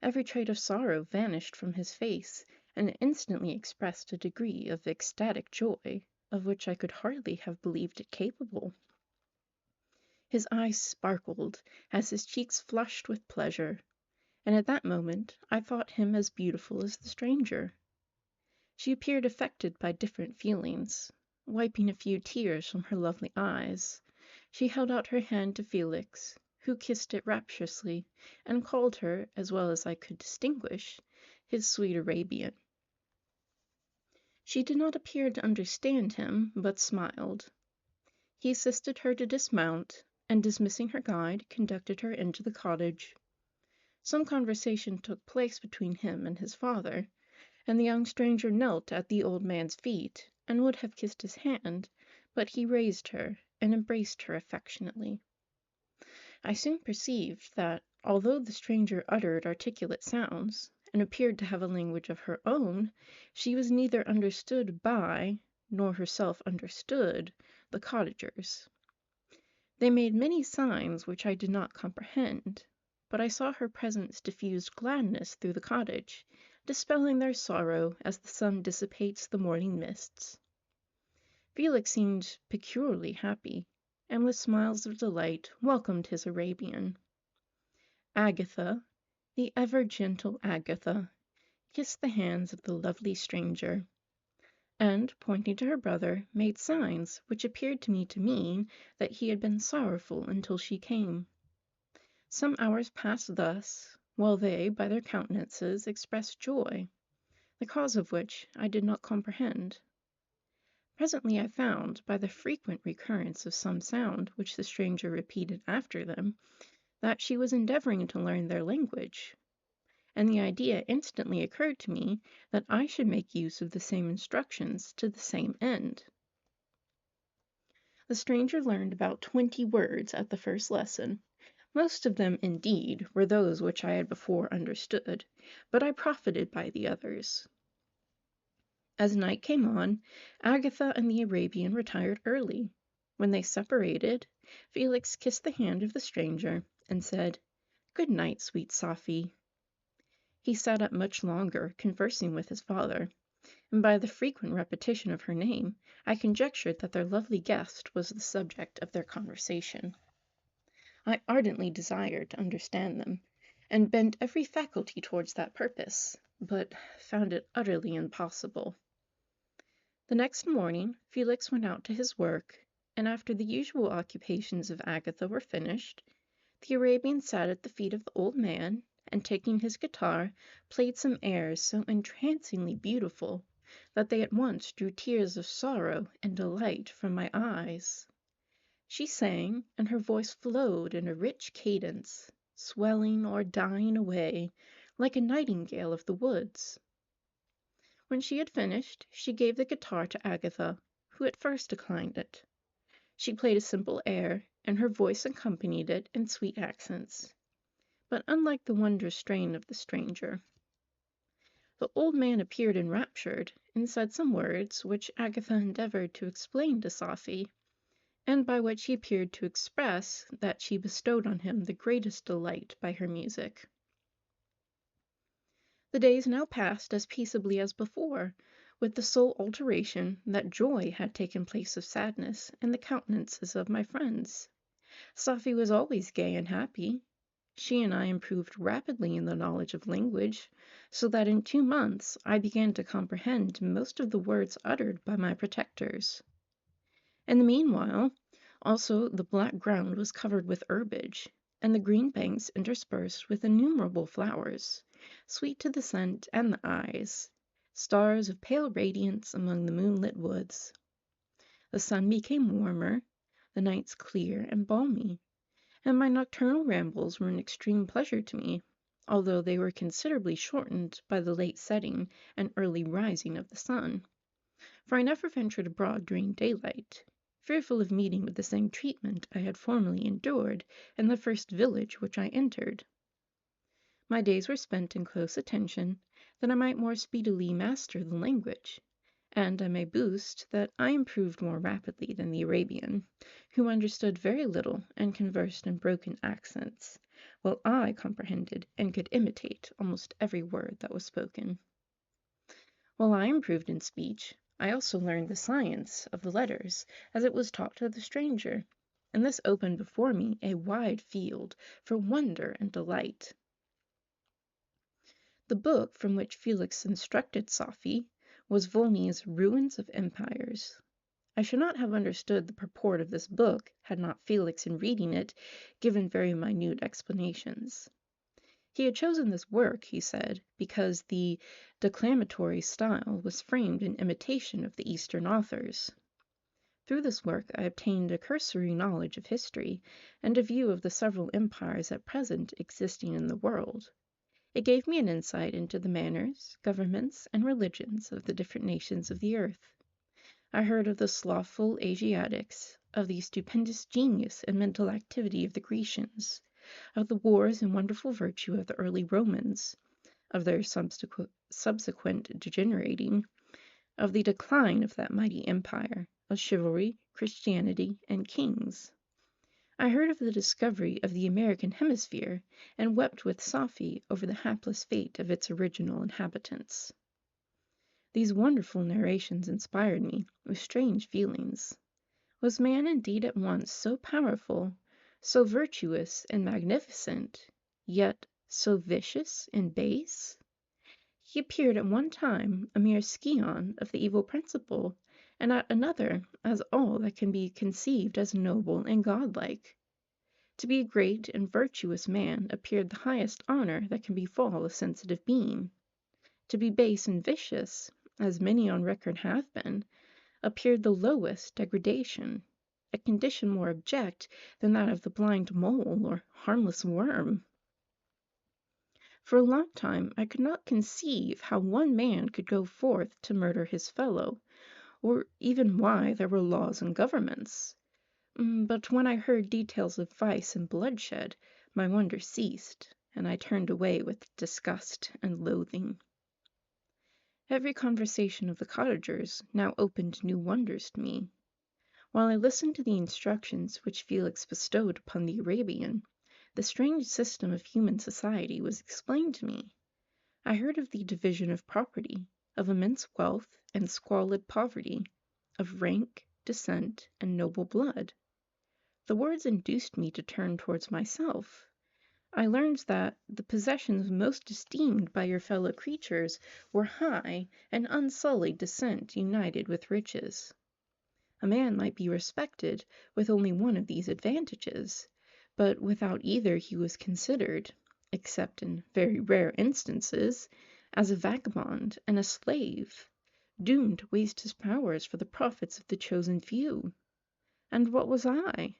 Every trait of sorrow vanished from his face, and instantly expressed a degree of ecstatic joy, of which I could hardly have believed it capable. His eyes sparkled as his cheeks flushed with pleasure, and at that moment I thought him as beautiful as the stranger. She appeared affected by different feelings. Wiping a few tears from her lovely eyes, she held out her hand to Felix, who kissed it rapturously, and called her, as well as I could distinguish, his sweet Arabian. She did not appear to understand him, but smiled. He assisted her to dismount, and dismissing her guide, conducted her into the cottage. Some conversation took place between him and his father, and the young stranger knelt at the old man's feet, and would have kissed his hand, but he raised her, and embraced her affectionately. I soon perceived that, although the stranger uttered articulate sounds, and appeared to have a language of her own, she was neither understood by, nor herself understood, the cottagers. They made many signs which I did not comprehend, but I saw her presence diffused gladness through the cottage, dispelling their sorrow as the sun dissipates the morning mists. Felix seemed peculiarly happy, and with smiles of delight welcomed his Arabian. Agatha, the ever-gentle Agatha, kissed the hands of the lovely stranger, and, pointing to her brother, made signs which appeared to me to mean that he had been sorrowful until she came. Some hours passed thus, while they, by their countenances, expressed joy, the cause of which I did not comprehend. Presently I found, by the frequent recurrence of some sound which the stranger repeated after them, that she was endeavoring to learn their language, and the idea instantly occurred to me that I should make use of the same instructions to the same end. The stranger learned about 20 words at the first lesson. Most of them, indeed, were those which I had before understood, but I profited by the others. As night came on, Agatha and the Arabian retired early. When they separated, Felix kissed the hand of the stranger, and said, "Good night, sweet Safie." He sat up much longer, conversing with his father, and by the frequent repetition of her name, I conjectured that their lovely guest was the subject of their conversation. I ardently desired to understand them, and bent every faculty towards that purpose, but found it utterly impossible. The next morning Felix went out to his work, and after the usual occupations of Agatha were finished, the Arabian sat at the feet of the old man, and taking his guitar, played some airs so entrancingly beautiful that they at once drew tears of sorrow and delight from my eyes. She sang, and her voice flowed in a rich cadence, swelling or dying away like a nightingale of the woods. When she had finished, she gave the guitar to Agatha, who at first declined it. She played a simple air, and her voice accompanied it in sweet accents, but unlike the wondrous strain of the stranger. The old man appeared enraptured, and said some words which Agatha endeavored to explain to Safie, and by which he appeared to express that she bestowed on him the greatest delight by her music. The days now passed as peaceably as before, with the sole alteration that joy had taken place of sadness in the countenances of my friends. Safie was always gay and happy. She and I improved rapidly in the knowledge of language, so that in 2 months I began to comprehend most of the words uttered by my protectors. In the meanwhile, also the black ground was covered with herbage, and the green banks interspersed with innumerable flowers, sweet to the scent and the eyes, stars of pale radiance among the moonlit woods. The sun became warmer, the nights clear and balmy, and my nocturnal rambles were an extreme pleasure to me, although they were considerably shortened by the late setting and early rising of the sun, for I never ventured abroad during daylight, fearful of meeting with the same treatment I had formerly endured in the first village which I entered. My days were spent in close attention, that I might more speedily master the language, and I may boast that I improved more rapidly than the Arabian, who understood very little and conversed in broken accents, while I comprehended and could imitate almost every word that was spoken. While I improved in speech, I also learned the science of the letters as it was taught to the stranger, and this opened before me a wide field for wonder and delight. The book from which Felix instructed Safie was Volney's Ruins of Empires. I should not have understood the purport of this book had not Felix, in reading it, given very minute explanations. He had chosen this work, he said, because the declamatory style was framed in imitation of the Eastern authors. Through this work I obtained a cursory knowledge of history, and a view of the several empires at present existing in the world. It gave me an insight into the manners, governments, and religions of the different nations of the earth. I heard of the slothful Asiatics, of the stupendous genius and mental activity of the Grecians, of the wars and wonderful virtue of the early Romans, of their subsequent degenerating, of the decline of that mighty empire, of chivalry, Christianity, and kings. I heard of the discovery of the American hemisphere, and wept with Safie over the hapless fate of its original inhabitants. These wonderful narrations inspired me with strange feelings. Was man indeed at once so powerful, so virtuous and magnificent, yet so vicious and base? He appeared at one time a mere scion of the evil principle, and at another as all that can be conceived as noble and godlike. To be a great and virtuous man appeared the highest honor that can befall a sensitive being. To be base and vicious, as many on record have been, appeared the lowest degradation, a condition more abject than that of the blind mole or harmless worm. For a long time I could not conceive how one man could go forth to murder his fellow, or even why there were laws and governments. But when I heard details of vice and bloodshed, my wonder ceased, and I turned away with disgust and loathing. Every conversation of the cottagers now opened new wonders to me. While I listened to the instructions which Felix bestowed upon the Arabian, the strange system of human society was explained to me. I heard of the division of property, of immense wealth and squalid poverty, of rank, descent, and noble blood. The words induced me to turn towards myself. I learned that the possessions most esteemed by your fellow creatures were high and unsullied descent united with riches. A man might be respected with only one of these advantages, but without either he was considered, except in very rare instances, as a vagabond and a slave, doomed to waste his powers for the profits of the chosen few. And what was I?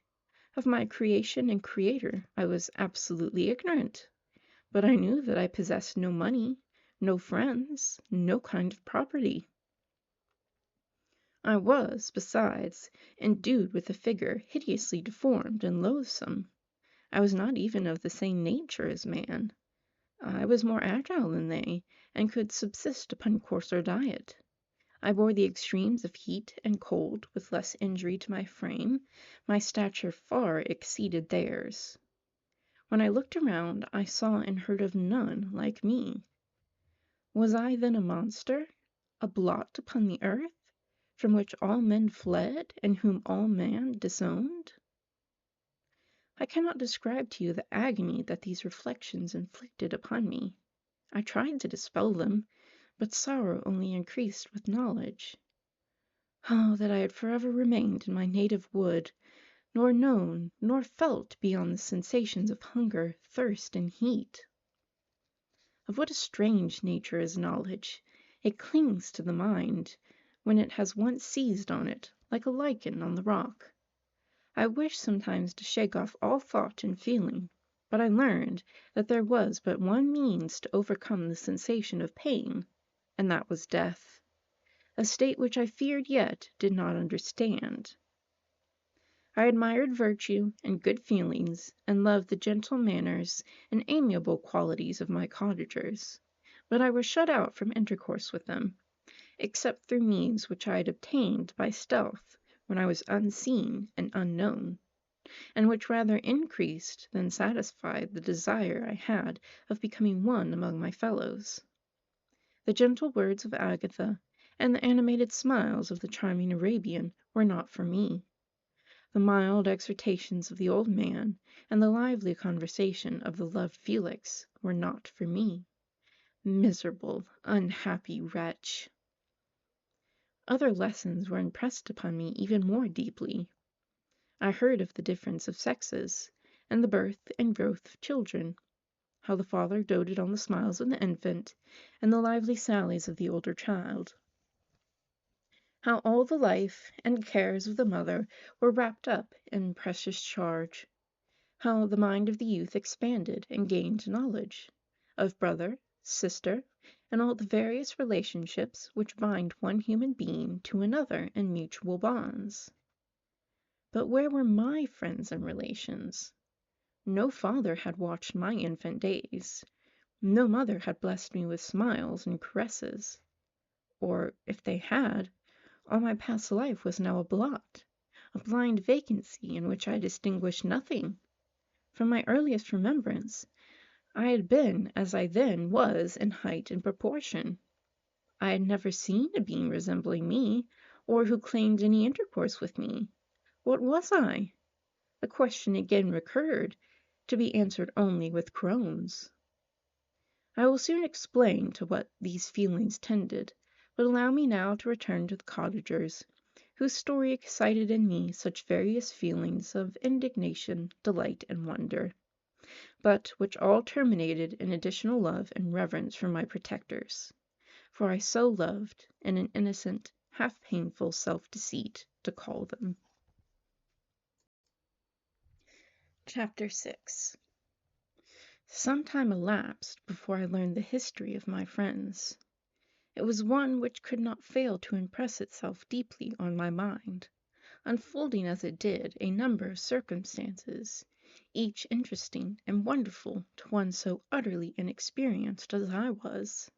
Of my creation and creator I was absolutely ignorant, but I knew that I possessed no money, no friends, no kind of property. I was, besides, endued with a figure hideously deformed and loathsome. I was not even of the same nature as man. I was more agile than they, and could subsist upon coarser diet. I bore the extremes of heat and cold with less injury to my frame. My stature far exceeded theirs. When I looked around, I saw and heard of none like me. Was I then a monster, a blot upon the earth, from which all men fled, and whom all man disowned? I cannot describe to you the agony that these reflections inflicted upon me. I tried to dispel them, but sorrow only increased with knowledge. Oh, that I had forever remained in my native wood, nor known nor felt beyond the sensations of hunger, thirst, and heat. Of what a strange nature is knowledge! It clings to the mind, when it has once seized on it, like a lichen on the rock. I wished sometimes to shake off all thought and feeling, but I learned that there was but one means to overcome the sensation of pain, and that was death, a state which I feared yet did not understand. I admired virtue and good feelings, and loved the gentle manners and amiable qualities of my cottagers, but I was shut out from intercourse with them, except through means which I had obtained by stealth when I was unseen and unknown, and which rather increased than satisfied the desire I had of becoming one among my fellows. The gentle words of Agatha and the animated smiles of the charming Arabian were not for me. The mild exhortations of the old man and the lively conversation of the loved Felix were not for me. Miserable, unhappy wretch! Other lessons were impressed upon me even more deeply. I heard of the difference of sexes, and the birth and growth of children, how the father doted on the smiles of the infant and the lively sallies of the older child, how all the life and cares of the mother were wrapped up in precious charge, how the mind of the youth expanded and gained knowledge of brother, sister, and all the various relationships which bind one human being to another in mutual bonds. But where were my friends and relations? No father had watched my infant days. No mother had blessed me with smiles and caresses. Or, if they had, all my past life was now a blot, a blind vacancy in which I distinguished nothing. From my earliest remembrance, I had been as I then was in height and proportion. I had never seen a being resembling me, or who claimed any intercourse with me. What was I? The question again recurred, to be answered only with groans. I will soon explain to what these feelings tended, but allow me now to return to the cottagers, whose story excited in me such various feelings of indignation, delight, and wonder, but which all terminated in additional love and reverence for my protectors, for I so loved, in an innocent, half painful self-deceit, to call them. Chapter 6. Some time elapsed before I learned the history of my friends. It was one which could not fail to impress itself deeply on my mind, unfolding as it did a number of circumstances, each interesting and wonderful to one so utterly inexperienced as I was.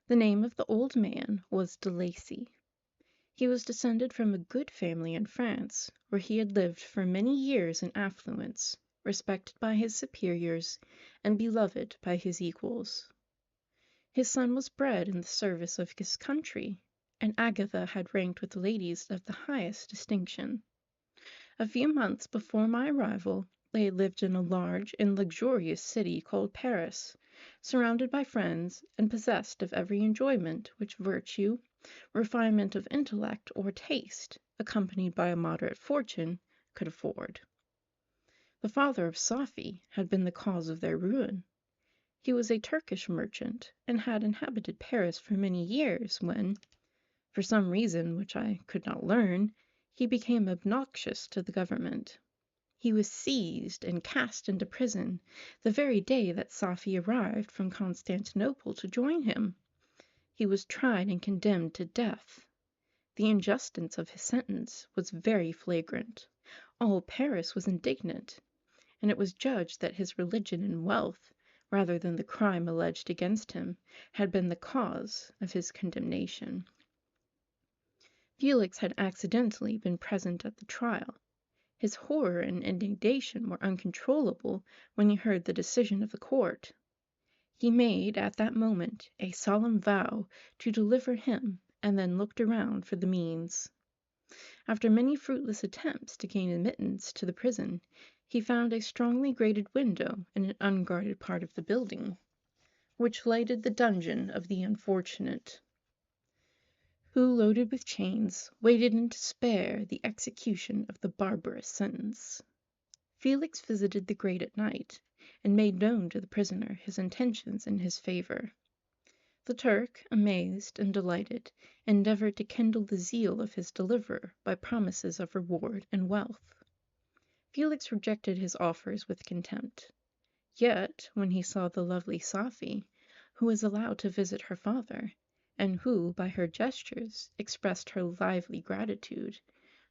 The name of the old man was de Lacy. He was descended from a good family in France, where he had lived for many years in affluence, respected by his superiors, and beloved by his equals. His son was bred in the service of his country, and Agatha had ranked with ladies of the highest distinction. A few months before my arrival, they lived in a large and luxurious city called Paris, surrounded by friends and possessed of every enjoyment which virtue, refinement of intellect, or taste, accompanied by a moderate fortune, could afford. The father of Safie had been the cause of their ruin. He was a Turkish merchant, and had inhabited Paris for many years, when, for some reason which I could not learn, he became obnoxious to the government. He was seized and cast into prison the very day that Safie arrived from Constantinople to join him. He was tried and condemned to death. The injustice of his sentence was very flagrant. All Paris was indignant, and it was judged that his religion and wealth, rather than the crime alleged against him, had been the cause of his condemnation. Felix had accidentally been present at the trial. His horror and indignation were uncontrollable when he heard the decision of the court. He made, at that moment, a solemn vow to deliver him, and then looked around for the means. After many fruitless attempts to gain admittance to the prison, he found a strongly grated window in an unguarded part of the building, which lighted the dungeon of the unfortunate, who, loaded with chains, waited in despair the execution of the barbarous sentence. Felix visited the grate at night, and made known to the prisoner his intentions in his favor. The Turk, amazed and delighted, endeavored to kindle the zeal of his deliverer by promises of reward and wealth. Felix rejected his offers with contempt. Yet, when he saw the lovely Safie, who was allowed to visit her father, and who, by her gestures, expressed her lively gratitude,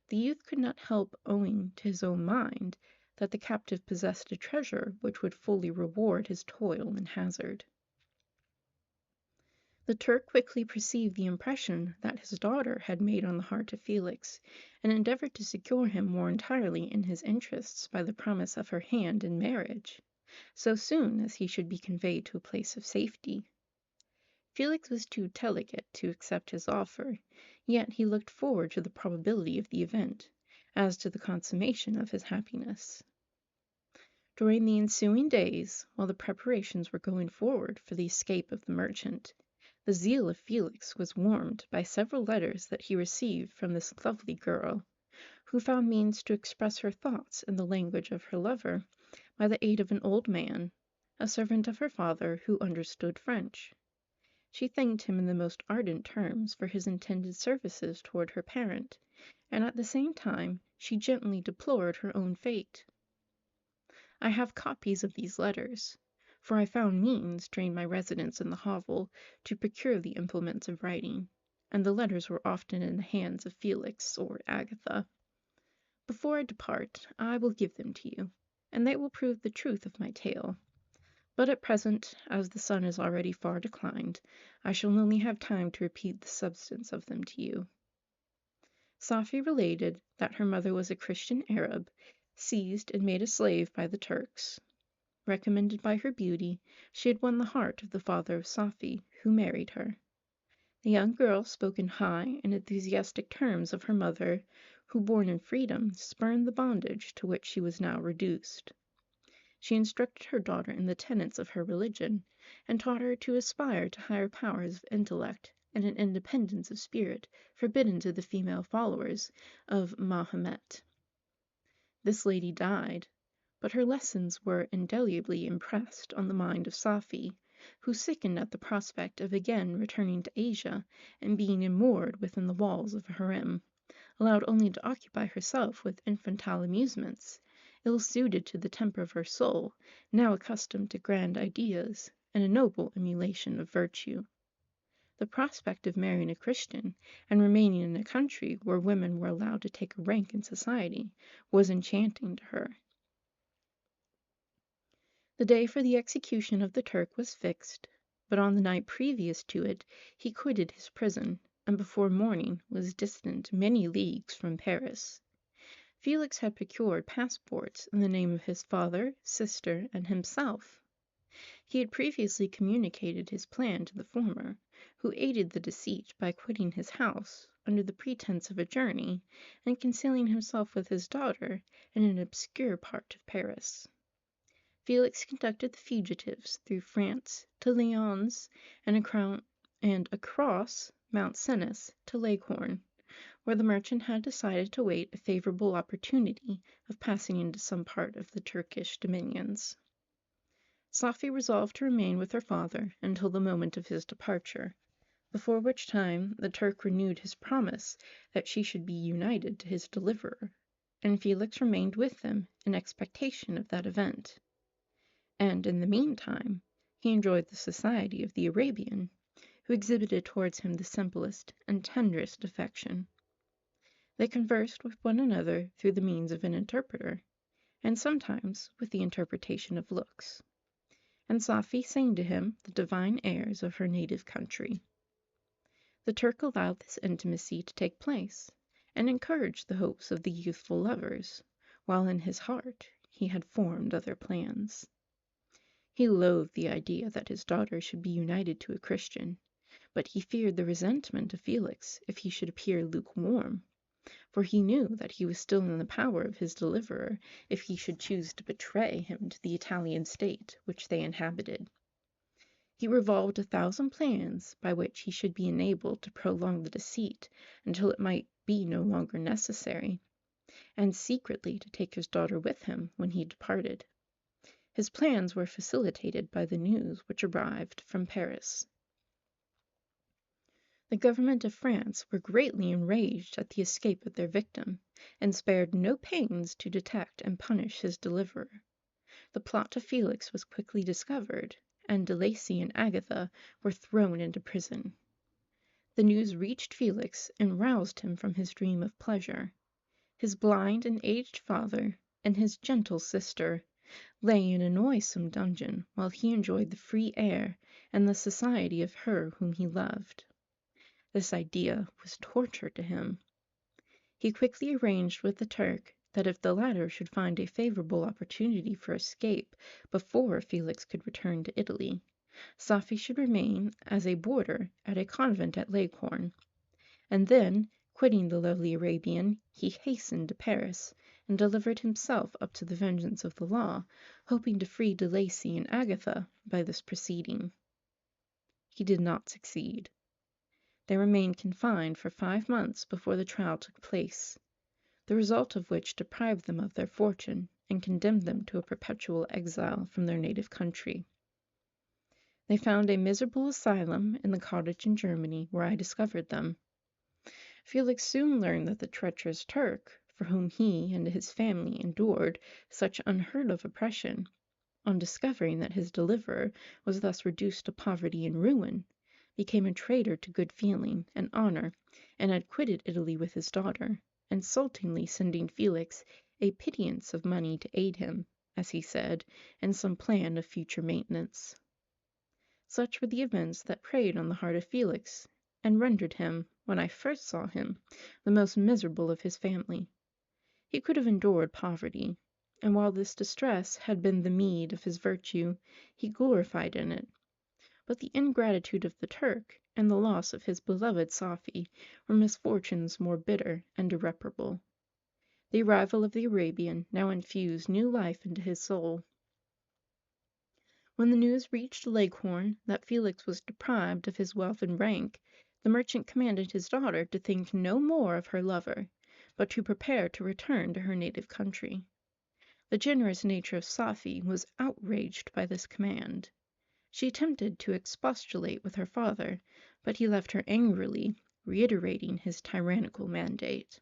the youth could not help owning to his own mind that the captive possessed a treasure which would fully reward his toil and hazard. The Turk quickly perceived the impression that his daughter had made on the heart of Felix, and endeavored to secure him more entirely in his interests by the promise of her hand in marriage, so soon as he should be conveyed to a place of safety. Felix was too delicate to accept his offer, yet he looked forward to the probability of the event, as to the consummation of his happiness. During the ensuing days, while the preparations were going forward for the escape of the merchant, the zeal of Felix was warmed by several letters that he received from this lovely girl, who found means to express her thoughts in the language of her lover by the aid of an old man, a servant of her father, who understood French. She thanked him in the most ardent terms for his intended services toward her parent, and at the same time she gently deplored her own fate. I have copies of these letters, for I found means, during my residence in the hovel, to procure the implements of writing, and the letters were often in the hands of Felix or Agatha. Before I depart, I will give them to you, and they will prove the truth of my tale. But at present, as the sun is already far declined, I shall only have time to repeat the substance of them to you. Safie related that her mother was a Christian Arab, seized and made a slave by the Turks. Recommended by her beauty, she had won the heart of the father of Safie, who married her. The young girl spoke in high and enthusiastic terms of her mother, who, born in freedom, spurned the bondage to which she was now reduced. She instructed her daughter in the tenets of her religion, and taught her to aspire to higher powers of intellect and an independence of spirit forbidden to the female followers of Mahomet. This lady died, but her lessons were indelibly impressed on the mind of Safie, who sickened at the prospect of again returning to Asia and being immured within the walls of a harem, allowed only to occupy herself with infantile amusements, ill-suited to the temper of her soul, now accustomed to grand ideas and a noble emulation of virtue. The prospect of marrying a Christian and remaining in a country where women were allowed to take a rank in society was enchanting to her. The day for the execution of the Turk was fixed, but on the night previous to it he quitted his prison, and before morning was distant many leagues from Paris. Felix had procured passports in the name of his father, sister, and himself. He had previously communicated his plan to the former, who aided the deceit by quitting his house, under the pretense of a journey, and concealing himself with his daughter in an obscure part of Paris. Felix conducted the fugitives through France to Lyons and across Mount Cenis to Leghorn, where the merchant had decided to wait a favorable opportunity of passing into some part of the Turkish dominions. Safie resolved to remain with her father until the moment of his departure, before which time the Turk renewed his promise that she should be united to his deliverer, and Felix remained with them in expectation of that event. And in the meantime he enjoyed the society of the Arabian, who exhibited towards him the simplest and tenderest affection. They conversed with one another through the means of an interpreter, and sometimes with the interpretation of looks, and Safie sang to him the divine airs of her native country. The Turk allowed this intimacy to take place, and encouraged the hopes of the youthful lovers, while in his heart he had formed other plans. He loathed the idea that his daughter should be united to a Christian, but he feared the resentment of Felix if he should appear lukewarm, for he knew that he was still in the power of his deliverer if he should choose to betray him to the Italian state which they inhabited. He revolved 1,000 plans by which he should be enabled to prolong the deceit until it might be no longer necessary, and secretly to take his daughter with him when he departed. His plans were facilitated by the news which arrived from Paris. The government of France were greatly enraged at the escape of their victim, and spared no pains to detect and punish his deliverer. The plot of Felix was quickly discovered, and De Lacy and Agatha were thrown into prison. The news reached Felix and roused him from his dream of pleasure. His blind and aged father and his gentle sister lay in a noisome dungeon while he enjoyed the free air and the society of her whom he loved. This idea was torture to him. He quickly arranged with the Turk that if the latter should find a favorable opportunity for escape before Felix could return to Italy, Safie should remain as a boarder at a convent at Leghorn, and then, quitting the lovely Arabian, he hastened to Paris, and delivered himself up to the vengeance of the law, hoping to free De Lacy and Agatha by this proceeding. He did not succeed. They remained confined for 5 months before the trial took place, the result of which deprived them of their fortune and condemned them to a perpetual exile from their native country. They found a miserable asylum in the cottage in Germany where I discovered them. Felix soon learned that the treacherous Turk, for whom he and his family endured such unheard of oppression, on discovering that his deliverer was thus reduced to poverty and ruin, became a traitor to good feeling and honor, and had quitted Italy with his daughter, insultingly sending Felix a pittance of money to aid him, as he said, in some plan of future maintenance. Such were the events that preyed on the heart of Felix, and rendered him, when I first saw him, the most miserable of his family. He could have endured poverty, and while this distress had been the meed of his virtue, he gloried in it. But the ingratitude of the Turk and the loss of his beloved Safie were misfortunes more bitter and irreparable. The arrival of the Arabian now infused new life into his soul. When the news reached Leghorn that Felix was deprived of his wealth and rank, the merchant commanded his daughter to think no more of her lover, but to prepare to return to her native country. The generous nature of Safie was outraged by this command. She attempted to expostulate with her father, but he left her angrily, reiterating his tyrannical mandate.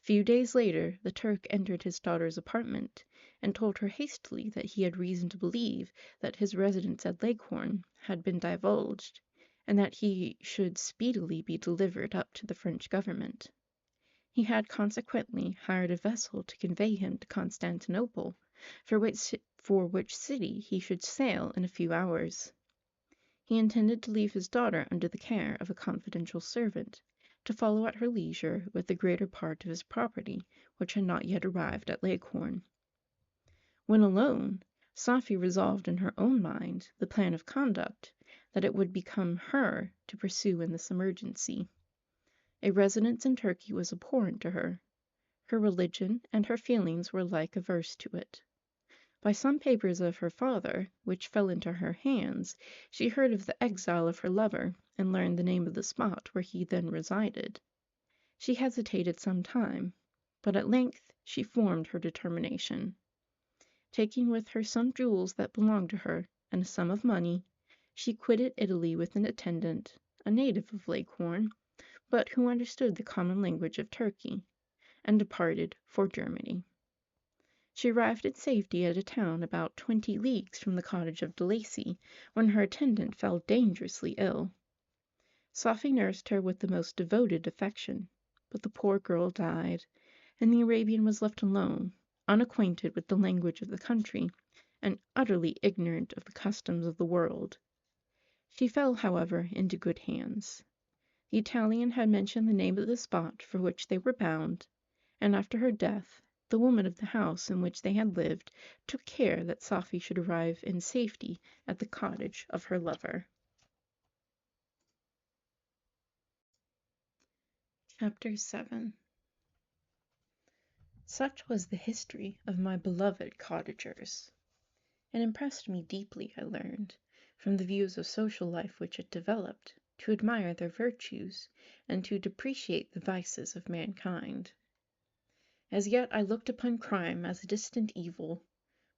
A few days later the Turk entered his daughter's apartment, and told her hastily that he had reason to believe that his residence at Leghorn had been divulged, and that he should speedily be delivered up to the French government. He had consequently hired a vessel to convey him to Constantinople, for which city he should sail in a few hours. He intended to leave his daughter under the care of a confidential servant, to follow at her leisure with the greater part of his property, which had not yet arrived at Leghorn. When alone, Safie resolved in her own mind the plan of conduct that it would become her to pursue in this emergency. A residence in Turkey was abhorrent to her. Her religion and her feelings were alike averse to it. By some papers of her father, which fell into her hands, she heard of the exile of her lover, and learned the name of the spot where he then resided. She hesitated some time, but at length she formed her determination. Taking with her some jewels that belonged to her, and a sum of money, she quitted Italy with an attendant, a native of Leghorn, but who understood the common language of Turkey, and departed for Germany. She arrived in safety at a town about 20 leagues from the cottage of De Lacy, when her attendant fell dangerously ill. Safie nursed her with the most devoted affection, but the poor girl died, and the Arabian was left alone, unacquainted with the language of the country, and utterly ignorant of the customs of the world. She fell, however, into good hands. The Italian had mentioned the name of the spot for which they were bound, and after her death, the woman of the house in which they had lived took care that Safie should arrive in safety at the cottage of her lover. Chapter 7. Such was the history of my beloved cottagers. It impressed me deeply, I learned, from the views of social life which it developed, to admire their virtues, and to depreciate the vices of mankind. As yet I looked upon crime as a distant evil.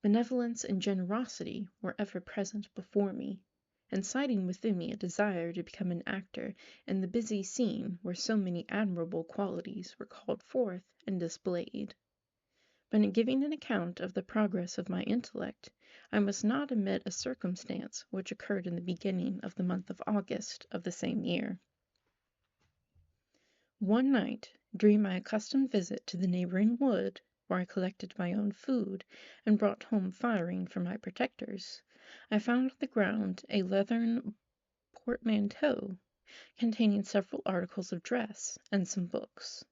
Benevolence and generosity were ever present before me, inciting within me a desire to become an actor in the busy scene where so many admirable qualities were called forth and displayed. But in giving an account of the progress of my intellect, I must not omit a circumstance which occurred in the beginning of the month of August of the same year. One night, during my accustomed visit to the neighboring wood, where I collected my own food and brought home firing for my protectors, I found on the ground a leathern portmanteau containing several articles of dress and some books.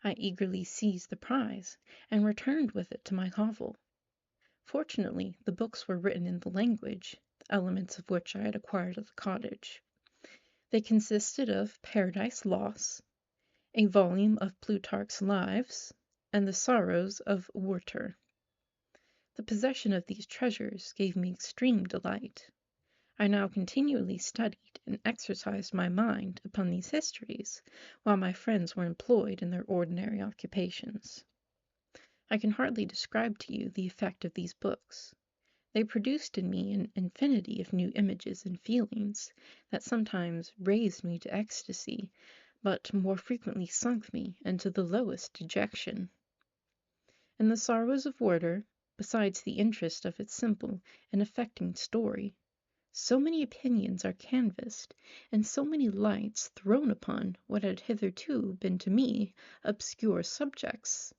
I eagerly seized the prize and returned with it to my hovel. Fortunately, the books were written in the language, the elements of which I had acquired at the cottage. They consisted of Paradise Lost, a volume of Plutarch's Lives, and the Sorrows of Werther. The possession of these treasures gave me extreme delight. I now continually studied and exercised my mind upon these histories, while my friends were employed in their ordinary occupations. I can hardly describe to you the effect of these books. They produced in me an infinity of new images and feelings that sometimes raised me to ecstasy, but more frequently sunk me into the lowest dejection. In the Sorrows of Werther, besides the interest of its simple and affecting story, so many opinions are canvassed, and so many lights thrown upon what had hitherto been to me obscure subjects,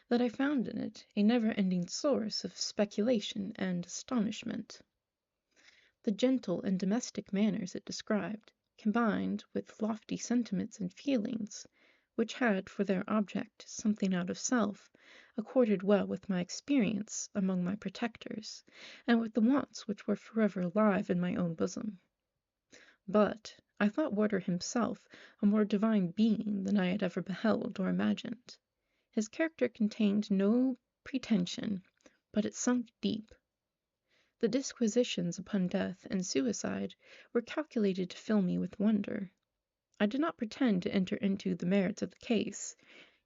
that I found in it a never-ending source of speculation and astonishment. The gentle and domestic manners it described, combined with lofty sentiments and feelings, which had for their object something out of self, accorded well with my experience among my protectors, and with the wants which were forever alive in my own bosom. But I thought Werther himself a more divine being than I had ever beheld or imagined. His character contained no pretension, but it sunk deep. The disquisitions upon death and suicide were calculated to fill me with wonder. I did not pretend to enter into the merits of the case,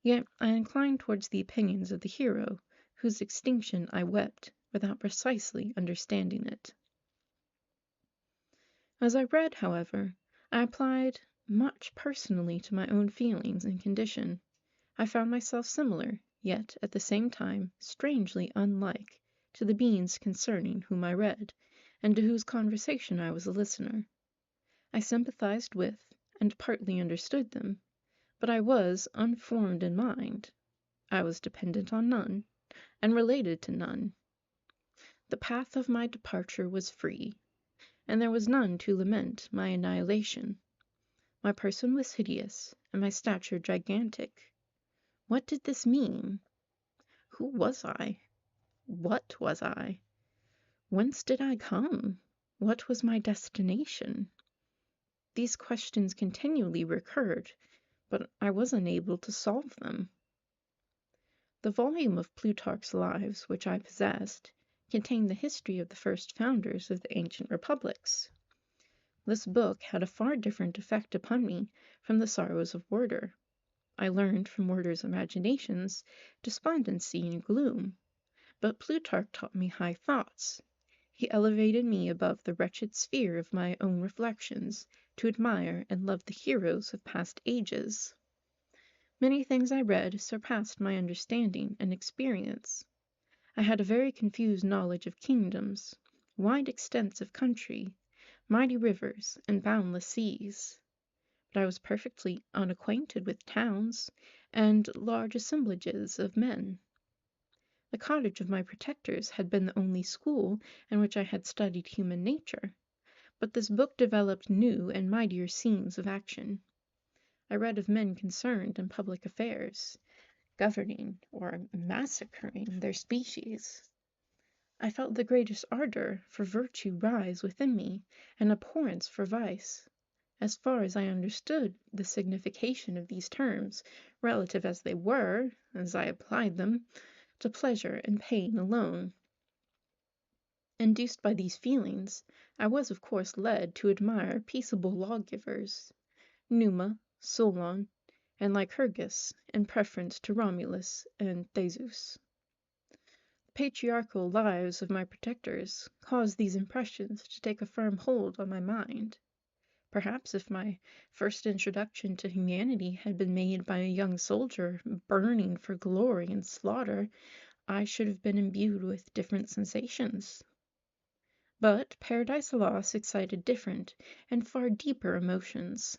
yet I inclined towards the opinions of the hero, whose extinction I wept, without precisely understanding it. As I read, however, I applied much personally to my own feelings and condition. I found myself similar, yet at the same time strangely unlike, to the beings concerning whom I read, and to whose conversation I was a listener. I sympathized with, and partly understood them, but I was unformed in mind. I was dependent on none, and related to none. The path of my departure was free, and there was none to lament my annihilation. My person was hideous, and my stature gigantic. What did this mean? Who was I? What was I? Whence did I come? What was my destination? These questions continually recurred, but I was unable to solve them. The volume of Plutarch's Lives which I possessed contained the history of the first founders of the ancient republics. This book had a far different effect upon me from the Sorrows of Werter. I learned from Werter's imaginations despondency and gloom, but Plutarch taught me high thoughts. He elevated me above the wretched sphere of my own reflections to admire and love the heroes of past ages. Many things I read surpassed my understanding and experience. I had a very confused knowledge of kingdoms, wide extents of country, mighty rivers, and boundless seas. But I was perfectly unacquainted with towns and large assemblages of men. The cottage of my protectors had been the only school in which I had studied human nature, but this book developed new and mightier scenes of action. I read of men concerned in public affairs, governing or massacring their species. I felt the greatest ardor for virtue rise within me, and abhorrence for vice. As far as I understood the signification of these terms, relative as they were, as I applied them, to pleasure and pain alone. Induced by these feelings, I was of course led to admire peaceable lawgivers, Numa, Solon, and Lycurgus, in preference to Romulus and Theseus. The patriarchal lives of my protectors caused these impressions to take a firm hold on my mind. Perhaps if my first introduction to humanity had been made by a young soldier burning for glory and slaughter, I should have been imbued with different sensations. But Paradise Lost excited different and far deeper emotions.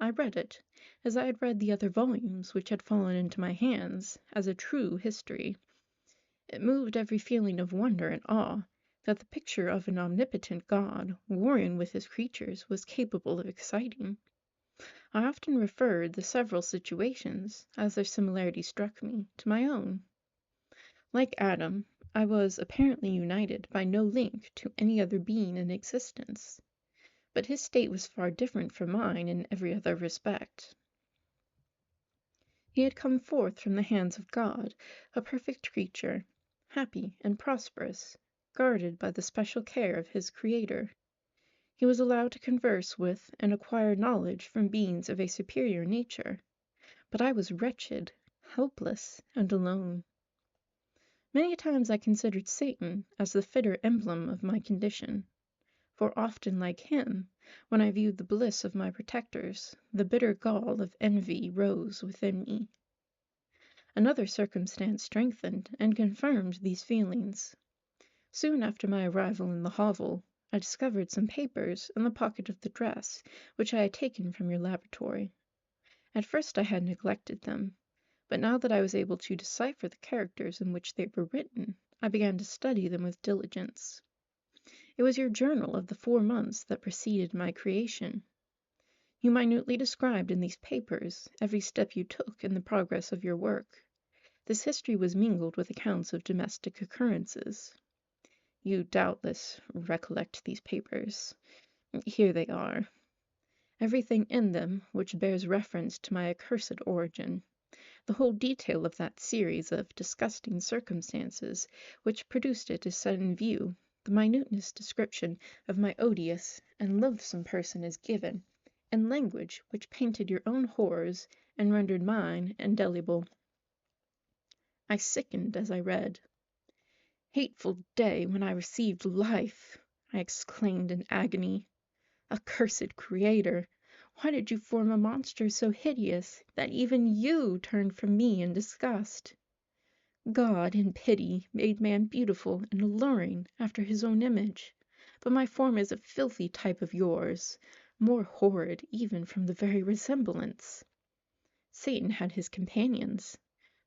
I read it, as I had read the other volumes which had fallen into my hands, as a true history. It moved every feeling of wonder and awe that the picture of an omnipotent God warring with his creatures was capable of exciting. I often referred the several situations, as their similarity struck me, to my own. Like Adam, I was apparently united by no link to any other being in existence, but his state was far different from mine in every other respect. He had come forth from the hands of God, a perfect creature, happy and prosperous, guarded by the special care of his Creator. He was allowed to converse with and acquire knowledge from beings of a superior nature, but I was wretched, helpless, and alone. Many times I considered Satan as the fitter emblem of my condition, for often like him, when I viewed the bliss of my protectors, the bitter gall of envy rose within me. Another circumstance strengthened and confirmed these feelings. Soon after my arrival in the hovel, I discovered some papers in the pocket of the dress which I had taken from your laboratory. At first I had neglected them, but now that I was able to decipher the characters in which they were written, I began to study them with diligence. It was your journal of the 4 months that preceded my creation. You minutely described in these papers every step you took in the progress of your work. This history was mingled with accounts of domestic occurrences. You doubtless recollect these papers. Here they are. Everything in them which bears reference to my accursed origin, the whole detail of that series of disgusting circumstances which produced it is set in view, the minutest description of my odious and loathsome person is given, in language which painted your own horrors and rendered mine indelible. I sickened as I read. "Hateful day when I received life!" I exclaimed in agony. "Accursed Creator! Why did you form a monster so hideous that even you turned from me in disgust? God, in pity, made man beautiful and alluring after his own image, but my form is a filthy type of yours, more horrid even from the very resemblance. Satan had his companions,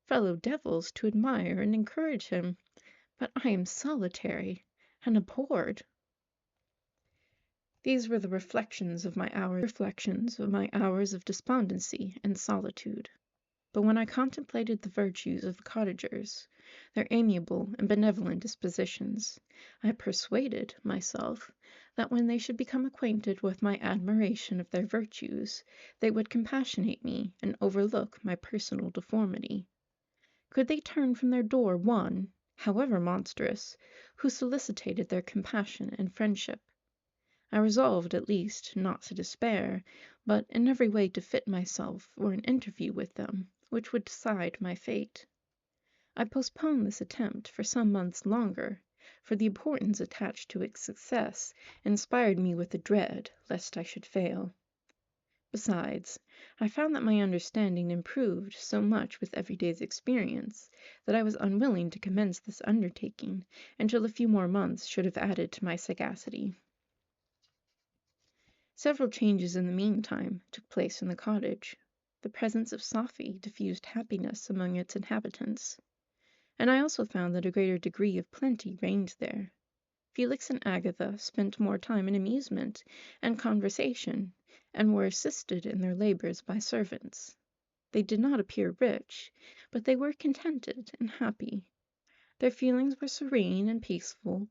fellow devils, to admire and encourage him, but I am solitary and abhorred." These were the reflections of my hours of despondency and solitude. But when I contemplated the virtues of the cottagers, their amiable and benevolent dispositions, I persuaded myself that when they should become acquainted with my admiration of their virtues, they would compassionate me and overlook my personal deformity. Could they turn from their door one, however monstrous, who solicited their compassion and friendship? I resolved, at least, not to despair, but in every way to fit myself for an interview with them, which would decide my fate. I postponed this attempt for some months longer, for the importance attached to its success inspired me with a dread lest I should fail. Besides, I found that my understanding improved so much with every day's experience that I was unwilling to commence this undertaking until a few more months should have added to my sagacity. Several changes in the meantime took place in the cottage. The presence of Safie diffused happiness among its inhabitants, and I also found that a greater degree of plenty reigned there. Felix and Agatha spent more time in amusement and conversation, and were assisted in their labors by servants. They did not appear rich, but they were contented and happy. Their feelings were serene and peaceful,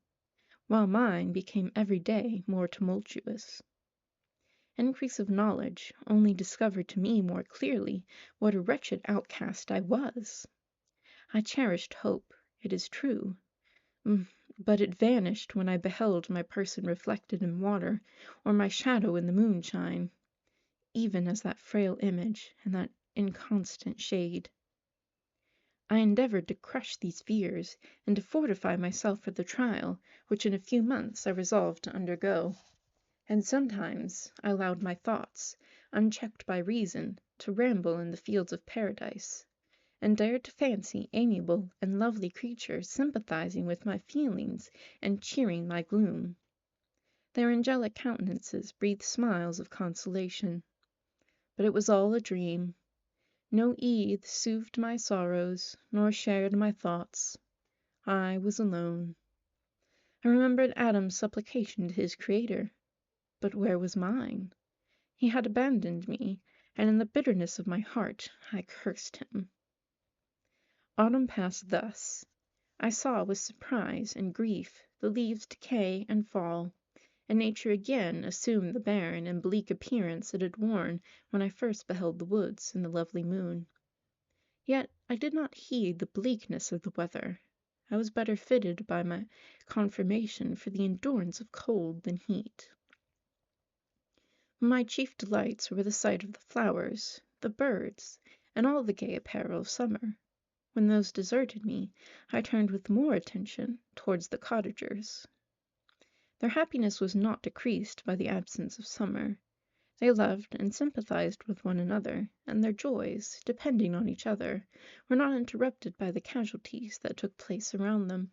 while mine became every day more tumultuous. Increase of knowledge only discovered to me more clearly what a wretched outcast I was. I cherished hope, it is true, but it vanished when I beheld my person reflected in water, or my shadow in the moonshine, even as that frail image in that inconstant shade. I endeavored to crush these fears, and to fortify myself for the trial, which in a few months I resolved to undergo. And sometimes I allowed my thoughts, unchecked by reason, to ramble in the fields of paradise, and dared to fancy amiable and lovely creatures sympathizing with my feelings and cheering my gloom. Their angelic countenances breathed smiles of consolation. But it was all a dream. No Eve soothed my sorrows, nor shared my thoughts. I was alone. I remembered Adam's supplication to his Creator. But where was mine? He had abandoned me, and in the bitterness of my heart I cursed him. Autumn passed thus. I saw with surprise and grief the leaves decay and fall, and nature again assumed the barren and bleak appearance it had worn when I first beheld the woods and the lovely moon. Yet I did not heed the bleakness of the weather. I was better fitted by my conformation for the endurance of cold than heat. My chief delights were the sight of the flowers, the birds, and all the gay apparel of summer. When those deserted me, I turned with more attention towards the cottagers. Their happiness was not decreased by the absence of summer. They loved and sympathized with one another, and their joys, depending on each other, were not interrupted by the casualties that took place around them.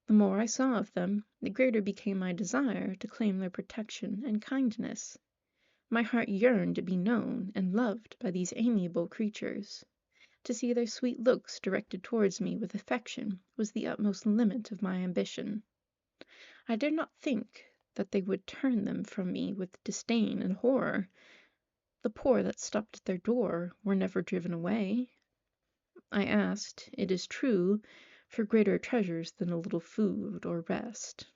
The more I saw of them, the greater became my desire to claim their protection and kindness. My heart yearned to be known and loved by these amiable creatures. To see their sweet looks directed towards me with affection was the utmost limit of my ambition. I dared not think that they would turn them from me with disdain and horror. The poor that stopped at their door were never driven away. I asked, it is true, for greater treasures than a little food or rest.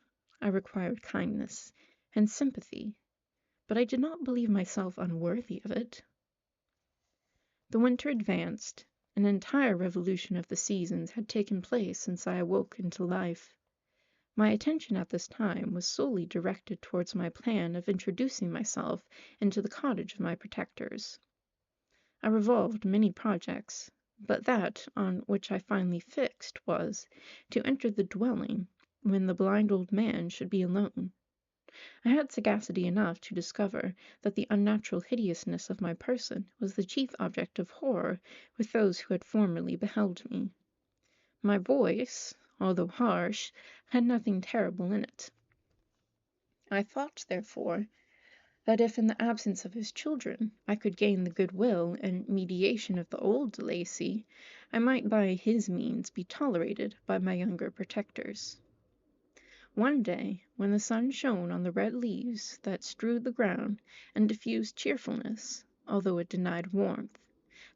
I required kindness and sympathy, but I did not believe myself unworthy of it. The winter advanced. An entire revolution of the seasons had taken place since I awoke into life. My attention at this time was solely directed towards my plan of introducing myself into the cottage of my protectors. I revolved many projects, but that on which I finally fixed was, to enter the dwelling when the blind old man should be alone. I had sagacity enough to discover that the unnatural hideousness of my person was the chief object of horror with those who had formerly beheld me. My voice, although harsh, had nothing terrible in it. I thought, therefore, that if in the absence of his children I could gain the good-will and mediation of the old De Lacy, I might by his means be tolerated by my younger protectors. One day, when the sun shone on the red leaves that strewed the ground and diffused cheerfulness, although it denied warmth,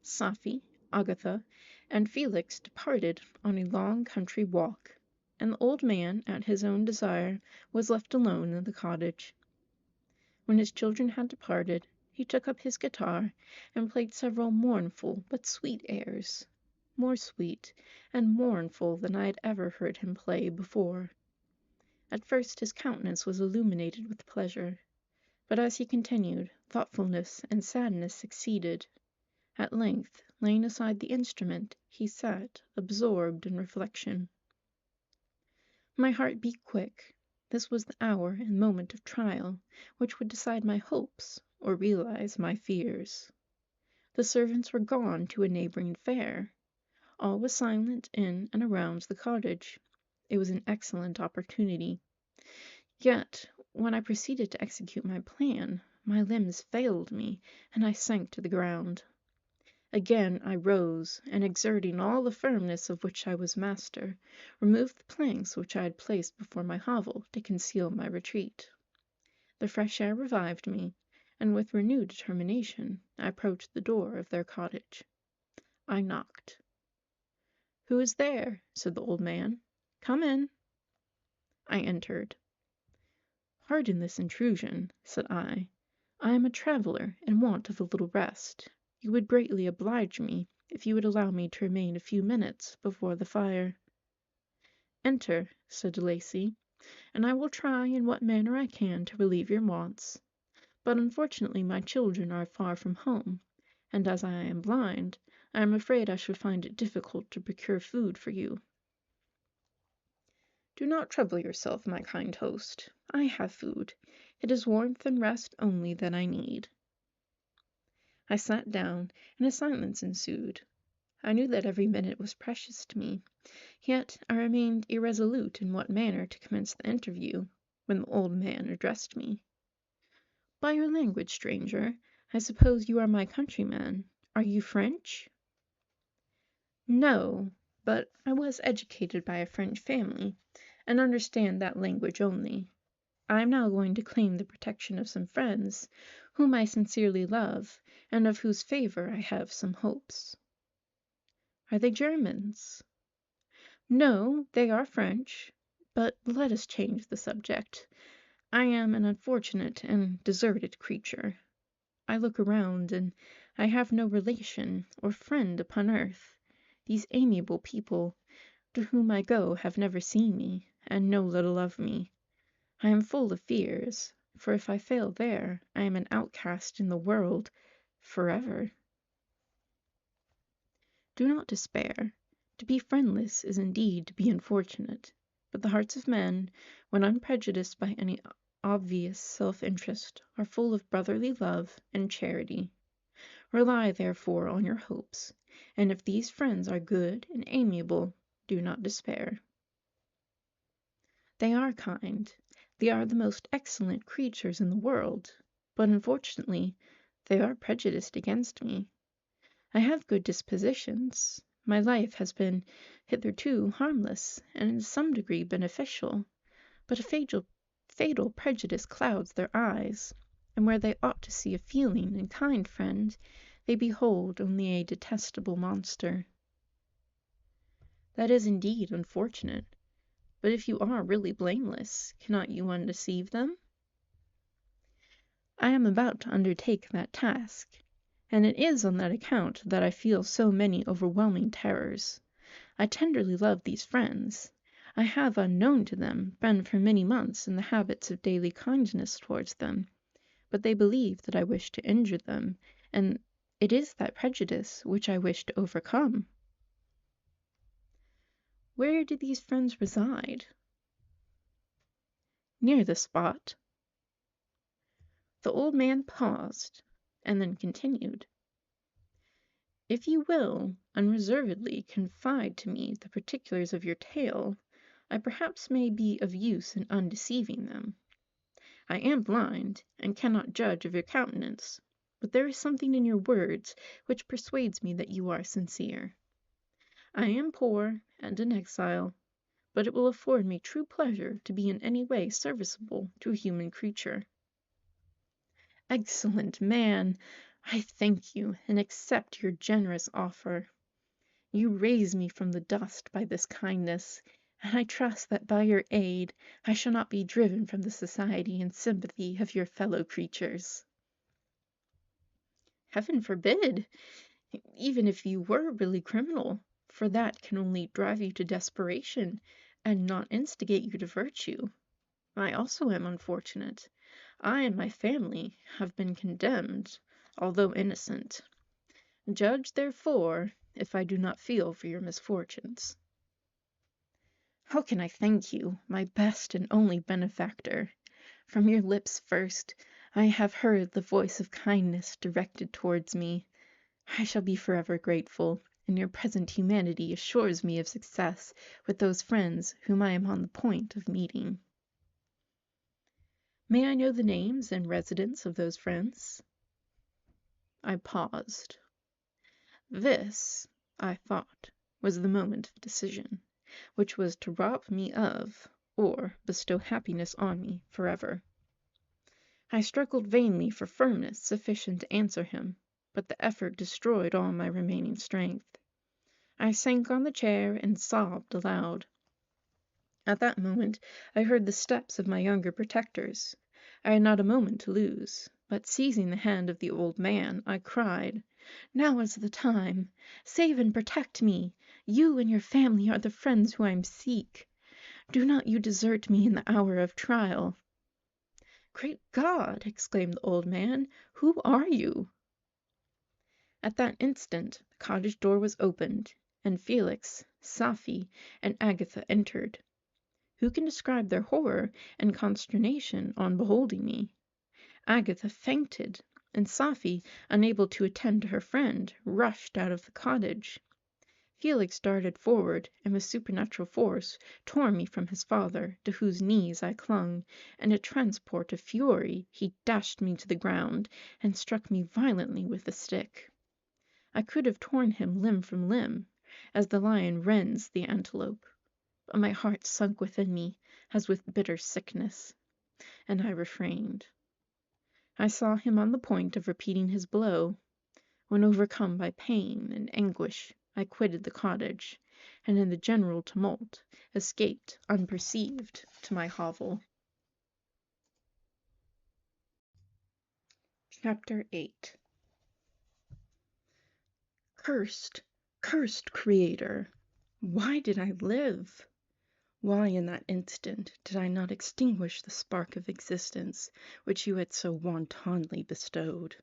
Safie, Agatha, and Felix departed on a long country walk. and the old man, at his own desire, was left alone in the cottage. When his children had departed, he took up his guitar and played several mournful but sweet airs, more sweet and mournful than I had ever heard him play before. At first his countenance was illuminated with pleasure, but as he continued, thoughtfulness and sadness succeeded. At length, laying aside the instrument, he sat, absorbed in reflection. My heart beat quick. This was the hour and moment of trial, which would decide my hopes or realize my fears. The servants were gone to a neighboring fair. All was silent in and around the cottage. It was an excellent opportunity. Yet, when I proceeded to execute my plan, my limbs failed me, and I sank to the ground. Again I rose, and exerting all the firmness of which I was master, removed the planks which I had placed before my hovel to conceal my retreat. The fresh air revived me, and with renewed determination I approached the door of their cottage. I knocked. "Who is there?" said the old man. "Come in." I entered. "Pardon this intrusion," said I. "I am a traveller in want of a little rest. You would greatly oblige me if you would allow me to remain a few minutes before the fire." "Enter," said De Lacy, "and I will try in what manner I can to relieve your wants. But unfortunately my children are far from home, and as I am blind, I am afraid I should find it difficult to procure food for you." "Do not trouble yourself, my kind host. I have food. It is warmth and rest only that I need." I sat down, and a silence ensued. I knew that every minute was precious to me, yet I remained irresolute in what manner to commence the interview, when the old man addressed me. "By your language, stranger, I suppose you are my countryman. Are you French?" "No, but I was educated by a French family, and understand that language only. I am now going to claim the protection of some friends, whom I sincerely love, and of whose favor I have some hopes." "Are they Germans?" "No, they are French. But let us change the subject. I am an unfortunate and deserted creature. I look around, and I have no relation or friend upon earth. These amiable people to whom I go have never seen me, and know little of me. I am full of fears, for if I fail there, I am an outcast in the world forever." "Do not despair. To be friendless is indeed to be unfortunate, but the hearts of men, when unprejudiced by any obvious self-interest, are full of brotherly love and charity. Rely, therefore, on your hopes, and if these friends are good and amiable, do not despair." "They are kind. They are the most excellent creatures in the world, but unfortunately they are prejudiced against me. I have good dispositions. My life has been hitherto harmless, and in some degree beneficial, but a fatal prejudice clouds their eyes, and where they ought to see a feeling and kind friend, they behold only a detestable monster." "That is indeed unfortunate. But if you are really blameless, cannot you undeceive them?" "I am about to undertake that task, and it is on that account that I feel so many overwhelming terrors. I tenderly love these friends. I have, unknown to them, been for many months in the habits of daily kindness towards them, but they believe that I wish to injure them, and it is that prejudice which I wish to overcome." "Where do these friends reside?" "Near the spot." The old man paused, and then continued. "If you will unreservedly confide to me the particulars of your tale, I perhaps may be of use in undeceiving them. I am blind, and cannot judge of your countenance, but there is something in your words which persuades me that you are sincere. I am poor and an exile, but it will afford me true pleasure to be in any way serviceable to a human creature." "Excellent man! I thank you, and accept your generous offer. You raise me from the dust by this kindness, and I trust that by your aid I shall not be driven from the society and sympathy of your fellow creatures. Heaven forbid! Even if you were really criminal, for that can only drive you to desperation and not instigate you to virtue. I also am unfortunate. I and my family have been condemned, although innocent. Judge, therefore, if I do not feel for your misfortunes. How can I thank you, my best and only benefactor? From your lips first, I have heard the voice of kindness directed towards me. I shall be forever grateful, and your present humanity assures me of success with those friends whom I am on the point of meeting. May I know the names and residence of those friends? I paused. This, I thought, was the moment of decision, which was to rob me of, or bestow happiness on me forever. I struggled vainly for firmness sufficient to answer him, but the effort destroyed all my remaining strength. I sank on the chair and sobbed aloud. At that moment I heard the steps of my younger protectors. I had not a moment to lose, but seizing the hand of the old man, I cried, "Now is the time! Save and protect me! You and your family are the friends whom I seek. Do not you desert me in the hour of trial." "Great God!" exclaimed the old man, "who are you?" At that instant the cottage door was opened, and Felix, Safie, and Agatha entered. Who can describe their horror and consternation on beholding me? Agatha fainted, and Safie, unable to attend to her friend, rushed out of the cottage. Felix darted forward, and with supernatural force tore me from his father, to whose knees I clung. In a transport of fury he dashed me to the ground, and struck me violently with a stick. I could have torn him limb from limb, as the lion rends the antelope, but my heart sunk within me as with bitter sickness, and I refrained. I saw him on the point of repeating his blow, when overcome by pain and anguish I quitted the cottage, and in the general tumult escaped unperceived to my hovel. Chapter 8. Cursed, cursed Creator! Why did I live? Why in that instant did I not extinguish the spark of existence which you had so wantonly bestowed?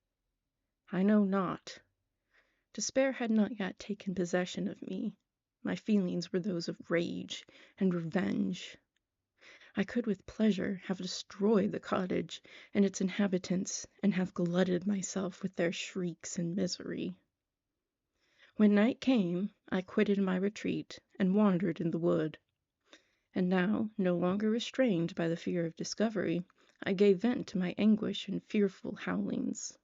I know not. Despair had not yet taken possession of me. My feelings were those of rage and revenge. I could with pleasure have destroyed the cottage and its inhabitants, and have glutted myself with their shrieks and misery. When night came, I quitted my retreat and wandered in the wood. And now, no longer restrained by the fear of discovery, I gave vent to my anguish in fearful howlings.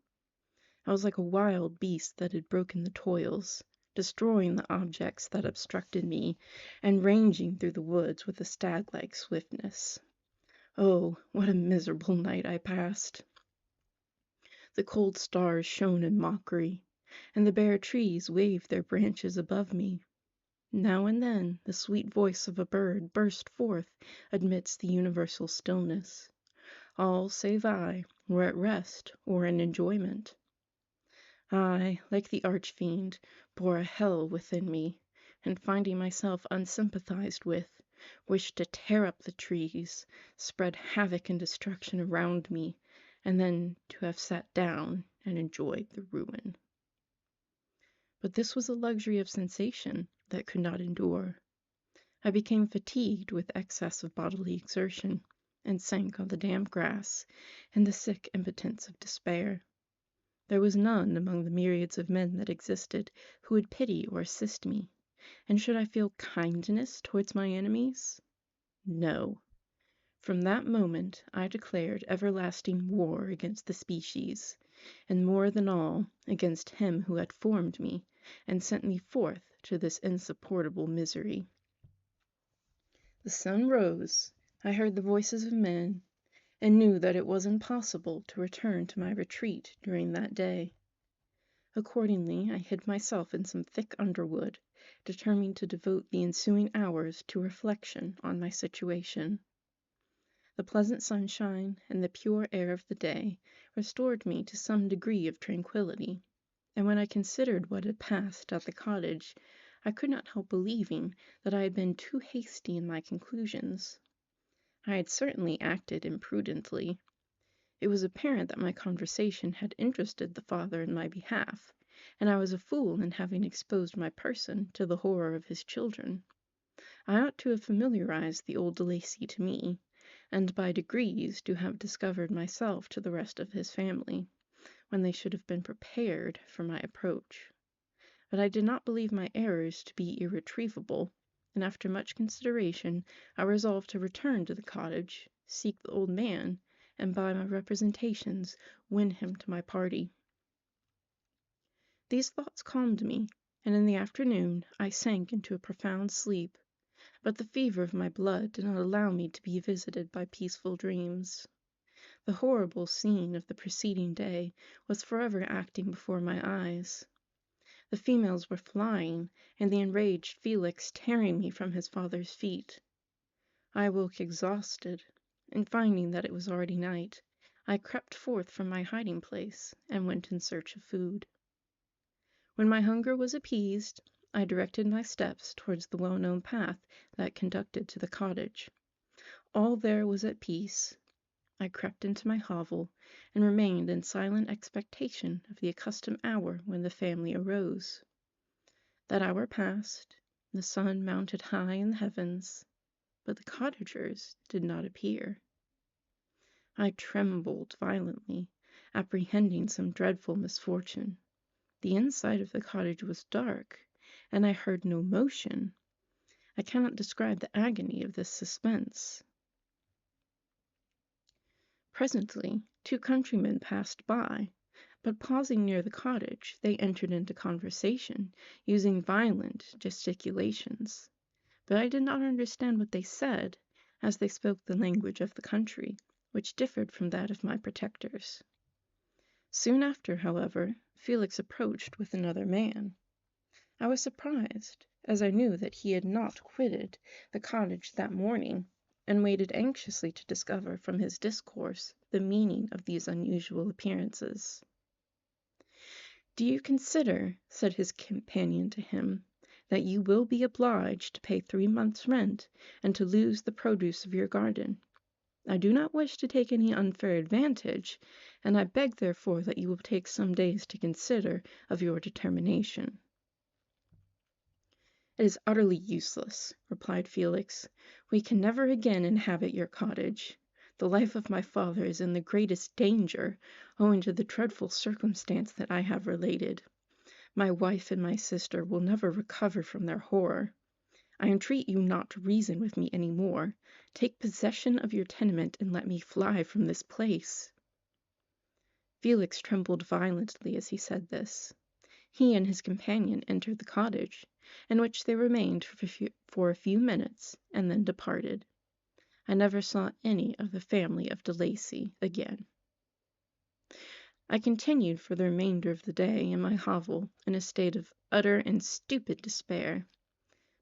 I was like a wild beast that had broken the toils, destroying the objects that obstructed me, and ranging through the woods with a stag-like swiftness. Oh, what a miserable night I passed! The cold stars shone in mockery, and the bare trees waved their branches above me. Now and then the sweet voice of a bird burst forth amidst the universal stillness. All save I were at rest or in enjoyment. I, like the arch-fiend, bore a hell within me, and finding myself unsympathized with, wished to tear up the trees, spread havoc and destruction around me, and then to have sat down and enjoyed the ruin. But this was a luxury of sensation that could not endure. I became fatigued with excess of bodily exertion, and sank on the damp grass in the sick impotence of despair. There was none among the myriads of men that existed who would pity or assist me, and should I feel kindness towards my enemies? No. From that moment I declared everlasting war against the species, and more than all, against him who had formed me, and sent me forth to this insupportable misery. The sun rose, I heard the voices of men, and knew that it was impossible to return to my retreat during that day. Accordingly, I hid myself in some thick underwood, determined to devote the ensuing hours to reflection on my situation. The pleasant sunshine and the pure air of the day restored me to some degree of tranquillity, and when I considered what had passed at the cottage, I could not help believing that I had been too hasty in my conclusions. I had certainly acted imprudently. It was apparent that my conversation had interested the father in my behalf, and I was a fool in having exposed my person to the horror of his children. I ought to have familiarized the old De Lacy to me, and by degrees to have discovered myself to the rest of his family, when they should have been prepared for my approach. But I did not believe my errors to be irretrievable, and after much consideration I resolved to return to the cottage, seek the old man, and by my representations win him to my party. These thoughts calmed me, and in the afternoon I sank into a profound sleep, but the fever of my blood did not allow me to be visited by peaceful dreams. The horrible scene of the preceding day was forever acting before my eyes. The females were flying, and the enraged Felix tearing me from his father's feet. I awoke exhausted, and finding that it was already night, I crept forth from my hiding place and went in search of food. When my hunger was appeased, I directed my steps towards the well-known path that conducted to the cottage. All there was at peace. I crept into my hovel, and remained in silent expectation of the accustomed hour when the family arose. That hour passed, the sun mounted high in the heavens, but the cottagers did not appear. I trembled violently, apprehending some dreadful misfortune. The inside of the cottage was dark, and I heard no motion. I cannot describe the agony of this suspense. Presently 2 countrymen passed by, but pausing near the cottage, they entered into conversation, using violent gesticulations. But I did not understand what they said, as they spoke the language of the country, which differed from that of my protectors. Soon after, however, Felix approached with another man. I was surprised, as I knew that he had not quitted the cottage that morning, and waited anxiously to discover from his discourse the meaning of these unusual appearances. "Do you consider," said his companion to him, "that you will be obliged to pay 3 months' rent, and to lose the produce of your garden? I do not wish to take any unfair advantage, and I beg therefore that you will take some days to consider of your determination." "It is utterly useless," replied Felix. "We can never again inhabit your cottage. The life of my father is in the greatest danger, owing to the dreadful circumstance that I have related. My wife and my sister will never recover from their horror. I entreat you not to reason with me any more. Take possession of your tenement and let me fly from this place." Felix trembled violently as he said this. He and his companion entered the cottage, in which they remained for a few minutes, and then departed. I never saw any of the family of De Lacy again. I continued for the remainder of the day in my hovel in a state of utter and stupid despair.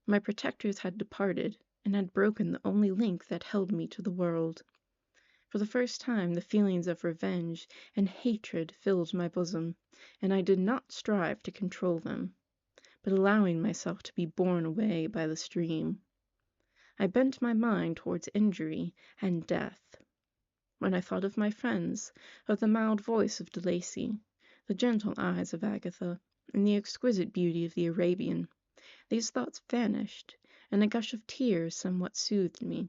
My protectors had departed, and had broken the only link that held me to the world. For the first time the feelings of revenge and hatred filled my bosom, and I did not strive to control them, but allowing myself to be borne away by the stream, I bent my mind towards injury and death. When I thought of my friends, of the mild voice of De Lacy, the gentle eyes of Agatha, and the exquisite beauty of the Arabian, these thoughts vanished, and a gush of tears somewhat soothed me.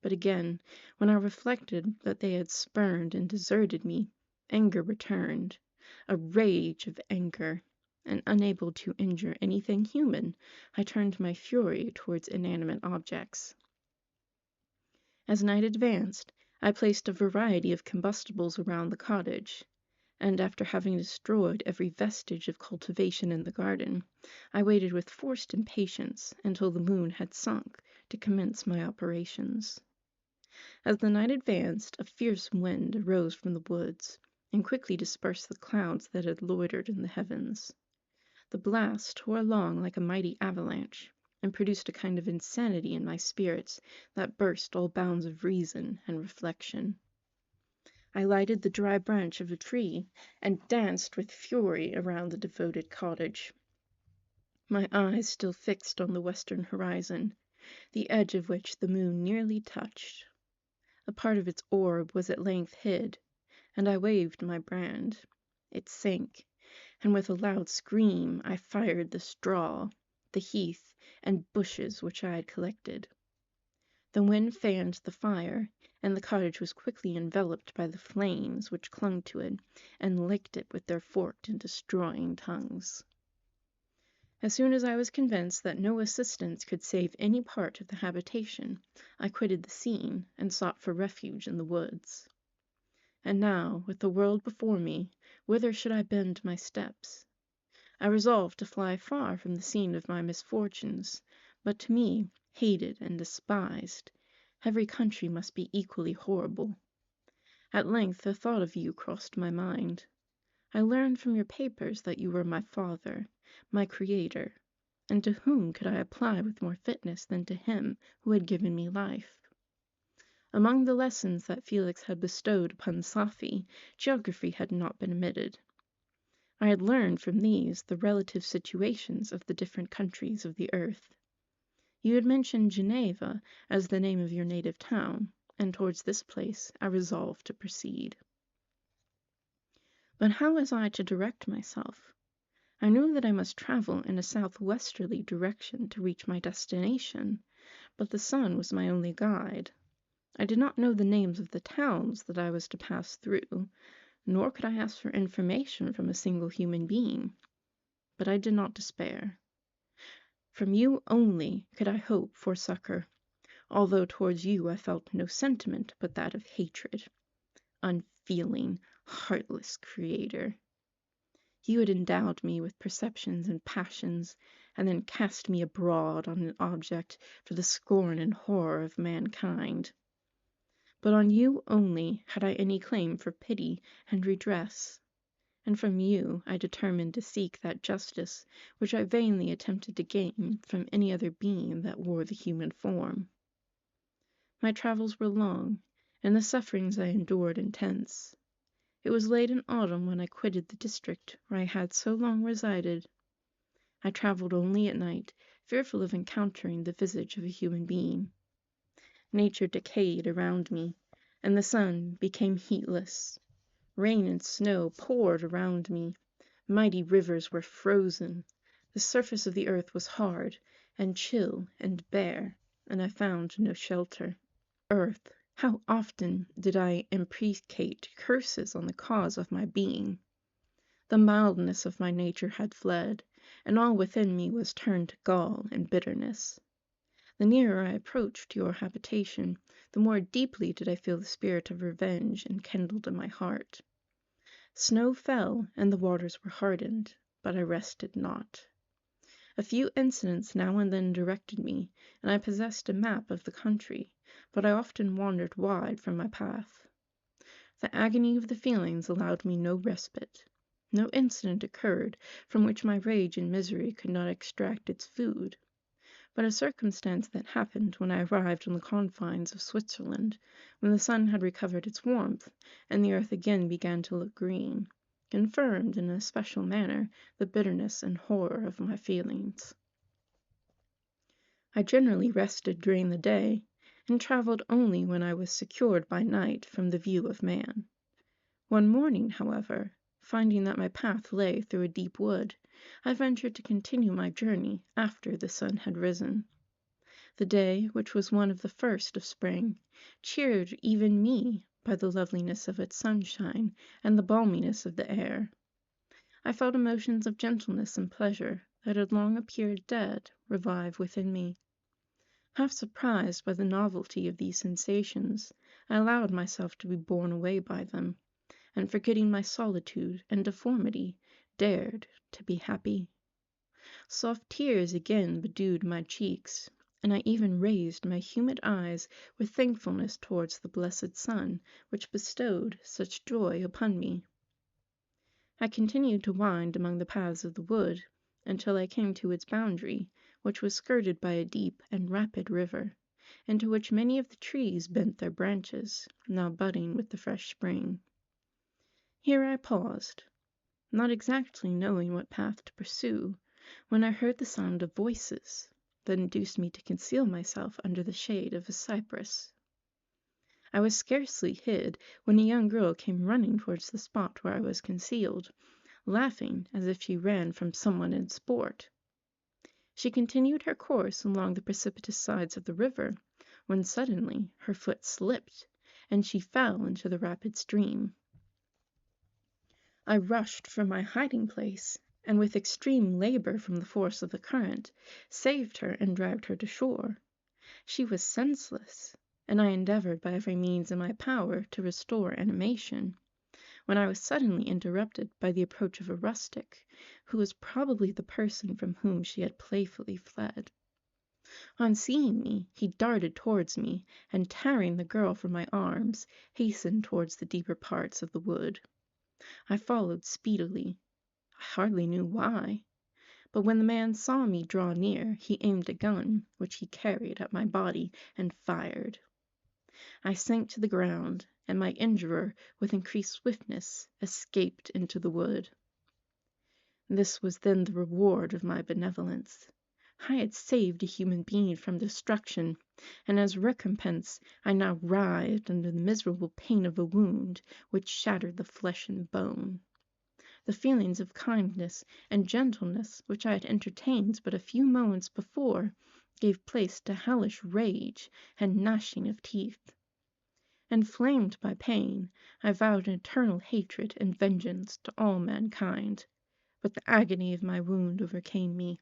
But again, when I reflected that they had spurned and deserted me, anger returned, a rage of anger, and unable to injure anything human, I turned my fury towards inanimate objects. As night advanced, I placed a variety of combustibles around the cottage, and after having destroyed every vestige of cultivation in the garden, I waited with forced impatience until the moon had sunk to commence my operations. As the night advanced, a fierce wind arose from the woods, and quickly dispersed the clouds that had loitered in the heavens. The blast tore along like a mighty avalanche, and produced a kind of insanity in my spirits that burst all bounds of reason and reflection. I lighted the dry branch of a tree, and danced with fury around the devoted cottage, my eyes still fixed on the western horizon, the edge of which the moon nearly touched. A part of its orb was at length hid, and I waved my brand. It sank, and with a loud scream I fired the straw, the heath, and bushes which I had collected. The wind fanned the fire, and the cottage was quickly enveloped by the flames which clung to it and licked it with their forked and destroying tongues. As soon as I was convinced that no assistance could save any part of the habitation, I quitted the scene and sought for refuge in the woods. And now, with the world before me, whither should I bend my steps? I resolved to fly far from the scene of my misfortunes, but to me, hated and despised, every country must be equally horrible. At length the thought of you crossed my mind. I learned from your papers that you were my father, my creator, and to whom could I apply with more fitness than to him who had given me life? Among the lessons that Felix had bestowed upon Safie, geography had not been omitted. I had learned from these the relative situations of the different countries of the earth. You had mentioned Geneva as the name of your native town, and towards this place I resolved to proceed. But how was I to direct myself? I knew that I must travel in a southwesterly direction to reach my destination, but the sun was my only guide. I did not know the names of the towns that I was to pass through, nor could I ask for information from a single human being. But I did not despair. From you only could I hope for succor, although towards you I felt no sentiment but that of hatred. Unfeeling, heartless creator! You had endowed me with perceptions and passions, and then cast me abroad on an object for the scorn and horror of mankind. But on you only had I any claim for pity and redress, and from you I determined to seek that justice which I vainly attempted to gain from any other being that wore the human form. My travels were long, and the sufferings I endured intense. It was late in autumn when I quitted the district where I had so long resided. I travelled only at night, fearful of encountering the visage of a human being. Nature decayed around me, and the sun became heatless. Rain and snow poured around me. Mighty rivers were frozen. The surface of the earth was hard, and chill, and bare, and I found no shelter. Earth, how often did I imprecate curses on the cause of my being! The mildness of my nature had fled, and all within me was turned to gall and bitterness. The nearer I approached your habitation, the more deeply did I feel the spirit of revenge enkindled in my heart. Snow fell, and the waters were hardened, but I rested not. A few incidents now and then directed me, and I possessed a map of the country, but I often wandered wide from my path. The agony of the feelings allowed me no respite. No incident occurred from which my rage and misery could not extract its food. But a circumstance that happened when I arrived on the confines of Switzerland, when the sun had recovered its warmth, and the earth again began to look green, confirmed in a special manner the bitterness and horror of my feelings. I generally rested during the day, and travelled only when I was secured by night from the view of man. One morning, however, finding that my path lay through a deep wood, I ventured to continue my journey after the sun had risen. The day, which was one of the first of spring, cheered even me by the loveliness of its sunshine and the balminess of the air. I felt emotions of gentleness and pleasure that had long appeared dead revive within me. Half surprised by the novelty of these sensations, I allowed myself to be borne away by them, and forgetting my solitude and deformity, dared to be happy. Soft tears again bedewed my cheeks, and I even raised my humid eyes with thankfulness towards the blessed sun which bestowed such joy upon me. I continued to wind among the paths of the wood, until I came to its boundary, which was skirted by a deep and rapid river, into which many of the trees bent their branches, now budding with the fresh spring. Here I paused, not exactly knowing what path to pursue, when I heard the sound of voices that induced me to conceal myself under the shade of a cypress. I was scarcely hid when a young girl came running towards the spot where I was concealed, laughing as if she ran from someone in sport. She continued her course along the precipitous sides of the river, when suddenly her foot slipped, and she fell into the rapid stream. I rushed from my hiding place, and with extreme labor from the force of the current, saved her and dragged her to shore. She was senseless, and I endeavored by every means in my power to restore animation, when I was suddenly interrupted by the approach of a rustic, who was probably the person from whom she had playfully fled. On seeing me, he darted towards me, and tearing the girl from my arms, hastened towards the deeper parts of the wood. I followed speedily. I hardly knew why, but when the man saw me draw near, he aimed a gun, which he carried, at my body, and fired. I sank to the ground, and my injurer, with increased swiftness, escaped into the wood. This was then the reward of my benevolence. I had saved a human being from destruction, and as recompense I now writhed under the miserable pain of a wound which shattered the flesh and bone. The feelings of kindness and gentleness which I had entertained but a few moments before gave place to hellish rage and gnashing of teeth. Inflamed by pain, I vowed an eternal hatred and vengeance to all mankind, but the agony of my wound overcame me.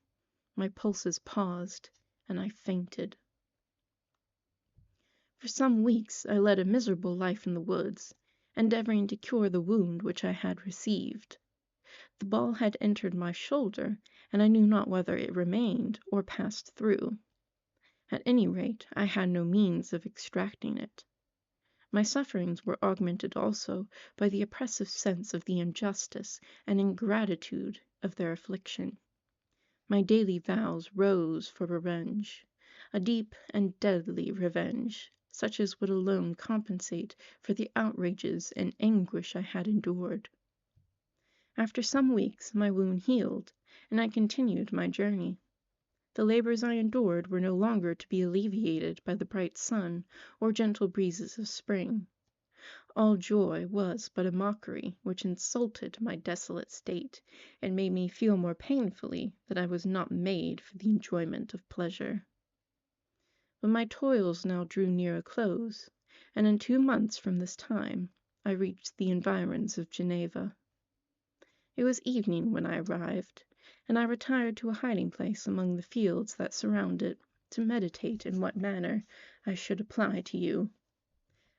My pulses paused, and I fainted. For some weeks I led a miserable life in the woods, endeavoring to cure the wound which I had received. The ball had entered my shoulder, and I knew not whether it remained or passed through. At any rate, I had no means of extracting it. My sufferings were augmented also by the oppressive sense of the injustice and ingratitude of their affliction. My daily vows rose for revenge, a deep and deadly revenge, such as would alone compensate for the outrages and anguish I had endured. After some weeks my wound healed, and I continued my journey. The labors I endured were no longer to be alleviated by the bright sun or gentle breezes of spring. All joy was but a mockery which insulted my desolate state, and made me feel more painfully that I was not made for the enjoyment of pleasure. But my toils now drew near a close, and in 2 months from this time I reached the environs of Geneva. It was evening when I arrived, and I retired to a hiding place among the fields that surround it, to meditate in what manner I should apply to you.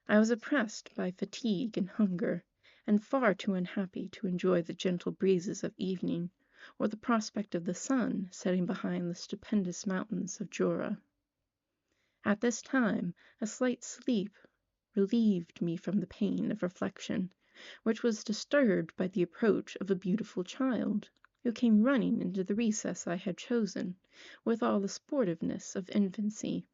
I was oppressed by fatigue and hunger, and far too unhappy to enjoy the gentle breezes of evening, or the prospect of the sun setting behind the stupendous mountains of Jura. At this time a slight sleep relieved me from the pain of reflection, which was disturbed by the approach of a beautiful child, who came running into the recess I had chosen, with all the sportiveness of infancy.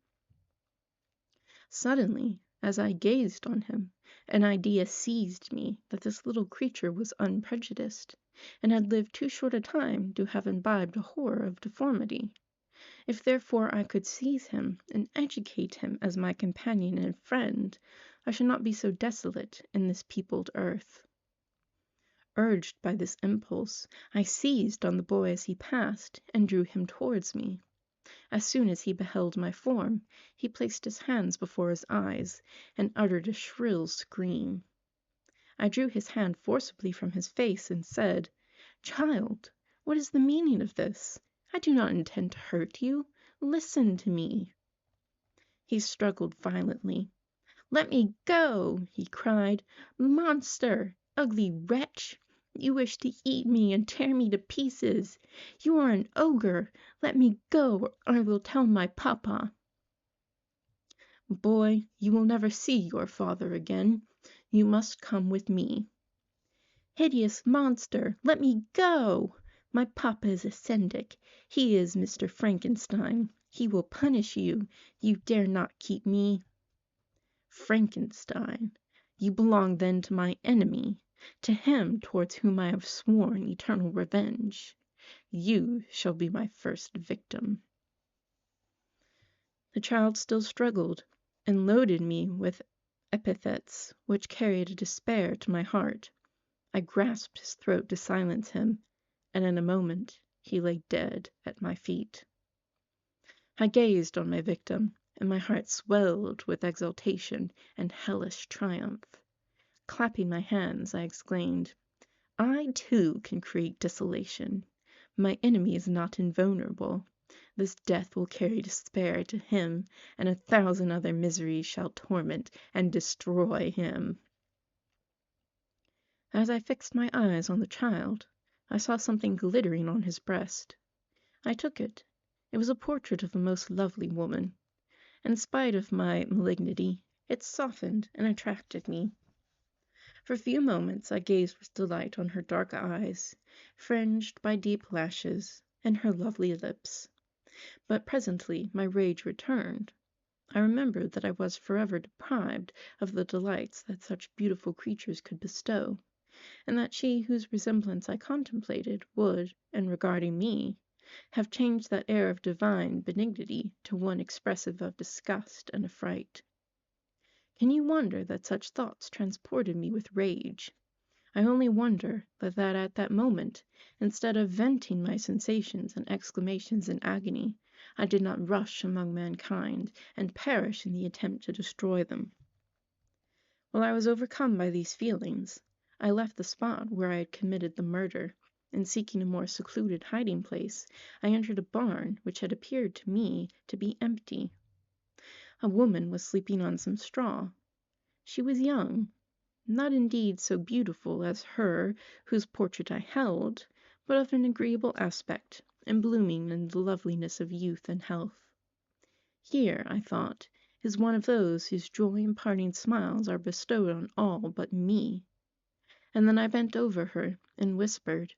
Suddenly, as I gazed on him, an idea seized me that this little creature was unprejudiced, and had lived too short a time to have imbibed a horror of deformity. If therefore I could seize him and educate him as my companion and friend, I should not be so desolate in this peopled earth. Urged by this impulse, I seized on the boy as he passed, and drew him towards me. As soon as he beheld my form, he placed his hands before his eyes, and uttered a shrill scream. I drew his hand forcibly from his face, and said, "Child, what is the meaning of this? I do not intend to hurt you. Listen to me." He struggled violently. "Let me go!" he cried. "Monster! Ugly wretch! You wish to eat me and tear me to pieces. You are an ogre. Let me go, or I will tell my papa." "Boy, you will never see your father again. You must come with me." "Hideous monster! Let me go!" My papa is a syndic. He is Mr. Frankenstein. He will punish you. You dare not keep me. Frankenstein, you belong then to my enemy, to him towards whom I have sworn eternal revenge. You shall be my first victim. The child still struggled, and loaded me with epithets which carried a despair to my heart. I grasped his throat to silence him, and in a moment he lay dead at my feet. I gazed on my victim, and my heart swelled with exultation and hellish triumph. Clapping my hands, I exclaimed, I, too, can create desolation. My enemy is not invulnerable. This death will carry despair to him, and 1,000 other miseries shall torment and destroy him. As I fixed my eyes on the child, I saw something glittering on his breast. I took it. It was a portrait of a most lovely woman. In spite of my malignity, it softened and attracted me. For a few moments I gazed with delight on her dark eyes, fringed by deep lashes, and her lovely lips. But presently my rage returned. I remembered that I was forever deprived of the delights that such beautiful creatures could bestow, and that she whose resemblance I contemplated would, in regarding me, have changed that air of divine benignity to one expressive of disgust and affright. Can you wonder that such thoughts transported me with rage? I only wonder that at that moment, instead of venting my sensations and exclamations in agony, I did not rush among mankind and perish in the attempt to destroy them. While I was overcome by these feelings, I left the spot where I had committed the murder, and seeking a more secluded hiding place, I entered a barn which had appeared to me to be empty. A woman was sleeping on some straw. She was young, not indeed so beautiful as her whose portrait I held, but of an agreeable aspect, and blooming in the loveliness of youth and health. Here, I thought, is one of those whose joy and parting smiles are bestowed on all but me. And then I bent over her and whispered,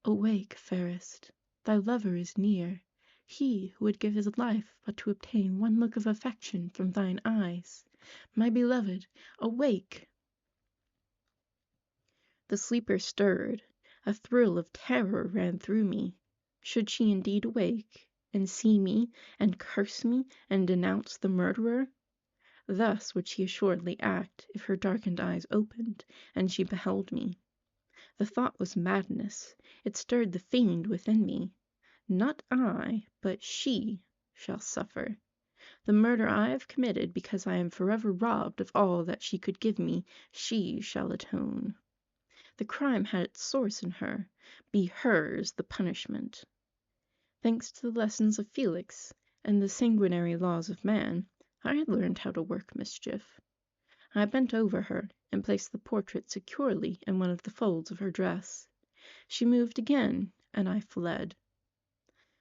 Awake, fairest, thy lover is near, he who would give his life but to obtain one look of affection from thine eyes. My beloved, awake! The sleeper stirred. A thrill of terror ran through me. Should she indeed awake, and see me, and curse me, and denounce the murderer? Thus would she assuredly act if her darkened eyes opened, and she beheld me. The thought was madness. It stirred the fiend within me. Not I, but she, shall suffer. The murder I have committed because I am forever robbed of all that she could give me, she shall atone. The crime had its source in her. Be hers the punishment. Thanks to the lessons of Felix and the sanguinary laws of man, I had learned how to work mischief. I bent over her and placed the portrait securely in one of the folds of her dress. She moved again, and I fled.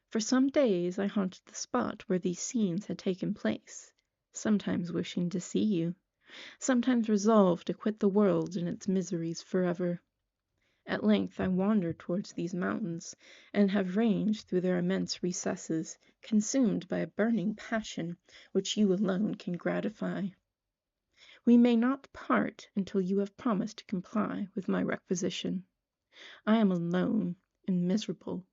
For some days I haunted the spot where these scenes had taken place, sometimes wishing to see you, sometimes resolved to quit the world and its miseries forever. At length I wandered towards these mountains, and have ranged through their immense recesses, consumed by a burning passion which you alone can gratify. We may not part until you have promised to comply with my requisition. I am alone and miserable.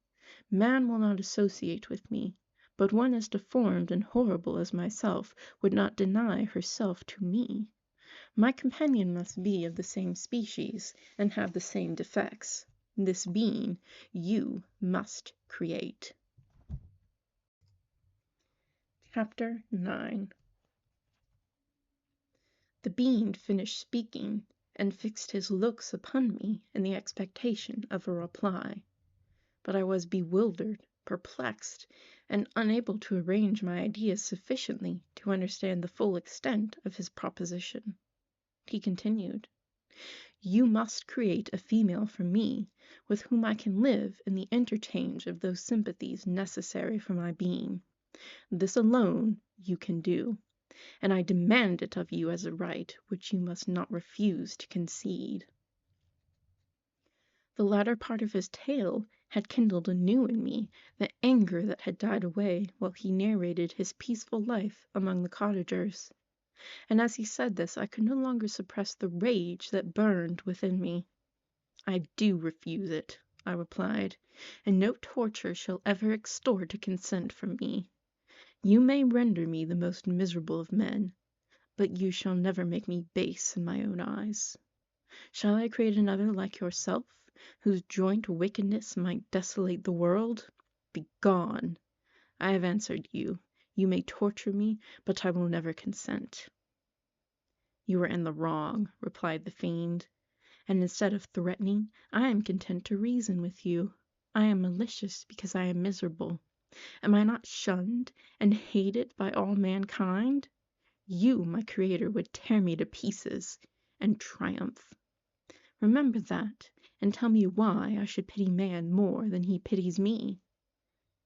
Man will not associate with me, but one as deformed and horrible as myself would not deny herself to me. My companion must be of the same species and have the same defects. This being you must create. Chapter 9. The being finished speaking, and fixed his looks upon me in the expectation of a reply. But I was bewildered, perplexed, and unable to arrange my ideas sufficiently to understand the full extent of his proposition. He continued, You must create a female for me, with whom I can live in the interchange of those sympathies necessary for my being. This alone you can do, and I demand it of you as a right which you must not refuse to concede. The latter part of his tale had kindled anew in me the anger that had died away while he narrated his peaceful life among the cottagers. And as he said this, I could no longer suppress the rage that burned within me. "I do refuse it," I replied, "and no torture shall ever extort a consent from me. You may render me the most miserable of men, but you shall never make me base in my own eyes. Shall I create another like yourself, whose joint wickedness might desolate the world? Begone! I have answered you. You may torture me, but I will never consent." "You are in the wrong," replied the fiend, "and instead of threatening, I am content to reason with you. I am malicious because I am miserable. Am I not shunned and hated by all mankind? You, my Creator, would tear me to pieces and triumph. Remember that, and tell me why I should pity man more than he pities me.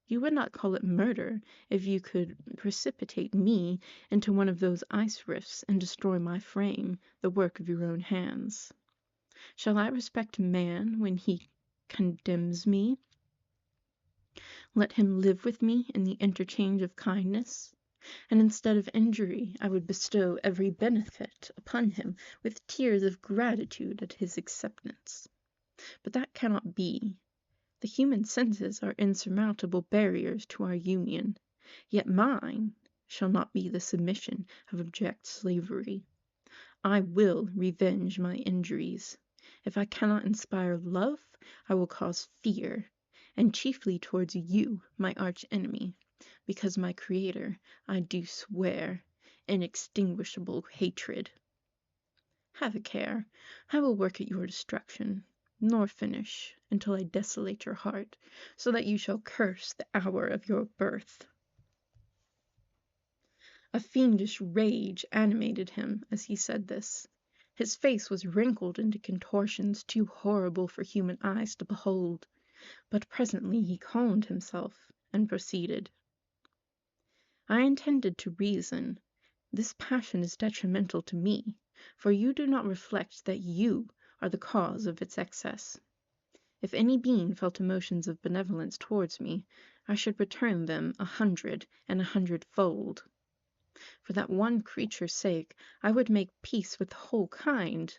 You would not call it murder if you could precipitate me into one of those ice rifts and destroy my frame, the work of your own hands. Shall I respect man when he condemns me? Let him live with me in the interchange of kindness, and instead of injury I would bestow every benefit upon him with tears of gratitude at his acceptance. But that cannot be. The human senses are insurmountable barriers to our union, yet mine shall not be the submission of abject slavery. I will revenge my injuries. If I cannot inspire love, I will cause fear, and chiefly towards you, my arch enemy, because my Creator, I do swear, inextinguishable hatred. Have a care. I will work at your destruction, nor finish until I desolate your heart, so that you shall curse the hour of your birth." A fiendish rage animated him as he said this. His face was wrinkled into contortions too horrible for human eyes to behold, but presently he calmed himself and proceeded. "I intended to reason. This passion is detrimental to me, for you do not reflect that you are the cause of its excess. If any being felt emotions of benevolence towards me, I should return them 100 and 100-fold. For that one creature's sake, I would make peace with the whole kind.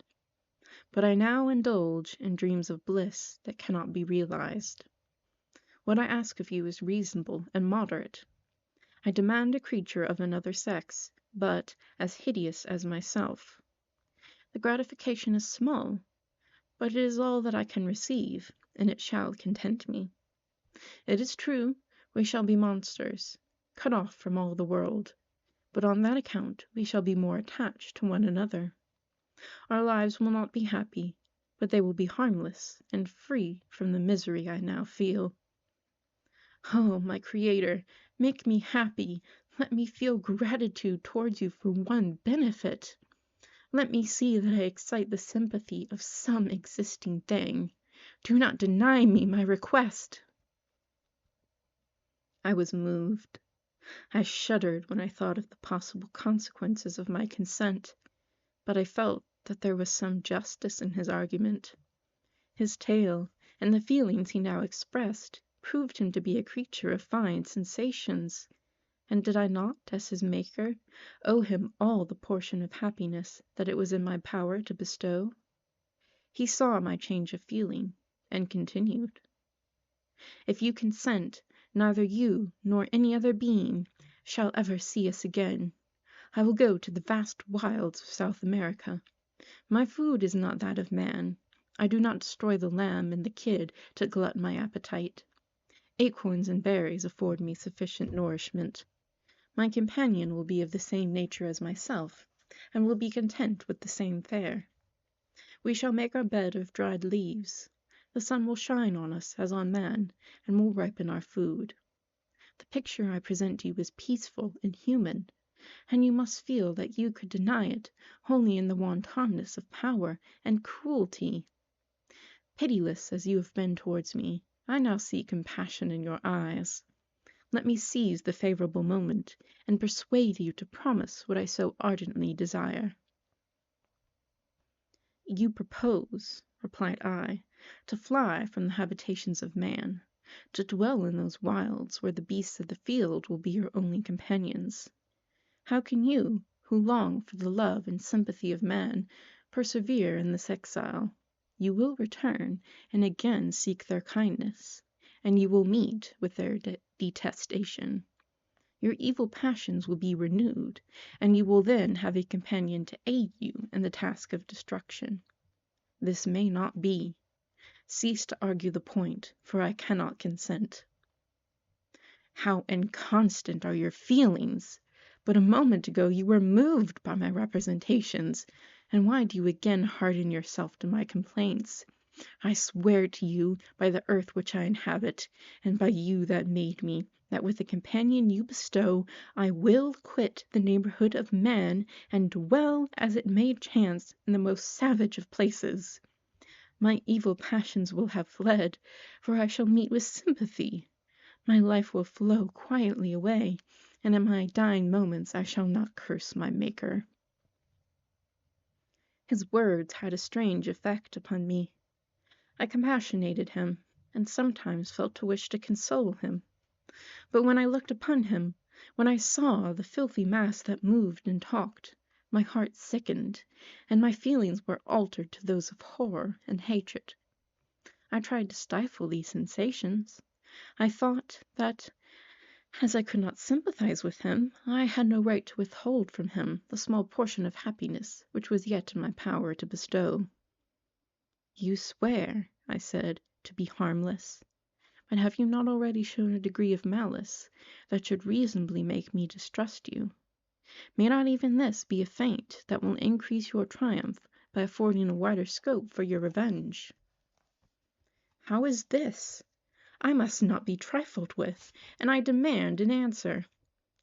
But I now indulge in dreams of bliss that cannot be realized. What I ask of you is reasonable and moderate. I demand a creature of another sex, but as hideous as myself. The gratification is small, but it is all that I can receive, and it shall content me. It is true, we shall be monsters, cut off from all the world, but on that account we shall be more attached to one another. Our lives will not be happy, but they will be harmless and free from the misery I now feel. Oh, my Creator, make me happy. Let me feel gratitude towards you for one benefit. Let me see that I excite the sympathy of some existing thing. Do not deny me my request." I was moved. I shuddered when I thought of the possible consequences of my consent, but I felt that there was some justice in his argument. His tale, and the feelings he now expressed, proved him to be a creature of fine sensations, and did I not, as his maker, owe him all the portion of happiness that it was in my power to bestow? He saw my change of feeling, and continued, "If you consent, neither you nor any other being shall ever see us again. I will go to the vast wilds of South America. My food is not that of man. I do not destroy the lamb and the kid to glut my appetite. Acorns and berries afford me sufficient nourishment. My companion will be of the same nature as myself, and will be content with the same fare. We shall make our bed of dried leaves. The sun will shine on us as on man, and will ripen our food. The picture I present to you is peaceful and human, and you must feel that you could deny it only in the wantonness of power and cruelty. Pitiless as you have been towards me, I now see compassion in your eyes. Let me seize the favorable moment, and persuade you to promise what I so ardently desire." "You propose," replied I, to fly from the habitations of man, to dwell in those wilds where the beasts of the field will be your only companions. How can you, who long for the love and sympathy of man, persevere in this exile? You will return and again seek their kindness, and you will meet with their detestation. Your evil passions will be renewed, and you will then have a companion to aid you in the task of destruction. This may not be. Cease to argue the point, for I cannot consent. How inconstant are your feelings! But a moment ago you were moved by my representations, and why do you again harden yourself to my complaints? I swear to you, by the earth which I inhabit, and by you that made me, that with the companion you bestow, I will quit the neighborhood of man, and dwell, as it may chance, in the most savage of places. My evil passions will have fled, for I shall meet with sympathy. My life will flow quietly away, and in my dying moments I shall not curse my Maker. His words had a strange effect upon me. I compassionated him, and sometimes felt to wish to console him. But when I looked upon him, when I saw the filthy mass that moved and talked, my heart sickened, and my feelings were altered to those of horror and hatred. I tried to stifle these sensations. I thought that, as I could not sympathize with him, I had no right to withhold from him the small portion of happiness which was yet in my power to bestow. "You swear," I said, "to be harmless. But have you not already shown a degree of malice that should reasonably make me distrust you? May not even this be a feint that will increase your triumph by affording a wider scope for your revenge?" "How is this? I must not be trifled with, and I demand an answer.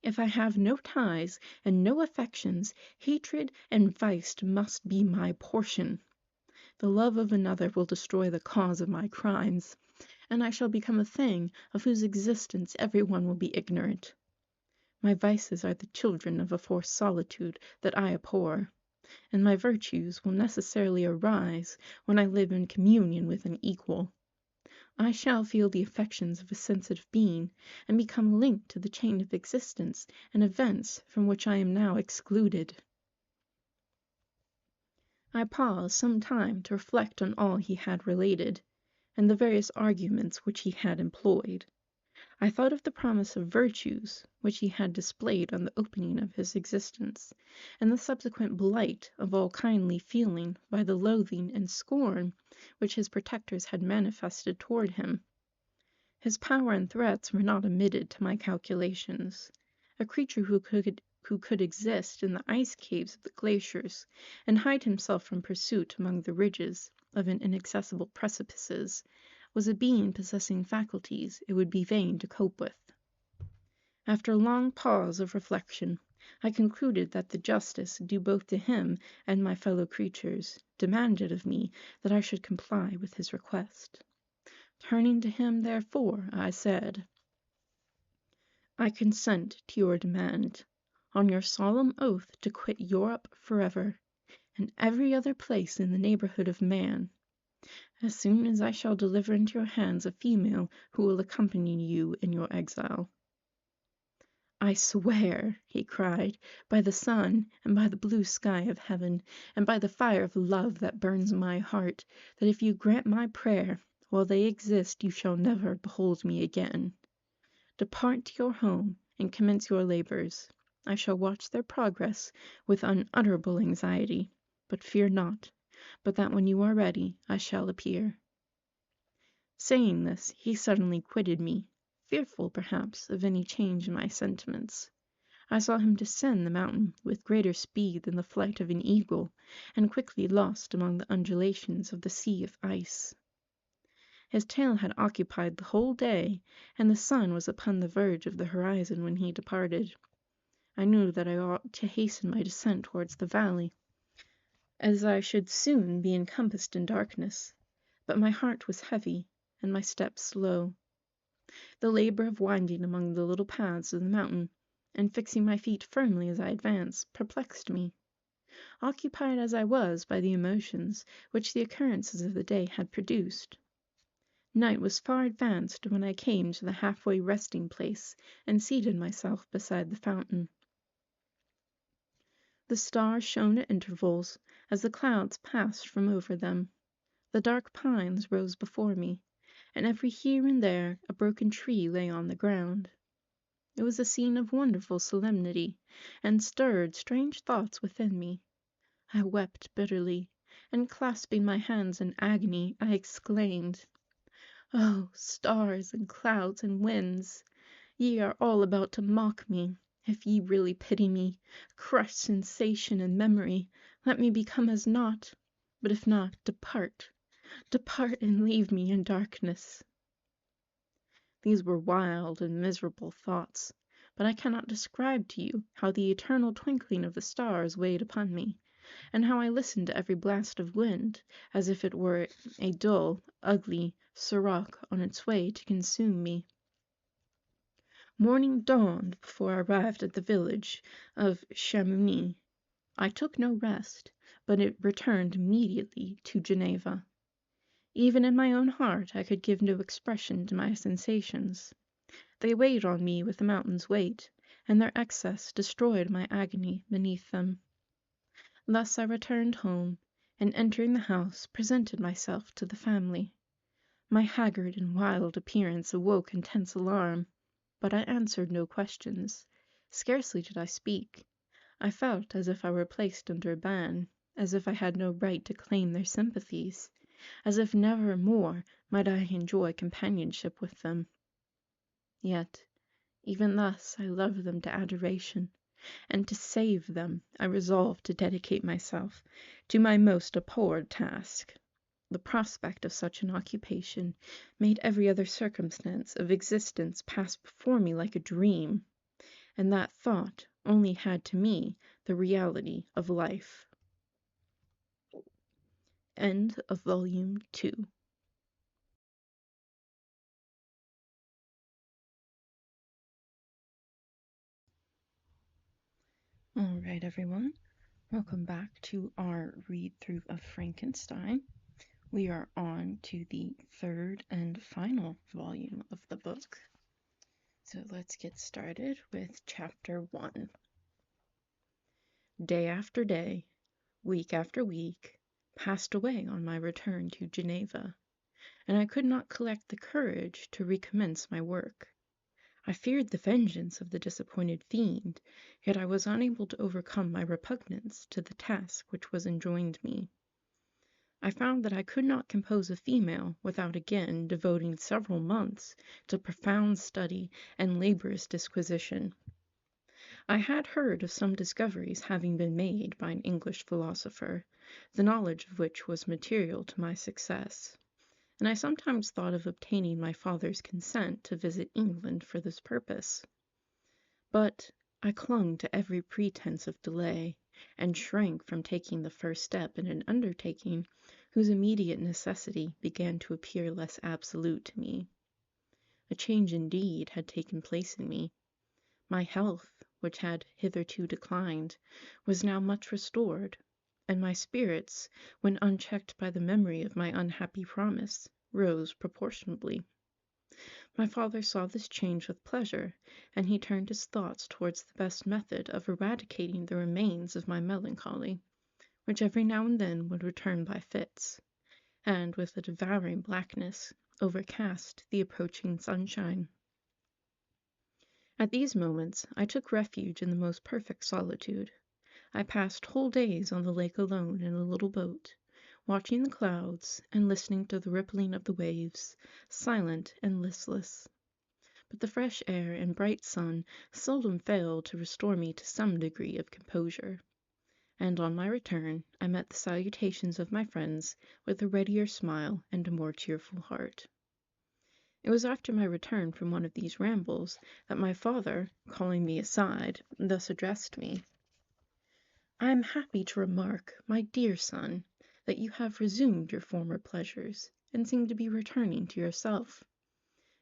If I have no ties and no affections, hatred and vice must be my portion. The love of another will destroy the cause of my crimes, and I shall become a thing of whose existence every one will be ignorant. My vices are the children of a forced solitude that I abhor, and my virtues will necessarily arise when I live in communion with an equal. I shall feel the affections of a sensitive being, and become linked to the chain of existence and events from which I am now excluded." I paused some time to reflect on all he had related, and the various arguments which he had employed. I thought of the promise of virtues which he had displayed on the opening of his existence, and the subsequent blight of all kindly feeling by the loathing and scorn which his protectors had manifested toward him. His power and threats were not omitted to my calculations. A creature who could exist in the ice caves of the glaciers, and hide himself from pursuit among the ridges of inaccessible precipices, was a being possessing faculties it would be vain to cope with. After a long pause of reflection, I concluded that the justice due both to him and my fellow creatures demanded of me that I should comply with his request. Turning to him, therefore, I said, "I consent to your demand, on your solemn oath to quit Europe forever, and every other place in the neighborhood of man, as soon as I shall deliver into your hands a female who will accompany you in your exile." "I swear," he cried, "by the sun, and by the blue sky of heaven, and by the fire of love that burns my heart, that if you grant my prayer, while they exist you shall never behold me again. Depart to your home, and commence your labors. I shall watch their progress with unutterable anxiety, but fear not, but that when you are ready I shall appear." Saying this, he suddenly quitted me, fearful, perhaps, of any change in my sentiments. I saw him descend the mountain with greater speed than the flight of an eagle, and quickly lost among the undulations of the sea of ice. His tale had occupied the whole day, and the sun was upon the verge of the horizon when he departed. I knew that I ought to hasten my descent towards the valley, as I should soon be encompassed in darkness, but my heart was heavy, and my steps slow. The labor of winding among the little paths of the mountain, and fixing my feet firmly as I advanced, perplexed me. occupied as I was by the emotions which the occurrences of the day had produced. Night was far advanced when I came to the halfway resting place and seated myself beside the fountain. The stars shone at intervals as the clouds passed from over them. The dark pines rose before me, and every here and there a broken tree lay on the ground. It was a scene of wonderful solemnity, and stirred strange thoughts within me. I wept bitterly, and clasping my hands in agony, I exclaimed, "Oh, stars and clouds and winds, ye are all about to mock me. If ye really pity me, crush sensation and memory, let me become as naught. But if not, depart, depart and leave me in darkness." These were wild and miserable thoughts, but I cannot describe to you how the eternal twinkling of the stars weighed upon me, and how I listened to every blast of wind, as if it were a dull, ugly sirocco on its way to consume me. Morning dawned before I arrived at the village of Chamounix. I took no rest, but it returned immediately to Geneva. Even in my own heart I could give no expression to my sensations. They weighed on me with a mountain's weight, and their excess destroyed my agony beneath them. Thus I returned home, and entering the house, presented myself to the family. My haggard and wild appearance awoke intense alarm, but I answered no questions. Scarcely did I speak. I felt as if I were placed under a ban, as if I had no right to claim their sympathies, as if never more might I enjoy companionship with them. Yet, even thus, I loved them to adoration, and to save them I resolved to dedicate myself to my most abhorred task. The prospect of such an occupation made every other circumstance of existence pass before me like a dream, and that thought only had to me the reality of life. End of Volume 2. All right, everyone. Welcome back to our read-through of Frankenstein. We are on to the third and final volume of the book. So let's get started with Chapter 1. Day after day, week after week, passed away on my return to Geneva, and I could not collect the courage to recommence my work. I feared the vengeance of the disappointed fiend, yet I was unable to overcome my repugnance to the task which was enjoined me. I found that I could not compose a female without again devoting several months to profound study and laborious disquisition. I had heard of some discoveries having been made by an English philosopher, the knowledge of which was material to my success, and I sometimes thought of obtaining my father's consent to visit England for this purpose. But I clung to every pretense of delay, and shrank from taking the first step in an undertaking whose immediate necessity began to appear less absolute to me. A change indeed had taken place in me. My health, which had hitherto declined, was now much restored, and my spirits, when unchecked by the memory of my unhappy promise, rose proportionably. My father saw this change with pleasure, and he turned his thoughts towards the best method of eradicating the remains of my melancholy, which every now and then would return by fits, and with a devouring blackness overcast the approaching sunshine. At these moments I took refuge in the most perfect solitude. I passed whole days on the lake alone in a little boat, watching the clouds and listening to the rippling of the waves, silent and listless. But the fresh air and bright sun seldom failed to restore me to some degree of composure, and on my return I met the salutations of my friends with a readier smile and a more cheerful heart. It was after my return from one of these rambles that my father, calling me aside, thus addressed me: "I am happy to remark, my dear son, that you have resumed your former pleasures, and seem to be returning to yourself.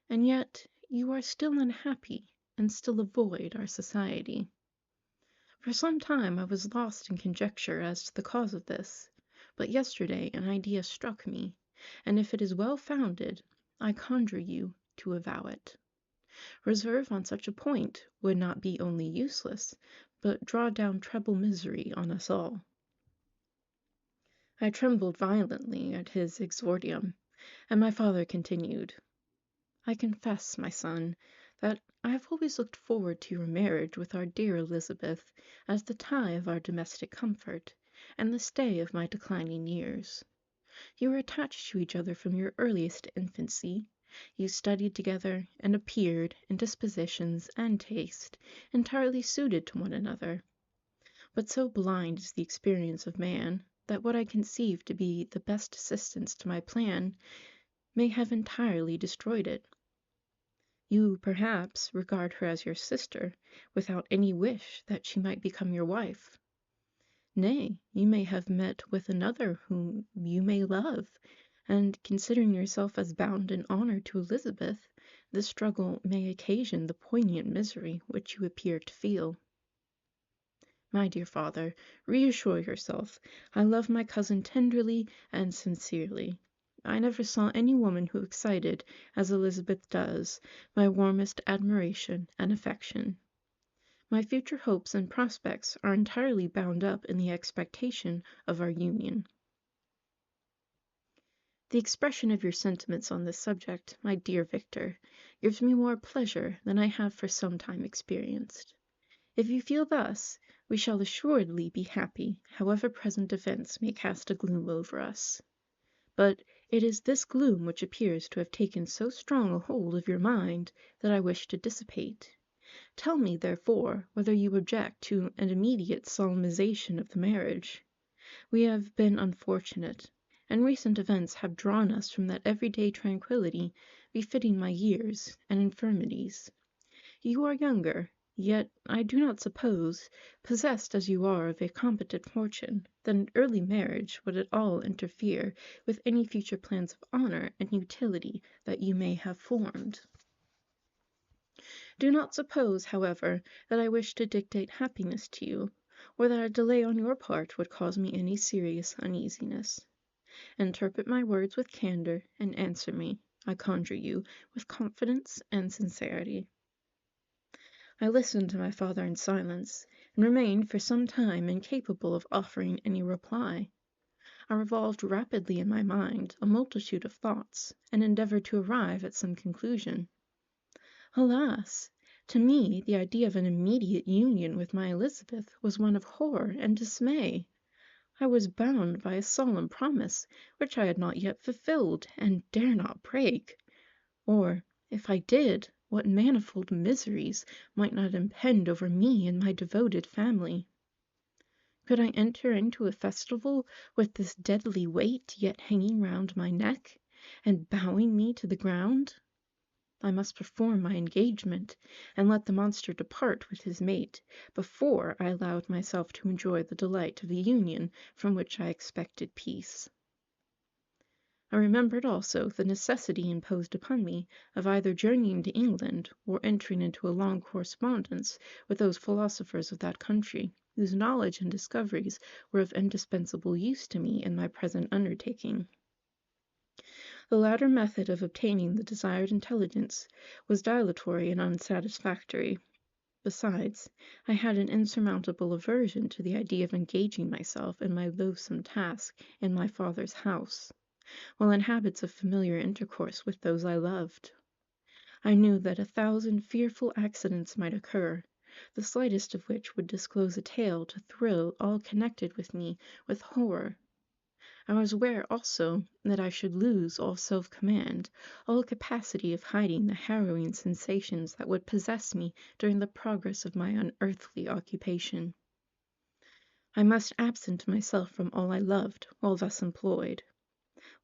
And yet you are still unhappy, and still avoid our society. For some time I was lost in conjecture as to the cause of this, but yesterday an idea struck me, and if it is well founded, I conjure you to avow it. Reserve on such a point would not be only useless, but draw down treble misery on us all. I trembled violently at his exordium, and my father continued, I confess, my son, that I have always looked forward to your marriage with our dear Elizabeth as the tie of our domestic comfort, and the stay of my declining years. You were attached to each other from your earliest infancy. You studied together, and appeared, in dispositions and taste, entirely suited to one another. But so blind is the experience of man, that what I conceive to be the best assistance to my plan may have entirely destroyed it. You, perhaps, regard her as your sister, without any wish that she might become your wife. Nay, you may have met with another whom you may love, and considering yourself as bound in honor to Elizabeth, this struggle may occasion the poignant misery which you appear to feel. My dear father, reassure yourself. I love my cousin tenderly and sincerely. I never saw any woman who excited, as Elizabeth does, my warmest admiration and affection. My future hopes and prospects are entirely bound up in the expectation of our union. The expression of your sentiments on this subject, my dear Victor, gives me more pleasure than I have for some time experienced. If you feel thus, we shall assuredly be happy, however present events may cast a gloom over us. But it is this gloom which appears to have taken so strong a hold of your mind that I wish to dissipate. Tell me, therefore, whether you object to an immediate solemnization of the marriage. We have been unfortunate, and recent events have drawn us from that everyday tranquillity befitting my years and infirmities. You are younger, yet I do not suppose, possessed as you are of a competent fortune, that an early marriage would at all interfere with any future plans of honor and utility that you may have formed. Do not suppose, however, that I wish to dictate happiness to you, or that a delay on your part would cause me any serious uneasiness. Interpret my words with candor, and answer me, I conjure you, with confidence and sincerity. I listened to my father in silence, and remained for some time incapable of offering any reply. I revolved rapidly in my mind a multitude of thoughts, and endeavored to arrive at some conclusion. Alas! To me the idea of an immediate union with my Elizabeth was one of horror and dismay. I was bound by a solemn promise which I had not yet fulfilled, and dare not break. Or, if I did, what manifold miseries might not impend over me and my devoted family? Could I enter into a festival with this deadly weight yet hanging round my neck, and bowing me to the ground? I must perform my engagement, and let the monster depart with his mate, before I allowed myself to enjoy the delight of the union from which I expected peace. I remembered also the necessity imposed upon me of either journeying to England, or entering into a long correspondence with those philosophers of that country, whose knowledge and discoveries were of indispensable use to me in my present undertaking. The latter method of obtaining the desired intelligence was dilatory and unsatisfactory. Besides, I had an insurmountable aversion to the idea of engaging myself in my loathsome task in my father's house, while in habits of familiar intercourse with those I loved. I knew that 1,000 fearful accidents might occur, the slightest of which would disclose a tale to thrill all connected with me with horror. I was aware also that I should lose all self-command, all capacity of hiding the harrowing sensations that would possess me during the progress of my unearthly occupation. I must absent myself from all I loved while thus employed.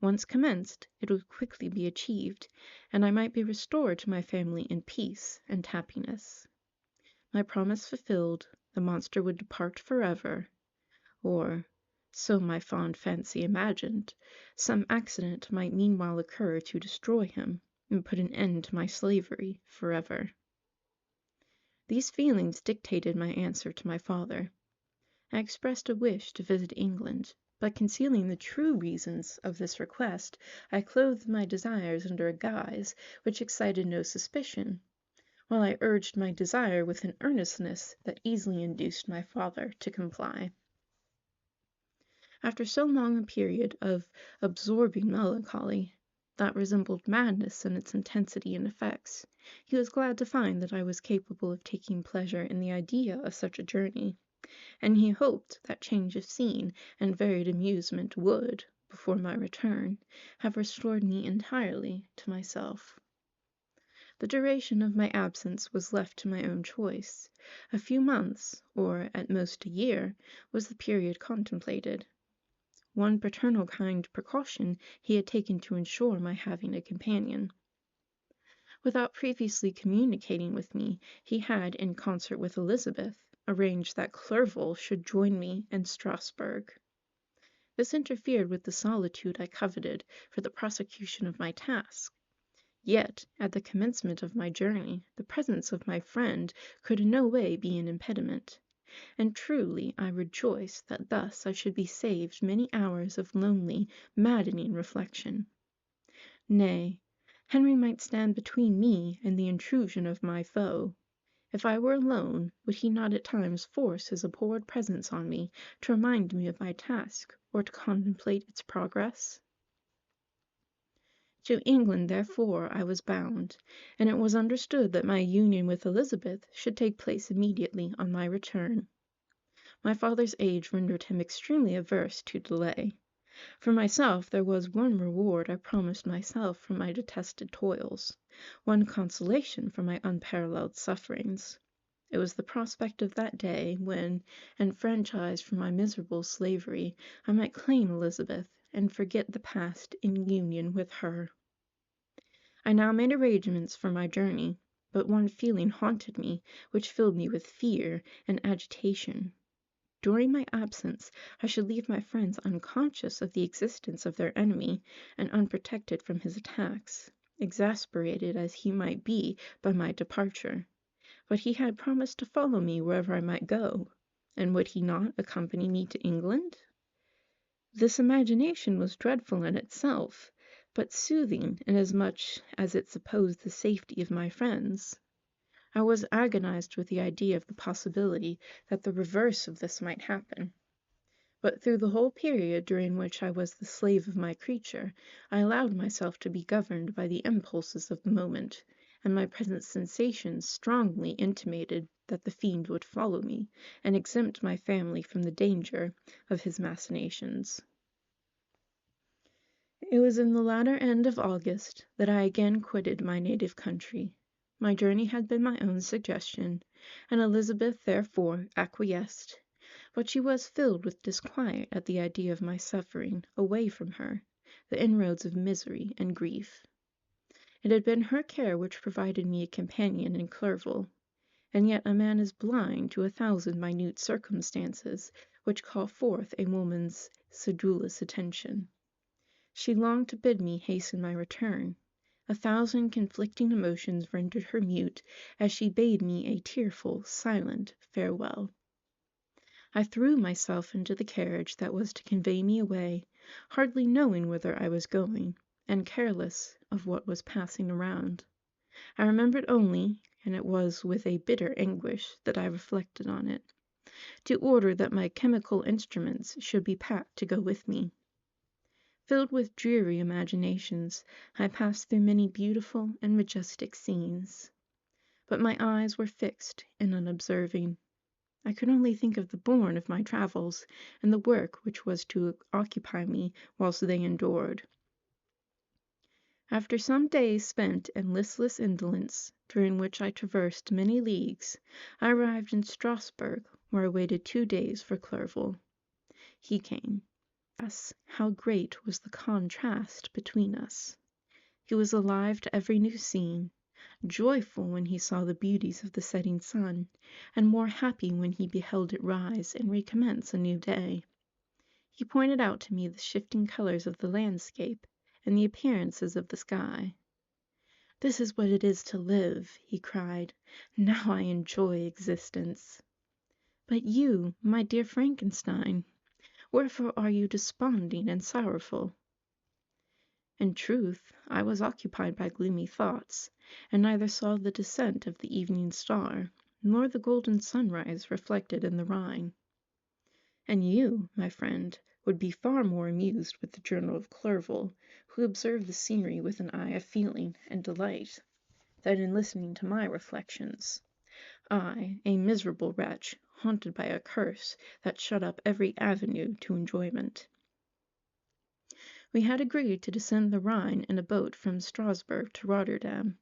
Once commenced, it would quickly be achieved, and I might be restored to my family in peace and happiness. My promise fulfilled, the monster would depart forever, or, so my fond fancy imagined, some accident might meanwhile occur to destroy him, and put an end to my slavery forever. These feelings dictated my answer to my father. I expressed a wish to visit England, but concealing the true reasons of this request, I clothed my desires under a guise which excited no suspicion, while I urged my desire with an earnestness that easily induced my father to comply. After so long a period of absorbing melancholy, that resembled madness in its intensity and effects, he was glad to find that I was capable of taking pleasure in the idea of such a journey, and he hoped that change of scene and varied amusement would, before my return, have restored me entirely to myself. The duration of my absence was left to my own choice. A few months, or at most a year, was the period contemplated. One paternal kind precaution he had taken to ensure my having a companion. Without previously communicating with me, he had, in concert with Elizabeth, arranged that Clerval should join me in Strasbourg. This interfered with the solitude I coveted for the prosecution of my task. Yet, at the commencement of my journey, the presence of my friend could in no way be an impediment. And truly I rejoiced that thus I should be saved many hours of lonely, maddening reflection. Nay, Henry might stand between me and the intrusion of my foe. If I were alone, would he not at times force his abhorred presence on me to remind me of my task, or to contemplate its progress? To England, therefore, I was bound, and it was understood that my union with Elizabeth should take place immediately on my return. My father's age rendered him extremely averse to delay. For myself, there was one reward I promised myself for my detested toils, one consolation for my unparalleled sufferings. It was the prospect of that day when, enfranchised from my miserable slavery, I might claim Elizabeth and forget the past in union with her. I now made arrangements for my journey, but one feeling haunted me which filled me with fear and agitation. During my absence I should leave my friends unconscious of the existence of their enemy and unprotected from his attacks, exasperated as he might be by my departure. But he had promised to follow me wherever I might go, and would he not accompany me to England? This imagination was dreadful in itself, but soothing inasmuch as it supposed the safety of my friends. I was agonized with the idea of the possibility that the reverse of this might happen. But through the whole period during which I was the slave of my creature, I allowed myself to be governed by the impulses of the moment, and my present sensations strongly intimated that the fiend would follow me, and exempt my family from the danger of his machinations. It was in the latter end of August that I again quitted my native country. My journey had been my own suggestion, and Elizabeth therefore acquiesced, but she was filled with disquiet at the idea of my suffering, away from her, the inroads of misery and grief. It had been her care which provided me a companion in Clerval, and yet a man is blind to 1,000 minute circumstances which call forth a woman's sedulous attention. She longed to bid me hasten my return. 1,000 conflicting emotions rendered her mute as she bade me a tearful, silent farewell. I threw myself into the carriage that was to convey me away, hardly knowing whither I was going, and careless of what was passing around. I remembered only, and it was with a bitter anguish that I reflected on it, to order that my chemical instruments should be packed to go with me. Filled with dreary imaginations, I passed through many beautiful and majestic scenes. But my eyes were fixed and unobserving. I could only think of the bourne of my travels, and the work which was to occupy me whilst they endured. After some days spent in listless indolence, during which I traversed many leagues, I arrived in Strasbourg, where I waited 2 days for Clerval. He came. Alas, how great was the contrast between us! He was alive to every new scene, joyful when he saw the beauties of the setting sun, and more happy when he beheld it rise and recommence a new day. He pointed out to me the shifting colors of the landscape and the appearances of the sky. "This is what it is to live," he cried. "Now I enjoy existence. But you, my dear Frankenstein, wherefore are you desponding and sorrowful?" In truth, I was occupied by gloomy thoughts, and neither saw the descent of the evening star, nor the golden sunrise reflected in the Rhine. And you, my friend, would be far more amused with the journal of Clerval, who observed the scenery with an eye of feeling and delight, than in listening to my reflections. I, a miserable wretch, haunted by a curse that shut up every avenue to enjoyment. We had agreed to descend the Rhine in a boat from Strasburg to Rotterdam,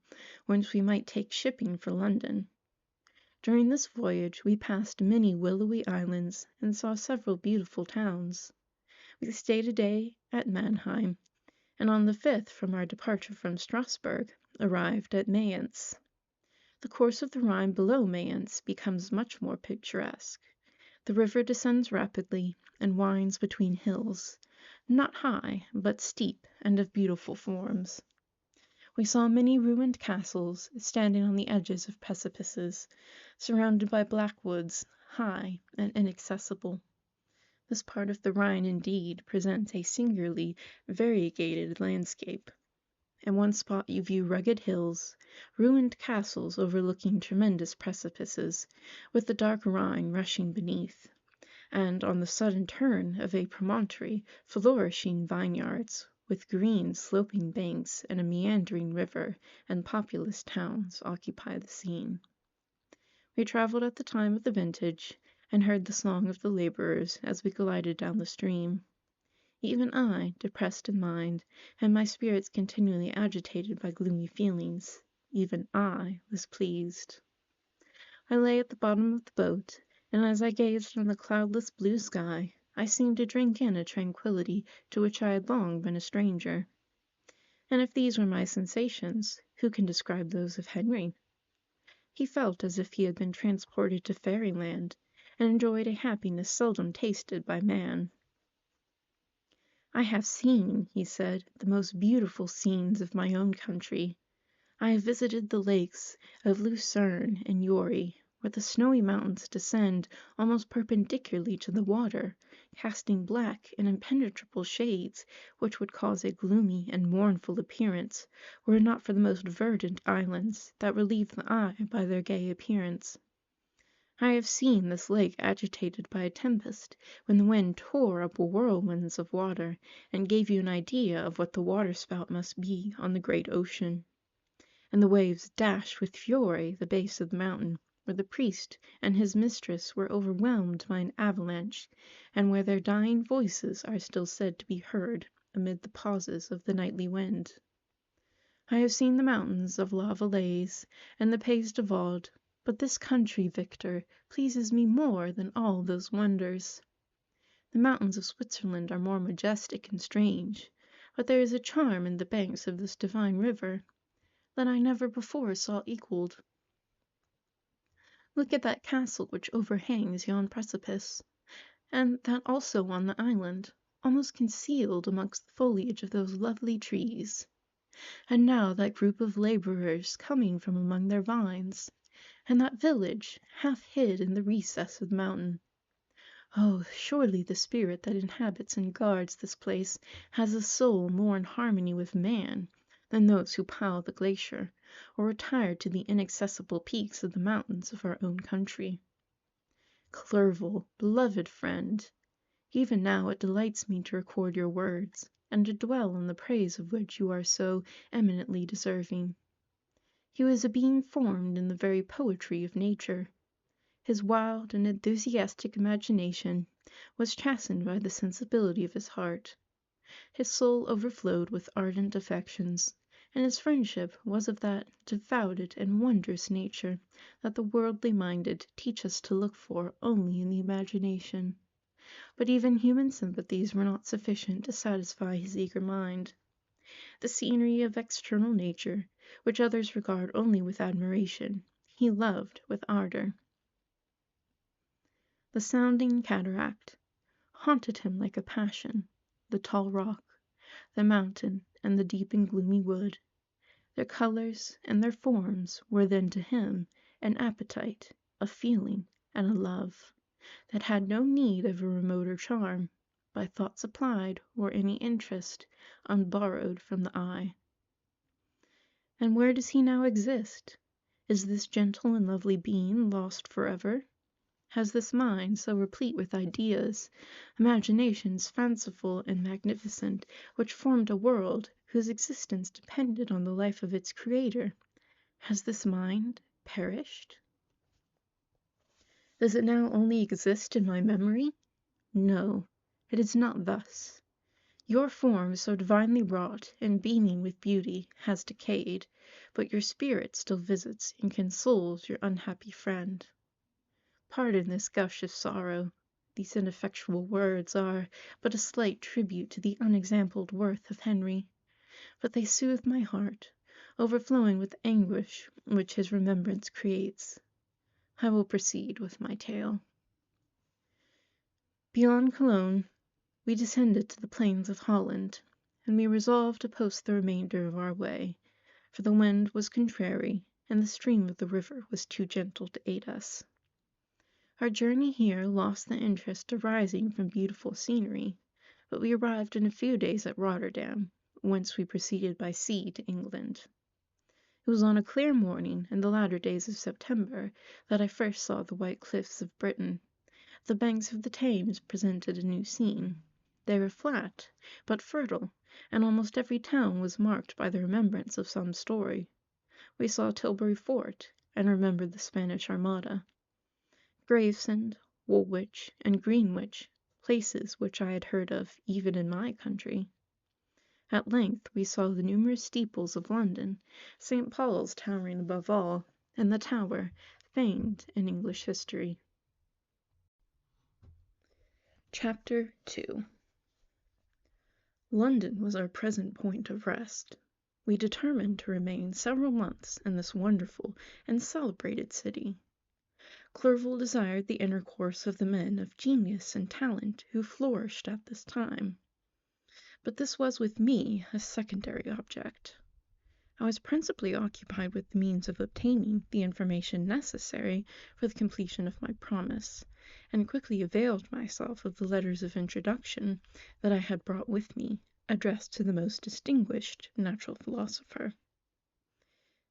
whence we might take shipping for London. During this voyage we passed many willowy islands and saw several beautiful towns. We stayed a day at Mannheim, and on the 5th from our departure from Strasburg arrived at Mayence. The course of the Rhine below Mayence becomes much more picturesque. The river descends rapidly and winds between hills, not high, but steep and of beautiful forms. We saw many ruined castles standing on the edges of precipices, surrounded by black woods, high and inaccessible. This part of the Rhine, indeed, presents a singularly variegated landscape. At one spot you view rugged hills, ruined castles overlooking tremendous precipices, with the dark Rhine rushing beneath, and on the sudden turn of a promontory flourishing vineyards, with green sloping banks and a meandering river and populous towns occupy the scene. We travelled at the time of the vintage, and heard the song of the labourers as we glided down the stream. Even I, depressed in mind, and my spirits continually agitated by gloomy feelings, even I was pleased. I lay at the bottom of the boat, and as I gazed on the cloudless blue sky, I seemed to drink in a tranquillity to which I had long been a stranger. And if these were my sensations, who can describe those of Henry? He felt as if he had been transported to fairyland, and enjoyed a happiness seldom tasted by man. "I have seen," he said, "the most beautiful scenes of my own country. I have visited the lakes of Lucerne and Uri, where the snowy mountains descend almost perpendicularly to the water, casting black and impenetrable shades which would cause a gloomy and mournful appearance, were it not for the most verdant islands that relieve the eye by their gay appearance. I have seen this lake agitated by a tempest, when the wind tore up whirlwinds of water, and gave you an idea of what the waterspout must be on the great ocean. And the waves dashed with fury the base of the mountain, where the priest and his mistress were overwhelmed by an avalanche, and where their dying voices are still said to be heard amid the pauses of the nightly wind. I have seen the mountains of La Valais and the Pays de Vaud, but this country, Victor, pleases me more than all those wonders. The mountains of Switzerland are more majestic and strange, but there is a charm in the banks of this divine river that I never before saw equalled. Look at that castle which overhangs yon precipice, and that also on the island, almost concealed amongst the foliage of those lovely trees. And now that group of labourers coming from among their vines, and that village, half hid in the recess of the mountain. Oh, surely the spirit that inhabits and guards this place has a soul more in harmony with man than those who plough the glacier, or retire to the inaccessible peaks of the mountains of our own country. Clerval, beloved friend, even now it delights me to record your words, and to dwell on the praise of which you are so eminently deserving. He was a being formed in the very poetry of nature. His wild and enthusiastic imagination was chastened by the sensibility of his heart. His soul overflowed with ardent affections, and his friendship was of that devoted and wondrous nature that the worldly minded teach us to look for only in the imagination. But even human sympathies were not sufficient to satisfy his eager mind. The scenery of external nature, which others regard only with admiration, he loved with ardor. The sounding cataract haunted him like a passion, the tall rock, the mountain, and the deep and gloomy wood. Their colors and their forms were then to him an appetite, a feeling, and a love, that had no need of a remoter charm, by thoughts applied, or any interest unborrowed from the eye. And where does he now exist? Is this gentle and lovely being lost forever? Has this mind, so replete with ideas, imaginations fanciful and magnificent, which formed a world whose existence depended on the life of its creator, has this mind perished? Does it now only exist in my memory? No, it is not thus. Your form, so divinely wrought and beaming with beauty, has decayed, but your spirit still visits and consoles your unhappy friend. Pardon this gush of sorrow. These ineffectual words are but a slight tribute to the unexampled worth of Henry, but they soothe my heart, overflowing with anguish which his remembrance creates. I will proceed with my tale. Beyond Cologne, we descended to the plains of Holland, and we resolved to post the remainder of our way, for the wind was contrary, and the stream of the river was too gentle to aid us. Our journey here lost the interest arising from beautiful scenery, but we arrived in a few days at Rotterdam, whence we proceeded by sea to England. It was on a clear morning in the latter days of September that I first saw the white cliffs of Britain. The banks of the Thames presented a new scene. They were flat, but fertile, and almost every town was marked by the remembrance of some story. We saw Tilbury Fort, and remembered the Spanish Armada. Gravesend, Woolwich, and Greenwich, places which I had heard of even in my country. At length we saw the numerous steeples of London, St. Paul's towering above all, and the Tower, famed in English history. Chapter 2. London was our present point of rest. We determined to remain several months in this wonderful and celebrated city. Clerval desired the intercourse of the men of genius and talent who flourished at this time. But this was with me a secondary object. I was principally occupied with the means of obtaining the information necessary for the completion of my promise, and quickly availed myself of the letters of introduction that I had brought with me, addressed to the most distinguished natural philosopher.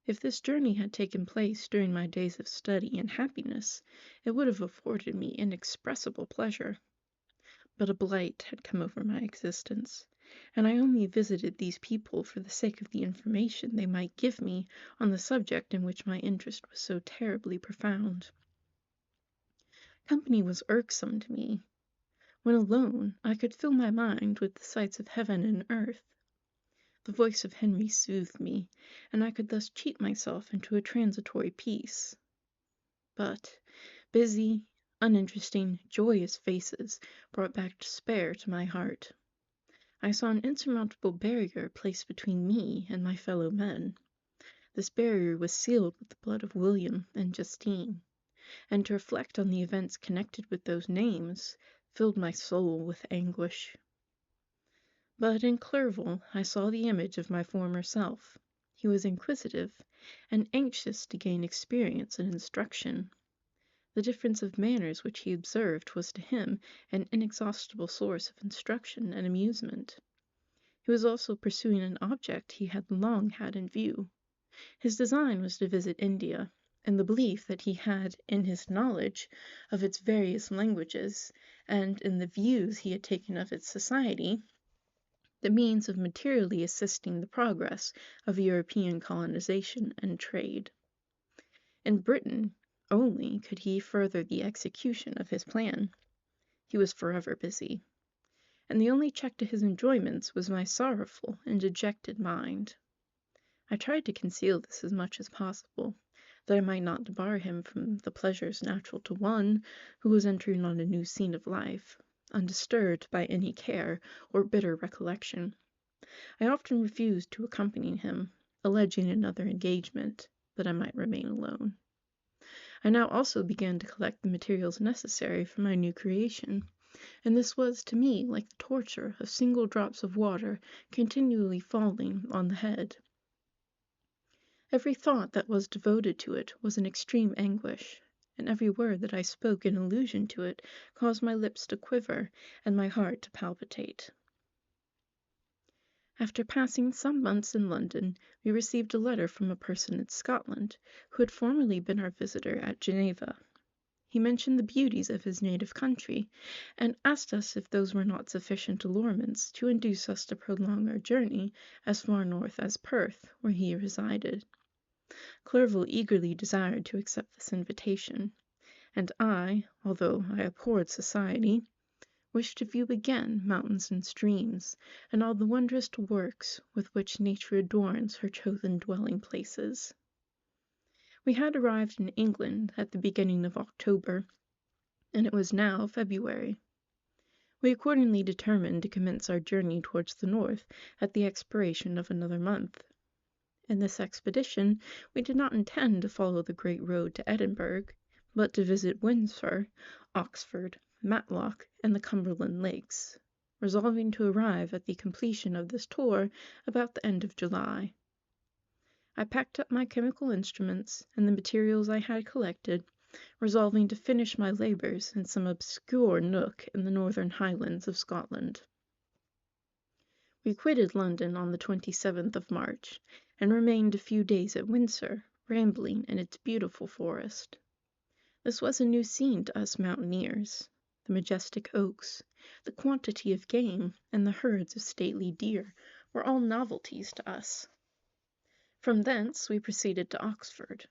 If this journey had taken place during my days of study and happiness, it would have afforded me inexpressible pleasure. But a blight had come over my existence, and I only visited these people for the sake of the information they might give me on the subject in which my interest was so terribly profound. Company was irksome to me. When alone, I could fill my mind with the sights of heaven and earth. The voice of Henry soothed me, and I could thus cheat myself into a transitory peace. But busy, uninteresting, joyous faces brought back despair to my heart. I saw an insurmountable barrier placed between me and my fellow men. This barrier was sealed with the blood of William and Justine, and to reflect on the events connected with those names filled my soul with anguish. But in Clerval I saw the image of my former self. He was inquisitive, and anxious to gain experience and instruction. The difference of manners which he observed was to him an inexhaustible source of instruction and amusement. He was also pursuing an object he had long had in view. His design was to visit India, and the belief that he had in his knowledge of its various languages, and in the views he had taken of its society, the means of materially assisting the progress of European colonization and trade. In Britain only could he further the execution of his plan. He was forever busy, and the only check to his enjoyments was my sorrowful and dejected mind. I tried to conceal this as much as possible, that I might not debar him from the pleasures natural to one who was entering on a new scene of life, undisturbed by any care or bitter recollection. I often refused to accompany him, alleging another engagement, that I might remain alone. I now also began to collect the materials necessary for my new creation, and this was to me like the torture of single drops of water continually falling on the head. Every thought that was devoted to it was an extreme anguish, and every word that I spoke in allusion to it caused my lips to quiver and my heart to palpitate. After passing some months in London, we received a letter from a person in Scotland, who had formerly been our visitor at Geneva. He mentioned the beauties of his native country, and asked us if those were not sufficient allurements to induce us to prolong our journey as far north as Perth, where he resided. Clerval eagerly desired to accept this invitation, and I, although I abhorred society, wished to view again mountains and streams, and all the wondrous works with which nature adorns her chosen dwelling places. We had arrived in England at the beginning of October, and it was now February. We accordingly determined to commence our journey towards the north at the expiration of another month. In this expedition we did not intend to follow the great road to Edinburgh, but to visit Windsor, Oxford, Matlock, and the Cumberland Lakes, resolving to arrive at the completion of this tour about the end of July. I packed up my chemical instruments and the materials I had collected, resolving to finish my labours in some obscure nook in the northern Highlands of Scotland. We quitted London on the 27th of March, and remained a few days at Windsor, rambling in its beautiful forest. This was a new scene to us mountaineers. The majestic oaks, the quantity of game, and the herds of stately deer were all novelties to us. From thence we proceeded to Oxford.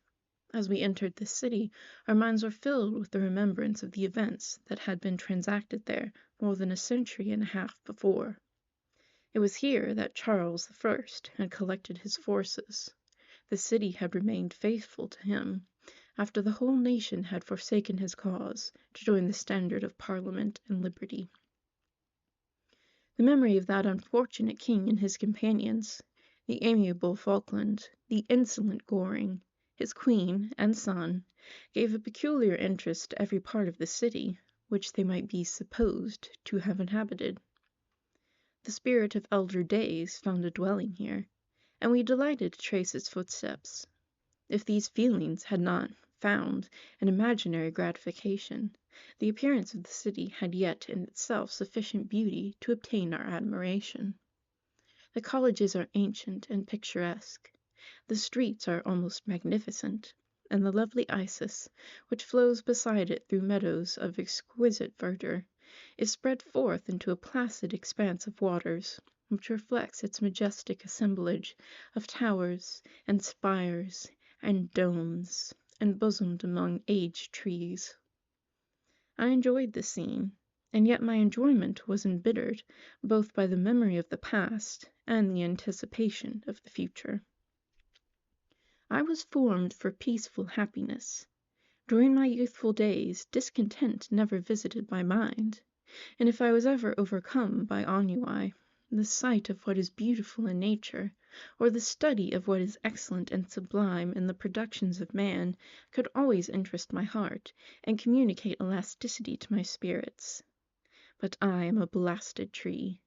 As we entered this city, our minds were filled with the remembrance of the events that had been transacted there more than a century and a half before. It was here that Charles I had collected his forces. The city had remained faithful to him, after the whole nation had forsaken his cause to join the standard of Parliament and liberty. The memory of that unfortunate king and his companions, the amiable Falkland, the insolent Goring, his queen and son, gave a peculiar interest to every part of the city which they might be supposed to have inhabited. The spirit of elder days found a dwelling here, and we delighted to trace its footsteps. If these feelings had not found an imaginary gratification, the appearance of the city had yet in itself sufficient beauty to obtain our admiration. The colleges are ancient and picturesque, the streets are almost magnificent, and the lovely Isis, which flows beside it through meadows of exquisite verdure, is spread forth into a placid expanse of waters, which reflects its majestic assemblage of towers and spires and domes, embosomed among aged trees. I enjoyed the scene, and yet my enjoyment was embittered both by the memory of the past and the anticipation of the future. I was formed for peaceful happiness. During my youthful days, discontent never visited my mind, and if I was ever overcome by ennui, the sight of what is beautiful in nature, or the study of what is excellent and sublime in the productions of man, could always interest my heart, and communicate elasticity to my spirits. But I am a blasted tree.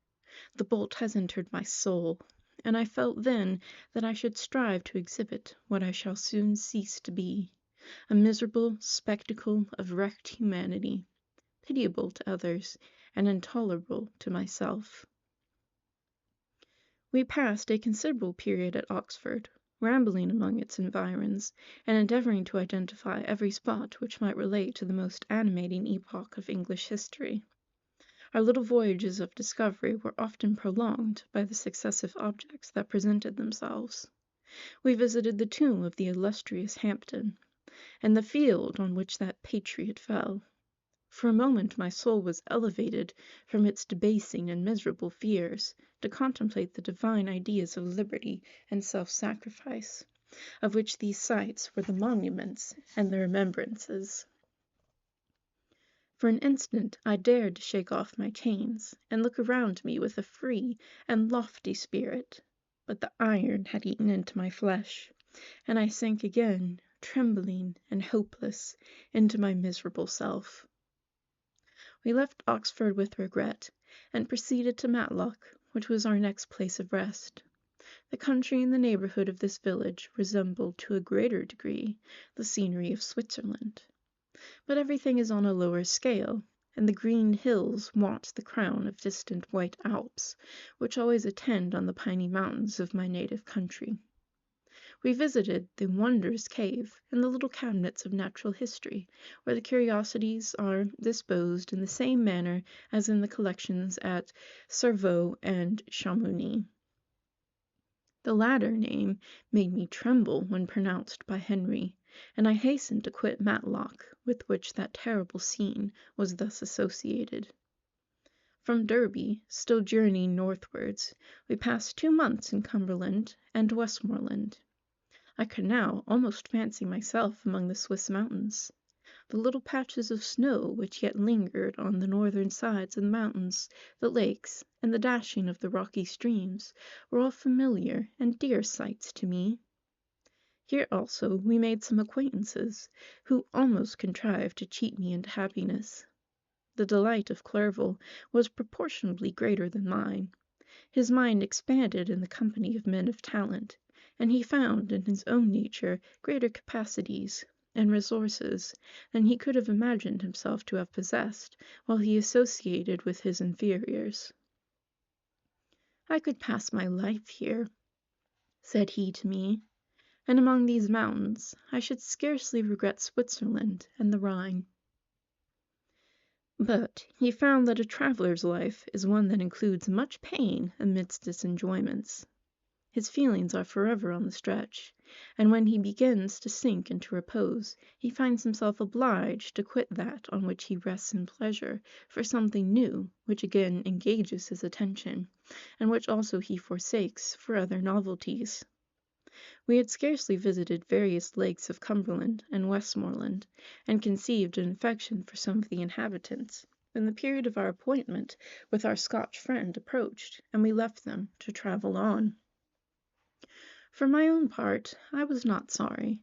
The bolt has entered my soul, and I felt then that I should strive to exhibit what I shall soon cease to be, a miserable spectacle of wrecked humanity, pitiable to others, and intolerable to myself. We passed a considerable period at Oxford, rambling among its environs, and endeavouring to identify every spot which might relate to the most animating epoch of English history. Our little voyages of discovery were often prolonged by the successive objects that presented themselves. We visited the tomb of the illustrious Hampden, and the field on which that patriot fell. For a moment my soul was elevated from its debasing and miserable fears to contemplate the divine ideas of liberty and self-sacrifice, of which these sites were the monuments and the remembrances. For an instant I dared to shake off my chains, and look around me with a free and lofty spirit, but the iron had eaten into my flesh, and I sank again, trembling and hopeless, into my miserable self. We left Oxford with regret, and proceeded to Matlock, which was our next place of rest. The country in the neighborhood of this village resembled to a greater degree the scenery of Switzerland. But everything is on a lower scale, and the green hills want the crown of distant white Alps, which always attend on the piny mountains of my native country. We visited the Wonders Cave and the little cabinets of natural history, where the curiosities are disposed in the same manner as in the collections at Cerveau and Chamounix. The latter name made me tremble when pronounced by Henry, and I hastened to quit Matlock, with which that terrible scene was thus associated. From Derby, still journeying northwards, we passed 2 months in Cumberland and Westmoreland. I could now almost fancy myself among the Swiss mountains. The little patches of snow which yet lingered on the northern sides of the mountains, the lakes, and the dashing of the rocky streams, were all familiar and dear sights to me. Here also we made some acquaintances, who almost contrived to cheat me into happiness. The delight of Clerval was proportionably greater than mine. His mind expanded in the company of men of talent, and he found in his own nature greater capacities and resources than he could have imagined himself to have possessed while he associated with his inferiors. "I could pass my life here," said he to me, "and among these mountains I should scarcely regret Switzerland and the Rhine." But he found that a traveller's life is one that includes much pain amidst its enjoyments. His feelings are forever on the stretch, and when he begins to sink into repose, he finds himself obliged to quit that on which he rests in pleasure for something new which again engages his attention, and which also he forsakes for other novelties. We had scarcely visited various lakes of Cumberland and Westmoreland, and conceived an affection for some of the inhabitants, when the period of our appointment with our Scotch friend approached, and we left them to travel on. For my own part, I was not sorry.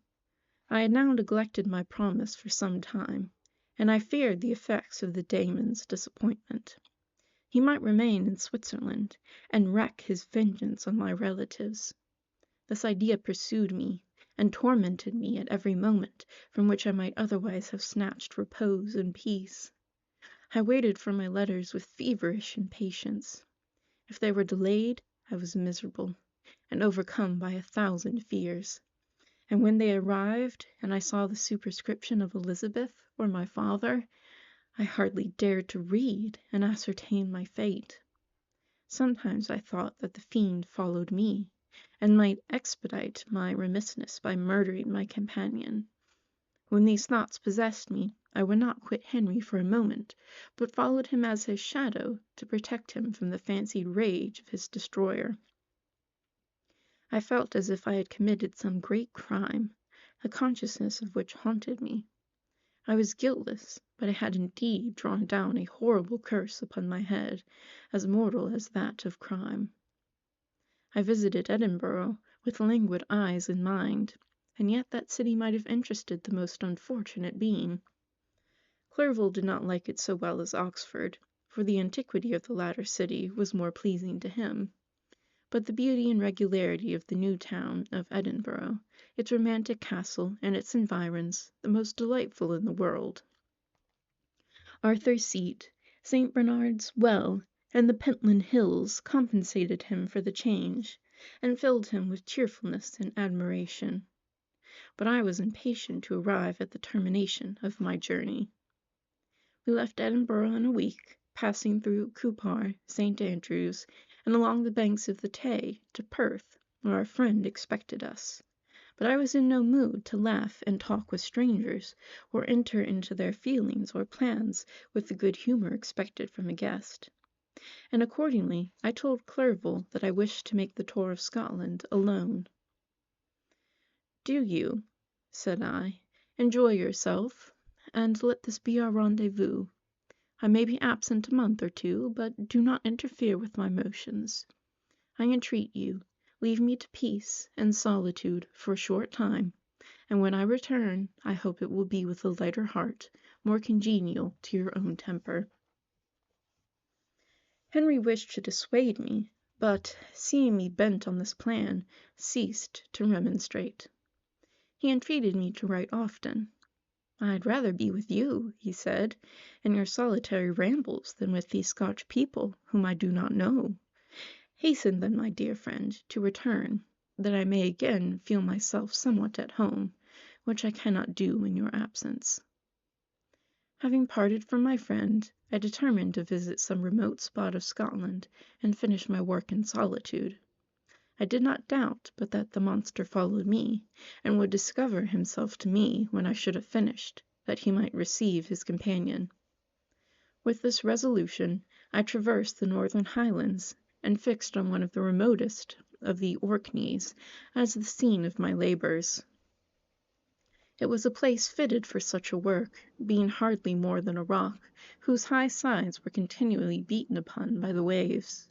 I had now neglected my promise for some time, and I feared the effects of the Damon's disappointment. He might remain in Switzerland, and wreak his vengeance on my relatives. This idea pursued me, and tormented me at every moment from which I might otherwise have snatched repose and peace. I waited for my letters with feverish impatience. If they were delayed, I was miserable, and overcome by 1,000 fears. And when they arrived, and I saw the superscription of Elizabeth or my father, I hardly dared to read and ascertain my fate. Sometimes I thought that the fiend followed me, and might expedite my remissness by murdering my companion. When these thoughts possessed me, I would not quit Henry for a moment, but followed him as his shadow to protect him from the fancied rage of his destroyer. I felt as if I had committed some great crime, the consciousness of which haunted me. I was guiltless, but I had indeed drawn down a horrible curse upon my head, as mortal as that of crime. I visited Edinburgh with languid eyes and mind, and yet that city might have interested the most unfortunate being. Clerval did not like it so well as Oxford, for the antiquity of the latter city was more pleasing to him. But the beauty and regularity of the new town of Edinburgh, its romantic castle and its environs, the most delightful in the world. Arthur's Seat, St. Bernard's Well, and the Pentland Hills compensated him for the change, and filled him with cheerfulness and admiration. But I was impatient to arrive at the termination of my journey. We left Edinburgh in a week, passing through Cupar, St. Andrews, and along the banks of the Tay to Perth, where our friend expected us. But I was in no mood to laugh and talk with strangers, or enter into their feelings or plans with the good humour expected from a guest. And accordingly I told Clerval that I wished to make the tour of Scotland alone. "Do you," said I, "enjoy yourself, and let this be our rendezvous. I may be absent a month or two, but do not interfere with my motions. I entreat you, leave me to peace and solitude for a short time, and when I return, I hope it will be with a lighter heart, more congenial to your own temper." Henry wished to dissuade me, but, seeing me bent on this plan, ceased to remonstrate. He entreated me to write often. "I'd rather be with you," he said, "in your solitary rambles than with these Scotch people, whom I do not know. Hasten then, my dear friend, to return, that I may again feel myself somewhat at home, which I cannot do in your absence." Having parted from my friend, I determined to visit some remote spot of Scotland, and finish my work in solitude. I did not doubt but that the monster followed me, and would discover himself to me when I should have finished, that he might receive his companion. With this resolution, I traversed the northern Highlands, and fixed on one of the remotest of the Orkneys as the scene of my labours. It was a place fitted for such a work, being hardly more than a rock, whose high sides were continually beaten upon by the waves.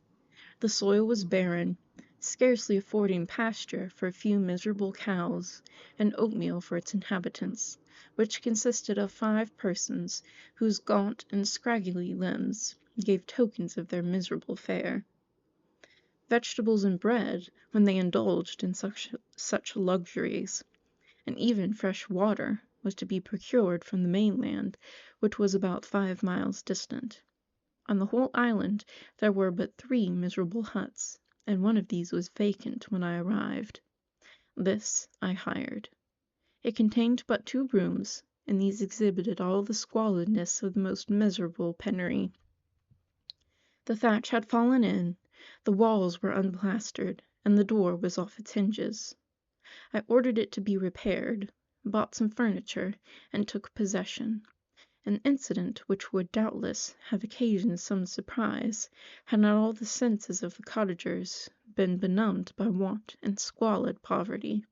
The soil was barren, scarcely affording pasture for a few miserable cows, and oatmeal for its inhabitants, which consisted of 5 persons, whose gaunt and scraggly limbs gave tokens of their miserable fare. Vegetables and bread, when they indulged in such luxuries, and even fresh water, was to be procured from the mainland, which was about 5 miles distant. On the whole island there were but 3 miserable huts, and one of these was vacant when I arrived. This I hired. It contained but 2 rooms, and these exhibited all the squalidness of the most miserable penury. The thatch had fallen in, the walls were unplastered, and the door was off its hinges. I ordered it to be repaired, bought some furniture, and took possession. An incident which would doubtless have occasioned some surprise, had not all the senses of the cottagers been benumbed by want and squalid poverty.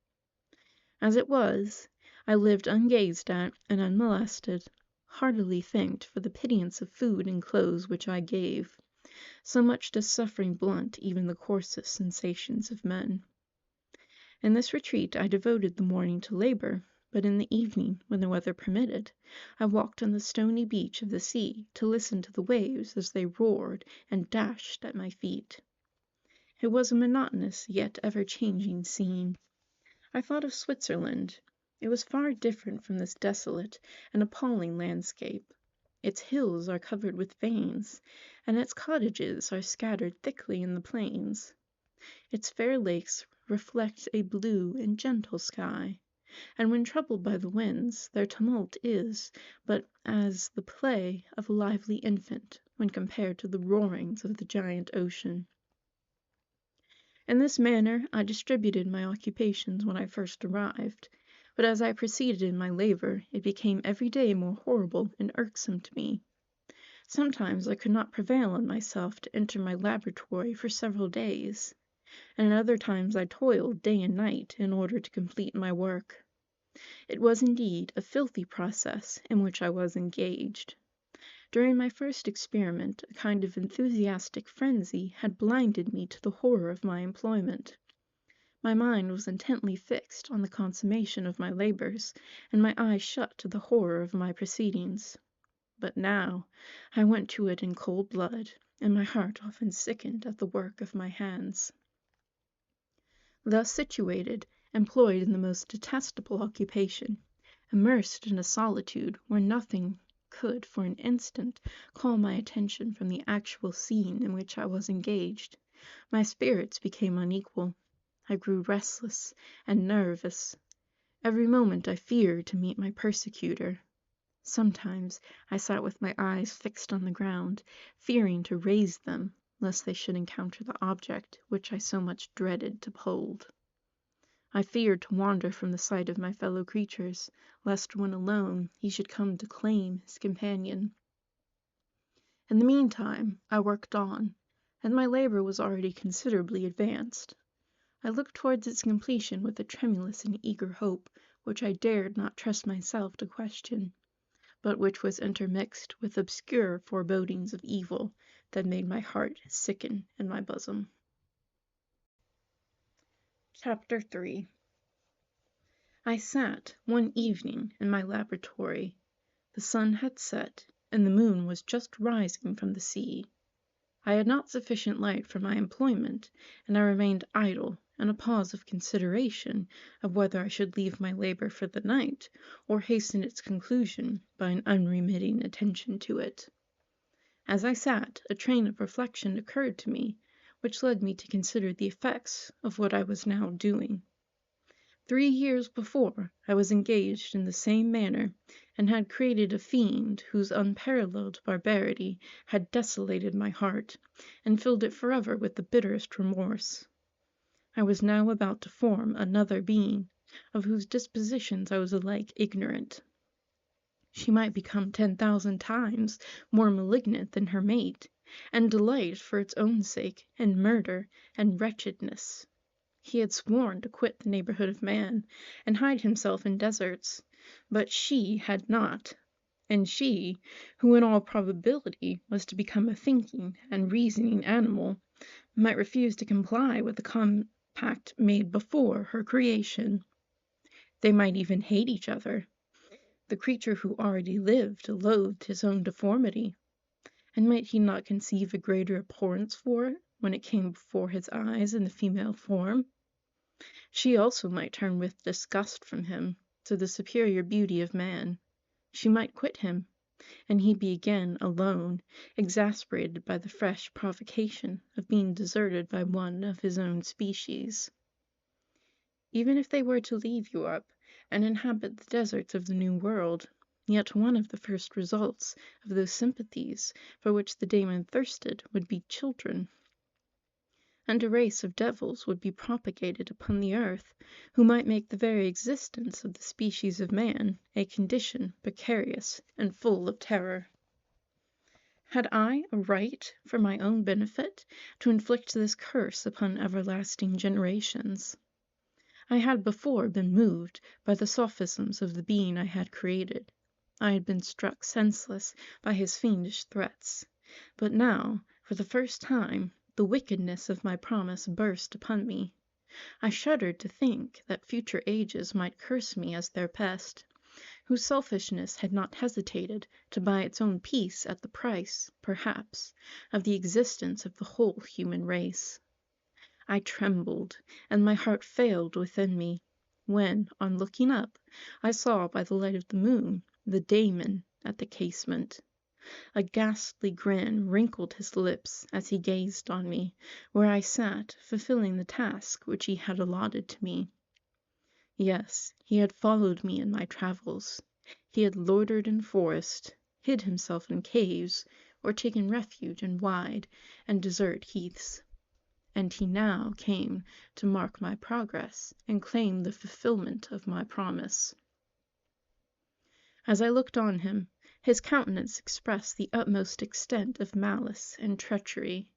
As it was, I lived ungazed at and unmolested, heartily thanked for the pittance of food and clothes which I gave. So much does suffering blunt even the coarsest sensations of men. In this retreat I devoted the morning to labor, but in the evening, when the weather permitted, I walked on the stony beach of the sea to listen to the waves as they roared and dashed at my feet. It was a monotonous yet ever-changing scene. I thought of Switzerland. It was far different from this desolate and appalling landscape. Its hills are covered with veins, and its cottages are scattered thickly in the plains. Its fair lakes reflect a blue and gentle sky, and when troubled by the winds, their tumult is but as the play of a lively infant when compared to the roarings of the giant ocean. In this manner I distributed my occupations when I first arrived, but as I proceeded in my labor, it became every day more horrible and irksome to me. Sometimes I could not prevail on myself to enter my laboratory for several days, and at other times I toiled day and night in order to complete my work. It was indeed a filthy process in which I was engaged. During my first experiment, a kind of enthusiastic frenzy had blinded me to the horror of my employment. My mind was intently fixed on the consummation of my labors, and my eyes shut to the horror of my proceedings. But now I went to it in cold blood, and my heart often sickened at the work of my hands. Thus situated, employed in the most detestable occupation, immersed in a solitude where nothing could for an instant call my attention from the actual scene in which I was engaged, my spirits became unequal. I grew restless and nervous. Every moment I feared to meet my persecutor. Sometimes I sat with my eyes fixed on the ground, fearing to raise them, lest they should encounter the object which I so much dreaded to behold. I feared to wander from the sight of my fellow creatures, lest when alone he should come to claim his companion. In the meantime I worked on, and my labor was already considerably advanced. I looked towards its completion with a tremulous and eager hope, which I dared not trust myself to question, but which was intermixed with obscure forebodings of evil that made my heart sicken in my bosom. Chapter 3. I sat one evening in my laboratory. The sun had set, and the moon was just rising from the sea. I had not sufficient light for my employment, and I remained idle in a pause of consideration of whether I should leave my labor for the night, or hasten its conclusion by an unremitting attention to it. As I sat, a train of reflection occurred to me, which led me to consider the effects of what I was now doing. 3 years before, I was engaged in the same manner, and had created a fiend whose unparalleled barbarity had desolated my heart, and filled it forever with the bitterest remorse. I was now about to form another being, of whose dispositions I was alike ignorant. She might become 10,000 times more malignant than her mate, and delight for its own sake in murder and wretchedness. He had sworn to quit the neighborhood of man, and hide himself in deserts, but she had not, and she, who in all probability was to become a thinking and reasoning animal, might refuse to comply with the compact made before her creation. They might even hate each other. The creature who already lived loathed his own deformity, and might he not conceive a greater abhorrence for it when it came before his eyes in the female form? She also might turn with disgust from him to the superior beauty of man. She might quit him, and he be again alone, exasperated by the fresh provocation of being deserted by one of his own species. Even if they were to leave Europe and inhabit the deserts of the New World, yet one of the first results of those sympathies for which the daemon thirsted would be children, and a race of devils would be propagated upon the earth, who might make the very existence of the species of man a condition precarious and full of terror. Had I a right, for my own benefit, to inflict this curse upon everlasting generations? I had before been moved by the sophisms of the being I had created. I had been struck senseless by his fiendish threats. But now, for the first time, the wickedness of my promise burst upon me. I shuddered to think that future ages might curse me as their pest, whose selfishness had not hesitated to buy its own peace at the price, perhaps, of the existence of the whole human race. I trembled, and my heart failed within me, when, on looking up, I saw by the light of the moon the daemon at the casement. A ghastly grin wrinkled his lips as he gazed on me, where I sat fulfilling the task which he had allotted to me. Yes, he had followed me in my travels. He had loitered in forest, hid himself in caves, or taken refuge in wide and desert heaths. And he now came to mark my progress and claim the fulfillment of my promise. As I looked on him, his countenance expressed the utmost extent of malice and treachery.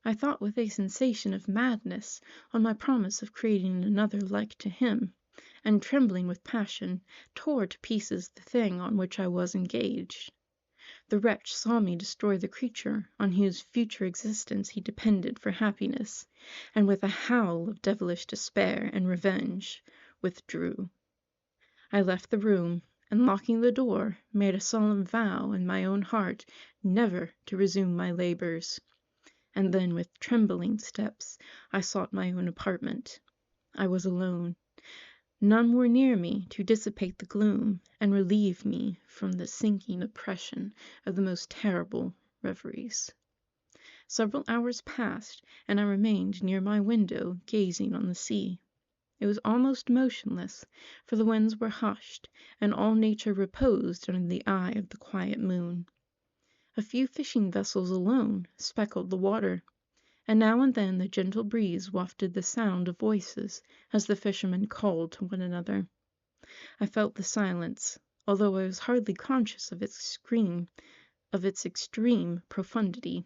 I thought with a sensation of madness on my promise of creating another like to him, and trembling with passion, tore to pieces the thing on which I was engaged. The wretch saw me destroy the creature on whose future existence he depended for happiness, and with a howl of devilish despair and revenge, withdrew. I left the room, and locking the door, made a solemn vow in my own heart never to resume my labors. And then with trembling steps I sought my own apartment. I was alone. None were near me to dissipate the gloom and relieve me from the sinking oppression of the most terrible reveries. Several hours passed, and I remained near my window gazing on the sea. It was almost motionless, for the winds were hushed, and all nature reposed under the eye of the quiet moon. A few fishing vessels alone speckled the water, and now and then the gentle breeze wafted the sound of voices as the fishermen called to one another. I felt the silence, although I was hardly conscious of its extreme profundity,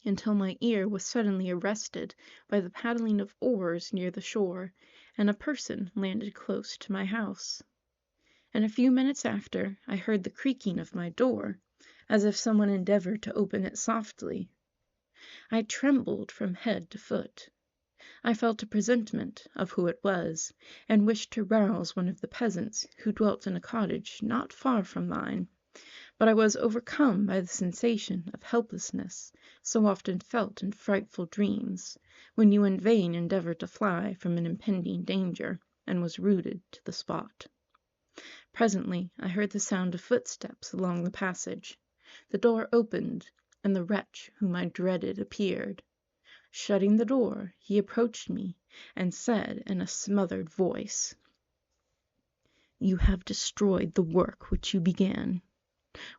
until my ear was suddenly arrested by the paddling of oars near the shore, and a person landed close to my house. And a few minutes after, I heard the creaking of my door, as if someone endeavored to open it softly. I trembled from head to foot. I felt a presentiment of who it was, and wished to rouse one of the peasants who dwelt in a cottage not far from mine, But I was overcome by the sensation of helplessness so often felt in frightful dreams, when you in vain endeavored to fly from an impending danger, and was rooted to the spot. Presently I heard the sound of footsteps along the passage. The door opened, and the wretch whom I dreaded appeared. Shutting the door, he approached me, and said in a smothered voice, "You have destroyed the work which you began.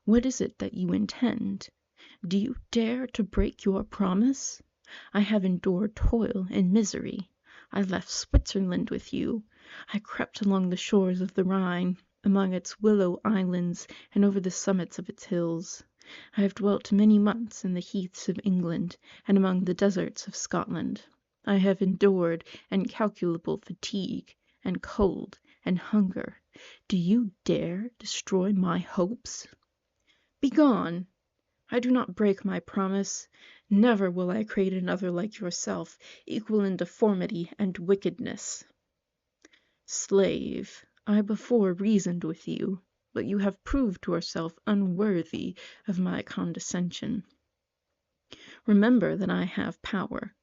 What is it that you intend? Do you dare to break your promise? I have endured toil and misery. I left Switzerland with you. I crept along the shores of the Rhine, among its willow islands, and over the summits of its hills. I have dwelt many months in the heaths of England, and among the deserts of Scotland. I have endured incalculable fatigue, and cold, and hunger. Do you dare destroy my hopes? Begone! I do not break my promise. Never will I create another like yourself, equal in deformity and wickedness. Slave, I before reasoned with you, but you have proved yourself unworthy of my condescension. Remember that I have power.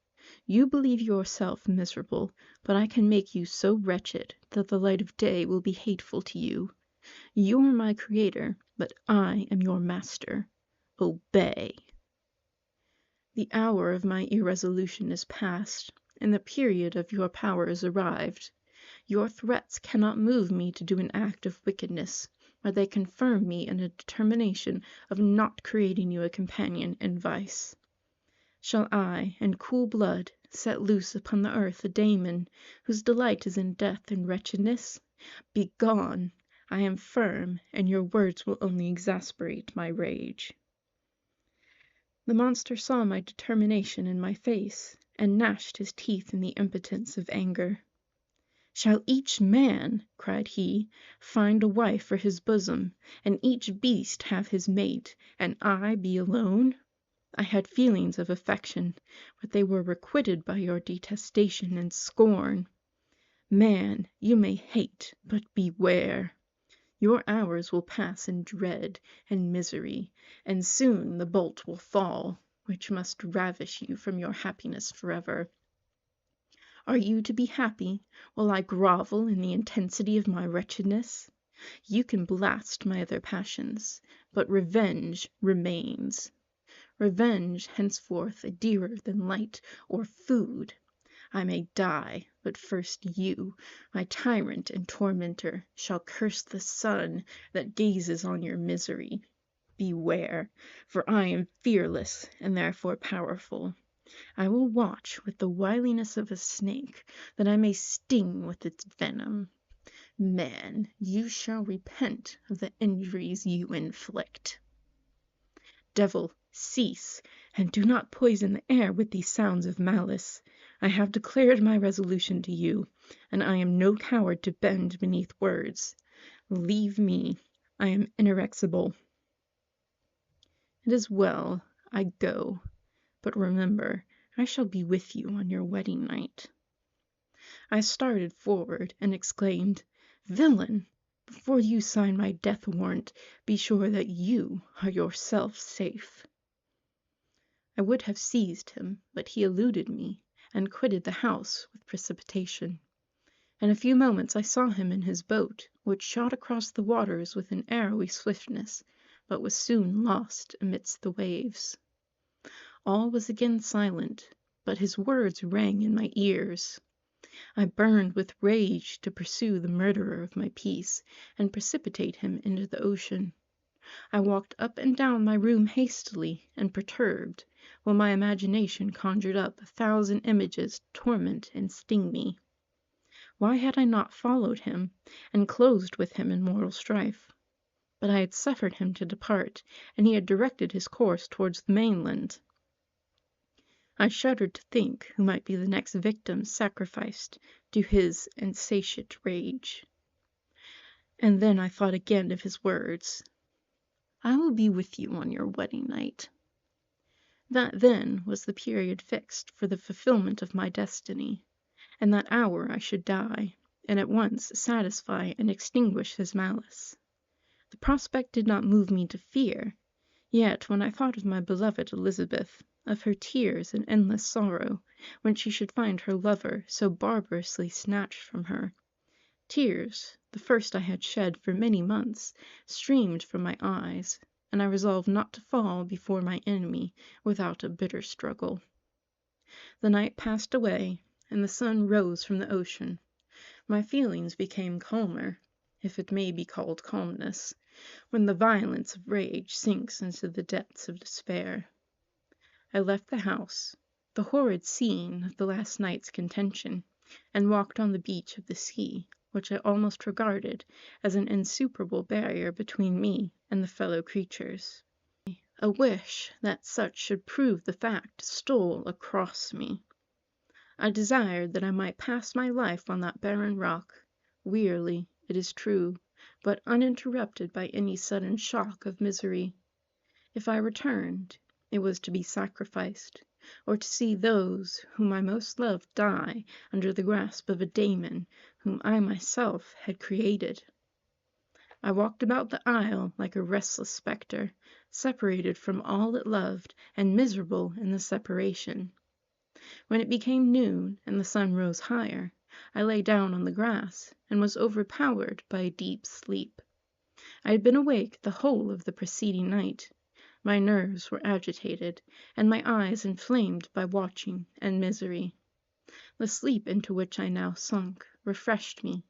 You believe yourself miserable, but I can make you so wretched that the light of day will be hateful to you. You are my creator, but I am your master. Obey. The hour of my irresolution is past, and the period of your power is arrived. Your threats cannot move me to do an act of wickedness, but they confirm me in a determination of not creating you a companion in vice. Shall I, in cool blood, set loose upon the earth a Damon, whose delight is in death and wretchedness? Begone! I am firm, and your words will only exasperate my rage. The monster saw my determination in my face, and gnashed his teeth in the impotence of anger. "Shall each man," cried he, "find a wife for his bosom, and each beast have his mate, and I be alone? I had feelings of affection, but they were requited by your detestation and scorn. Man, you may hate, but beware! Your hours will pass in dread and misery, and soon the bolt will fall, which must ravish you from your happiness forever. Are you to be happy while I grovel in the intensity of my wretchedness? You can blast my other passions, but revenge remains. Revenge henceforth dearer than light or food. I may die, but first you, my tyrant and tormentor, shall curse the sun that gazes on your misery. Beware, for I am fearless and therefore powerful. I will watch with the wiliness of a snake, that I may sting with its venom. Man, you shall repent of the injuries you inflict. Devil, cease, and do not poison the air with these sounds of malice. I have declared my resolution to you, and I am no coward to bend beneath words. Leave me. I am inexorable. It is well. I go. But remember, I shall be with you on your wedding night. I started forward and exclaimed, "Villain! Before you sign my death warrant, be sure that you are yourself safe." I would have seized him, but he eluded me, and quitted the house with precipitation. In a few moments I saw him in his boat, which shot across the waters with an arrowy swiftness, but was soon lost amidst the waves. All was again silent, but his words rang in my ears. I burned with rage to pursue the murderer of my peace, and precipitate him into the ocean. I walked up and down my room hastily and perturbed, while my imagination conjured up 1,000 images to torment and sting me. Why had I not followed him, and closed with him in mortal strife? But I had suffered him to depart, and he had directed his course towards the mainland. I shuddered to think who might be the next victim sacrificed to his insatiate rage. And then I thought again of his words, "I will be with you on your wedding night." That then was the period fixed for the fulfillment of my destiny, and that hour I should die, and at once satisfy and extinguish his malice. The prospect did not move me to fear, yet when I thought of my beloved Elizabeth, of her tears and endless sorrow, when she should find her lover so barbarously snatched from her, tears, the first I had shed for many months, streamed from my eyes, and I resolved not to fall before my enemy without a bitter struggle. The night passed away, and the sun rose from the ocean. My feelings became calmer, if it may be called calmness, when the violence of rage sinks into the depths of despair. I left the house, the horrid scene of the last night's contention, and walked on the beach of the sea, which I almost regarded as an insuperable barrier between me and the fellow creatures. A wish that such should prove the fact stole across me. I desired that I might pass my life on that barren rock, wearily, it is true, but uninterrupted by any sudden shock of misery. If I returned, it was to be sacrificed, or to see those whom I most loved die under the grasp of a daemon whom I myself had created. I walked about the isle like a restless spectre, separated from all it loved, and miserable in the separation. When it became noon, and the sun rose higher, I lay down on the grass, and was overpowered by a deep sleep. I had been awake the whole of the preceding night. My nerves were agitated, and my eyes inflamed by watching and misery. The sleep into which I now sunk refreshed me,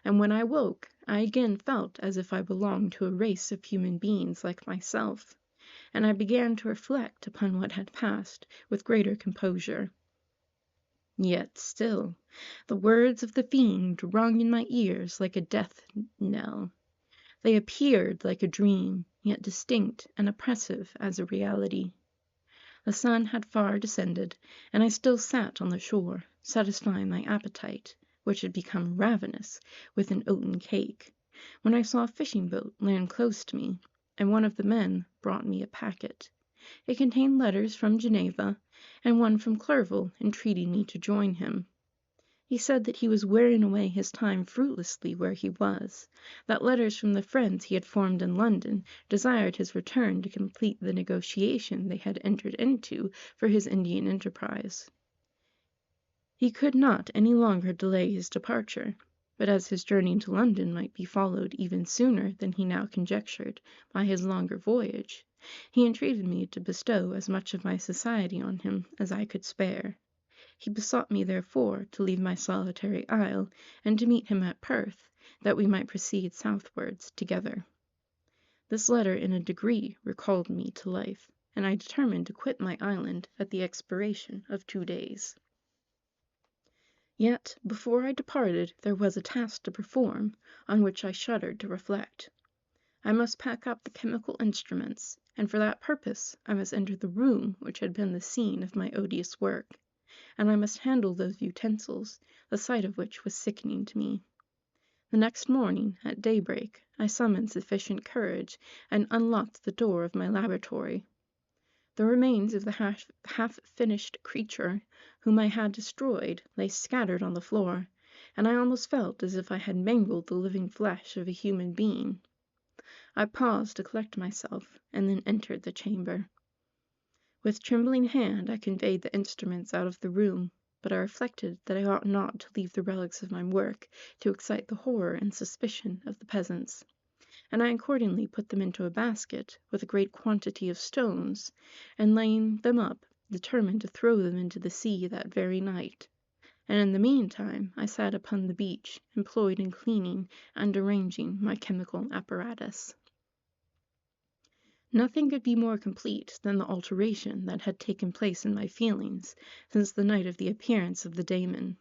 and when I woke, I again felt as if I belonged to a race of human beings like myself, and I began to reflect upon what had passed with greater composure. Yet still, the words of the fiend rung in my ears like a death knell. They appeared like a dream, yet distinct and oppressive as a reality. The sun had far descended, and I still sat on the shore, satisfying my appetite, which had become ravenous, with an oaten cake, when I saw a fishing boat land close to me, and one of the men brought me a packet. It contained letters from Geneva, and one from Clerval entreating me to join him. He said that he was wearing away his time fruitlessly where he was, that letters from the friends he had formed in London desired his return to complete the negotiation they had entered into for his Indian enterprise. He could not any longer delay his departure, but as his journey to London might be followed even sooner than he now conjectured by his longer voyage, he entreated me to bestow as much of my society on him as I could spare. He besought me, therefore, to leave my solitary isle, and to meet him at Perth, that we might proceed southwards together. This letter in a degree recalled me to life, and I determined to quit my island at the expiration of 2 days. Yet, before I departed, there was a task to perform, on which I shuddered to reflect. I must pack up the chemical instruments, and for that purpose I must enter the room which had been the scene of my odious work, and I must handle those utensils, the sight of which was sickening to me. The next morning, at daybreak, I summoned sufficient courage, and unlocked the door of my laboratory. The remains of the half-finished creature whom I had destroyed lay scattered on the floor, and I almost felt as if I had mangled the living flesh of a human being. I paused to collect myself, and then entered the chamber. With trembling hand I conveyed the instruments out of the room, but I reflected that I ought not to leave the relics of my work to excite the horror and suspicion of the peasants, and I accordingly put them into a basket with a great quantity of stones, and laying them up, determined to throw them into the sea that very night. And in the meantime I sat upon the beach, employed in cleaning and arranging my chemical apparatus. Nothing could be more complete than the alteration that had taken place in my feelings since the night of the appearance of the daemon.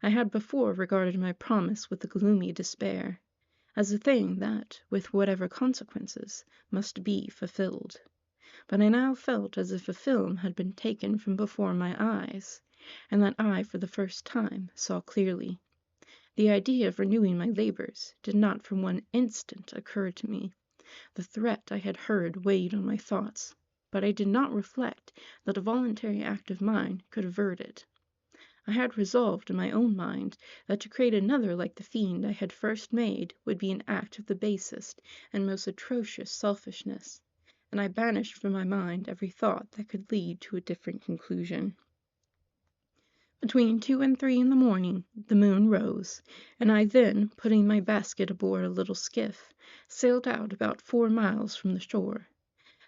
I had before regarded my promise with a gloomy despair, as a thing that, with whatever consequences, must be fulfilled. But I now felt as if a film had been taken from before my eyes, and that I for the first time saw clearly. The idea of renewing my labors did not for one instant occur to me. The threat I had heard weighed on my thoughts, but I did not reflect that a voluntary act of mine could avert it. I had resolved in my own mind that to create another like the fiend I had first made would be an act of the basest and most atrocious selfishness, and I banished from my mind every thought that could lead to a different conclusion. Between 2 and 3 in the morning the moon rose, and I then, putting my basket aboard a little skiff, sailed out about 4 miles from the shore.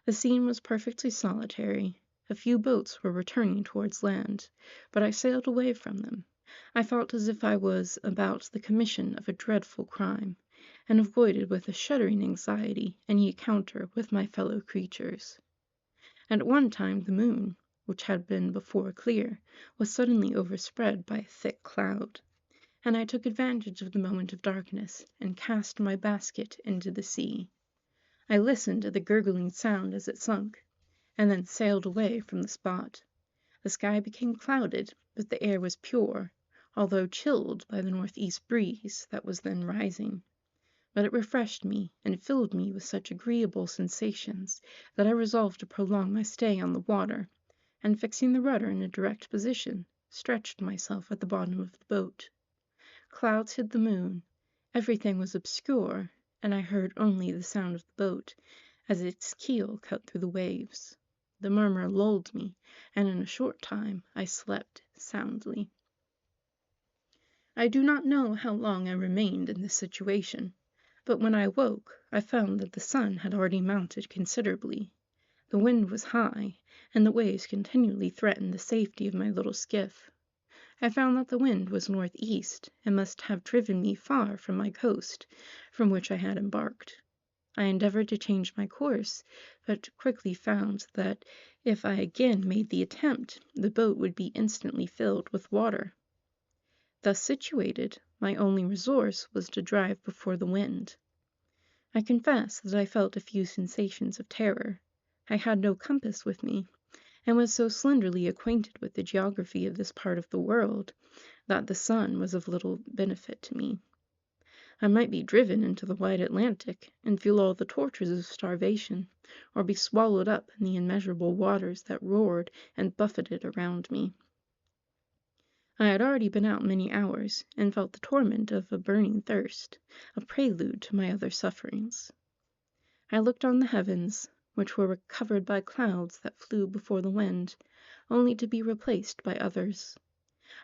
The scene was perfectly solitary. A few boats were returning towards land, but I sailed away from them. I felt as if I was about the commission of a dreadful crime, and avoided with a shuddering anxiety any encounter with my fellow creatures. At one time the moon, which had been before clear, was suddenly overspread by a thick cloud, and I took advantage of the moment of darkness and cast my basket into the sea. I listened to the gurgling sound as it sunk, and then sailed away from the spot. The sky became clouded, but the air was pure, although chilled by the northeast breeze that was then rising. But it refreshed me and filled me with such agreeable sensations that I resolved to prolong my stay on the water, and fixing the rudder in a direct position, stretched myself at the bottom of the boat. Clouds hid the moon, everything was obscure, and I heard only the sound of the boat as its keel cut through the waves. The murmur lulled me, and in a short time I slept soundly. I do not know how long I remained in this situation, but when I awoke I found that the sun had already mounted considerably. The wind was high, and the waves continually threatened the safety of my little skiff. I found that the wind was northeast, and must have driven me far from my coast, from which I had embarked. I endeavored to change my course, but quickly found that if I again made the attempt, the boat would be instantly filled with water. Thus situated, my only resource was to drive before the wind. I confess that I felt a few sensations of terror. I had no compass with me, and was so slenderly acquainted with the geography of this part of the world that the sun was of little benefit to me. I might be driven into the wide Atlantic and feel all the tortures of starvation, or be swallowed up in the immeasurable waters that roared and buffeted around me. I had already been out many hours, and felt the torment of a burning thirst, a prelude to my other sufferings. I looked on the heavens, which were covered by clouds that flew before the wind, only to be replaced by others.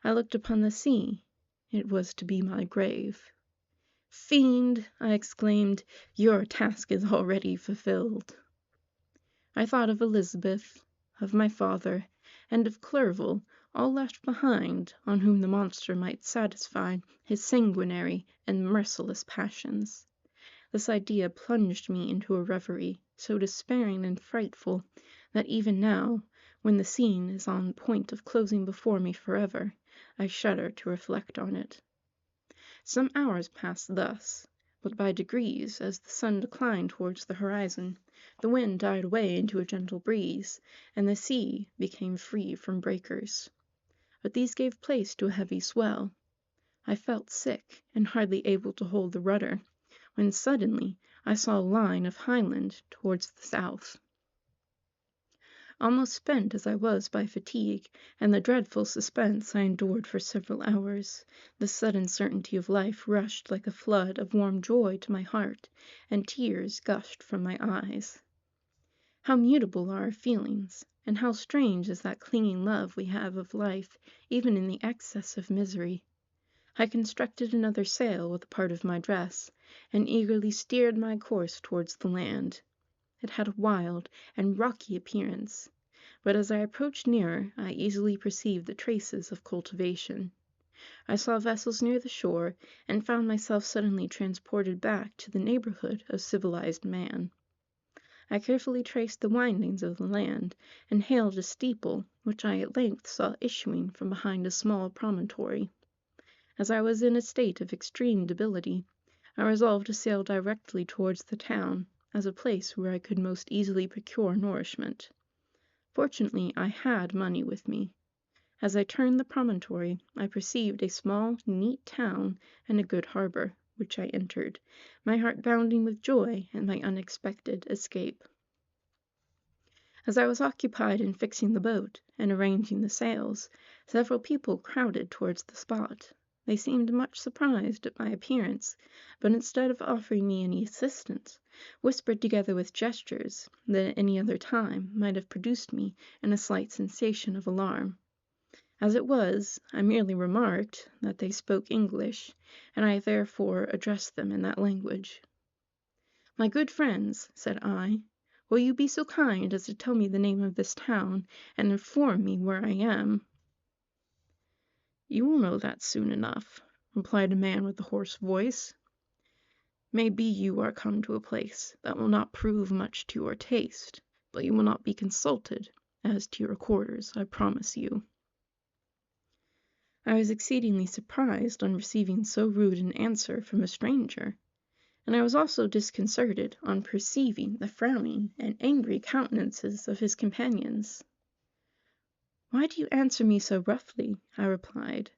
I looked upon the sea, it was to be my grave. "Fiend," I exclaimed, "your task is already fulfilled." I thought of Elizabeth, of my father, and of Clerval, all left behind, on whom the monster might satisfy his sanguinary and merciless passions. This idea plunged me into a reverie, so despairing and frightful, that even now, when the scene is on the point of closing before me forever, I shudder to reflect on it. Some hours passed thus, but by degrees, as the sun declined towards the horizon, the wind died away into a gentle breeze, and the sea became free from breakers. But these gave place to a heavy swell. I felt sick, and hardly able to hold the rudder, when suddenly I saw a line of highland towards the south. Almost spent as I was by fatigue and the dreadful suspense I endured for several hours, the sudden certainty of life rushed like a flood of warm joy to my heart, and tears gushed from my eyes. How mutable are our feelings, and how strange is that clinging love we have of life, even in the excess of misery! I constructed another sail with a part of my dress, and eagerly steered my course towards the land. It had a wild and rocky appearance, but as I approached nearer I easily perceived the traces of cultivation. I saw vessels near the shore, and found myself suddenly transported back to the neighborhood of civilized man. I carefully traced the windings of the land, and hailed a steeple which I at length saw issuing from behind a small promontory. As I was in a state of extreme debility, I resolved to sail directly towards the town, as a place where I could most easily procure nourishment. Fortunately, I had money with me. As I turned the promontory, I perceived a small, neat town and a good harbor, which I entered, my heart bounding with joy at my unexpected escape. As I was occupied in fixing the boat and arranging the sails, Several people crowded towards the spot. They seemed much surprised at my appearance, but instead of offering me any assistance, whispered together with gestures that at any other time might have produced me in a slight sensation of alarm. As it was, I merely remarked that they spoke English, and I therefore addressed them in that language. "My good friends," said I, "will you be so kind as to tell me the name of this town, and inform me where I am?" "You will know that soon enough," replied a man with a hoarse voice. "May be you are come to a place that will not prove much to your taste, but you will not be consulted as to your quarters, I promise you." I was exceedingly surprised on receiving so rude an answer from a stranger, and I was also disconcerted on perceiving the frowning and angry countenances of his companions. "Why do you answer me so roughly?" I replied.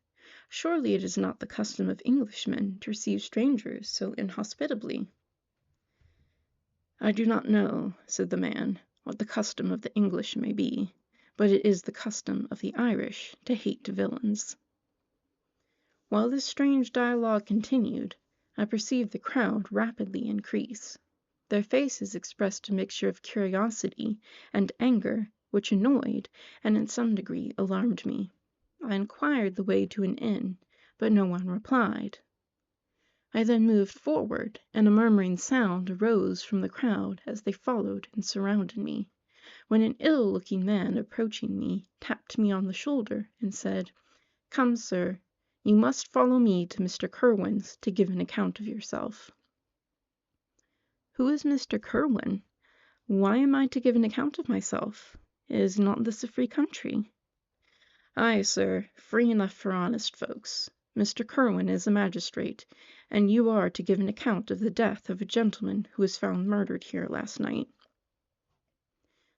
"Surely it is not the custom of Englishmen to receive strangers so inhospitably." "I do not know," said the man, "what the custom of the English may be, but it is the custom of the Irish to hate villains." While this strange dialogue continued, I perceived the crowd rapidly increase. Their faces expressed a mixture of curiosity and anger, which annoyed, and in some degree alarmed me. I inquired the way to an inn, but no one replied. I then moved forward, and a murmuring sound arose from the crowd as they followed and surrounded me, when an ill-looking man approaching me tapped me on the shoulder and said, "Come, sir, you must follow me to Mr. Curwen's to give an account of yourself." "Who is Mr. Curwen? Why am I to give an account of myself? Is not this a free country?" "Aye, sir, free enough for honest folks. Mr. Curwen is a magistrate, and you are to give an account of the death of a gentleman who was found murdered here last night."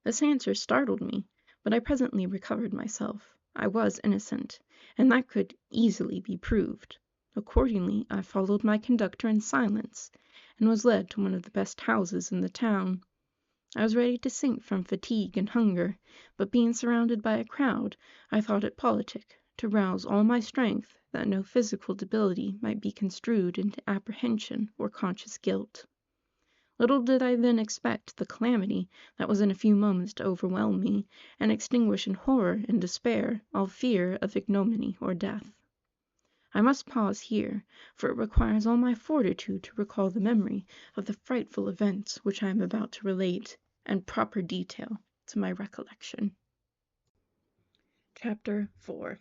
This answer startled me, but I presently recovered myself. I was innocent, and that could easily be proved. Accordingly, I followed my conductor in silence, and was led to one of the best houses in the town. I was ready to sink from fatigue and hunger, but being surrounded by a crowd, I thought it politic to rouse all my strength that no physical debility might be construed into apprehension or conscious guilt. Little did I then expect the calamity that was in a few moments to overwhelm me, and extinguish in horror and despair all fear of ignominy or death. I must pause here, for it requires all my fortitude to recall the memory of the frightful events which I am about to relate, and proper detail to my recollection. Chapter 4.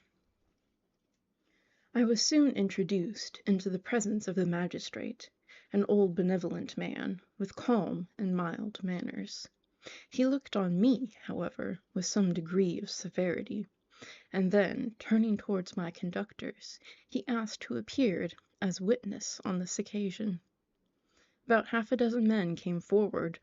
I was soon introduced into the presence of the magistrate, an old benevolent man, with calm and mild manners. He looked on me, however, with some degree of severity, and then, turning towards my conductors, he asked who appeared as witness on this occasion. About half a dozen men came forward,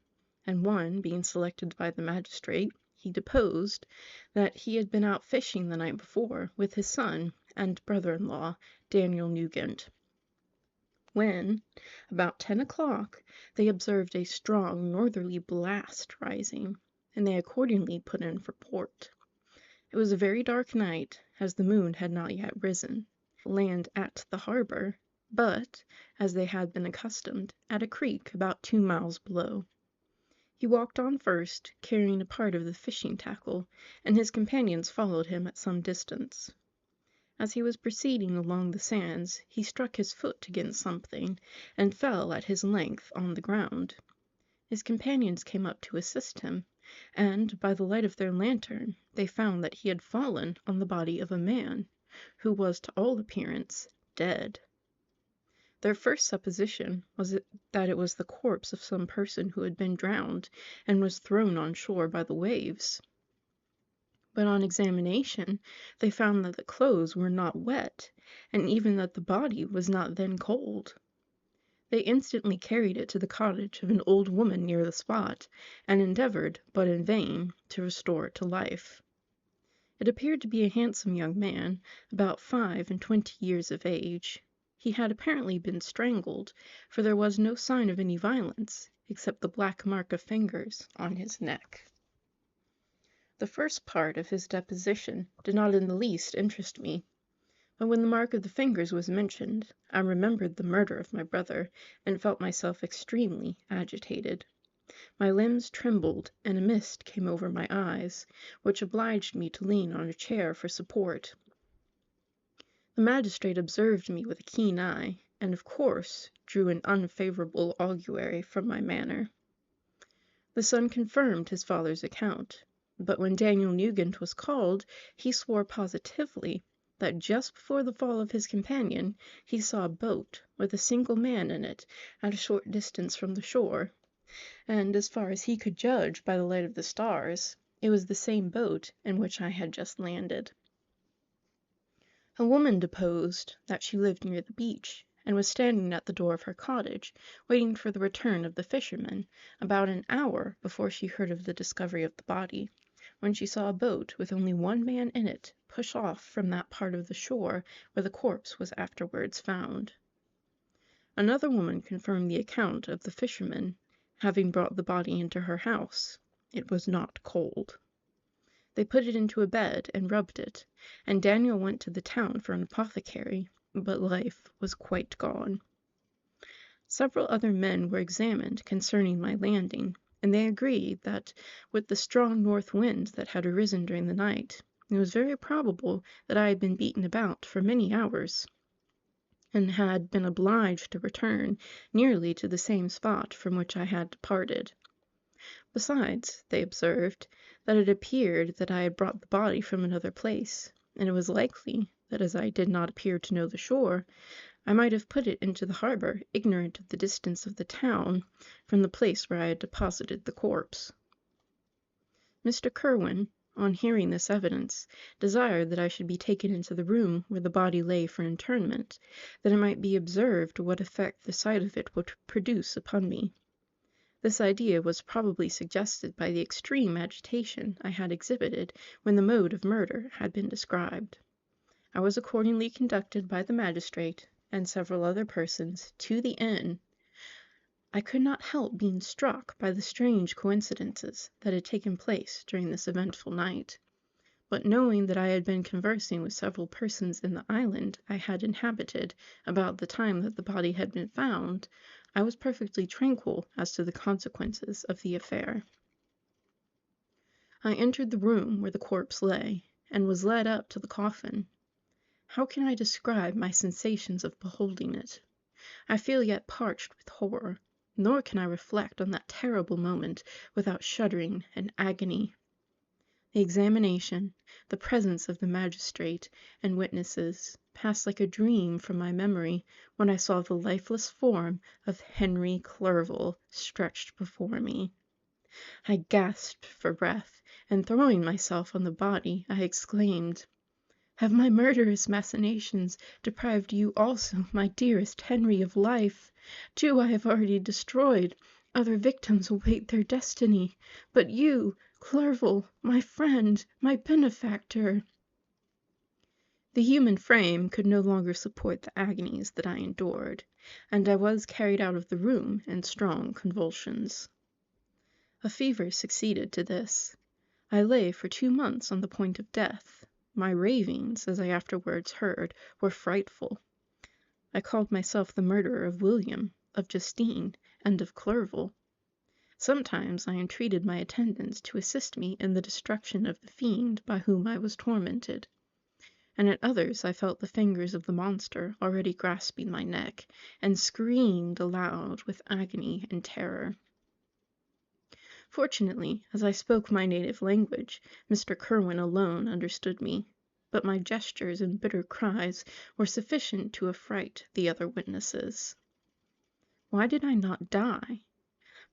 and one being selected by the magistrate, he deposed that he had been out fishing the night before with his son and brother-in-law, Daniel Nugent, when, about 10 o'clock, they observed a strong northerly blast rising, and they accordingly put in for port. It was a very dark night, as the moon had not yet risen. Land at the harbor, but, as they had been accustomed, at a creek about 2 miles below. He walked on first, carrying a part of the fishing tackle, and his companions followed him at some distance. As he was proceeding along the sands, he struck his foot against something, and fell at his length on the ground. His companions came up to assist him, and, by the light of their lantern, they found that he had fallen on the body of a man, who was to all appearance dead. Their first supposition was that it was the corpse of some person who had been drowned, and was thrown on shore by the waves. But on examination they found that the clothes were not wet, and even that the body was not then cold. They instantly carried it to the cottage of an old woman near the spot, and endeavored, but in vain, to restore it to life. It appeared to be a handsome young man, about 25 years of age. He had apparently been strangled, for there was no sign of any violence, except the black mark of fingers on his neck. The first part of his deposition did not in the least interest me, but when the mark of the fingers was mentioned, I remembered the murder of my brother, and felt myself extremely agitated. My limbs trembled, and a mist came over my eyes, which obliged me to lean on a chair for support. The magistrate observed me with a keen eye, and of course drew an unfavourable augury from my manner. The son confirmed his father's account, but when Daniel Nugent was called, he swore positively that just before the fall of his companion he saw a boat with a single man in it at a short distance from the shore, and as far as he could judge by the light of the stars, it was the same boat in which I had just landed. A woman deposed that she lived near the beach, and was standing at the door of her cottage, waiting for the return of the fishermen, about an hour before she heard of the discovery of the body, when she saw a boat with only one man in it push off from that part of the shore where the corpse was afterwards found. Another woman confirmed the account of the fishermen having brought the body into her house. It was not cold. They put it into a bed and rubbed it, and Daniel went to the town for an apothecary, but life was quite gone. Several other men were examined concerning my landing, and they agreed that, with the strong north wind that had arisen during the night, it was very probable that I had been beaten about for many hours, and had been obliged to return nearly to the same spot from which I had departed. Besides, they observed that it appeared that I had brought the body from another place, and it was likely that as I did not appear to know the shore, I might have put it into the harbour, ignorant of the distance of the town from the place where I had deposited the corpse. Mr. Kirwin, on hearing this evidence, desired that I should be taken into the room where the body lay for interment, that it might be observed what effect the sight of it would produce upon me. This idea was probably suggested by the extreme agitation I had exhibited when the mode of murder had been described. I was accordingly conducted by the magistrate and several other persons to the inn. I could not help being struck by the strange coincidences that had taken place during this eventful night, but knowing that I had been conversing with several persons in the island I had inhabited about the time that the body had been found, I was perfectly tranquil as to the consequences of the affair. I entered the room where the corpse lay, and was led up to the coffin. How can I describe my sensations of beholding it? I feel yet parched with horror, nor can I reflect on that terrible moment without shuddering and agony. The examination, the presence of the magistrate and witnesses, passed like a dream from my memory when I saw the lifeless form of Henry Clerval stretched before me. I gasped for breath, and throwing myself on the body, I exclaimed, "Have my murderous machinations deprived you also, my dearest Henry, of life? Two I have already destroyed, other victims await their destiny, but you, Clerval, my friend, my benefactor." The human frame could no longer support the agonies that I endured, and I was carried out of the room in strong convulsions. A fever succeeded to this. I lay for 2 months on the point of death. My ravings, as I afterwards heard, were frightful. I called myself the murderer of William, of Justine, and of Clerval. Sometimes I entreated my attendants to assist me in the destruction of the fiend by whom I was tormented, and at others I felt the fingers of the monster already grasping my neck, and screamed aloud with agony and terror. Fortunately, as I spoke my native language, Mr. Kirwin alone understood me, but my gestures and bitter cries were sufficient to affright the other witnesses. Why did I not die?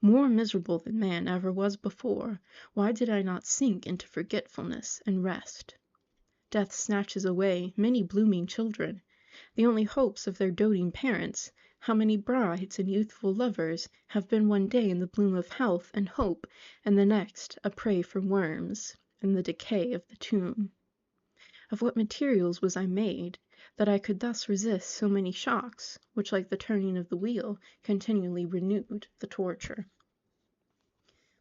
More miserable than man ever was before, why did I not sink into forgetfulness and rest? Death snatches away many blooming children, the only hopes of their doting parents. How many brides and youthful lovers have been one day in the bloom of health and hope, and the next a prey for worms and the decay of the tomb? Of what materials was I made, that I could thus resist so many shocks, which, like the turning of the wheel, continually renewed the torture?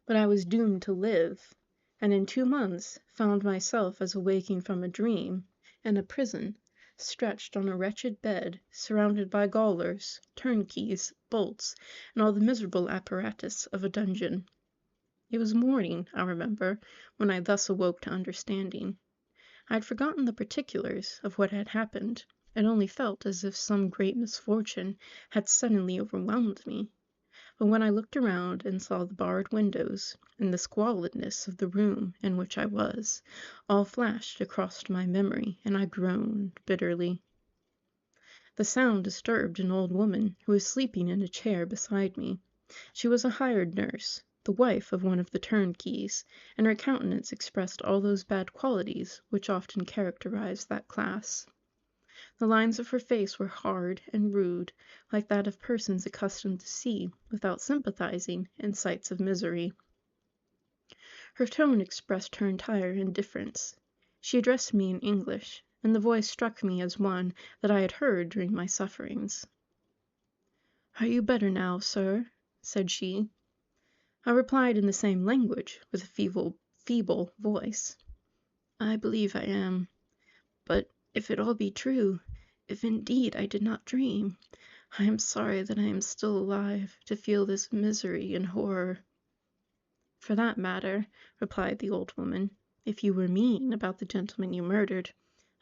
But I was doomed to live, and in 2 months found myself as awaking from a dream, in a prison, stretched on a wretched bed, surrounded by gaolers, turnkeys, bolts, and all the miserable apparatus of a dungeon. It was morning, I remember, when I thus awoke to understanding. I had forgotten the particulars of what had happened, and only felt as if some great misfortune had suddenly overwhelmed me. But when I looked around and saw the barred windows, and the squalidness of the room in which I was, all flashed across my memory, and I groaned bitterly. The sound disturbed an old woman who was sleeping in a chair beside me. She was a hired nurse, the wife of one of the turnkeys, and her countenance expressed all those bad qualities which often characterize that class. The lines of her face were hard and rude, like that of persons accustomed to see, without sympathizing, in sights of misery. Her tone expressed her entire indifference. She addressed me in English, and the voice struck me as one that I had heard during my sufferings. "Are you better now, sir?" said she. I replied in the same language, with a feeble voice. "I believe I am. But if it all be true, if indeed I did not dream, I am sorry that I am still alive to feel this misery and horror." "For that matter," replied the old woman, "if you were mean about the gentleman you murdered,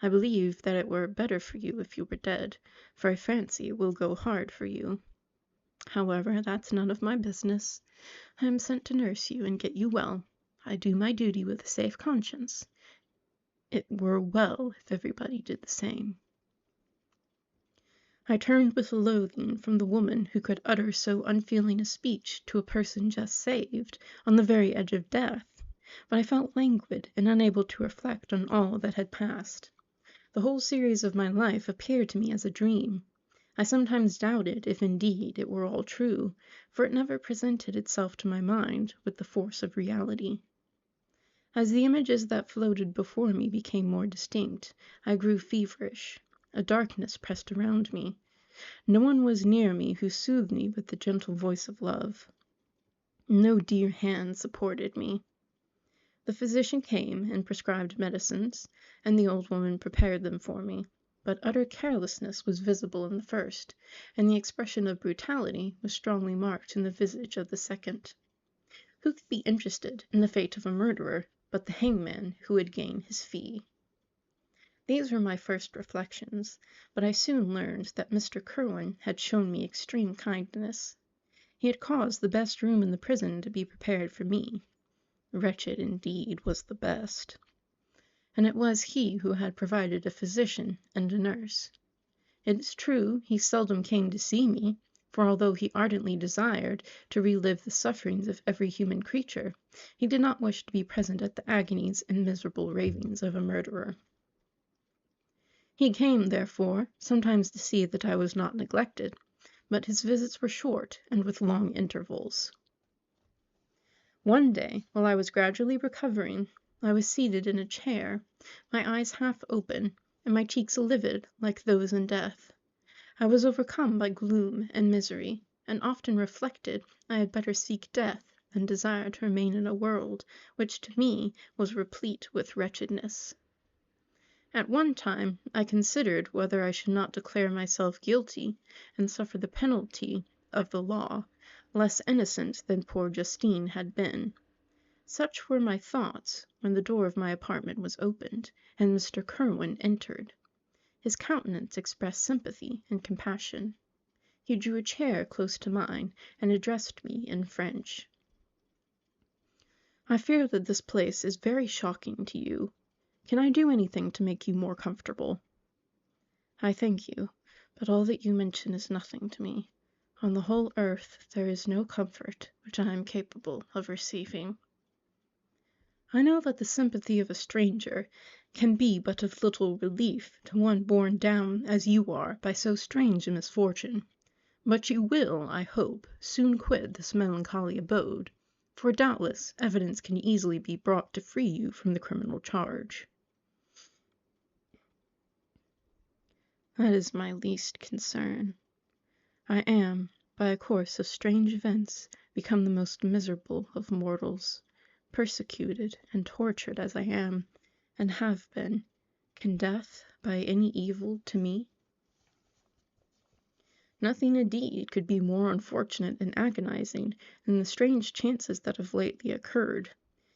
I believe that it were better for you if you were dead, for I fancy it will go hard for you. However, that's none of my business. I am sent to nurse you and get you well. I do my duty with a safe conscience. It were well if everybody did the same." I turned with loathing from the woman who could utter so unfeeling a speech to a person just saved, on the very edge of death, but I felt languid and unable to reflect on all that had passed. The whole series of my life appeared to me as a dream. I sometimes doubted if indeed it were all true, for it never presented itself to my mind with the force of reality. As the images that floated before me became more distinct, I grew feverish. A darkness pressed around me. No one was near me who soothed me with the gentle voice of love. No dear hand supported me. The physician came and prescribed medicines, and the old woman prepared them for me, but utter carelessness was visible in the first, and the expression of brutality was strongly marked in the visage of the second. Who could be interested in the fate of a murderer but the hangman who would gain his fee? These were my first reflections, but I soon learned that Mr. Kirwin had shown me extreme kindness. He had caused the best room in the prison to be prepared for me. Wretched, indeed, was the best. And it was he who had provided a physician and a nurse. It is true, he seldom came to see me, for although he ardently desired to relive the sufferings of every human creature, he did not wish to be present at the agonies and miserable ravings of a murderer. He came, therefore, sometimes to see that I was not neglected, but his visits were short and with long intervals. One day, while I was gradually recovering, I was seated in a chair, my eyes half open, and my cheeks livid like those in death. I was overcome by gloom and misery, and often reflected I had better seek death than desire to remain in a world which to me was replete with wretchedness. At one time I considered whether I should not declare myself guilty and suffer the penalty of the law, less innocent than poor Justine had been. Such were my thoughts when the door of my apartment was opened, and Mr. Kirwin entered. His countenance expressed sympathy and compassion. He drew a chair close to mine, and addressed me in French. "I fear that this place is very shocking to you. Can I do anything to make you more comfortable?" "I thank you, but all that you mention is nothing to me. On the whole earth there is no comfort which I am capable of receiving." I know that the sympathy of a stranger can be but of little relief to one borne down as you are by so strange a misfortune, but you will, I hope, soon quit this melancholy abode, for doubtless evidence can easily be brought to free you from the criminal charge. That is my least concern. I am, by a course of strange events, become the most miserable of mortals. persecuted and tortured as I am, and have been, can death by any evil to me? Nothing indeed could be more unfortunate and agonizing than the strange chances that have lately occurred.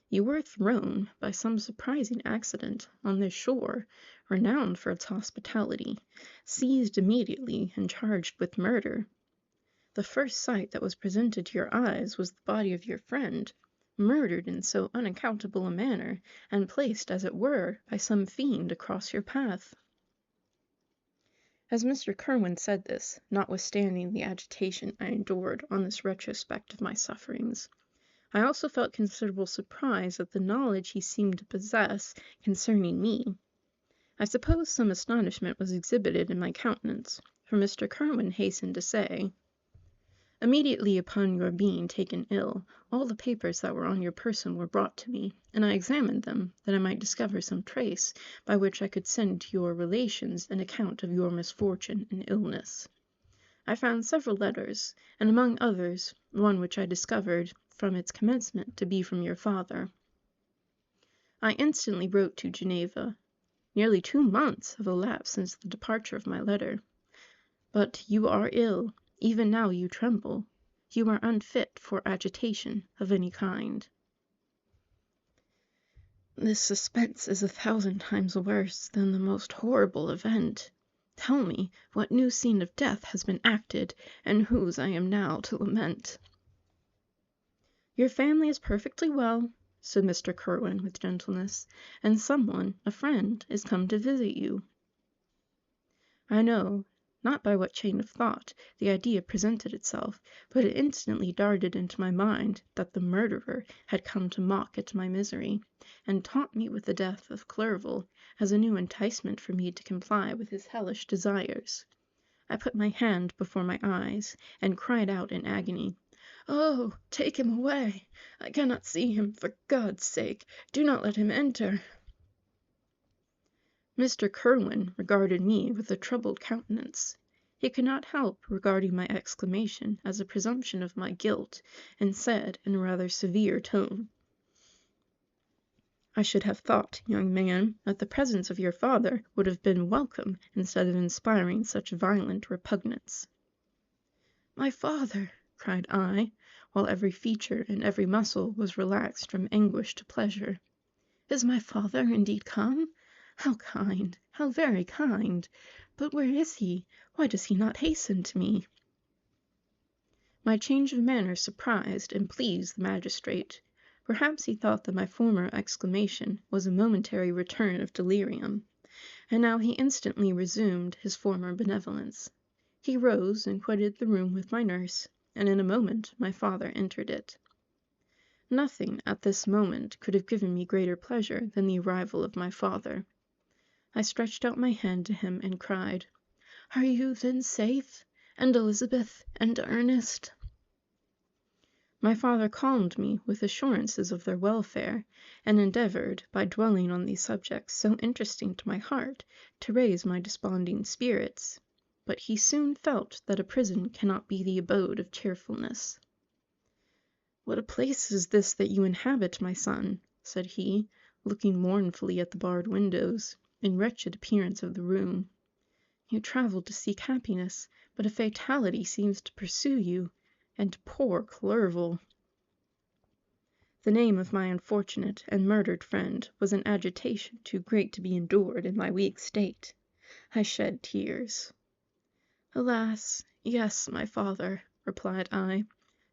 You were thrown, by some surprising accident, on this shore, renowned for its hospitality, seized immediately and charged with murder. The first sight that was presented to your eyes was the body of your friend, murdered in so unaccountable a manner, and placed, as it were, by some fiend across your path. As Mr. Kerwin said this, notwithstanding the agitation I endured on this retrospect of my sufferings, I also felt considerable surprise at the knowledge he seemed to possess concerning me. I suppose some astonishment was exhibited in my countenance, for Mr. Kerwin hastened to say, "Immediately upon your being taken ill, all the papers that were on your person were brought to me, and I examined them, that I might discover some trace by which I could send to your relations an account of your misfortune and illness. I found several letters, and among others, one which I discovered from its commencement to be from your father. I instantly wrote to Geneva. Nearly 2 months have elapsed since the departure of my letter. But you are ill. Even now you tremble. You are unfit for agitation of any kind. This suspense is 1,000 times worse than the most horrible event. Tell me what new scene of death has been acted, and whose I am now to lament." "Your family is perfectly well," said Mr. Kerwin with gentleness, "and someone, a friend, is come to visit you." I know not by what chain of thought the idea presented itself, but it instantly darted into my mind that the murderer had come to mock at my misery, and taunt me with the death of Clerval as a new enticement for me to comply with his hellish desires. I put my hand before my eyes, and cried out in agony, "Oh, take him away! I cannot see him. For God's sake, do not let him enter!" Mr. Kerwin regarded me with a troubled countenance. He could not help regarding my exclamation as a presumption of my guilt, and said, in a rather severe tone, "I should have thought, young man, that the presence of your father would have been welcome instead of inspiring such violent repugnance." "My father!" cried I, while every feature and every muscle was relaxed from anguish to pleasure. "Is my father indeed come? How kind! How very kind! But where is he? Why does he not hasten to me?" My change of manner surprised and pleased the magistrate. Perhaps he thought that my former exclamation was a momentary return of delirium, and now he instantly resumed his former benevolence. He rose and quitted the room with my nurse, and in a moment my father entered it. Nothing at this moment could have given me greater pleasure than the arrival of my father. I stretched out my hand to him and cried, "Are you then safe? And Elizabeth and Ernest?" My father calmed me with assurances of their welfare, and endeavored, by dwelling on these subjects so interesting to my heart, to raise my desponding spirits. But he soon felt that a prison cannot be the abode of cheerfulness. "What a place is this that you inhabit, my son?" said he, looking mournfully at the barred windows and wretched appearance of the room. "You travel to seek happiness, but a fatality seems to pursue you, and poor Clerval!" The name of my unfortunate and murdered friend was an agitation too great to be endured in my weak state. I shed tears. "Alas, yes, my father," replied I.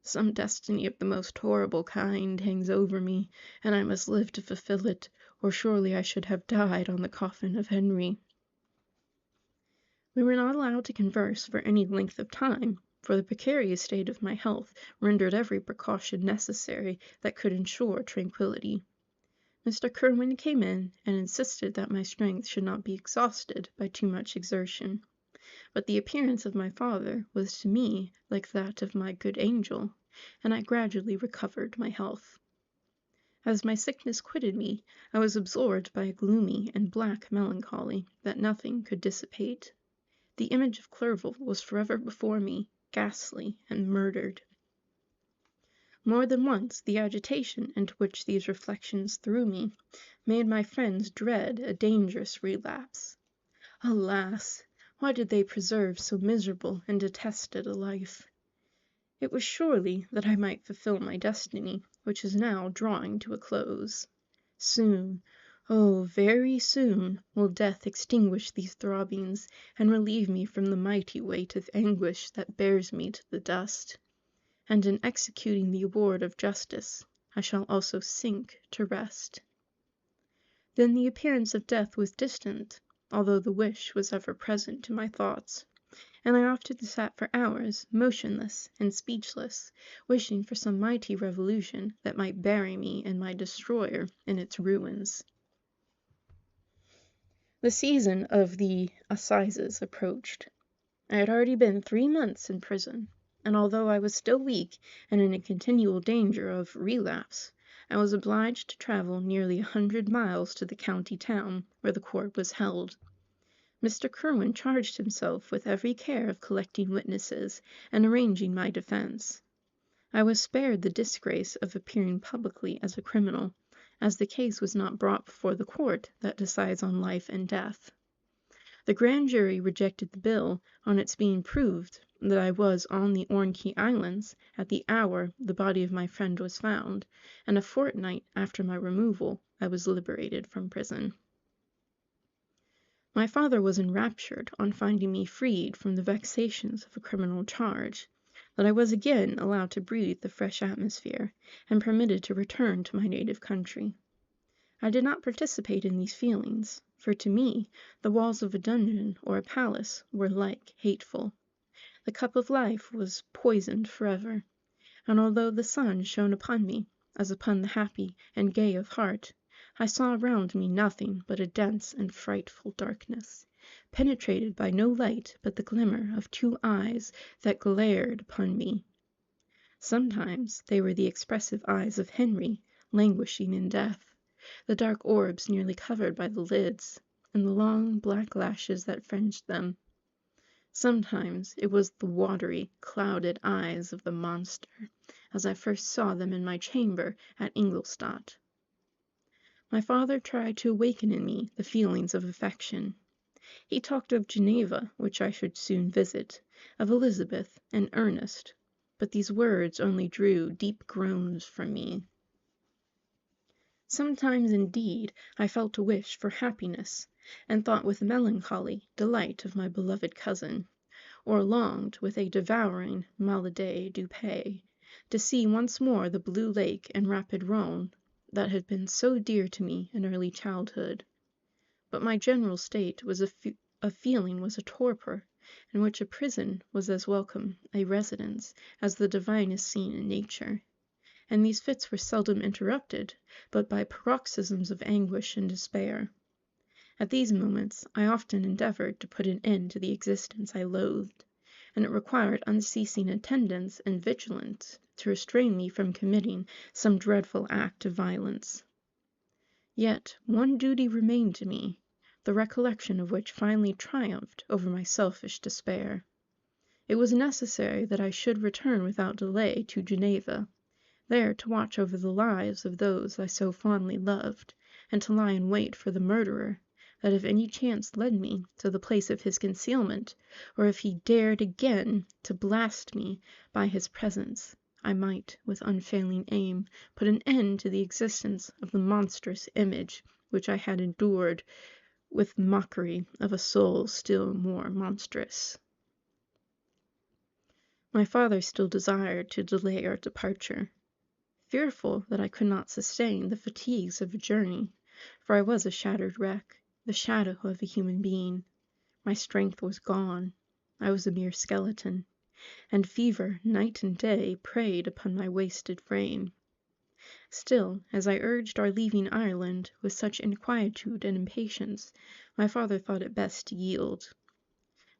"Some destiny of the most horrible kind hangs over me, and I must live to fulfill it, or surely I should have died on the coffin of Henry." We were not allowed to converse for any length of time, for the precarious state of my health rendered every precaution necessary that could ensure tranquillity. Mr. Kerwin came in and insisted that my strength should not be exhausted by too much exertion. But the appearance of my father was to me like that of my good angel, and I gradually recovered my health. As my sickness quitted me, I was absorbed by a gloomy and black melancholy that nothing could dissipate. The image of Clerval was forever before me, ghastly and murdered. More than once the agitation into which these reflections threw me made my friends dread a dangerous relapse. Alas! why did they preserve so miserable and detested a life? It was surely that I might fulfill my destiny, which is now drawing to a close. Soon, oh, very soon, will death extinguish these throbbings and relieve me from the mighty weight of anguish that bears me to the dust. And in executing the award of justice, I shall also sink to rest. Then the appearance of death was distant, although the wish was ever present to my thoughts, and I often sat for hours, motionless and speechless, wishing for some mighty revolution that might bury me and my destroyer in its ruins. The season of the assizes approached. I had already been 3 months in prison, and although I was still weak and in a continual danger of relapse, I was obliged to travel nearly 100 miles to the county town where the court was held. Mr. Kirwin charged himself with every care of collecting witnesses and arranging my defense. I was spared the disgrace of appearing publicly as a criminal, as the case was not brought before the court that decides on life and death. The grand jury rejected the bill on its being proved that I was on the Orkney Islands at the hour the body of my friend was found, and a fortnight after my removal I was liberated from prison. My father was enraptured on finding me freed from the vexations of a criminal charge, that I was again allowed to breathe the fresh atmosphere, and permitted to return to my native country. I did not participate in these feelings, for to me the walls of a dungeon or a palace were alike hateful. The cup of life was poisoned forever, and although the sun shone upon me, as upon the happy and gay of heart, I saw around me nothing but a dense and frightful darkness, penetrated by no light but the glimmer of 2 eyes that glared upon me. Sometimes they were the expressive eyes of Henry, languishing in death, the dark orbs nearly covered by the lids, and the long black lashes that fringed them. Sometimes it was the watery, clouded eyes of the monster, as I first saw them in my chamber at Ingolstadt. My father tried to awaken in me the feelings of affection. He talked of Geneva, which I should soon visit, of Elizabeth and Ernest, but these words only drew deep groans from me. Sometimes, indeed, I felt a wish for happiness, and thought with melancholy delight of my beloved cousin, or longed with a devouring maladie du pays to see once more the blue lake and rapid Rhone that had been so dear to me in early childhood. But my general state was of feeling was a torpor, in which a prison was as welcome a residence as the divinest scene in nature. And these fits were seldom interrupted but by paroxysms of anguish and despair. At these moments I often endeavored to put an end to the existence I loathed, and it required unceasing attendance and vigilance to restrain me from committing some dreadful act of violence. Yet one duty remained to me, the recollection of which finally triumphed over my selfish despair. It was necessary that I should return without delay to Geneva, there to watch over the lives of those I so fondly loved, and to lie in wait for the murderer, that if any chance led me to the place of his concealment, or if he dared again to blast me by his presence, I might, with unfailing aim, put an end to the existence of the monstrous image which I had endured with mockery of a soul still more monstrous. My father still desired to delay our departure, fearful that I could not sustain the fatigues of a journey, for I was a shattered wreck, the shadow of a human being. My strength was gone. I was a mere skeleton, and fever night and day preyed upon my wasted frame. Still, as I urged our leaving Ireland with such inquietude and impatience, my father thought it best to yield.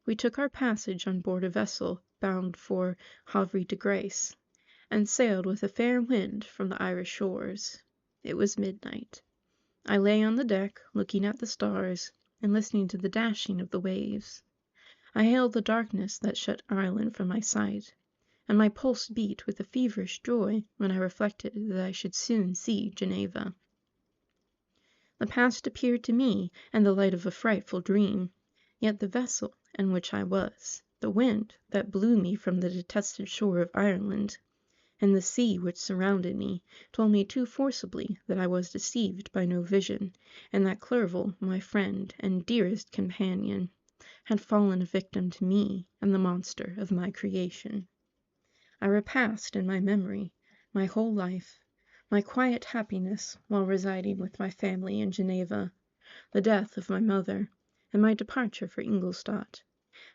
We took our passage on board a vessel bound for Havre de Grace, and sailed with a fair wind from the Irish shores. It was midnight. I lay on the deck, looking at the stars, and listening to the dashing of the waves. I hailed the darkness that shut Ireland from my sight, and my pulse beat with a feverish joy when I reflected that I should soon see Geneva. The past appeared to me in the light of a frightful dream, yet the vessel in which I was, the wind that blew me from the detested shore of Ireland, and the sea which surrounded me, told me too forcibly that I was deceived by no vision, and that Clerval, my friend and dearest companion, had fallen a victim to me and the monster of my creation. I repassed in my memory my whole life, my quiet happiness while residing with my family in Geneva, the death of my mother, and my departure for Ingolstadt.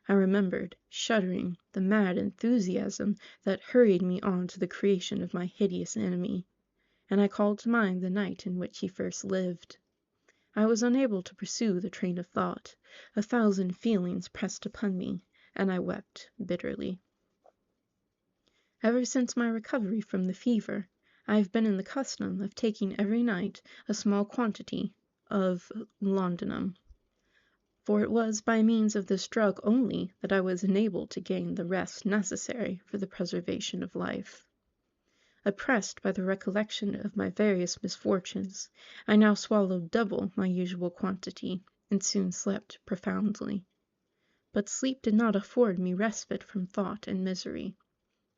I remembered, shuddering, the mad enthusiasm that hurried me on to the creation of my hideous enemy, and I called to mind the night in which he first lived. I was unable to pursue the train of thought. 1,000 feelings pressed upon me, and I wept bitterly. Ever since my recovery from the fever, I have been in the custom of taking every night a small quantity of laudanum, for it was by means of this drug only that I was enabled to gain the rest necessary for the preservation of life. Oppressed by the recollection of my various misfortunes, I now swallowed double my usual quantity, and soon slept profoundly. But sleep did not afford me respite from thought and misery.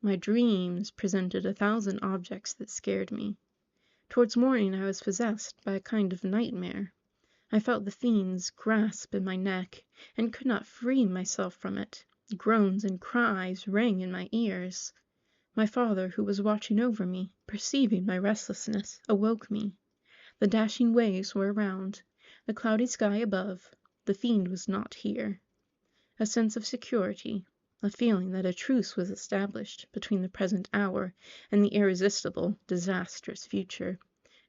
My dreams presented 1,000 objects that scared me. Towards morning I was possessed by a kind of nightmare. I felt the fiend's grasp in my neck, and could not free myself from it. Groans and cries rang in my ears. My father, who was watching over me, perceiving my restlessness, awoke me. The dashing waves were around, the cloudy sky above. The fiend was not here. A sense of security, a feeling that a truce was established between the present hour and the irresistible, disastrous future,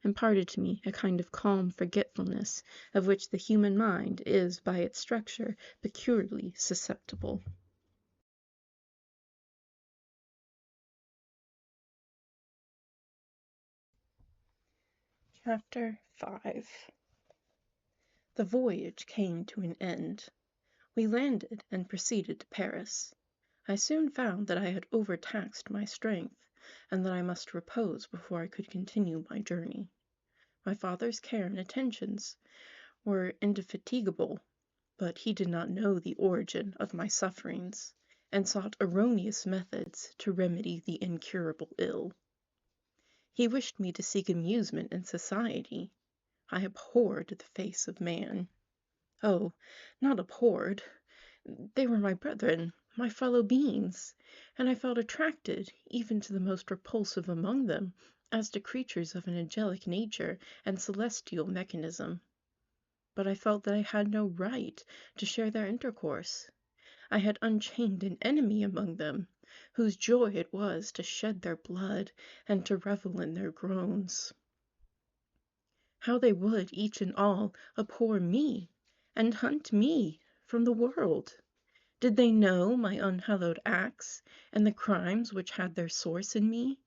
imparted to me a kind of calm forgetfulness of which the human mind is by its structure peculiarly susceptible. Chapter 5. The voyage came to an end. We landed and proceeded to Paris. I soon found that I had overtaxed my strength, and that I must repose before I could continue my journey. My father's care and attentions were indefatigable, but he did not know the origin of my sufferings, and sought erroneous methods to remedy the incurable ill. He wished me to seek amusement in society. I abhorred the face of man. Oh, not abhorred. They were my brethren, my fellow beings, and I felt attracted even to the most repulsive among them, as to creatures of an angelic nature and celestial mechanism. But I felt that I had no right to share their intercourse. I had unchained an enemy among them, whose joy it was to shed their blood and to revel in their groans. How they would, each and all, abhor me, and hunt me from the world! Did they know my unhallowed acts, and the crimes which had their source in me?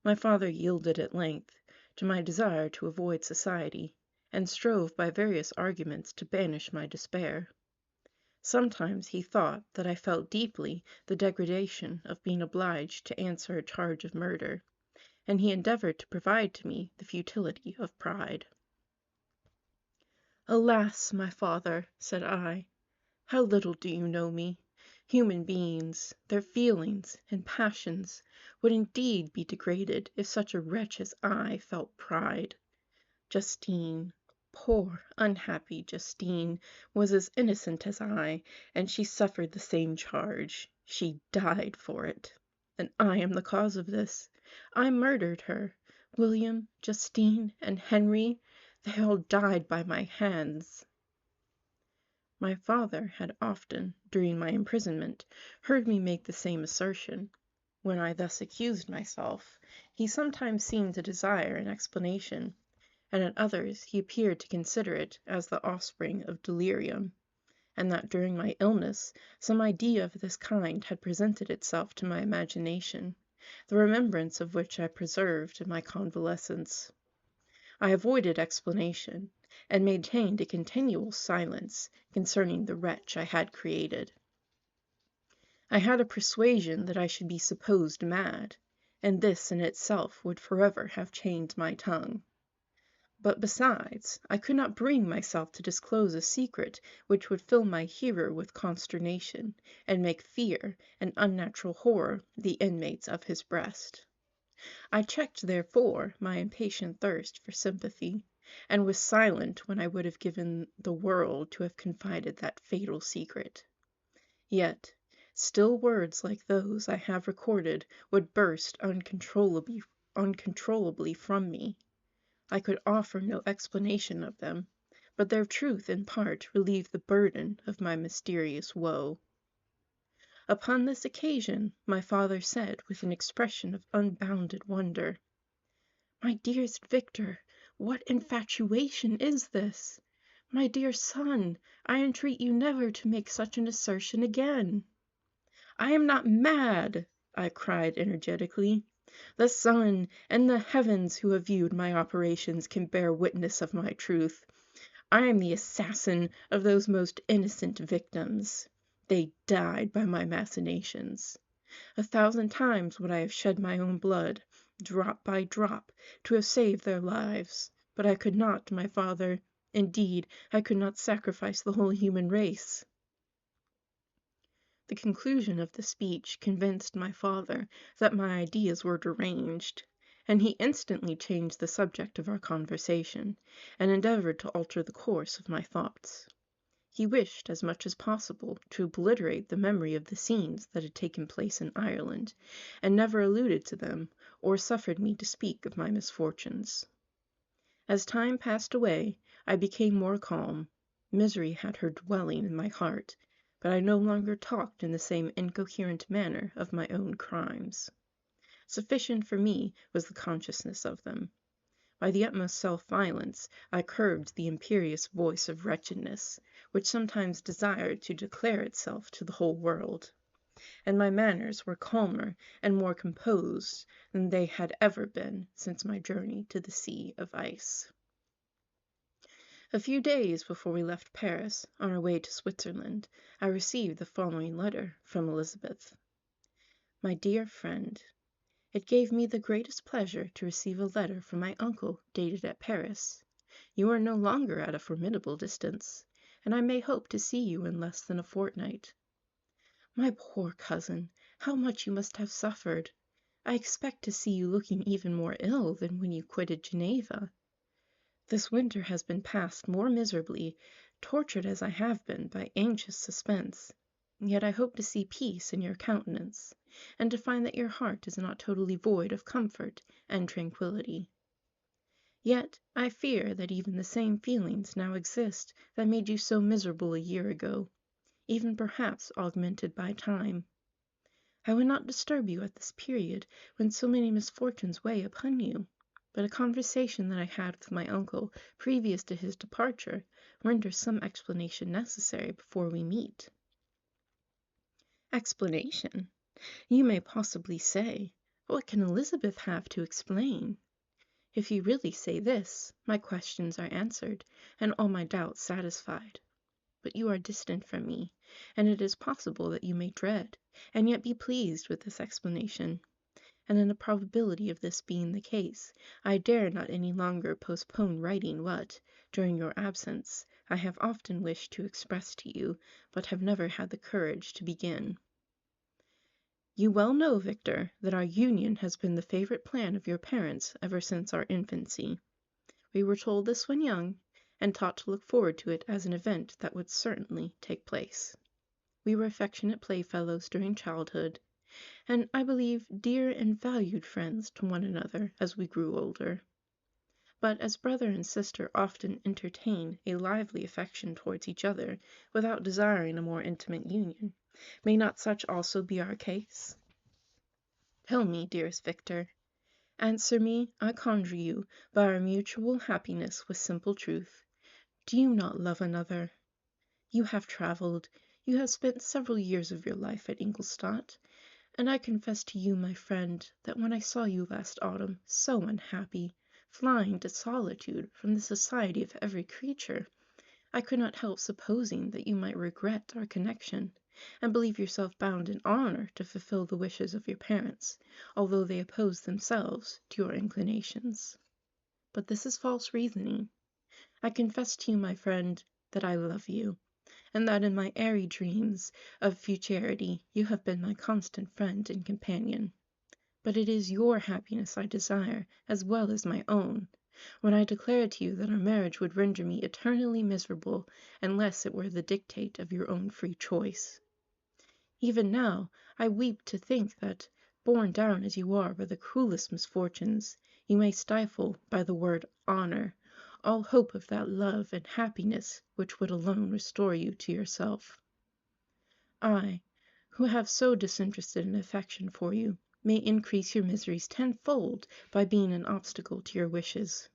My father yielded at length to my desire to avoid society, and strove by various arguments to banish my despair. Sometimes he thought that I felt deeply the degradation of being obliged to answer a charge of murder, and he endeavored to provide to me the futility of pride. "Alas, my father," said I, "how little do you know me! Human beings, their feelings and passions, would indeed be degraded if such a wretch as I felt pride. Justine, poor unhappy Justine, was as innocent as I, and she suffered the same charge. She died for it. And I am the cause of this. I murdered her. William, Justine, and Henry, they all died by my hands." My father had often, during my imprisonment, heard me make the same assertion. When I thus accused myself, he sometimes seemed to desire an explanation, and at others he appeared to consider it as the offspring of delirium, and that during my illness some idea of this kind had presented itself to my imagination, the remembrance of which I preserved in my convalescence. I avoided explanation, and maintained a continual silence concerning the wretch I had created. I had a persuasion that I should be supposed mad, and this in itself would forever have chained my tongue. But besides, I could not bring myself to disclose a secret which would fill my hearer with consternation, and make fear and unnatural horror the inmates of his breast. I checked, therefore, my impatient thirst for sympathy, and was silent when I would have given the world to have confided that fatal secret. Yet, still words like those I have recorded would burst uncontrollably from me. I could offer no explanation of them, but their truth in part relieved the burden of my mysterious woe. Upon this occasion my father said with an expression of unbounded wonder, "My dearest Victor, what infatuation is this? My dear son, I entreat you never to make such an assertion again." "I am not mad," I cried energetically. "The sun and the heavens who have viewed my operations can bear witness of my truth. I am the assassin of those most innocent victims. They died by my machinations. 1,000 times would I have shed my own blood, drop by drop, to have saved their lives. But I could not, my father. Indeed, I could not sacrifice the whole human race." The conclusion of the speech convinced my father that my ideas were deranged, and he instantly changed the subject of our conversation, and endeavored to alter the course of my thoughts. He wished, as much as possible, to obliterate the memory of the scenes that had taken place in Ireland, and never alluded to them, or suffered me to speak of my misfortunes. As time passed away, I became more calm. Misery had her dwelling in my heart, but I no longer talked in the same incoherent manner of my own crimes. Sufficient for me was the consciousness of them. By the utmost self-violence I curbed the imperious voice of wretchedness, which sometimes desired to declare itself to the whole world, and my manners were calmer and more composed than they had ever been since my journey to the sea of ice. A few days before we left Paris, on our way to Switzerland, I received the following letter from Elizabeth. My dear friend, it gave me the greatest pleasure to receive a letter from my uncle dated at Paris. You are no longer at a formidable distance, and I may hope to see you in less than a fortnight. My poor cousin, how much you must have suffered! I expect to see you looking even more ill than when you quitted Geneva. This winter has been passed more miserably, tortured as I have been by anxious suspense. Yet I hope to see peace in your countenance, and to find that your heart is not totally void of comfort and tranquillity. Yet I fear that even the same feelings now exist that made you so miserable a year ago, even perhaps augmented by time. I would not disturb you at this period, when so many misfortunes weigh upon you. But a conversation that I had with my uncle previous to his departure renders some explanation necessary before we meet. Explanation? You may possibly say, what can Elizabeth have to explain? If you really say this, my questions are answered, and all my doubts satisfied. But you are distant from me, and it is possible that you may dread, and yet be pleased with this explanation. And in the probability of this being the case, I dare not any longer postpone writing what, during your absence, I have often wished to express to you, but have never had the courage to begin. You well know, Victor, that our union has been the favorite plan of your parents ever since our infancy. We were told this when young, and taught to look forward to it as an event that would certainly take place. We were affectionate playfellows during childhood, and I believe dear and valued friends to one another as we grew older. But as brother and sister often entertain a lively affection towards each other without desiring a more intimate union, may not such also be our case? Tell me, dearest Victor. Answer me, I conjure you, by our mutual happiness with simple truth. Do you not love another? You have travelled, you have spent several years of your life at Ingolstadt, and I confess to you, my friend, that when I saw you last autumn so unhappy, flying to solitude from the society of every creature, I could not help supposing that you might regret our connection, and believe yourself bound in honor to fulfill the wishes of your parents, although they oppose themselves to your inclinations. But this is false reasoning. I confess to you, my friend, that I love you, and that in my airy dreams of futurity you have been my constant friend and companion. But it is your happiness I desire, as well as my own, when I declare to you that our marriage would render me eternally miserable unless it were the dictate of your own free choice. Even now I weep to think that, borne down as you are by the cruelest misfortunes, you may stifle by the word honor all hope of that love and happiness which would alone restore you to yourself. I, who have so disinterested an affection for you, may increase your miseries tenfold by being an obstacle to your wishes.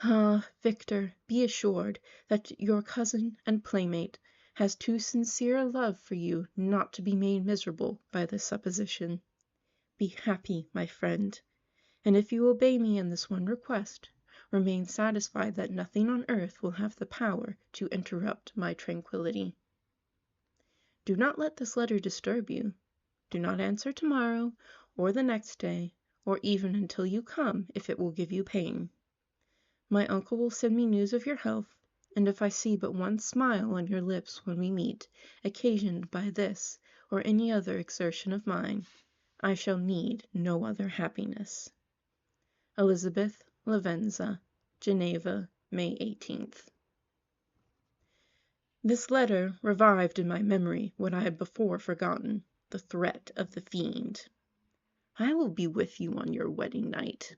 Ah, Victor, be assured that your cousin and playmate has too sincere a love for you not to be made miserable by this supposition. Be happy, my friend, and if you obey me in this one request, remain satisfied that nothing on earth will have the power to interrupt my tranquillity. Do not let this letter disturb you. Do not answer tomorrow, or the next day, or even until you come, if it will give you pain. My uncle will send me news of your health, and if I see but one smile on your lips when we meet, occasioned by this or any other exertion of mine, I shall need no other happiness. Elizabeth Lavenza, Geneva, May 18th. This letter revived in my memory what I had before forgotten, the threat of the fiend. I will be with you on your wedding night.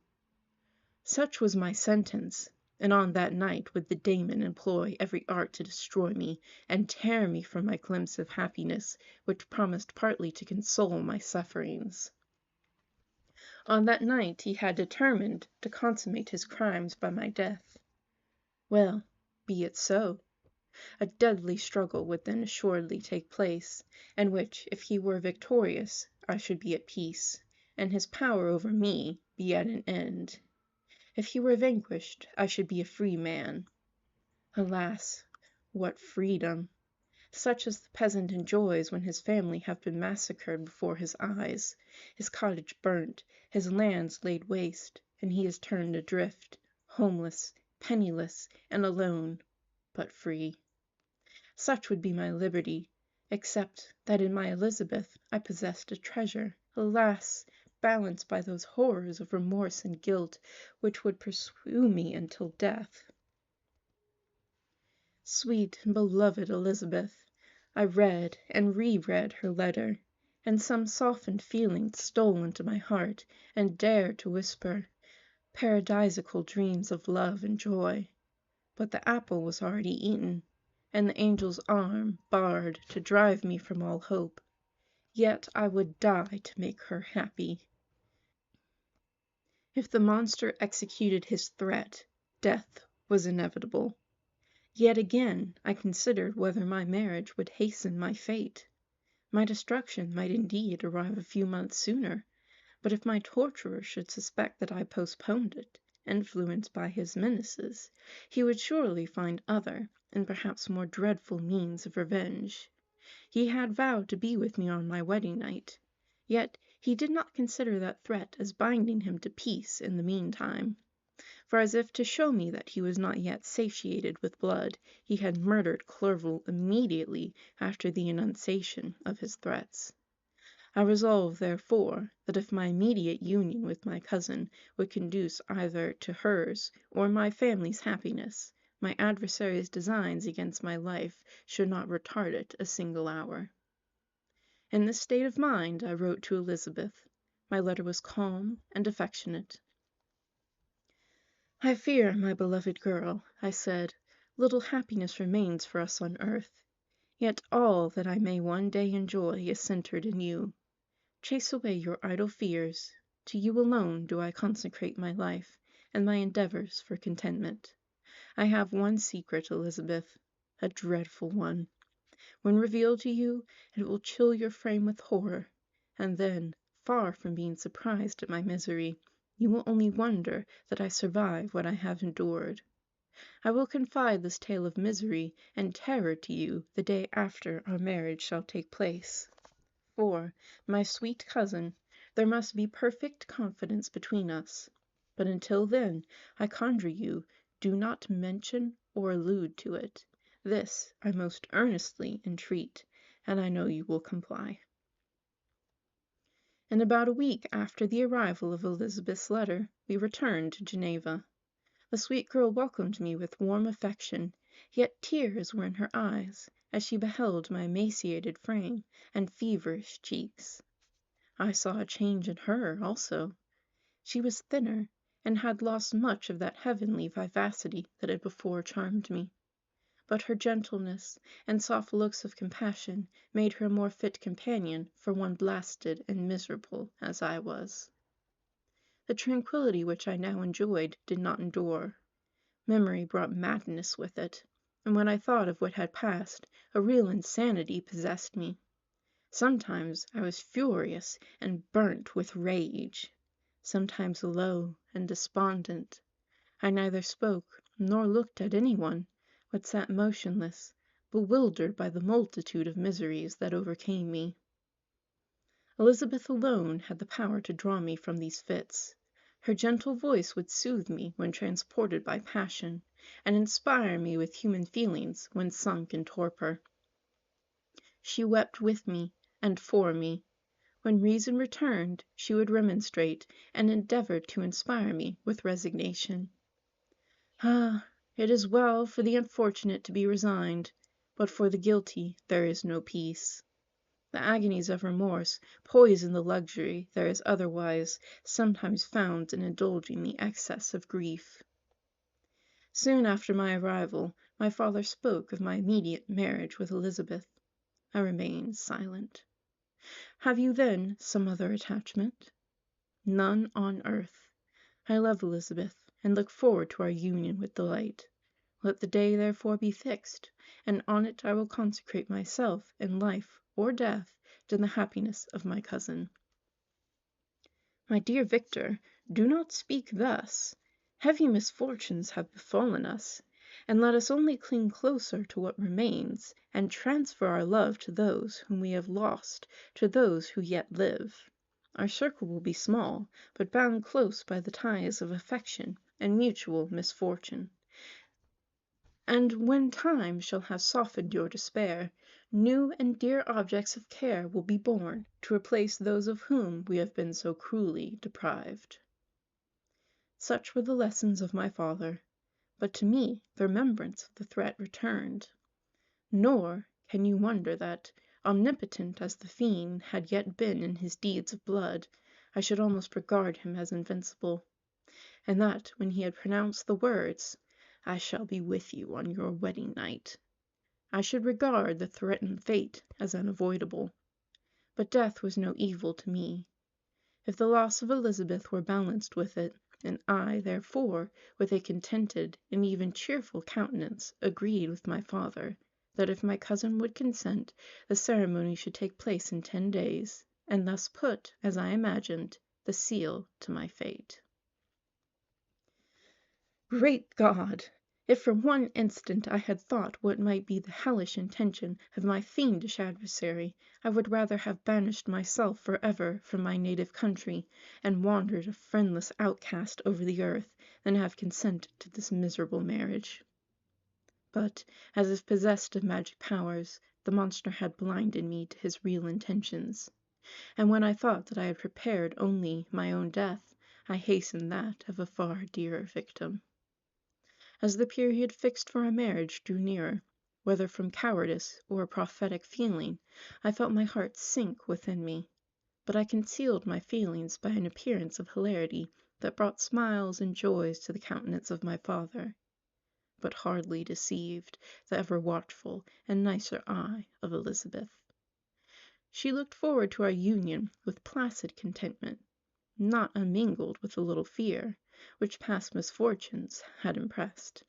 Such was my sentence, and on that night would the daemon employ every art to destroy me, and tear me from my glimpse of happiness, which promised partly to console my sufferings. On that night he had determined to consummate his crimes by my death. Well, be it so. A deadly struggle would then assuredly take place, in which, if he were victorious, I should be at peace, and his power over me be at an end. If he were vanquished, I should be a free man. Alas, what freedom! Such as the peasant enjoys when his family have been massacred before his eyes, his cottage burnt, his lands laid waste, and he is turned adrift, homeless, penniless, and alone, but free. Such would be my liberty, except that in my Elizabeth I possessed a treasure, alas! balanced by those horrors of remorse and guilt which would pursue me until death. Sweet and beloved Elizabeth, I read and re-read her letter, and some softened feeling stole into my heart and dared to whisper paradisiacal dreams of love and joy. But the apple was already eaten, and the angel's arm barred to drive me from all hope. Yet I would die to make her happy. If the monster executed his threat, death was inevitable. Yet again I considered whether my marriage would hasten my fate. My destruction might indeed arrive a few months sooner, but if my torturer should suspect that I postponed it, influenced by his menaces, he would surely find other, and perhaps more dreadful means of revenge. He had vowed to be with me on my wedding night, yet he did not consider that threat as binding him to peace in the meantime. For as if to show me that he was not yet satiated with blood, he had murdered Clerval immediately after the enunciation of his threats. I resolved, therefore, that if my immediate union with my cousin would conduce either to hers or my family's happiness, my adversary's designs against my life should not retard it a single hour. In this state of mind I wrote to Elizabeth. My letter was calm and affectionate. "I fear, my beloved girl," I said, "little happiness remains for us on earth. Yet all that I may one day enjoy is centered in you. Chase away your idle fears. To you alone do I consecrate my life and my endeavors for contentment. I have one secret, Elizabeth, a dreadful one. When revealed to you, it will chill your frame with horror, and then, far from being surprised at my misery, you will only wonder that I survive what I have endured. I will confide this tale of misery and terror to you the day after our marriage shall take place. For, my sweet cousin, there must be perfect confidence between us. But until then, I conjure you, do not mention or allude to it. This I most earnestly entreat, and I know you will comply. In about a week after the arrival of Elizabeth's letter, we returned to Geneva. The sweet girl welcomed me with warm affection, yet tears were in her eyes as she beheld my emaciated frame and feverish cheeks. I saw a change in her also. She was thinner, and had lost much of that heavenly vivacity that had before charmed me. But her gentleness and soft looks of compassion made her a more fit companion for one blasted and miserable as I was. The tranquillity which I now enjoyed did not endure. Memory brought madness with it, and when I thought of what had passed, a real insanity possessed me. Sometimes I was furious and burnt with rage, sometimes low and despondent. I neither spoke nor looked at any one, but sat motionless, bewildered by the multitude of miseries that overcame me. Elizabeth alone had the power to draw me from these fits. Her gentle voice would soothe me when transported by passion, and inspire me with human feelings when sunk in torpor. She wept with me and for me. When reason returned, she would remonstrate, and endeavour to inspire me with resignation. Ah, it is well for the unfortunate to be resigned, but for the guilty there is no peace. The agonies of remorse poison the luxury there is otherwise sometimes found in indulging the excess of grief. Soon after my arrival, my father spoke of my immediate marriage with Elizabeth. I remained silent. Have you, then, some other attachment? None on earth. I love Elizabeth, and look forward to our union with delight. Let the day therefore be fixed, and on it I will consecrate myself in life or death to the happiness of my cousin. My dear Victor, do not speak thus. Heavy misfortunes have befallen us, and let us only cling closer to what remains, and transfer our love to those whom we have lost, to those who yet live. Our circle will be small, but bound close by the ties of affection and mutual misfortune. And when time shall have softened your despair, new and dear objects of care will be born to replace those of whom we have been so cruelly deprived. Such were the lessons of my father, but to me the remembrance of the threat returned. Nor can you wonder that, omnipotent as the fiend had yet been in his deeds of blood, I should almost regard him as invincible, and that when he had pronounced the words, "I shall be with you on your wedding night," I should regard the threatened fate as unavoidable. But death was no evil to me. If the loss of Elizabeth were balanced with it, and I, therefore, with a contented and even cheerful countenance, agreed with my father, that if my cousin would consent, the ceremony should take place in 10 days, and thus put, as I imagined, the seal to my fate. Great God! If for one instant I had thought what might be the hellish intention of my fiendish adversary, I would rather have banished myself for ever from my native country, and wandered a friendless outcast over the earth, than have consented to this miserable marriage. But, as if possessed of magic powers, the monster had blinded me to his real intentions, and when I thought that I had prepared only my own death, I hastened that of a far dearer victim. As the period fixed for our marriage drew nearer, whether from cowardice or a prophetic feeling, I felt my heart sink within me, but I concealed my feelings by an appearance of hilarity that brought smiles and joys to the countenance of my father, but hardly deceived the ever watchful and nicer eye of Elizabeth. She looked forward to our union with placid contentment, not unmingled with a little fear, which past misfortunes had impressed,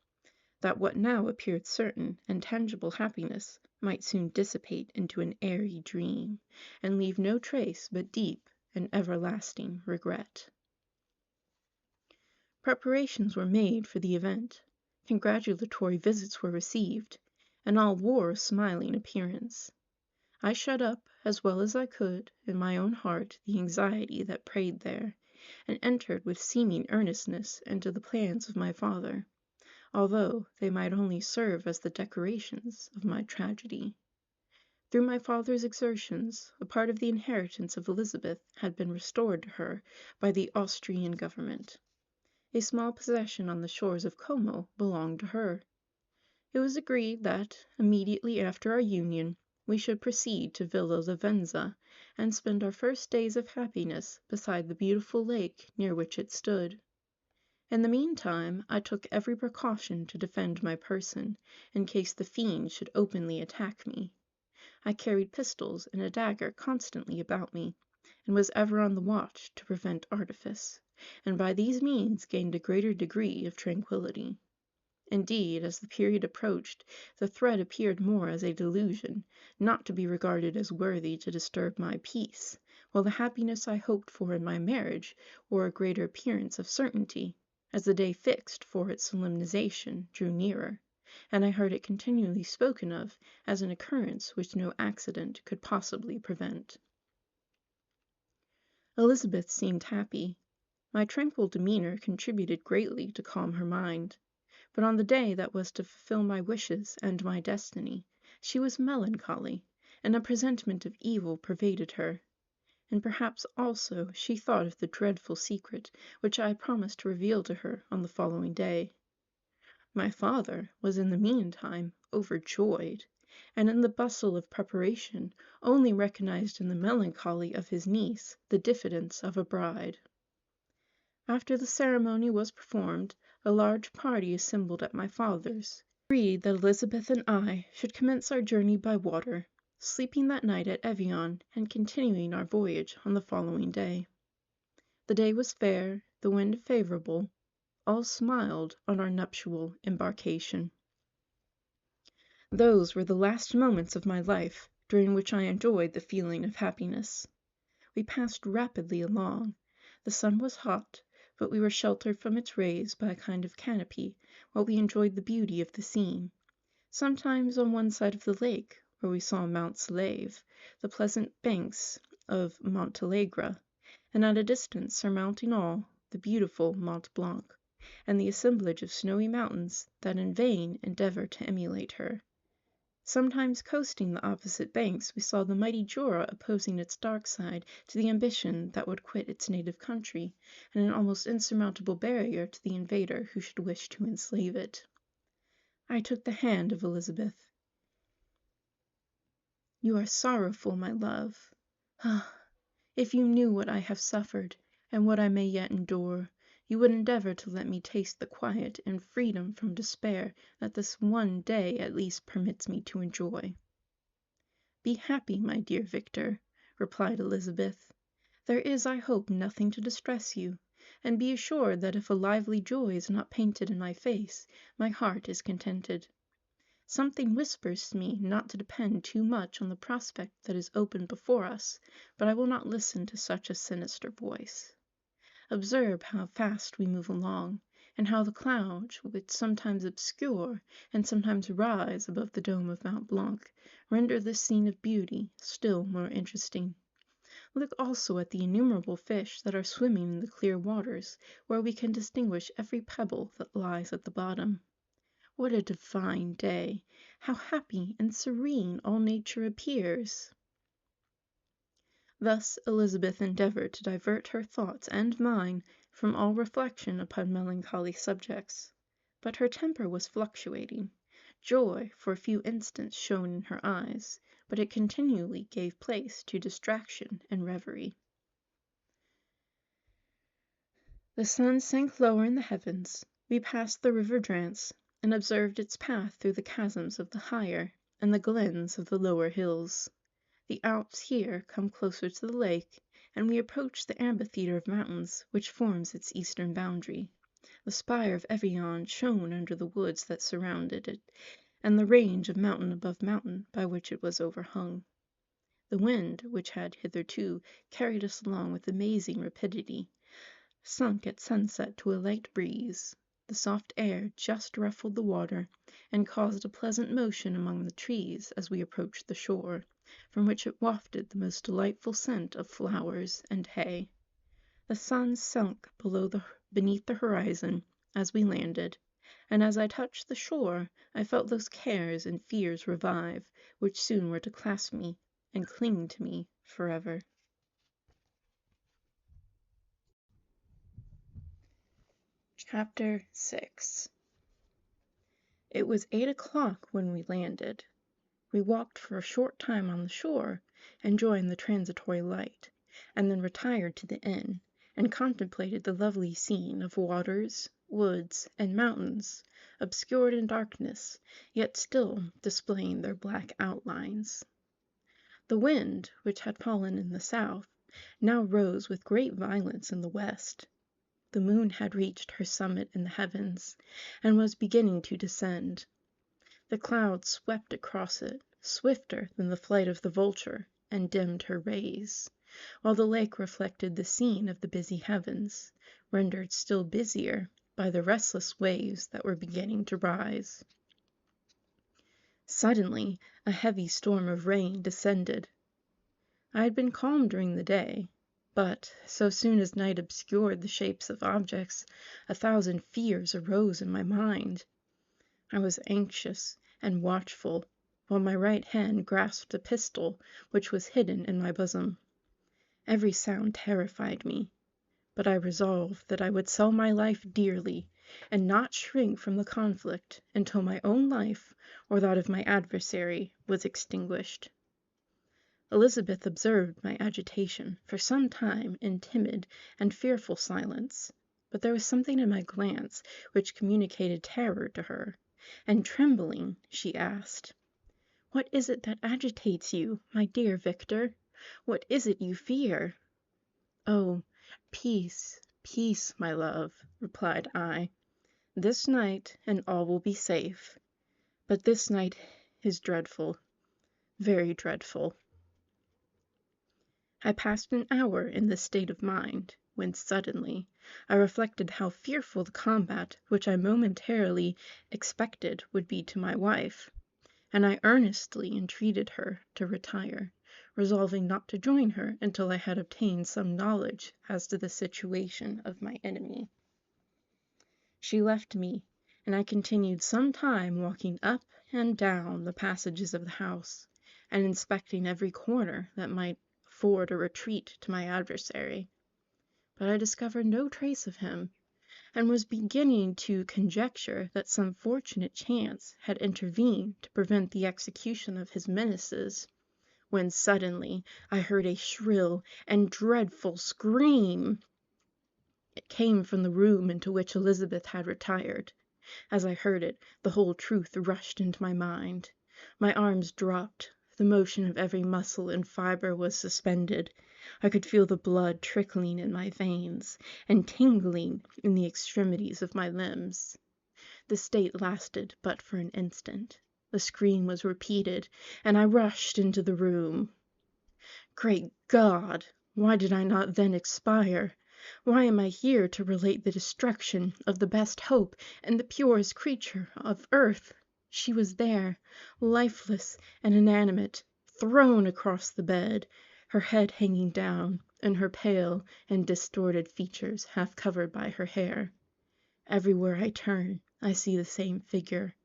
that what now appeared certain and tangible happiness might soon dissipate into an airy dream, and leave no trace but deep and everlasting regret. Preparations were made for the event. Congratulatory visits were received, and all wore a smiling appearance. I shut up, as well as I could, in my own heart the anxiety that preyed there, and entered with seeming earnestness into the plans of my father, although they might only serve as the decorations of my tragedy. Through my father's exertions, a part of the inheritance of Elizabeth had been restored to her by the Austrian government. A small possession on the shores of Como belonged to her. It was agreed that, immediately after our union, we should proceed to Villa Lavenza, and spend our first days of happiness beside the beautiful lake near which it stood. In the meantime, I took every precaution to defend my person, in case the fiend should openly attack me. I carried pistols and a dagger constantly about me, and was ever on the watch to prevent artifice, and by these means gained a greater degree of tranquillity. Indeed, as the period approached, the threat appeared more as a delusion, not to be regarded as worthy to disturb my peace, while the happiness I hoped for in my marriage wore a greater appearance of certainty, as the day fixed for its solemnization drew nearer, and I heard it continually spoken of as an occurrence which no accident could possibly prevent. Elizabeth seemed happy. My tranquil demeanor contributed greatly to calm her mind. But on the day that was to fulfill my wishes and my destiny, she was melancholy, and a presentiment of evil pervaded her. And perhaps also she thought of the dreadful secret which I had promised to reveal to her on the following day. My father was in the meantime overjoyed, and in the bustle of preparation only recognized in the melancholy of his niece the diffidence of a bride. After the ceremony was performed, a large party assembled at my father's, agreed that Elizabeth and I should commence our journey by water, sleeping that night at Evian, and continuing our voyage on the following day. The day was fair, the wind favorable, all smiled on our nuptial embarkation. Those were the last moments of my life during which I enjoyed the feeling of happiness. We passed rapidly along. The sun was hot, but we were sheltered from its rays by a kind of canopy, while we enjoyed the beauty of the scene. Sometimes on one side of the lake, where we saw Mount Saleve, the pleasant banks of Montalegre, and at a distance, surmounting all, the beautiful Mont Blanc, and the assemblage of snowy mountains that in vain endeavor to emulate her. Sometimes coasting the opposite banks, we saw the mighty Jura opposing its dark side to the ambition that would quit its native country, and an almost insurmountable barrier to the invader who should wish to enslave it. I took the hand of Elizabeth. "You are sorrowful, my love. Ah, if you knew what I have suffered, and what I may yet endure, you would endeavor to let me taste the quiet and freedom from despair that this one day at least permits me to enjoy." "Be happy, my dear Victor," replied Elizabeth. "There is, I hope, nothing to distress you, and be assured that if a lively joy is not painted in my face, my heart is contented. Something whispers to me not to depend too much on the prospect that is open before us, but I will not listen to such a sinister voice. Observe how fast we move along, and how the clouds, which sometimes obscure and sometimes rise above the dome of Mont Blanc, render this scene of beauty still more interesting. Look also at the innumerable fish that are swimming in the clear waters, where we can distinguish every pebble that lies at the bottom. What a divine day! How happy and serene all nature appears!" Thus Elizabeth endeavored to divert her thoughts and mine from all reflection upon melancholy subjects. But her temper was fluctuating. Joy for a few instants shone in her eyes, but it continually gave place to distraction and reverie. The sun sank lower in the heavens. We passed the river Drance, and observed its path through the chasms of the higher and the glens of the lower hills. The Alps here come closer to the lake, and we approached the amphitheatre of mountains which forms its eastern boundary. The spire of Evian shone under the woods that surrounded it, and the range of mountain above mountain by which it was overhung. The wind, which had hitherto carried us along with amazing rapidity, sunk at sunset to a light breeze. The soft air just ruffled the water and caused a pleasant motion among the trees as we approached the shore, from which it wafted the most delightful scent of flowers and hay. The sun sunk beneath the horizon as we landed, and as I touched the shore I felt those cares and fears revive which soon were to clasp me and cling to me forever. Chapter 6. It was 8 o'clock when we landed. We walked for a short time on the shore, enjoying the transitory light, and then retired to the inn, and contemplated the lovely scene of waters, woods, and mountains, obscured in darkness, yet still displaying their black outlines. The wind, which had fallen in the south, now rose with great violence in the west. The moon had reached her summit in the heavens, and was beginning to descend. The clouds swept across it, swifter than the flight of the vulture, and dimmed her rays, while the lake reflected the scene of the busy heavens, rendered still busier by the restless waves that were beginning to rise. Suddenly a heavy storm of rain descended. I had been calm during the day, but, so soon as night obscured the shapes of objects, a thousand fears arose in my mind. I was anxious and watchful, while my right hand grasped a pistol which was hidden in my bosom. Every sound terrified me, but I resolved that I would sell my life dearly, and not shrink from the conflict until my own life or that of my adversary was extinguished. Elizabeth observed my agitation for some time in timid and fearful silence, but there was something in my glance which communicated terror to her, and trembling, she asked, "What is it that agitates you, my dear Victor? What is it you fear?" "Oh, peace, peace, my love," replied I. "This night, and all will be safe. But this night is dreadful, very dreadful." I passed an hour in this state of mind, when suddenly I reflected how fearful the combat which I momentarily expected would be to my wife, and I earnestly entreated her to retire, resolving not to join her until I had obtained some knowledge as to the situation of my enemy. She left me, and I continued some time walking up and down the passages of the house, and inspecting every corner that might afford a retreat to my adversary. But I discovered no trace of him, and was beginning to conjecture that some fortunate chance had intervened to prevent the execution of his menaces, when suddenly I heard a shrill and dreadful scream. It came from the room into which Elizabeth had retired. As I heard it, the whole truth rushed into my mind. My arms dropped, the motion of every muscle and fibre was suspended. I could feel the blood trickling in my veins, and tingling in the extremities of my limbs. The state lasted but for an instant. The scream was repeated, and I rushed into the room. Great God! Why did I not then expire? Why am I here to relate the destruction of the best hope and the purest creature of earth? She was there, lifeless and inanimate, thrown across the bed, her head hanging down, and her pale and distorted features half covered by her hair. Everywhere I turn, I see the same figure,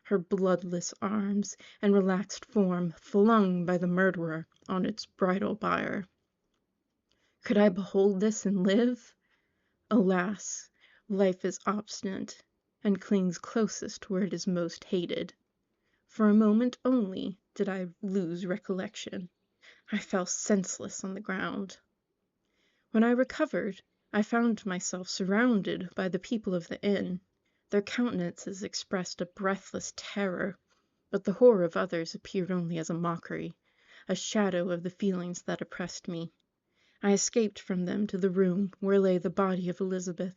her bloodless arms and relaxed form flung by the murderer on its bridal bier. Could I behold this and live? Alas, life is obstinate, and clings closest where it is most hated. For a moment only did I lose recollection. I fell senseless on the ground. When I recovered, I found myself surrounded by the people of the inn. Their countenances expressed a breathless terror, but the horror of others appeared only as a mockery, a shadow of the feelings that oppressed me. I escaped from them to the room where lay the body of Elizabeth,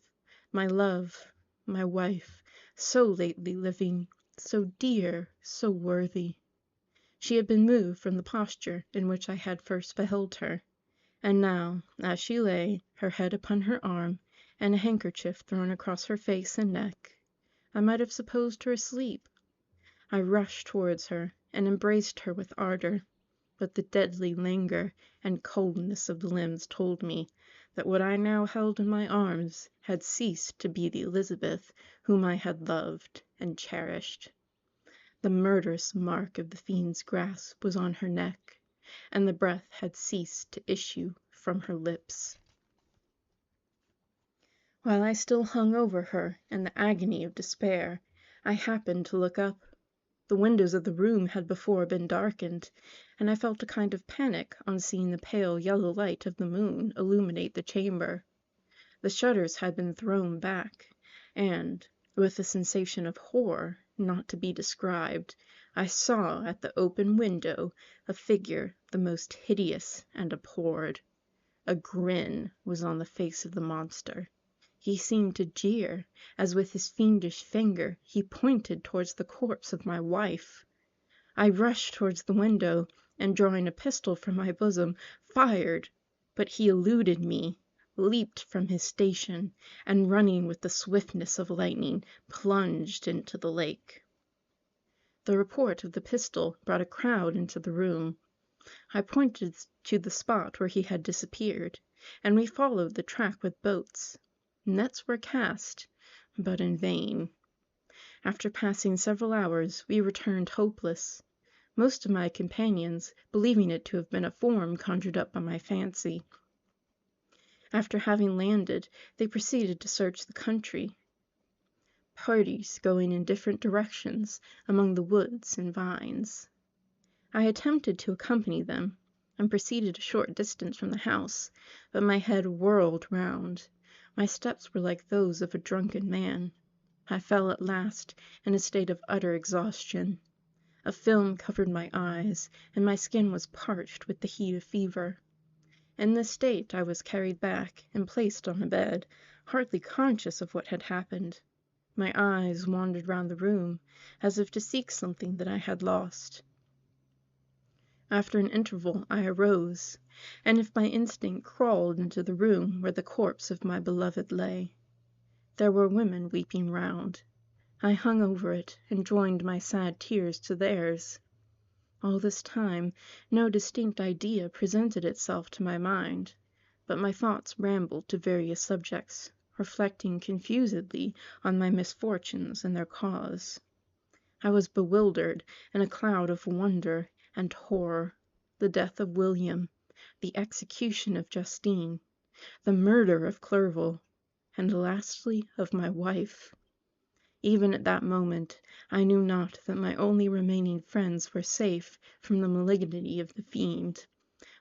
my love, my wife, so lately living, so dear, so worthy. She had been moved from the posture in which I had first beheld her, and now, as she lay, her head upon her arm, and a handkerchief thrown across her face and neck, I might have supposed her asleep. I rushed towards her, and embraced her with ardor, but the deadly languor and coldness of the limbs told me that what I now held in my arms had ceased to be the Elizabeth whom I had loved and cherished. The murderous mark of the fiend's grasp was on her neck, and the breath had ceased to issue from her lips. While I still hung over her in the agony of despair, I happened to look up. The windows of the room had before been darkened, and I felt a kind of panic on seeing the pale yellow light of the moon illuminate the chamber. The shutters had been thrown back, and, with a sensation of horror not to be described, I saw at the open window a figure the most hideous and abhorred. A grin was on the face of the monster. He seemed to jeer, as with his fiendish finger he pointed towards the corpse of my wife. I rushed towards the window, and drawing a pistol from my bosom, fired, but he eluded me, leaped from his station, and running with the swiftness of lightning, plunged into the lake. The report of the pistol brought a crowd into the room. I pointed to the spot where he had disappeared, and we followed the track with boats. Nets were cast, but in vain. After passing several hours, we returned hopeless, most of my companions believing it to have been a form conjured up by my fancy. After having landed, they proceeded to search the country, parties going in different directions among the woods and vines. I attempted to accompany them, and proceeded a short distance from the house, but my head whirled round. My steps were like those of a drunken man. I fell at last in a state of utter exhaustion. A film covered my eyes, and my skin was parched with the heat of fever. In this state I was carried back and placed on a bed, hardly conscious of what had happened. My eyes wandered round the room, as if to seek something that I had lost. After an interval I arose, and if by instinct crawled into the room where the corpse of my beloved lay. There were women weeping round. I hung over it, and joined my sad tears to theirs. All this time no distinct idea presented itself to my mind, but my thoughts rambled to various subjects, reflecting confusedly on my misfortunes and their cause. I was bewildered in a cloud of wonder and horror. The death of William, the execution of Justine, the murder of Clerval, and lastly of my wife. Even at that moment I knew not that my only remaining friends were safe from the malignity of the fiend.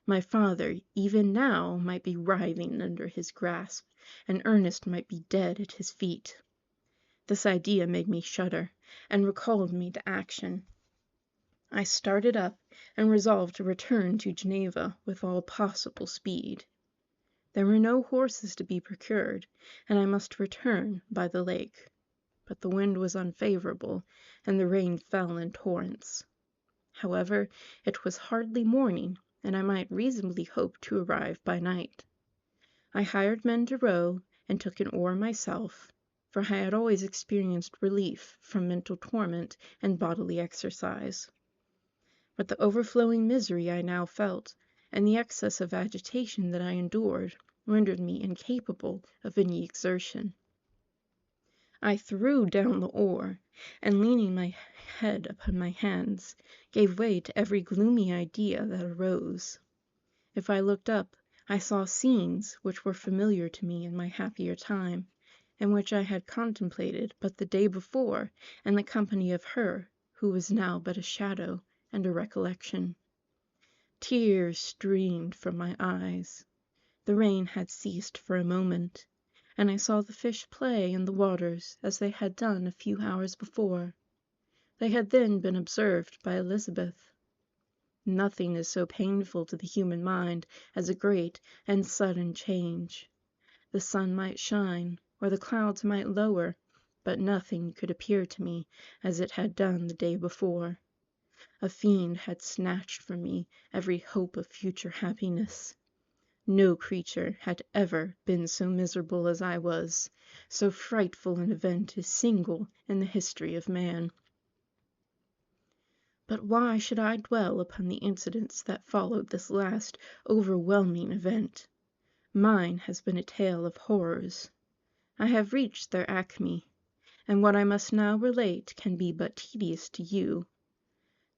My father even now might be writhing under his grasp, and Ernest might be dead at his feet. This idea made me shudder, and recalled me to action. I started up, and resolved to return to Geneva with all possible speed. There were no horses to be procured, and I must return by the lake. But the wind was unfavorable, and the rain fell in torrents. However, it was hardly morning, and I might reasonably hope to arrive by night. I hired men to row, and took an oar myself, for I had always experienced relief from mental torment and bodily exercise. But the overflowing misery I now felt, and the excess of agitation that I endured, rendered me incapable of any exertion. I threw down the oar, and leaning my head upon my hands, gave way to every gloomy idea that arose. If I looked up, I saw scenes which were familiar to me in my happier time, and which I had contemplated but the day before in the company of her who was now but a shadow and a recollection. Tears streamed from my eyes. The rain had ceased for a moment, and I saw the fish play in the waters as they had done a few hours before. They had then been observed by Elizabeth. Nothing is so painful to the human mind as a great and sudden change. The sun might shine, or the clouds might lower, but nothing could appear to me as it had done the day before. A fiend had snatched from me every hope of future happiness. No creature had ever been so miserable as I was. So frightful an event is single in the history of man. But why should I dwell upon the incidents that followed this last overwhelming event? Mine has been a tale of horrors. I have reached their acme, and what I must now relate can be but tedious to you.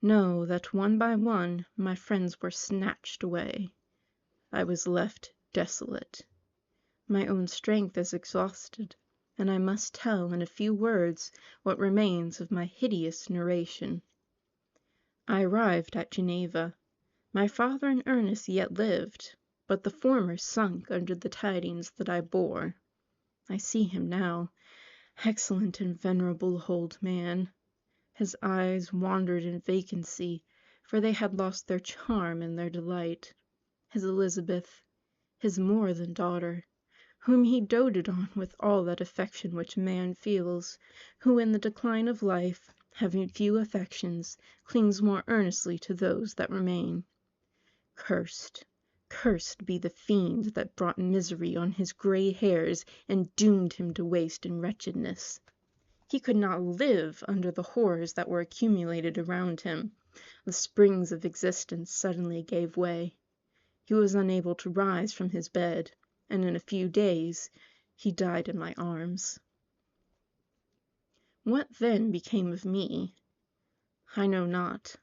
Know that one by one my friends were snatched away. I was left desolate. My own strength is exhausted, and I must tell in a few words what remains of my hideous narration. I arrived at Geneva. My father and Ernest yet lived, but the former sunk under the tidings that I bore. I see him now, excellent and venerable old man. His eyes wandered in vacancy, for they had lost their charm and their delight. His Elizabeth, his more than daughter, whom he doted on with all that affection which man feels, who in the decline of life, having few affections, clings more earnestly to those that remain. Cursed, cursed be the fiend that brought misery on his gray hairs and doomed him to waste and wretchedness. He could not live under the horrors that were accumulated around him. The springs of existence suddenly gave way. He was unable to rise from his bed, and in a few days he died in my arms. What then became of me? I know not.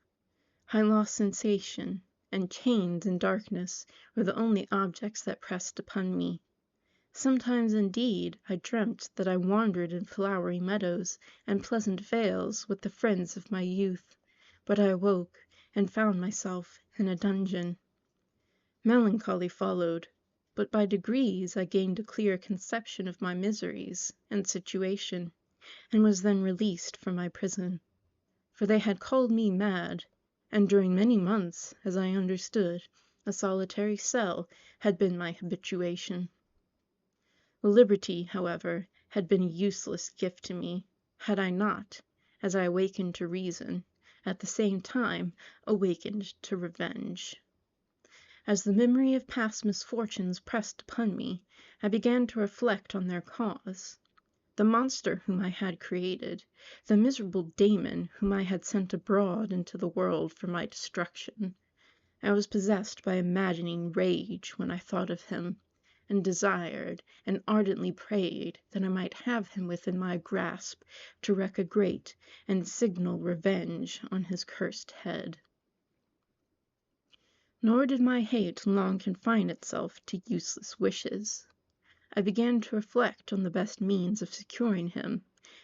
I lost sensation, and chains and darkness were the only objects that pressed upon me. Sometimes, indeed, I dreamt that I wandered in flowery meadows and pleasant vales with the friends of my youth, but I awoke and found myself in a dungeon. Melancholy followed, but by degrees I gained a clear conception of my miseries and situation, and was then released from my prison. For they had called me mad, and during many months, as I understood, a solitary cell had been my habituation. Liberty, however, had been a useless gift to me, had I not, as I awakened to reason, at the same time awakened to revenge. As the memory of past misfortunes pressed upon me, I began to reflect on their cause. The monster whom I had created, the miserable Damon whom I had sent abroad into the world for my destruction. I was possessed by imagining rage when I thought of him, and desired and ardently prayed that I might have him within my grasp to wreak a great and signal revenge on his cursed head. Nor did my hate long confine itself to useless wishes. I began to reflect on the best means of securing him,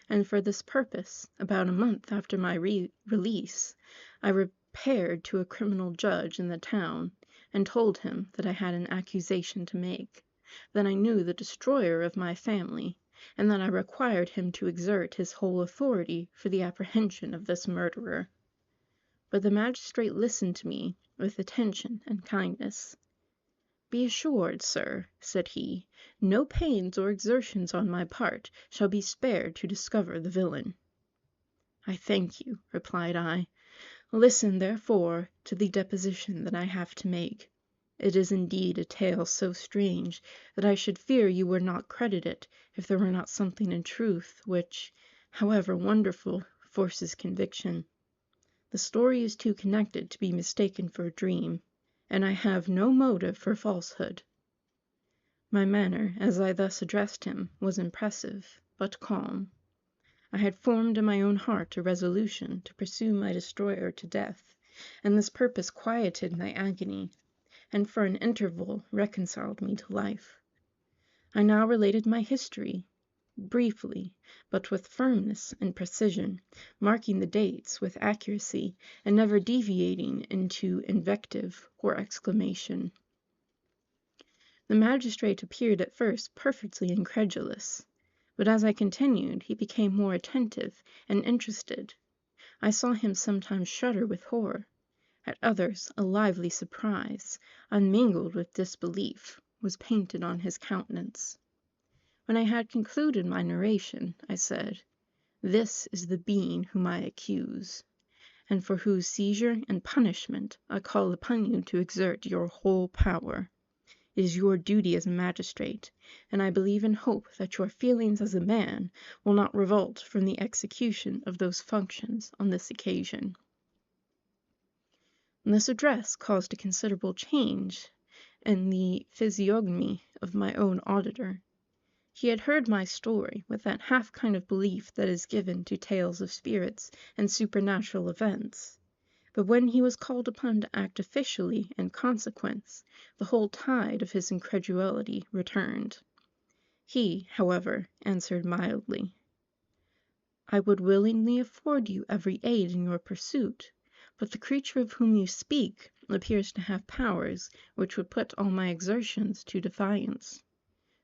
and for this purpose, about a month after my release, I repaired to a criminal judge in the town, and told him that I had an accusation to make, that I knew the destroyer of my family, and that I required him to exert his whole authority for the apprehension of this murderer. But the magistrate listened to me with attention and kindness. "Be assured, sir," said he, "no pains or exertions on my part shall be spared to discover the villain." "I thank you," replied I. "Listen, therefore, to the deposition that I have to make. It is indeed a tale so strange that I should fear you would not credit it if there were not something in truth which, however wonderful, forces conviction. The story is too connected to be mistaken for a dream, and I have no motive for falsehood." My manner, as I thus addressed him, was impressive, but calm. I had formed in my own heart a resolution to pursue my destroyer to death, and this purpose quieted my agony, and for an interval reconciled me to life. I now related my history, briefly, but with firmness and precision, marking the dates with accuracy, and never deviating into invective or exclamation. The magistrate appeared at first perfectly incredulous, but as I continued he became more attentive and interested. I saw him sometimes shudder with horror. At others a lively surprise, unmingled with disbelief, was painted on his countenance. When I had concluded my narration, I said, "This is the being whom I accuse, and for whose seizure and punishment I call upon you to exert your whole power. It is your duty as a magistrate, and I believe and hope that your feelings as a man will not revolt from the execution of those functions on this occasion." This address caused a considerable change in the physiognomy of my own auditor. He had heard my story with that half kind of belief that is given to tales of spirits and supernatural events. But when he was called upon to act officially in consequence, the whole tide of his incredulity returned. He, however, answered mildly, "I would willingly afford you every aid in your pursuit, but the creature of whom you speak appears to have powers which would put all my exertions to defiance.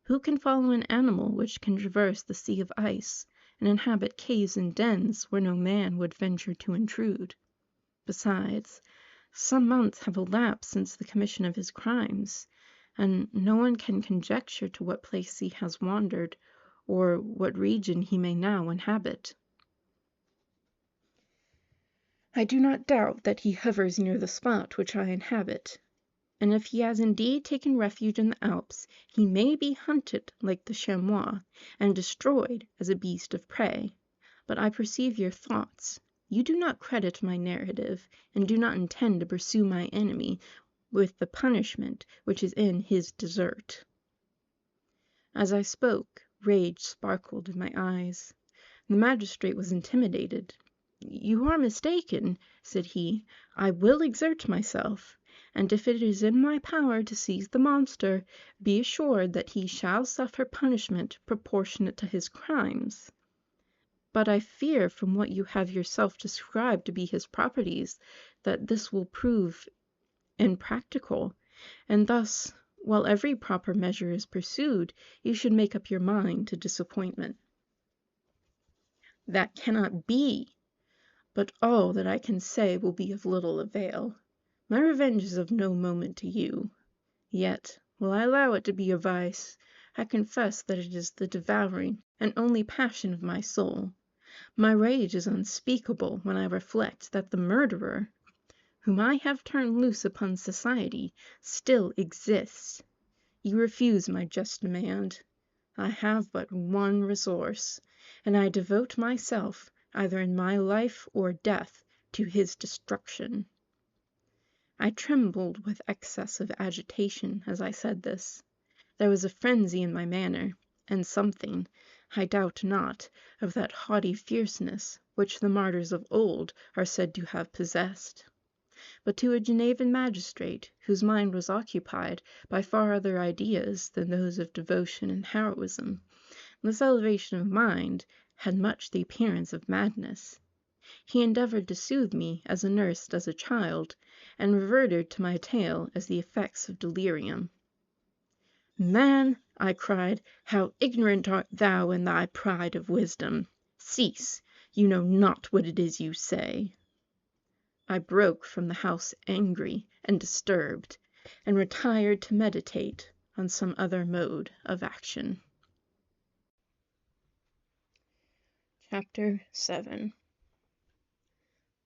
Who can follow an animal which can traverse the sea of ice, and inhabit caves and dens where no man would venture to intrude? Besides, some months have elapsed since the commission of his crimes, and no one can conjecture to what place he has wandered, or what region he may now inhabit. I do not doubt that he hovers near the spot which I inhabit, and if he has indeed taken refuge in the Alps, he may be hunted like the chamois, and destroyed as a beast of prey. But I perceive your thoughts. You do not credit my narrative, and do not intend to pursue my enemy with the punishment which is in his desert." As I spoke, rage sparkled in my eyes. The magistrate was intimidated. "You are mistaken," said he. "I will exert myself, and if it is in my power to seize the monster, be assured that he shall suffer punishment proportionate to his crimes. But I fear, from what you have yourself described to be his properties, that this will prove impracticable, and thus, while every proper measure is pursued, you should make up your mind to disappointment." "That cannot be. But all that I can say will be of little avail. My revenge is of no moment to you. Yet, while I allow it to be a vice, I confess that it is the devouring and only passion of my soul. My rage is unspeakable when I reflect that the murderer, whom I have turned loose upon society, still exists. You refuse my just demand. I have but one resource, and I devote myself, either in my life or death, to his destruction." I trembled with excess of agitation as I said this. There was a frenzy in my manner, and something, I doubt not, of that haughty fierceness which the martyrs of old are said to have possessed. But to a Genevan magistrate, whose mind was occupied by far other ideas than those of devotion and heroism, this elevation of mind had much the appearance of madness. He endeavored to soothe me as a nurse does a child, and reverted to my tale as the effects of delirium. "Man," I cried, "how ignorant art thou in thy pride of wisdom! Cease! You know not what it is you say." I broke from the house angry and disturbed, and retired to meditate on some other mode of action. Chapter 7.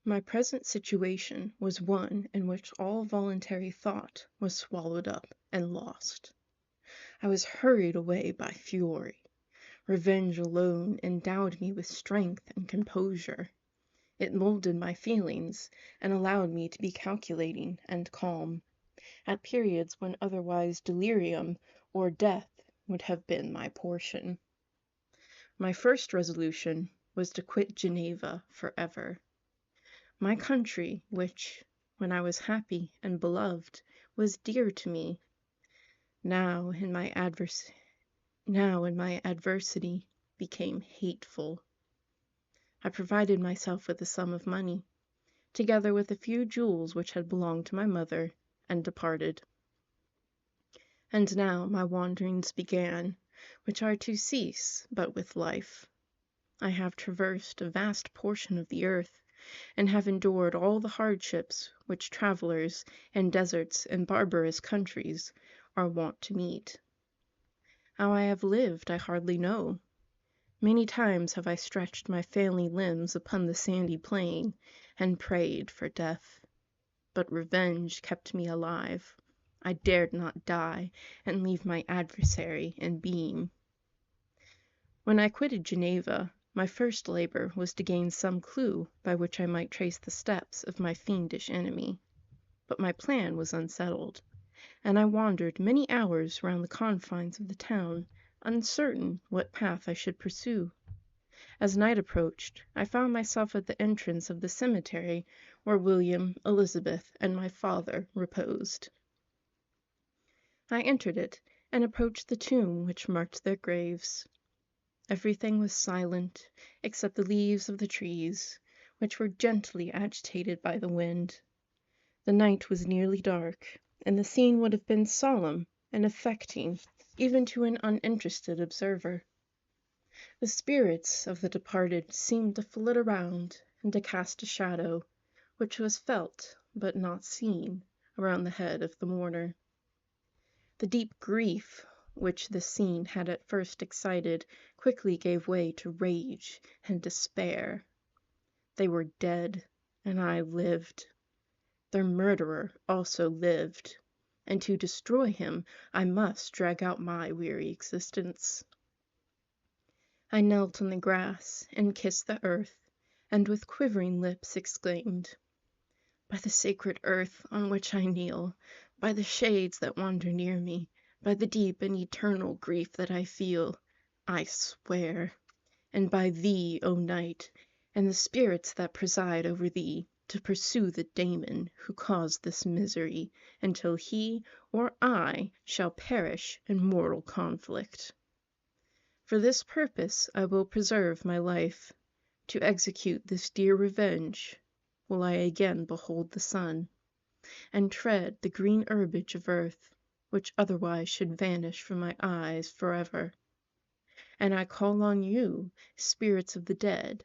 My present situation was one in which all voluntary thought was swallowed up and lost. I was hurried away by fury. Revenge alone endowed me with strength and composure. It molded my feelings, and allowed me to be calculating and calm, at periods when otherwise delirium or death would have been my portion. My first resolution was to quit Geneva forever. My country, which, when I was happy and beloved, was dear to me, now in my adversity became hateful. I provided myself with a sum of money, together with a few jewels which had belonged to my mother, and departed. And now my wanderings began, which are to cease but with life. I have traversed a vast portion of the earth, and have endured all the hardships which travelers in deserts and barbarous countries are wont to meet. How I have lived I hardly know. Many times have I stretched my failing limbs upon the sandy plain, and prayed for death. But revenge kept me alive. I dared not die and leave my adversary in being. When I quitted Geneva, my first labor was to gain some clue by which I might trace the steps of my fiendish enemy. But my plan was unsettled, and I wandered many hours round the confines of the town, uncertain what path I should pursue. As night approached, I found myself at the entrance of the cemetery where William, Elizabeth, and my father reposed. I entered it, and approached the tomb which marked their graves. Everything was silent, except the leaves of the trees, which were gently agitated by the wind. The night was nearly dark, and the scene would have been solemn and affecting even to an uninterested observer. The spirits of the departed seemed to flit around and to cast a shadow, which was felt but not seen, around the head of the mourner. The deep grief which this scene had at first excited quickly gave way to rage and despair. They were dead, and I lived. Their murderer also lived, and to destroy him I must drag out my weary existence. I knelt on the grass and kissed the earth, and with quivering lips exclaimed, "By the sacred earth on which I kneel, by the shades that wander near me, by the deep and eternal grief that I feel, I swear, and by thee, O night, and the spirits that preside over thee, to pursue the daemon who caused this misery, until he or I shall perish in mortal conflict. For this purpose I will preserve my life. To execute this dear revenge will I again behold the sun, and tread the green herbage of earth, which otherwise should vanish from my eyes forever. And I call on you, spirits of the dead,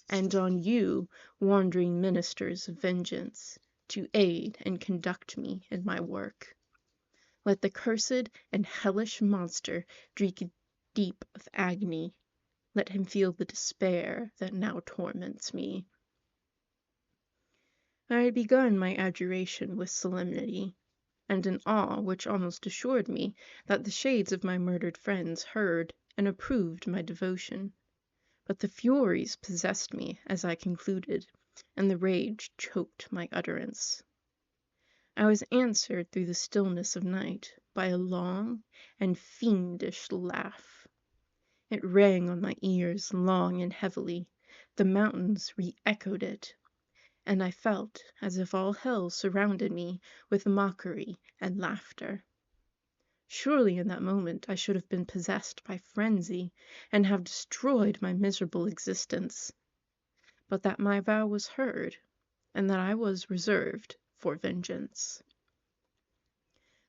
and on you, wandering ministers of vengeance, to aid and conduct me in my work. Let the cursed and hellish monster drink deep of agony. Let him feel the despair that now torments me." I had begun my adjuration with solemnity, and an awe which almost assured me that the shades of my murdered friends heard and approved my devotion. But the Furies possessed me as I concluded, and the rage choked my utterance. I was answered through the stillness of night by a long and fiendish laugh. It rang on my ears long and heavily, the mountains re-echoed it, and I felt as if all hell surrounded me with mockery and laughter. Surely in that moment I should have been possessed by frenzy, and have destroyed my miserable existence. But that my vow was heard, and that I was reserved for vengeance.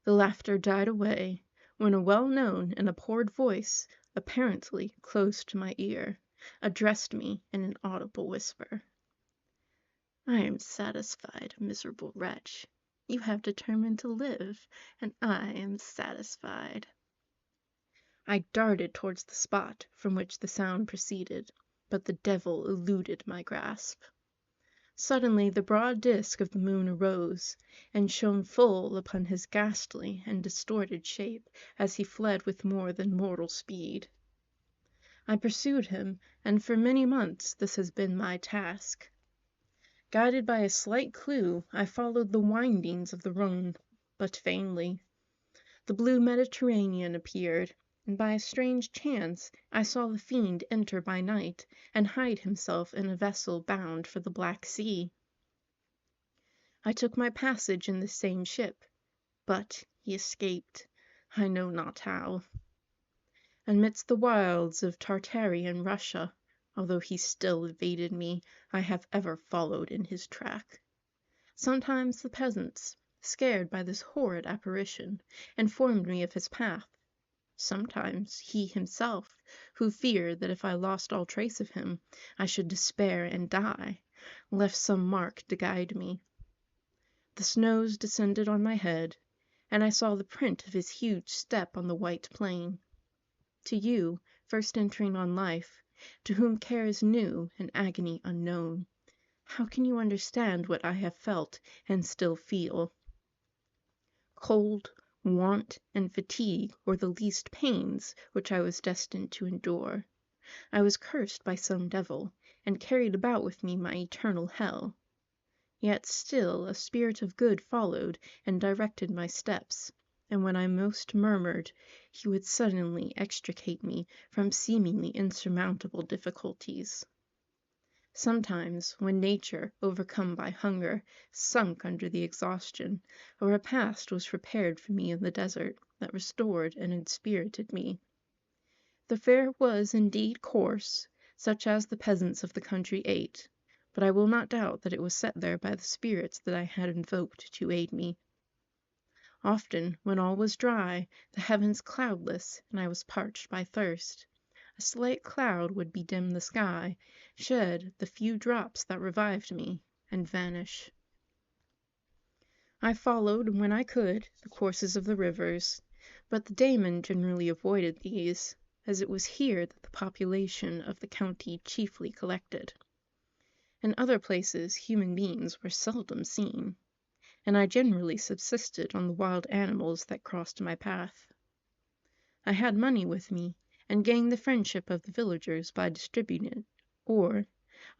The laughter died away, when a well-known and abhorred voice, apparently close to my ear, addressed me in an audible whisper. "I am satisfied, miserable wretch. You have determined to live, and I am satisfied." I darted towards the spot from which the sound proceeded, but the devil eluded my grasp. Suddenly the broad disk of the moon arose, and shone full upon his ghastly and distorted shape as he fled with more than mortal speed. I pursued him, and for many months this has been my task. Guided by a slight clue, I followed the windings of the Rhone, but vainly. The blue Mediterranean appeared, and by a strange chance I saw the fiend enter by night and hide himself in a vessel bound for the Black Sea. I took my passage in this same ship, but he escaped, I know not how. Amidst the wilds of Tartary and Russia, although he still evaded me, I have ever followed in his track. Sometimes the peasants, scared by this horrid apparition, informed me of his path. Sometimes he himself, who feared that if I lost all trace of him, I should despair and die, left some mark to guide me. The snows descended on my head, and I saw the print of his huge step on the white plain. To you, first entering on life, to whom care is new and agony unknown, how can you understand what I have felt and still feel? Cold, want, and fatigue were the least pains which I was destined to endure. I was cursed by some devil, and carried about with me my eternal hell. Yet still a spirit of good followed and directed my steps, and when I most murmured, he would suddenly extricate me from seemingly insurmountable difficulties. Sometimes, when nature, overcome by hunger, sunk under the exhaustion, a repast was prepared for me in the desert that restored and inspirited me. The fare was indeed coarse, such as the peasants of the country ate, but I will not doubt that it was set there by the spirits that I had invoked to aid me. Often, when all was dry, the heavens cloudless, and I was parched by thirst, a slight cloud would bedim the sky, shed the few drops that revived me, and vanish. I followed, when I could, the courses of the rivers, but the Damon generally avoided these, as it was here that the population of the county chiefly collected. In other places human beings were seldom seen, and I generally subsisted on the wild animals that crossed my path. I had money with me, and gained the friendship of the villagers by distributing it, or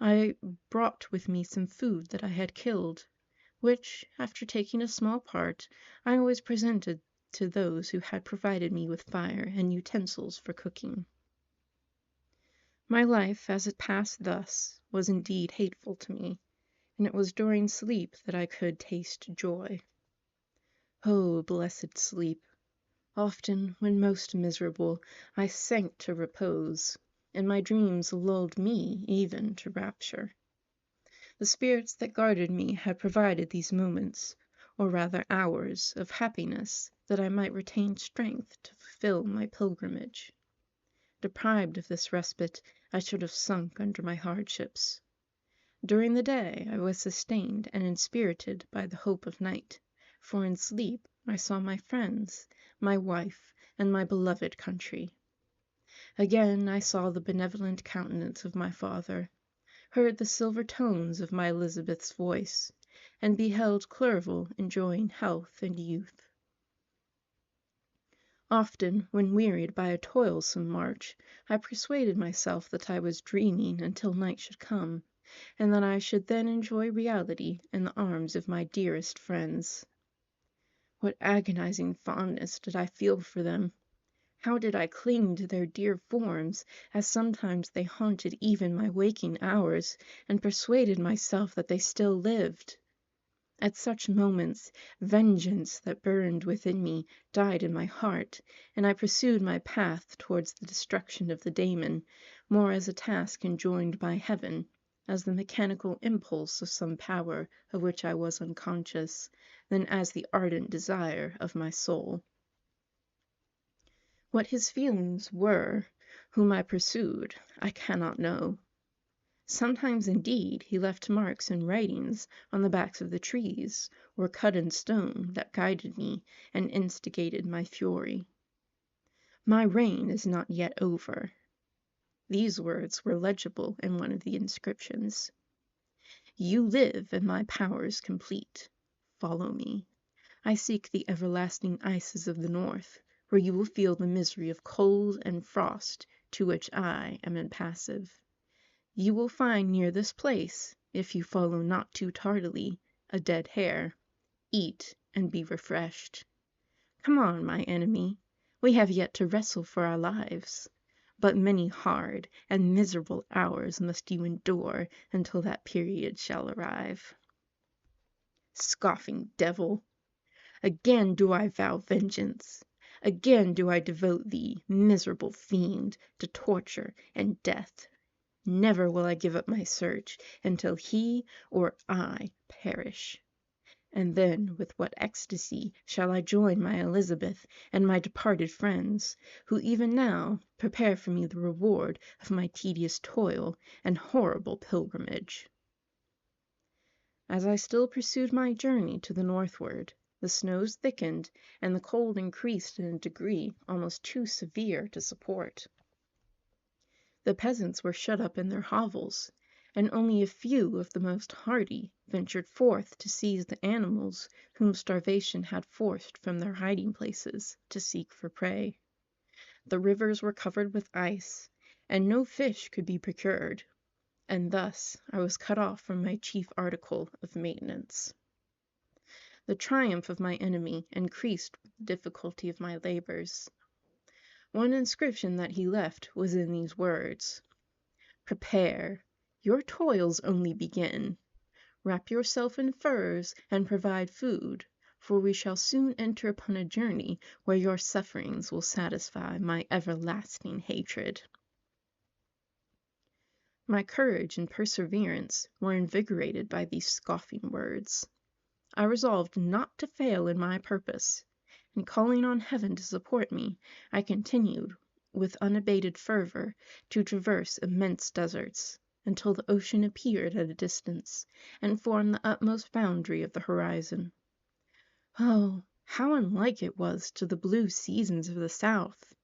I brought with me some food that I had killed, which, after taking a small part, I always presented to those who had provided me with fire and utensils for cooking. My life, as it passed thus, was indeed hateful to me, and it was during sleep that I could taste joy. Oh, blessed sleep! Often, when most miserable, I sank to repose, and my dreams lulled me even to rapture. The spirits that guarded me had provided these moments, or rather hours, of happiness, that I might retain strength to fulfill my pilgrimage. Deprived of this respite, I should have sunk under my hardships. During the day I was sustained and inspirited by the hope of night, for in sleep I saw my friends, my wife, and my beloved country. Again I saw the benevolent countenance of my father, heard the silver tones of my Elizabeth's voice, and beheld Clerval enjoying health and youth. Often, when wearied by a toilsome march, I persuaded myself that I was dreaming until night should come, and that I should then enjoy reality in the arms of my dearest friends. What agonizing fondness did I feel for them! How did I cling to their dear forms, as sometimes they haunted even my waking hours, and persuaded myself that they still lived! At such moments, vengeance that burned within me died in my heart, and I pursued my path towards the destruction of the Damon, more as a task enjoined by Heaven, as the mechanical impulse of some power of which I was unconscious, than as the ardent desire of my soul. What his feelings were, whom I pursued, I cannot know. Sometimes, indeed, he left marks and writings on the backs of the trees, or cut in stone, that guided me and instigated my fury. My reign is not yet over. These words were legible in one of the inscriptions. You live, and my powers complete. Follow me. I seek the everlasting ices of the north, where you will feel the misery of cold and frost, to which I am impassive. You will find near this place, if you follow not too tardily, a dead hare. Eat and be refreshed. Come on, my enemy. We have yet to wrestle for our lives. But many hard and miserable hours must you endure until that period shall arrive. Scoffing devil! Again do I vow vengeance. Again do I devote thee, miserable fiend, to torture and death. Never will I give up my search until he or I perish. And then with what ecstasy shall I join my Elizabeth and my departed friends, who even now prepare for me the reward of my tedious toil and horrible pilgrimage. As I still pursued my journey to the northward, the snows thickened, and the cold increased in a degree almost too severe to support. The peasants were shut up in their hovels, and only a few of the most hardy ventured forth to seize the animals whom starvation had forced from their hiding places to seek for prey. The rivers were covered with ice, and no fish could be procured, and thus I was cut off from my chief article of maintenance. The triumph of my enemy increased with the difficulty of my labors. One inscription that he left was in these words: "Prepare, your toils only begin. Wrap yourself in furs and provide food, for we shall soon enter upon a journey where your sufferings will satisfy my everlasting hatred." My courage and perseverance were invigorated by these scoffing words. I resolved not to fail in my purpose, and calling on heaven to support me, I continued, with unabated fervor, to traverse immense deserts, until the ocean appeared at a distance, and formed the utmost boundary of the horizon. Oh, how unlike it was to the blue seasons of the south!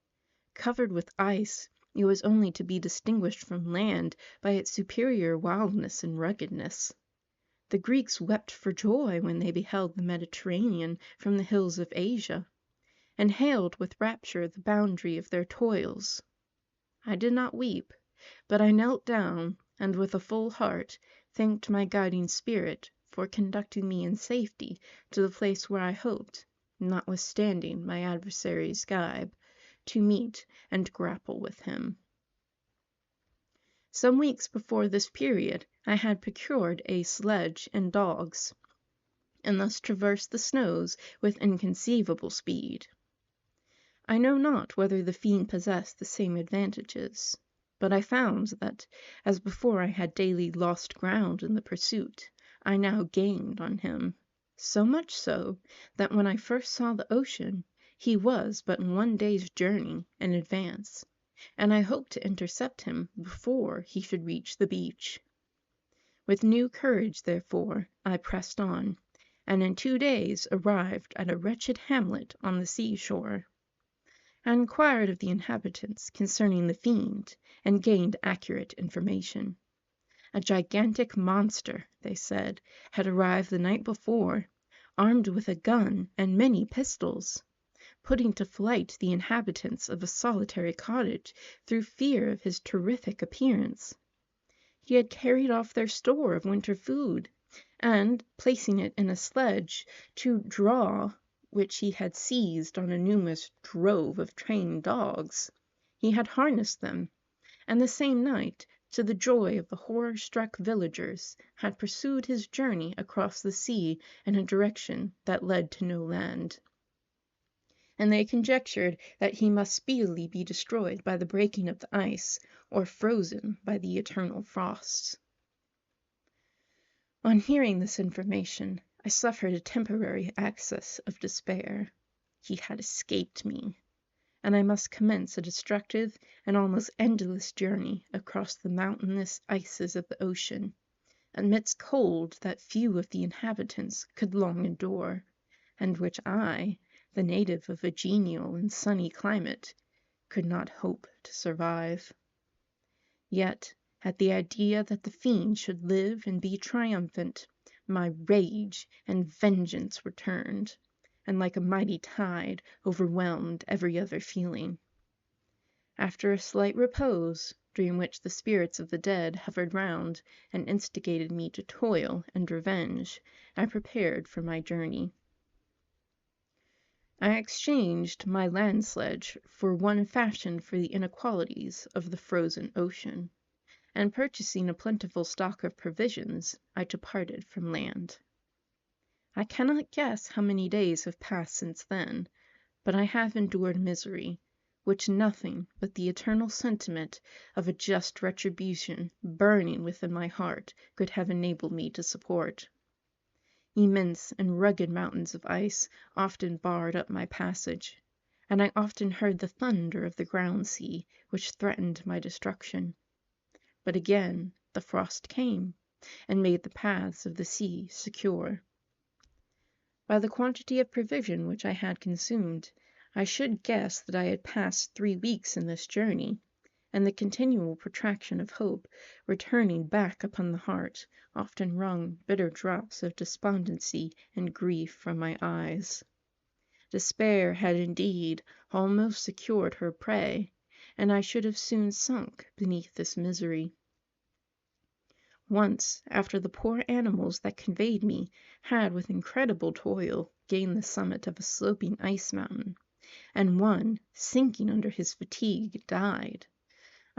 Covered with ice, it was only to be distinguished from land by its superior wildness and ruggedness. The Greeks wept for joy when they beheld the Mediterranean from the hills of Asia, and hailed with rapture the boundary of their toils. I did not weep, but I knelt down, and with a full heart thanked my guiding spirit for conducting me in safety to the place where I hoped, notwithstanding my adversary's gibe, to meet and grapple with him. Some weeks before this period I had procured a sledge and dogs, and thus traversed the snows with inconceivable speed. I know not whether the fiend possessed the same advantages, but I found that, as before I had daily lost ground in the pursuit, I now gained on him, so much so that when I first saw the ocean, he was but 1 day's journey in advance, and I hoped to intercept him before he should reach the beach. With new courage, therefore, I pressed on, and in 2 days arrived at a wretched hamlet on the seashore. I inquired of the inhabitants concerning the fiend, and gained accurate information. A gigantic monster, they said, had arrived the night before, armed with a gun and many pistols, putting to flight the inhabitants of a solitary cottage through fear of his terrific appearance. He had carried off their store of winter food, and, placing it in a sledge to draw, which he had seized on a numerous drove of trained dogs, he had harnessed them, and the same night, to the joy of the horror-struck villagers, had pursued his journey across the sea in a direction that led to no land. And they conjectured that he must speedily be destroyed by the breaking of the ice, or frozen by the eternal frosts. On hearing this information, I suffered a temporary access of despair. He had escaped me, and I must commence a destructive and almost endless journey across the mountainous ices of the ocean, amidst cold that few of the inhabitants could long endure, and which I, the native of a genial and sunny climate, could not hope to survive. Yet, at the idea that the fiend should live and be triumphant, my rage and vengeance returned, and like a mighty tide overwhelmed every other feeling. After a slight repose, during which the spirits of the dead hovered round and instigated me to toil and revenge, I prepared for my journey. I exchanged my land sledge for one fashioned for the inequalities of the frozen ocean, and purchasing a plentiful stock of provisions, I departed from land. I cannot guess how many days have passed since then, but I have endured misery, which nothing but the eternal sentiment of a just retribution burning within my heart could have enabled me to support. Immense and rugged mountains of ice often barred up my passage, and I often heard the thunder of the ground sea which threatened my destruction. But again the frost came, and made the paths of the sea secure. By the quantity of provision which I had consumed, I should guess that I had passed 3 weeks in this journey, and the continual protraction of hope returning back upon the heart often wrung bitter drops of despondency and grief from my eyes. Despair had indeed almost secured her prey, and I should have soon sunk beneath this misery. Once, after the poor animals that conveyed me had with incredible toil gained the summit of a sloping ice mountain, and one, sinking under his fatigue, died,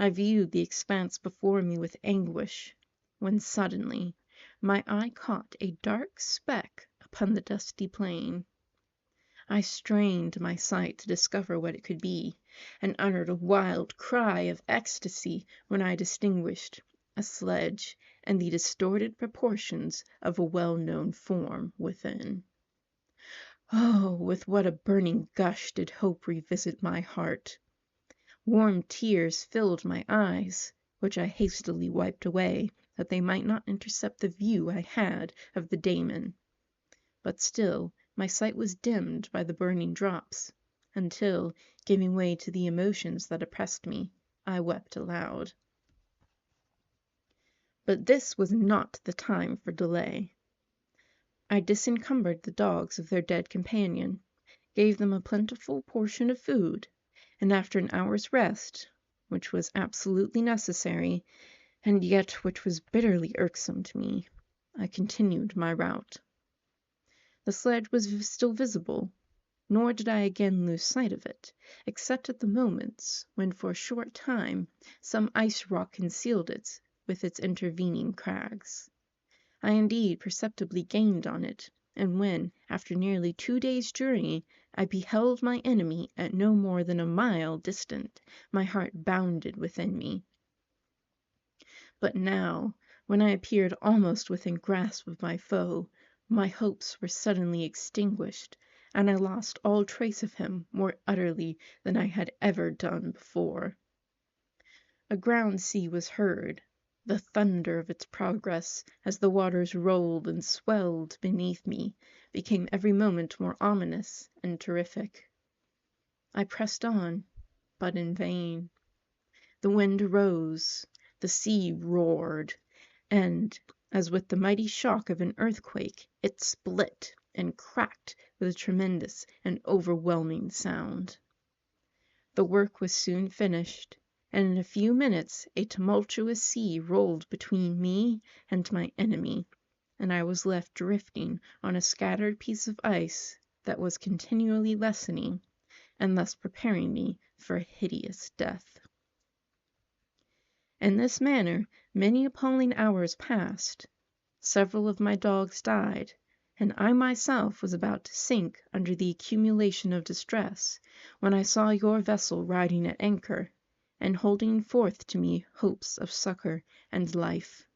I viewed the expanse before me with anguish, when suddenly my eye caught a dark speck upon the dusty plain. I strained my sight to discover what it could be, and uttered a wild cry of ecstasy when I distinguished a sledge and the distorted proportions of a well-known form within. Oh, with what a burning gush did hope revisit my heart! Warm tears filled my eyes, which I hastily wiped away, that they might not intercept the view I had of the daemon. But still my sight was dimmed by the burning drops, until, giving way to the emotions that oppressed me, I wept aloud. But this was not the time for delay. I disencumbered the dogs of their dead companion, gave them a plentiful portion of food, and after an hour's rest, which was absolutely necessary, and yet which was bitterly irksome to me, I continued my route. The sledge was still visible, nor did I again lose sight of it, except at the moments when for a short time some ice rock concealed it with its intervening crags. I indeed perceptibly gained on it, and when, after nearly 2 days' journey, I beheld my enemy at no more than a mile distant, my heart bounded within me. But now, when I appeared almost within grasp of my foe, my hopes were suddenly extinguished, and I lost all trace of him more utterly than I had ever done before. A ground sea was heard, the thunder of its progress, as the waters rolled and swelled beneath me, became every moment more ominous and terrific. I pressed on, but in vain. The wind arose, the sea roared, and, as with the mighty shock of an earthquake, it split and cracked with a tremendous and overwhelming sound. The work was soon finished, and in a few minutes a tumultuous sea rolled between me and my enemy, and I was left drifting on a scattered piece of ice that was continually lessening, and thus preparing me for a hideous death. In this manner many appalling hours passed. Several of my dogs died, and I myself was about to sink under the accumulation of distress, when I saw your vessel riding at anchor, and holding forth to me hopes of succor and life.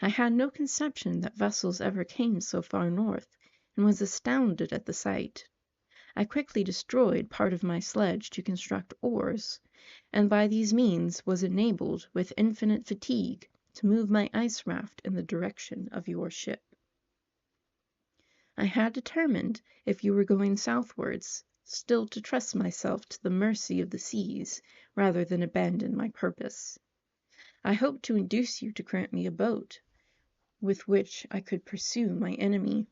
I had no conception that vessels ever came so far north, and was astounded at the sight. I quickly destroyed part of my sledge to construct oars, and by these means was enabled, with infinite fatigue, to move my ice raft in the direction of your ship. I had determined, if you were going southwards, still to trust myself to the mercy of the seas, rather than abandon my purpose. I hoped to induce you to grant me a boat, with which I could pursue my enemy,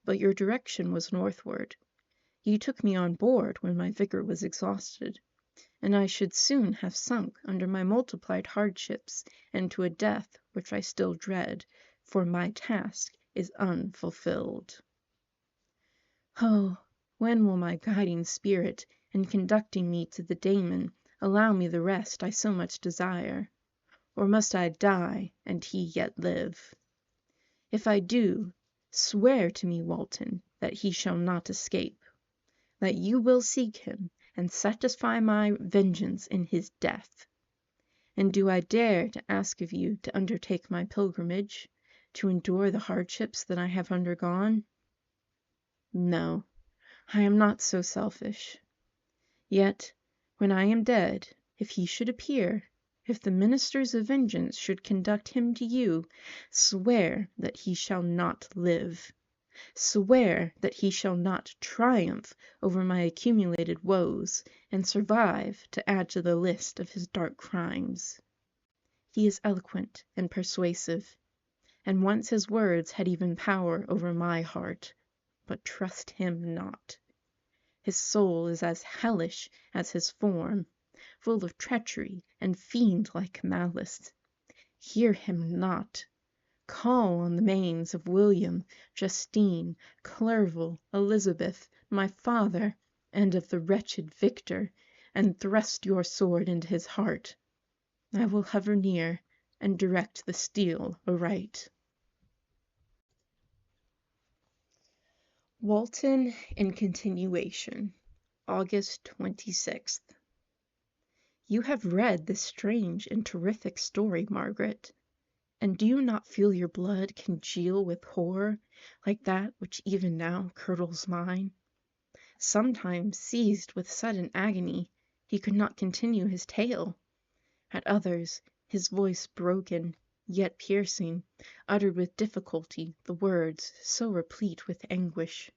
but your direction was northward. You took me on board when my vigor was exhausted, and I should soon have sunk under my multiplied hardships and to a death which I still dread, for my task is unfulfilled. Oh, when will my guiding spirit, in conducting me to the daemon, allow me the rest I so much desire? Or must I die, and he yet live? If I do, swear to me, Walton, that he shall not escape, that you will seek him, and satisfy my vengeance in his death. And do I dare to ask of you to undertake my pilgrimage, to endure the hardships that I have undergone? No, I am not so selfish. Yet, when I am dead, if he should appear, if the ministers of vengeance should conduct him to you, swear that he shall not live. Swear that he shall not triumph over my accumulated woes, and survive to add to the list of his dark crimes. He is eloquent and persuasive, and once his words had even power over my heart, but trust him not. His soul is as hellish as his form, full of treachery and fiend-like malice. Hear him not. Call on the manes of William, Justine, Clerval, Elizabeth, my father, and of the wretched Victor, and thrust your sword into his heart. I will hover near, and direct the steel aright. Walton in continuation, August 26th. You have read this strange and terrific story, Margaret, and do you not feel your blood congeal with horror, like that which even now curdles mine? Sometimes, seized with sudden agony, he could not continue his tale. At others, his voice broken, yet piercing, uttered with difficulty the words so replete with anguish.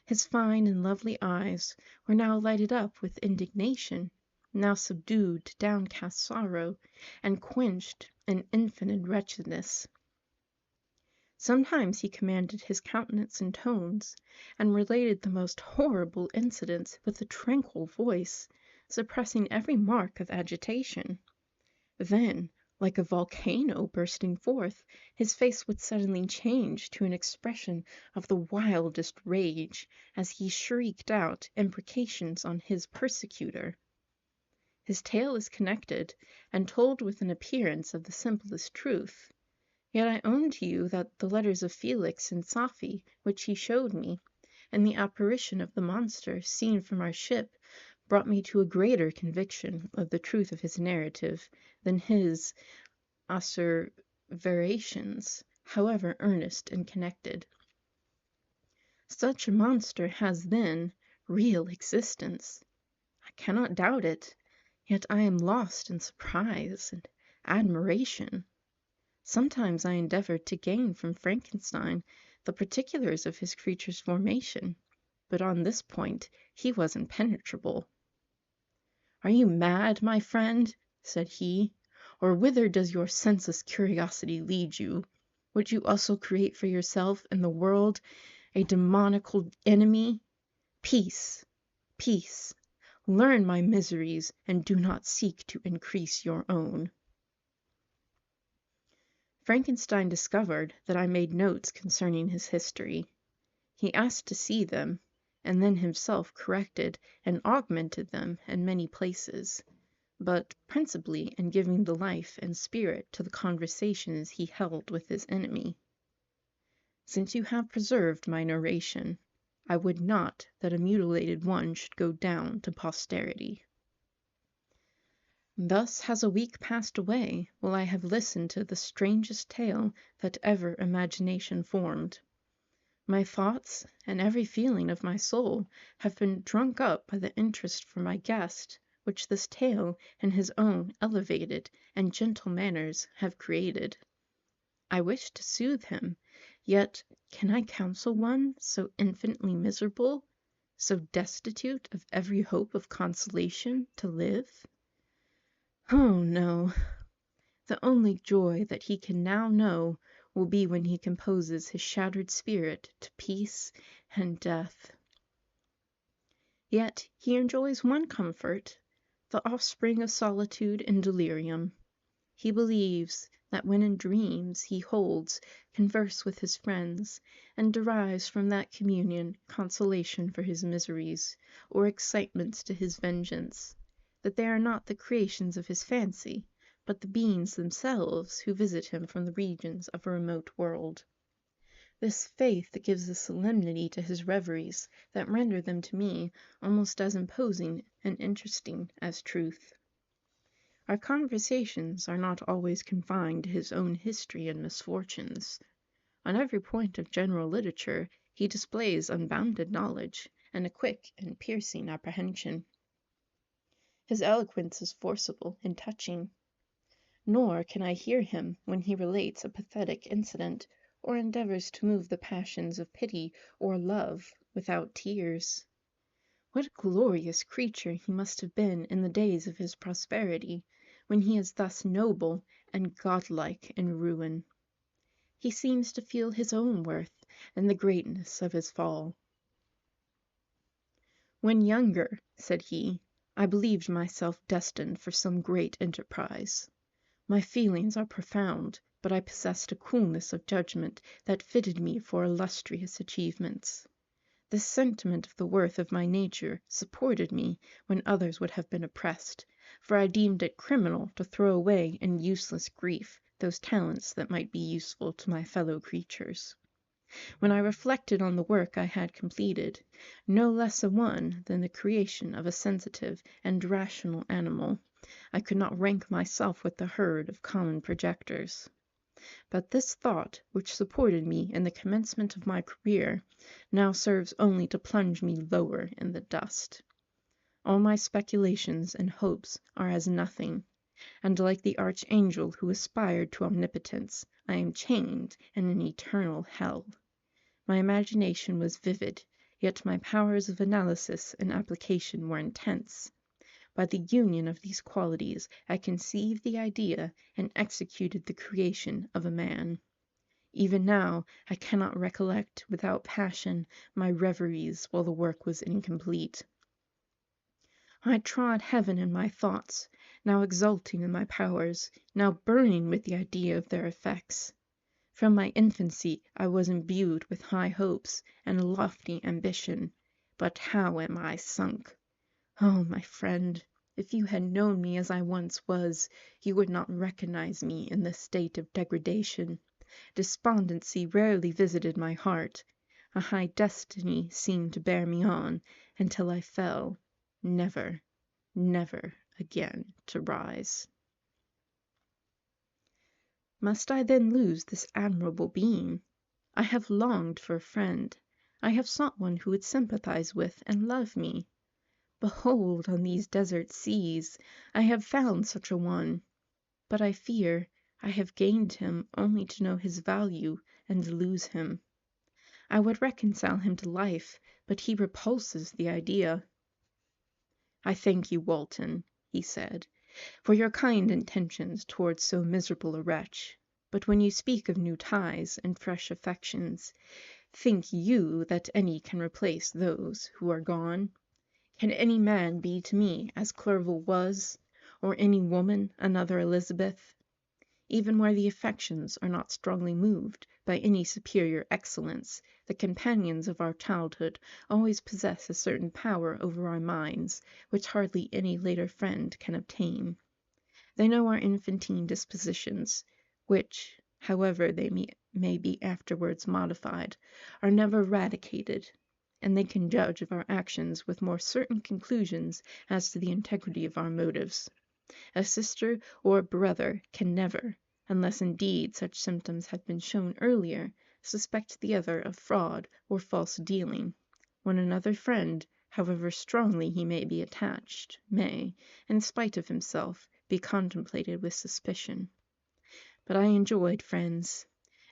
His fine and lovely eyes were now lighted up with indignation, now subdued to downcast sorrow, and quenched in infinite wretchedness. Sometimes he commanded his countenance and tones, and related the most horrible incidents with a tranquil voice, suppressing every mark of agitation. Then, like a volcano bursting forth, his face would suddenly change to an expression of the wildest rage, as he shrieked out imprecations on his persecutor. His tale is connected, and told with an appearance of the simplest truth. Yet I own to you that the letters of Felix and Safie, which he showed me, and the apparition of the monster seen from our ship, brought me to a greater conviction of the truth of his narrative than his asseverations, however earnest and connected. Such a monster has, then, real existence. I cannot doubt it, yet I am lost in surprise and admiration. Sometimes I endeavored to gain from Frankenstein the particulars of his creature's formation, but on this point he was impenetrable. "Are you mad, my friend?" said he, "or whither does your senseless curiosity lead you? Would you also create for yourself and the world a demoniacal enemy? Peace, peace! Learn my miseries, and do not seek to increase your own." Frankenstein discovered that I made notes concerning his history. He asked to see them, and then himself corrected and augmented them in many places, but principally in giving the life and spirit to the conversations he held with his enemy. Since you have preserved my narration, I would not that a mutilated one should go down to posterity. Thus has a week passed away while I have listened to the strangest tale that ever imagination formed. My thoughts and every feeling of my soul have been drunk up by the interest for my guest, which this tale and his own elevated and gentle manners have created. I wish to soothe him, yet can I counsel one so infinitely miserable, so destitute of every hope of consolation, to live? Oh, no! The only joy that he can now know will be when he composes his shattered spirit to peace and death. Yet he enjoys one comfort, the offspring of solitude and delirium. He believes that when in dreams he holds converse with his friends, and derives from that communion consolation for his miseries, or excitements to his vengeance, that they are not the creations of his fancy, but the beings themselves who visit him from the regions of a remote world. This faith gives a solemnity to his reveries that render them to me almost as imposing and interesting as truth. Our conversations are not always confined to his own history and misfortunes. On every point of general literature he displays unbounded knowledge, and a quick and piercing apprehension. His eloquence is forcible and touching. Nor can I hear him when he relates a pathetic incident, or endeavors to move the passions of pity or love without tears. What a glorious creature he must have been in the days of his prosperity, when he is thus noble and godlike in ruin. He seems to feel his own worth and the greatness of his fall. "When younger," said he, "I believed myself destined for some great enterprise. My feelings are profound, but I possessed a coolness of judgment that fitted me for illustrious achievements. This sentiment of the worth of my nature supported me when others would have been oppressed, for I deemed it criminal to throw away in useless grief those talents that might be useful to my fellow creatures. When I reflected on the work I had completed, no less a one than the creation of a sensitive and rational animal, I could not rank myself with the herd of common projectors. But this thought, which supported me in the commencement of my career, now serves only to plunge me lower in the dust. All my speculations and hopes are as nothing, and like the archangel who aspired to omnipotence, I am chained in an eternal hell. My imagination was vivid, yet my powers of analysis and application were intense. By the union of these qualities I conceived the idea and executed the creation of a man. Even now I cannot recollect without passion my reveries while the work was incomplete. I trod heaven in my thoughts, now exulting in my powers, now burning with the idea of their effects. From my infancy I was imbued with high hopes and a lofty ambition, but how am I sunk! Oh, my friend, if you had known me as I once was, you would not recognize me in this state of degradation. Despondency rarely visited my heart. A high destiny seemed to bear me on, until I fell, never, never again to rise. Must I then lose this admirable being? I have longed for a friend. I have sought one who would sympathize with and love me. Behold, on these desert seas, I have found such a one. But I fear I have gained him only to know his value and lose him. I would reconcile him to life, but he repulses the idea. "I thank you, Walton," he said, "for your kind intentions towards so miserable a wretch. But when you speak of new ties and fresh affections, think you that any can replace those who are gone? Can any man be to me as Clerval was, or any woman another Elizabeth? Even where the affections are not strongly moved by any superior excellence, the companions of our childhood always possess a certain power over our minds, which hardly any later friend can obtain. They know our infantine dispositions, which, however they may be afterwards modified, are never eradicated, and they can judge of our actions with more certain conclusions as to the integrity of our motives. A sister or a brother can never, unless indeed such symptoms have been shown earlier, suspect the other of fraud or false dealing, when another friend, however strongly he may be attached, may, in spite of himself, be contemplated with suspicion. But I enjoyed friends,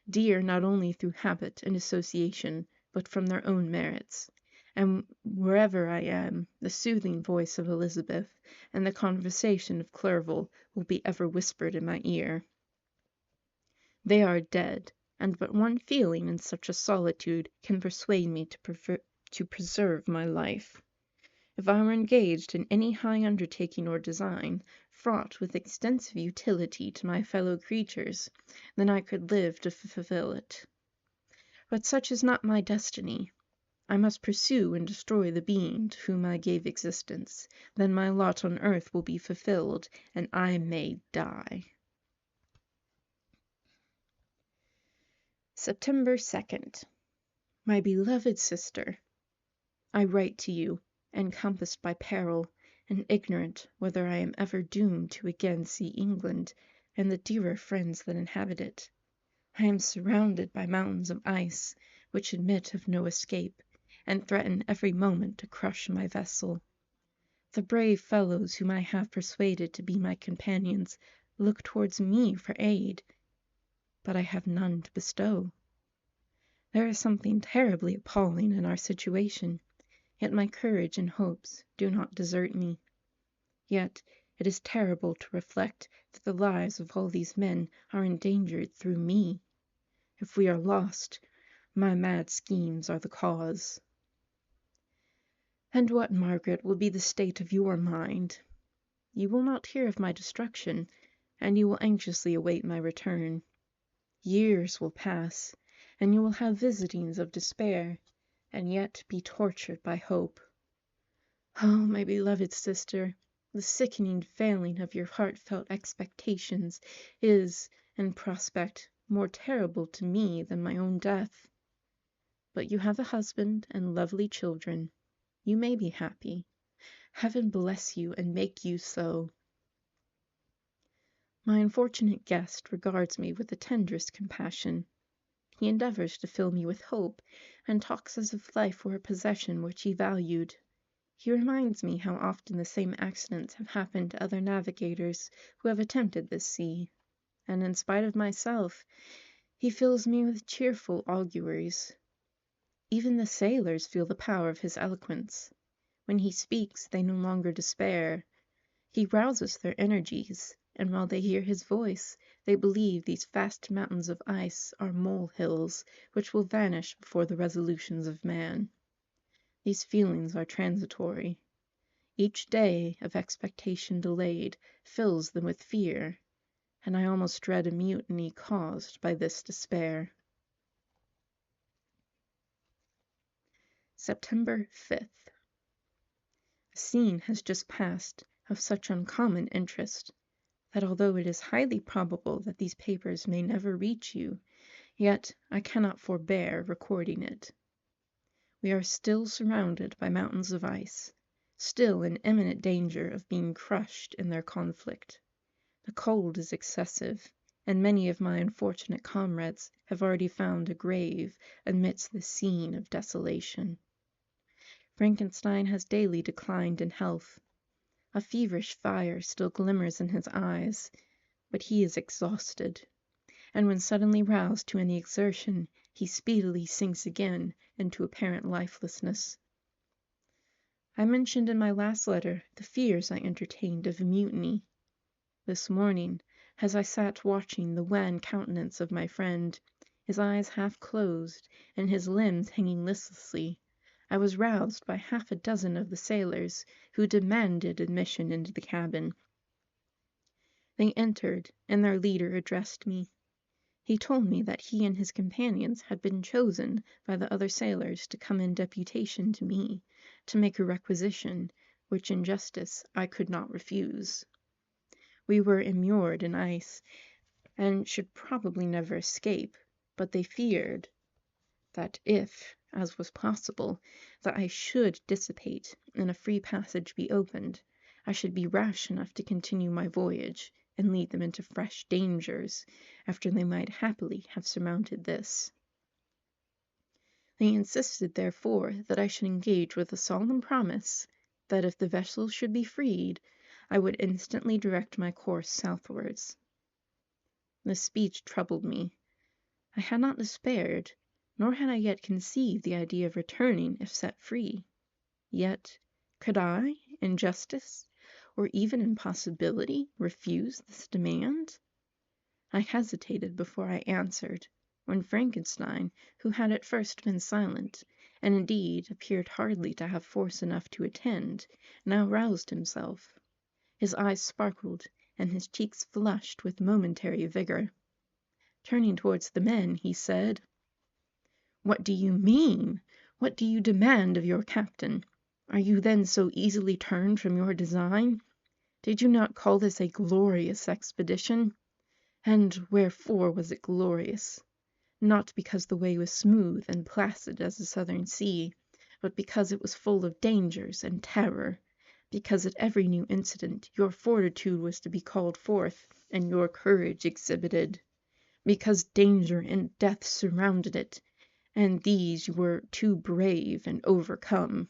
dear not only through habit and association, but from their own merits, and wherever I am, the soothing voice of Elizabeth and the conversation of Clerval will be ever whispered in my ear. They are dead, and but one feeling in such a solitude can persuade me to preserve my life. If I were engaged in any high undertaking or design, fraught with extensive utility to my fellow creatures, then I could live to fulfill it. But such is not my destiny. I must pursue and destroy the being to whom I gave existence. Then my lot on earth will be fulfilled, and I may die. September 2nd. My beloved sister, I write to you, encompassed by peril, and ignorant whether I am ever doomed to again see England and the dearer friends that inhabit it. I am surrounded by mountains of ice, which admit of no escape, and threaten every moment to crush my vessel. The brave fellows whom I have persuaded to be my companions look towards me for aid, but I have none to bestow. There is something terribly appalling in our situation, yet my courage and hopes do not desert me. Yet it is terrible to reflect that the lives of all these men are endangered through me. If we are lost, my mad schemes are the cause. And what, Margaret, will be the state of your mind? You will not hear of my destruction, and you will anxiously await my return. Years will pass, and you will have visitings of despair, and yet be tortured by hope. Oh, my beloved sister, the sickening failing of your heartfelt expectations is, in prospect, more terrible to me than my own death. But you have a husband and lovely children. You may be happy. Heaven bless you and make you so. My unfortunate guest regards me with the tenderest compassion. He endeavors to fill me with hope, and talks as if life were a possession which he valued. He reminds me how often the same accidents have happened to other navigators who have attempted this sea, and in spite of myself, he fills me with cheerful auguries. Even the sailors feel the power of his eloquence. When he speaks, they no longer despair. He rouses their energies, and while they hear his voice, they believe these vast mountains of ice are mole-hills which will vanish before the resolutions of man. These feelings are transitory. Each day of expectation delayed fills them with fear, and I almost dread a mutiny caused by this despair. September 5th. A scene has just passed of such uncommon interest that although it is highly probable that these papers may never reach you, yet I cannot forbear recording it. We are still surrounded by mountains of ice, still in imminent danger of being crushed in their conflict. The cold is excessive, and many of my unfortunate comrades have already found a grave amidst this scene of desolation. Frankenstein has daily declined in health. A feverish fire still glimmers in his eyes, but he is exhausted, and when suddenly roused to any exertion, he speedily sinks again into apparent lifelessness. I mentioned in my last letter the fears I entertained of a mutiny. This morning, as I sat watching the wan countenance of my friend, his eyes half closed and his limbs hanging listlessly, I was roused by half a dozen of the sailors, who demanded admission into the cabin. They entered, and their leader addressed me. He told me that he and his companions had been chosen by the other sailors to come in deputation to me, to make a requisition, which in justice I could not refuse. We were immured in ice, and should probably never escape, but they feared that if, as was possible, that I should dissipate and a free passage be opened, I should be rash enough to continue my voyage, and lead them into fresh dangers, after they might happily have surmounted this. They insisted, therefore, that I should engage with a solemn promise that if the vessel should be freed, I would instantly direct my course southwards. This speech troubled me. I had not despaired, nor had I yet conceived the idea of returning if set free. Yet, could I, in justice, or even in possibility, refuse this demand? I hesitated before I answered, when Frankenstein, who had at first been silent, and indeed appeared hardly to have force enough to attend, now roused himself. His eyes sparkled, and his cheeks flushed with momentary vigor. Turning towards the men, he said, "What do you mean? What do you demand of your captain? Are you then so easily turned from your design? Did you not call this a glorious expedition? And wherefore was it glorious? Not because the way was smooth and placid as the southern sea, but because it was full of dangers and terror, because at every new incident your fortitude was to be called forth, and your courage exhibited, because danger and death surrounded it, and these you were too brave and overcome.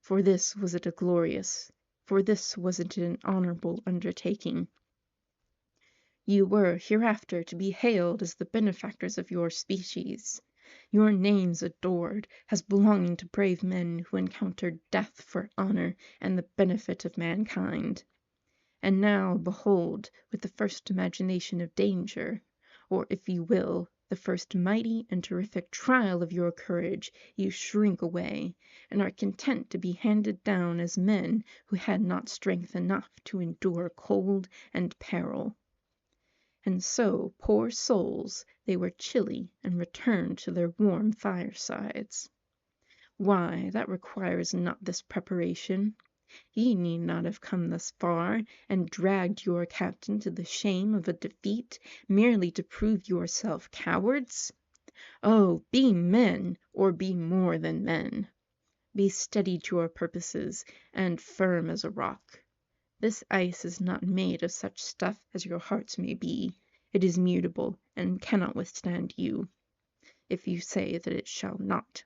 For this was it a glorious, for this was it an honorable undertaking. You were hereafter to be hailed as the benefactors of your species, Your name's adored, as belonging to brave men who encountered death for honor and the benefit of mankind. And now, behold, with the first imagination of danger, or, if you will, the first mighty and terrific trial of your courage, you shrink away, and are content to be handed down as men who had not strength enough to endure cold and peril. And so, poor souls, they were chilly and returned to their warm firesides. Why, that requires not this preparation. Ye need not have come thus far, and dragged your captain to the shame of a defeat, merely to prove yourself cowards. Oh, be men, or be more than men. Be steady to your purposes, and firm as a rock. This ice is not made of such stuff as your hearts may be. It is mutable, and cannot withstand you, if you say that it shall not.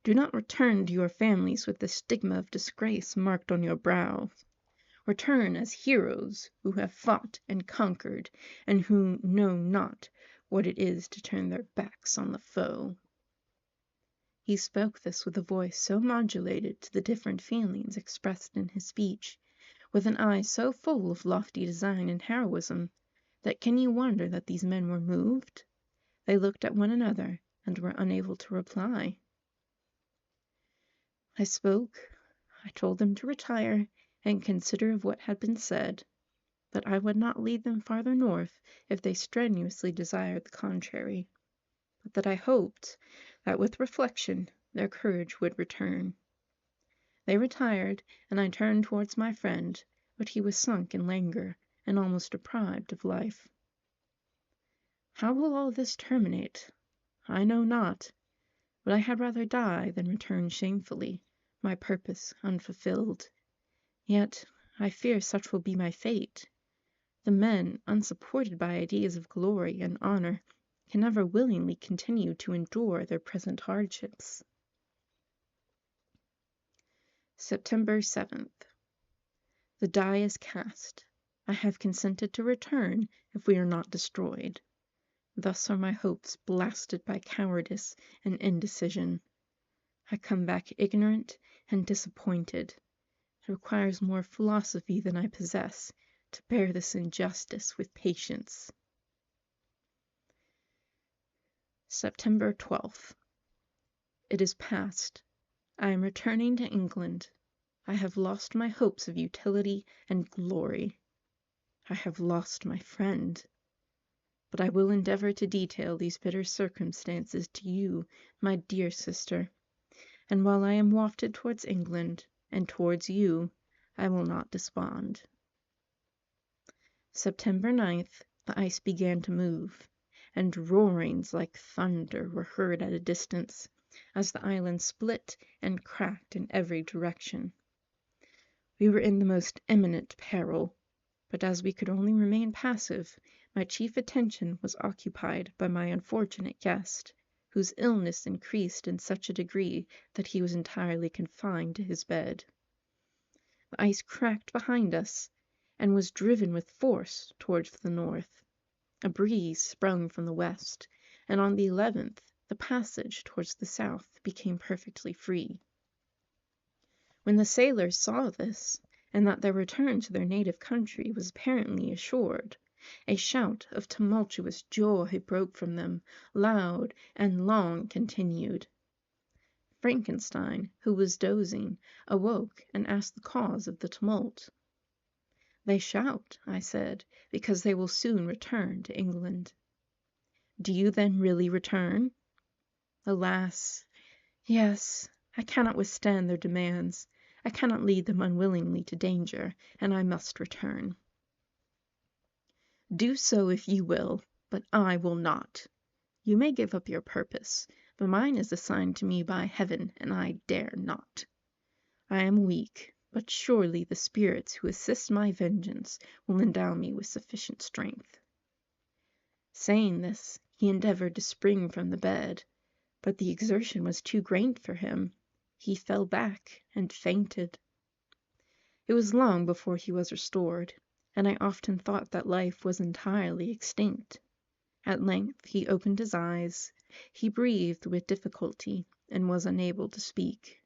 Do not return to your families with the stigma of disgrace marked on your brow. Return as heroes who have fought and conquered, and who know not what it is to turn their backs on the foe. He spoke this with a voice so modulated to the different feelings expressed in his speech, with an eye so full of lofty design and heroism, that can you wonder that these men were moved? They looked at one another, and were unable to reply. I spoke. I told them to retire and consider of what had been said, that I would not lead them farther north if they strenuously desired the contrary, but that I hoped that with reflection their courage would return. They retired, and I turned towards my friend, but he was sunk in languor and almost deprived of life. How will all this terminate? I know not, but I had rather die than return shamefully, my purpose unfulfilled. Yet I fear such will be my fate. The men, unsupported by ideas of glory and honor, can never willingly continue to endure their present hardships. September 7th. The die is cast. I have consented to return if we are not destroyed. Thus are my hopes blasted by cowardice and indecision. I come back ignorant and disappointed. It requires more philosophy than I possess to bear this injustice with patience. September 12th. It is past. I am returning to England. I have lost my hopes of utility and glory. I have lost my friend. But I will endeavor to detail these bitter circumstances to you, my dear sister, and while I am wafted towards England and towards you, I will not despond. September 9th, the ice began to move, and roarings like thunder were heard at a distance, as the island split and cracked in every direction. We were in the most imminent peril, but as we could only remain passive, my chief attention was occupied by my unfortunate guest, whose illness increased in such a degree that he was entirely confined to his bed. The ice cracked behind us, and was driven with force towards the north. A breeze sprung from the west, and on the 11th the passage towards the south became perfectly free. When the sailors saw this, and that their return to their native country was apparently assured, a shout of tumultuous joy broke from them, loud and long continued. Frankenstein, who was dozing, awoke and asked the cause of the tumult. "They shout," I said, "because they will soon return to England." "Do you then really return?" "Alas, yes. I cannot withstand their demands. I cannot lead them unwillingly to danger, and I must return." "Do so if you will, but I will not. You may give up your purpose, but mine is assigned to me by Heaven, and I dare not. I am weak, but surely the spirits who assist my vengeance will endow me with sufficient strength." Saying this, he endeavored to spring from the bed, but the exertion was too great for him. He fell back and fainted. It was long before he was restored, and I often thought that life was entirely extinct. At length he opened his eyes, he breathed with difficulty and was unable to speak.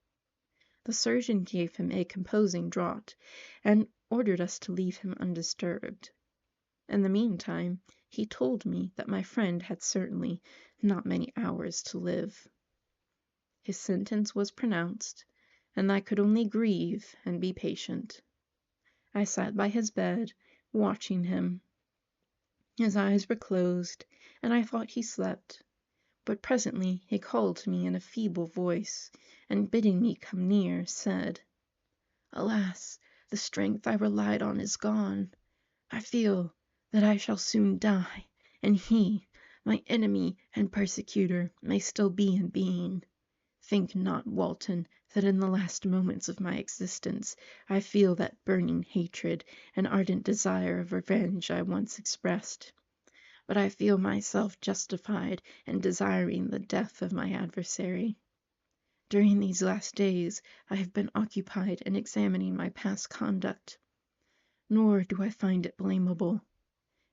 The surgeon gave him a composing draught and ordered us to leave him undisturbed. In the meantime, he told me that my friend had certainly not many hours to live. His sentence was pronounced, and I could only grieve and be patient. I sat by his bed, watching him. His eyes were closed, and I thought he slept. But presently he called to me in a feeble voice, and bidding me come near, said, "Alas, the strength I relied on is gone. I feel that I shall soon die, and he, my enemy and persecutor, may still be in being. Think not, Walton, that in the last moments of my existence I feel that burning hatred and ardent desire of revenge I once expressed. But I feel myself justified in desiring the death of my adversary. During these last days I have been occupied in examining my past conduct, nor do I find it blamable.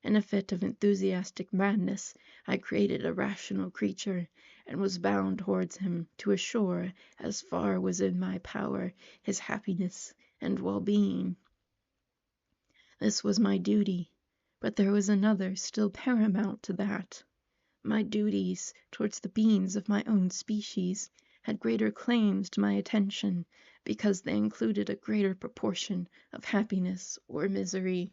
In a fit of enthusiastic madness, I created a rational creature, and was bound towards him to assure, as far was in my power, his happiness and well-being. This was my duty, but there was another still paramount to that. My duties towards the beings of my own species had greater claims to my attention, because they included a greater proportion of happiness or misery.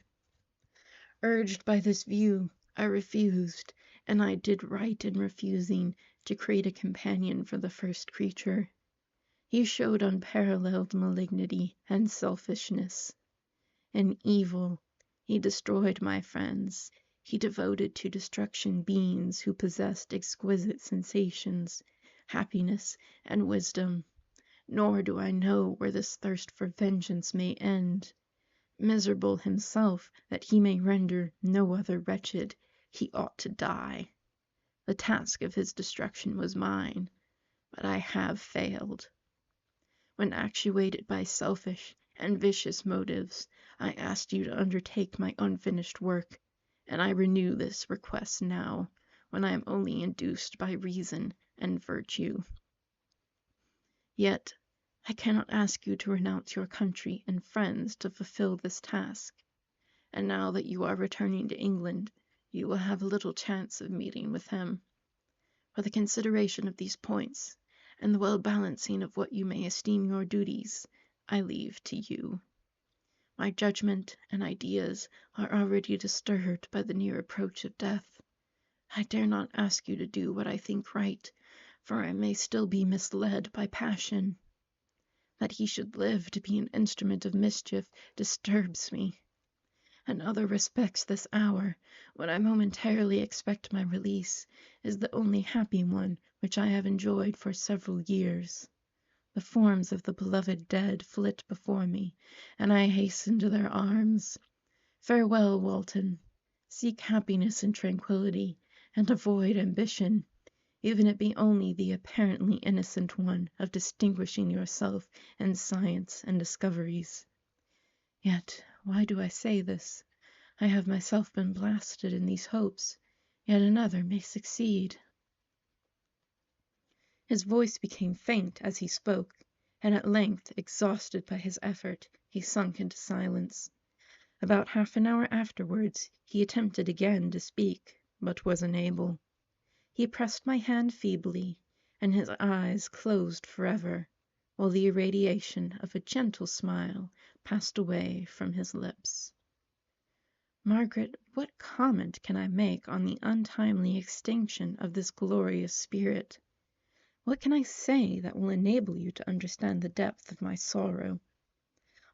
Urged by this view, I refused, and I did right in refusing, to create a companion for the first creature. He showed unparalleled malignity and selfishness. In evil, he destroyed my friends. He devoted to destruction beings who possessed exquisite sensations, happiness, and wisdom. Nor do I know where this thirst for vengeance may end. Miserable himself, that he may render no other wretched, he ought to die. The task of his destruction was mine, but I have failed. When actuated by selfish and vicious motives, I asked you to undertake my unfinished work, and I renew this request now, when I am only induced by reason and virtue. Yet I cannot ask you to renounce your country and friends to fulfill this task, and now that you are returning to England, you will have little chance of meeting with him. For the consideration of these points, and the well-balancing of what you may esteem your duties, I leave to you. My judgment and ideas are already disturbed by the near approach of death. I dare not ask you to do what I think right, for I may still be misled by passion. That he should live to be an instrument of mischief disturbs me. In other respects, this hour, when I momentarily expect my release, is the only happy one which I have enjoyed for several years. The forms of the beloved dead flit before me, and I hasten to their arms. Farewell, Walton. Seek happiness and tranquillity, and avoid ambition, even it be only the apparently innocent one of distinguishing yourself in science and discoveries. Yet, why do I say this? I have myself been blasted in these hopes, yet another may succeed. His voice became faint as he spoke, and at length, exhausted by his effort, he sunk into silence. About half an hour afterwards he attempted again to speak, but was unable. He pressed my hand feebly, and his eyes closed forever, while the irradiation of a gentle smile passed away from his lips. Margaret, what comment can I make on the untimely extinction of this glorious spirit? What can I say that will enable you to understand the depth of my sorrow?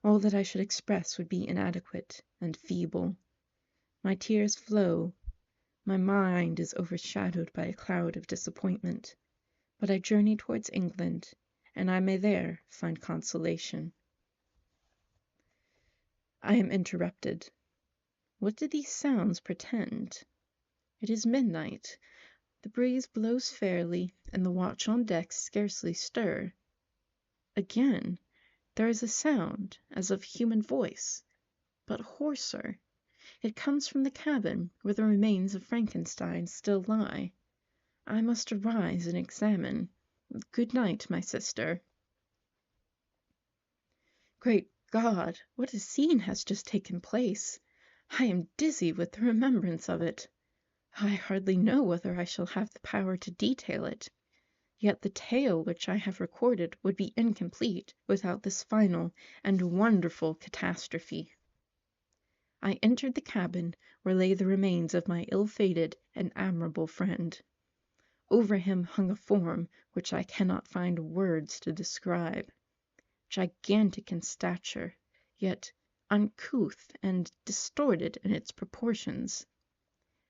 All that I should express would be inadequate and feeble. My tears flow. My mind is overshadowed by a cloud of disappointment, but I journey towards England, and I may there find consolation. I am interrupted. What do these sounds portend? It is midnight. The breeze blows fairly, and the watch on deck scarcely stir. Again, there is a sound as of human voice, but hoarser. It comes from the cabin where the remains of Frankenstein still lie. I must arise and examine. Good night, my sister. Great God, what a scene has just taken place! I am dizzy with the remembrance of it. I hardly know whether I shall have the power to detail it. Yet the tale which I have recorded would be incomplete without this final and wonderful catastrophe. I entered the cabin where lay the remains of my ill-fated and admirable friend. Over him hung a form which I cannot find words to describe. Gigantic in stature, yet uncouth and distorted in its proportions.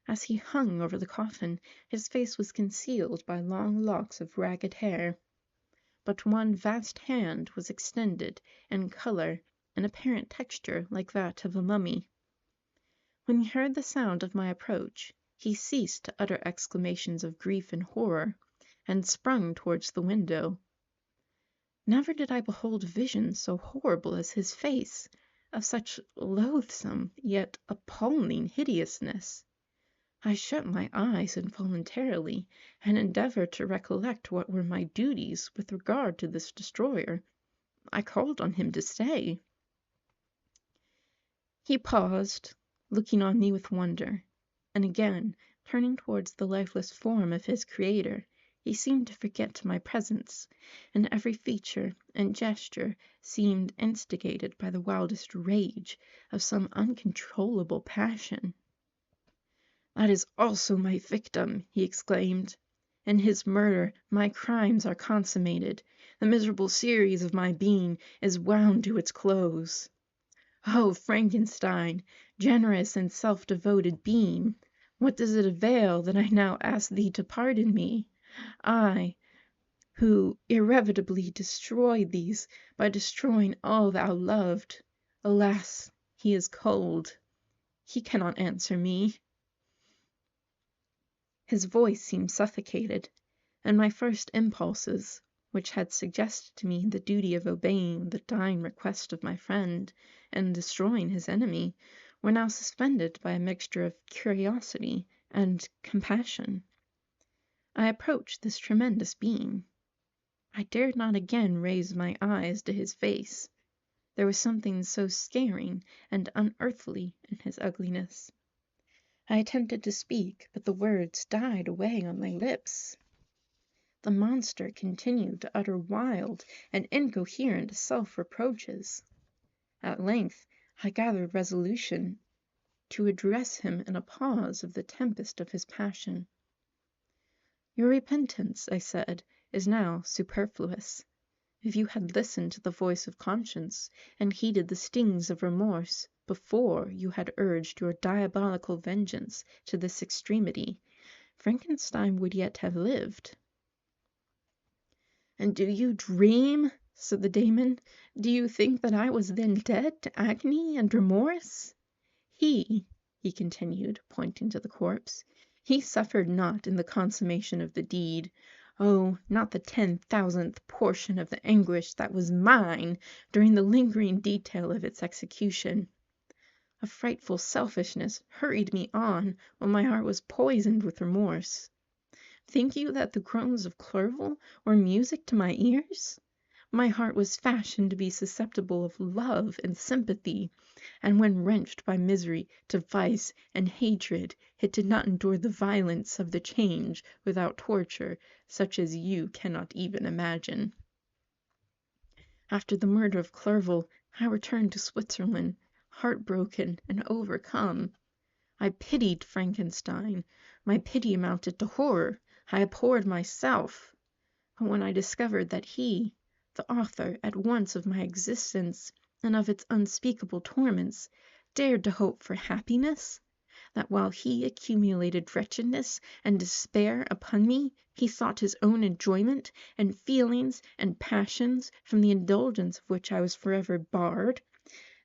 As he hung over the coffin, his face was concealed by long locks of ragged hair, but one vast hand was extended in colour and apparent texture like that of a mummy. When he heard the sound of my approach, he ceased to utter exclamations of grief and horror, and sprung towards the window. Never did I behold a vision so horrible as his face, of such loathsome yet appalling hideousness. I shut my eyes involuntarily, and endeavoured to recollect what were my duties with regard to this destroyer. I called on him to stay. He paused, looking on me with wonder, and again, turning towards the lifeless form of his creator, he seemed to forget my presence, and every feature and gesture seemed instigated by the wildest rage of some uncontrollable passion. "That is also my victim," he exclaimed. "In his murder my crimes are consummated. The miserable series of my being is wound to its close. Oh, Frankenstein, generous and self-devoted being, what does it avail that I now ask thee to pardon me? I, who irrevocably destroyed these by destroying all thou loved. Alas, he is cold. He cannot answer me." His voice seemed suffocated, and my first impulses, which had suggested to me the duty of obeying the dying request of my friend and destroying his enemy, were now suspended by a mixture of curiosity and compassion. I approached this tremendous being. I dared not again raise my eyes to his face. There was something so scaring and unearthly in his ugliness. I attempted to speak, but the words died away on my lips. The monster continued to utter wild and incoherent self-reproaches. At length I gathered resolution to address him in a pause of the tempest of his passion. "Your repentance," I said, "is now superfluous. If you had listened to the voice of conscience, and heeded the stings of remorse, before you had urged your diabolical vengeance to this extremity, Frankenstein would yet have lived." "And do you dream?" said the Damon. "Do you think that I was then dead to agony and remorse? He continued, pointing to the corpse, "he suffered not in the consummation of the deed. Oh, not the 10,000th portion of the anguish that was mine during the lingering detail of its execution. A frightful selfishness hurried me on while my heart was poisoned with remorse. Think you that the groans of Clerval were music to my ears? My heart was fashioned to be susceptible of love and sympathy, and when wrenched by misery to vice and hatred, it did not endure the violence of the change without torture, such as you cannot even imagine. After the murder of Clerval, I returned to Switzerland, heartbroken and overcome. I pitied Frankenstein. My pity amounted to horror. I abhorred myself. But when I discovered that he, the author at once of my existence and of its unspeakable torments, dared to hope for happiness, that while he accumulated wretchedness and despair upon me, he sought his own enjoyment and feelings and passions from the indulgence of which I was forever barred,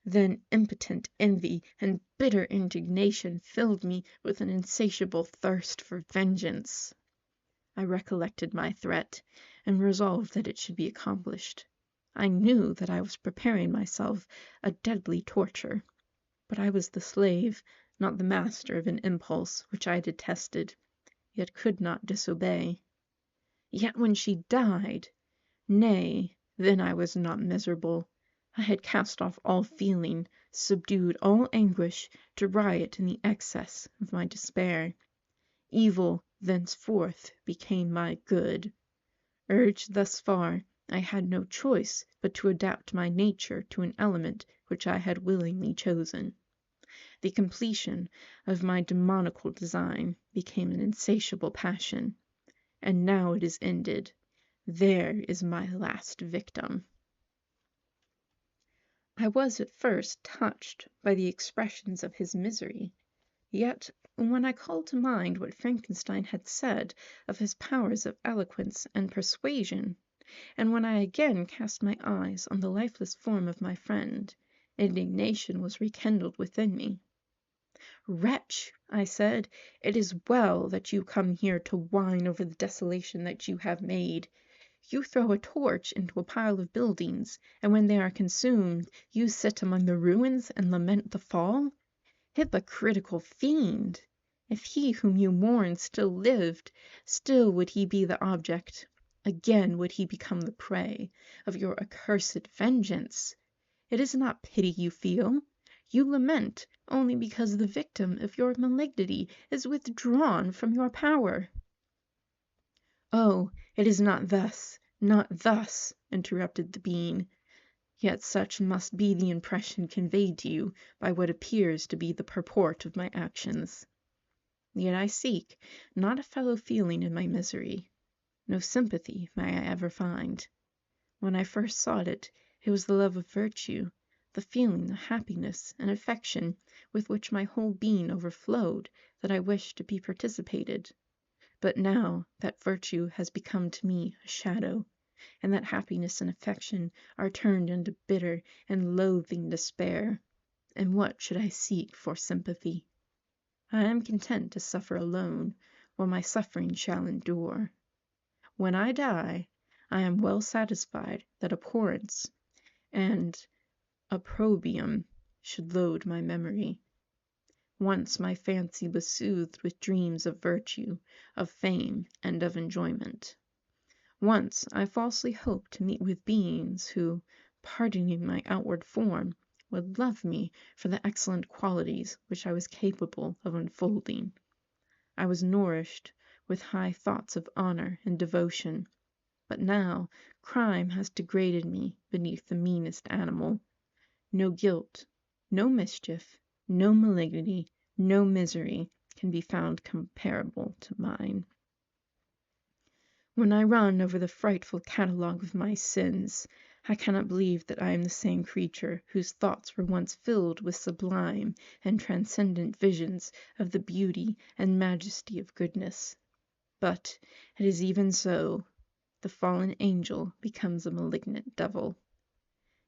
then impotent envy and bitter indignation filled me with an insatiable thirst for vengeance. I recollected my threat, and resolved that it should be accomplished. I knew that I was preparing myself a deadly torture, but I was the slave, not the master of an impulse which I detested, yet could not disobey. Yet when she died, nay, then I was not miserable. I had cast off all feeling, subdued all anguish to riot in the excess of my despair. Evil thenceforth became my good. Urged thus far, I had no choice but to adapt my nature to an element which I had willingly chosen. The completion of my demoniacal design became an insatiable passion, and now it is ended. There is my last victim. I was at first touched by the expressions of his misery, yet when I called to mind what Frankenstein had said of his powers of eloquence and persuasion, and when I again cast my eyes on the lifeless form of my friend, indignation was rekindled within me. "Wretch," I said, "it is well that you come here to whine over the desolation that you have made. You throw a torch into a pile of buildings, and when they are consumed, you sit among the ruins and lament the fall? Hypocritical fiend! If he whom you mourn still lived, still would he be the object, again would he become the prey, of your accursed vengeance. It is not pity you feel. You lament only because the victim of your malignity is withdrawn from your power." "Oh, it is not thus, not thus," interrupted the being. "Yet such must be the impression conveyed to you by what appears to be the purport of my actions. Yet I seek, not a fellow feeling in my misery. No sympathy may I ever find. When I first sought it, it was the love of virtue, the feeling of happiness and affection with which my whole being overflowed, that I wished to be participated. But now that virtue has become to me a shadow, and that happiness and affection are turned into bitter and loathing despair, and what should I seek for sympathy? I am content to suffer alone, while my suffering shall endure. When I die, I am well satisfied that abhorrence and opprobrium should load my memory. Once my fancy was soothed with dreams of virtue, of fame, and of enjoyment. Once I falsely hoped to meet with beings who, pardoning my outward form, would love me for the excellent qualities which I was capable of unfolding. I was nourished with high thoughts of honor and devotion, but now crime has degraded me beneath the meanest animal. No guilt, no mischief, no malignity, no misery can be found comparable to mine. When I run over the frightful catalogue of my sins, I cannot believe that I am the same creature whose thoughts were once filled with sublime and transcendent visions of the beauty and majesty of goodness. But it is even so. The fallen angel becomes a malignant devil.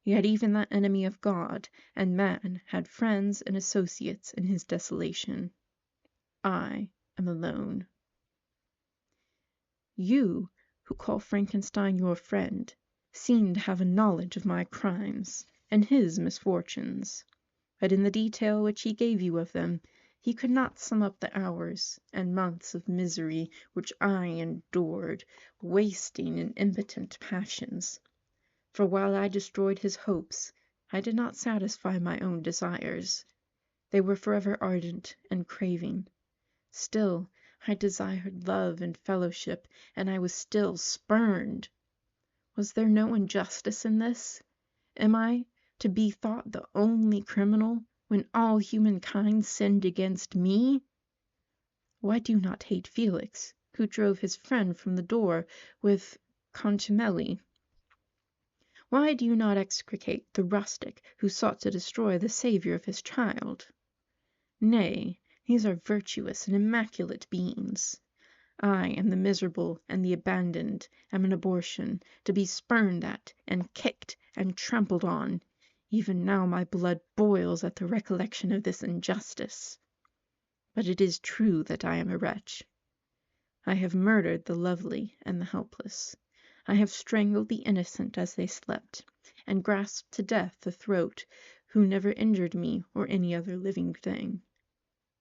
Yet even that enemy of God and man had friends and associates in his desolation. I am alone. You, who call Frankenstein your friend, seem to have a knowledge of my crimes and his misfortunes, but in the detail which he gave you of them, he could not sum up the hours and months of misery which I endured, wasting in impotent passions. For while I destroyed his hopes, I did not satisfy my own desires. They were forever ardent and craving. Still I desired love and fellowship, and I was still spurned. Was there no injustice in this? Am I to be thought the only criminal when all humankind sinned against me? Why do you not hate Felix, who drove his friend from the door with contumely? Why do you not execrate the rustic who sought to destroy the Saviour of his child? Nay, these are virtuous and immaculate beings. I am the miserable and the abandoned, am an abortion, to be spurned at, and kicked, and trampled on. Even now my blood boils at the recollection of this injustice. But it is true that I am a wretch. I have murdered the lovely and the helpless. I have strangled the innocent as they slept, and grasped to death the throat who never injured me or any other living thing.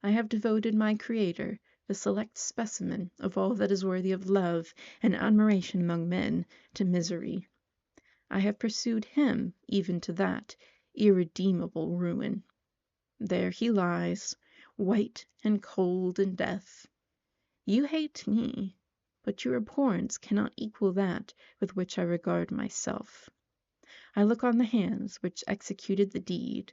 I have devoted my Creator the select specimen of all that is worthy of love and admiration among men, to misery. I have pursued him even to that irredeemable ruin. There he lies, white and cold in death. You hate me, but your abhorrence cannot equal that with which I regard myself. I look on the hands which executed the deed.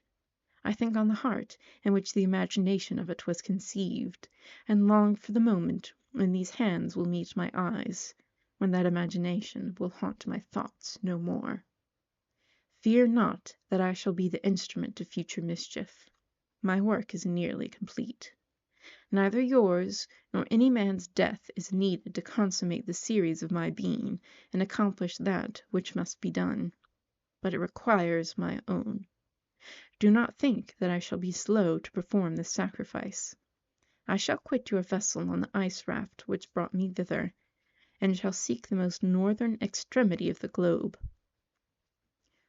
I think on the heart in which the imagination of it was conceived, and long for the moment when these hands will meet my eyes, when that imagination will haunt my thoughts no more. Fear not that I shall be the instrument of future mischief. My work is nearly complete. Neither yours nor any man's death is needed to consummate the series of my being and accomplish that which must be done, but it requires my own. Do not think that I shall be slow to perform this sacrifice. I shall quit your vessel on the ice raft which brought me thither, and shall seek the most northern extremity of the globe.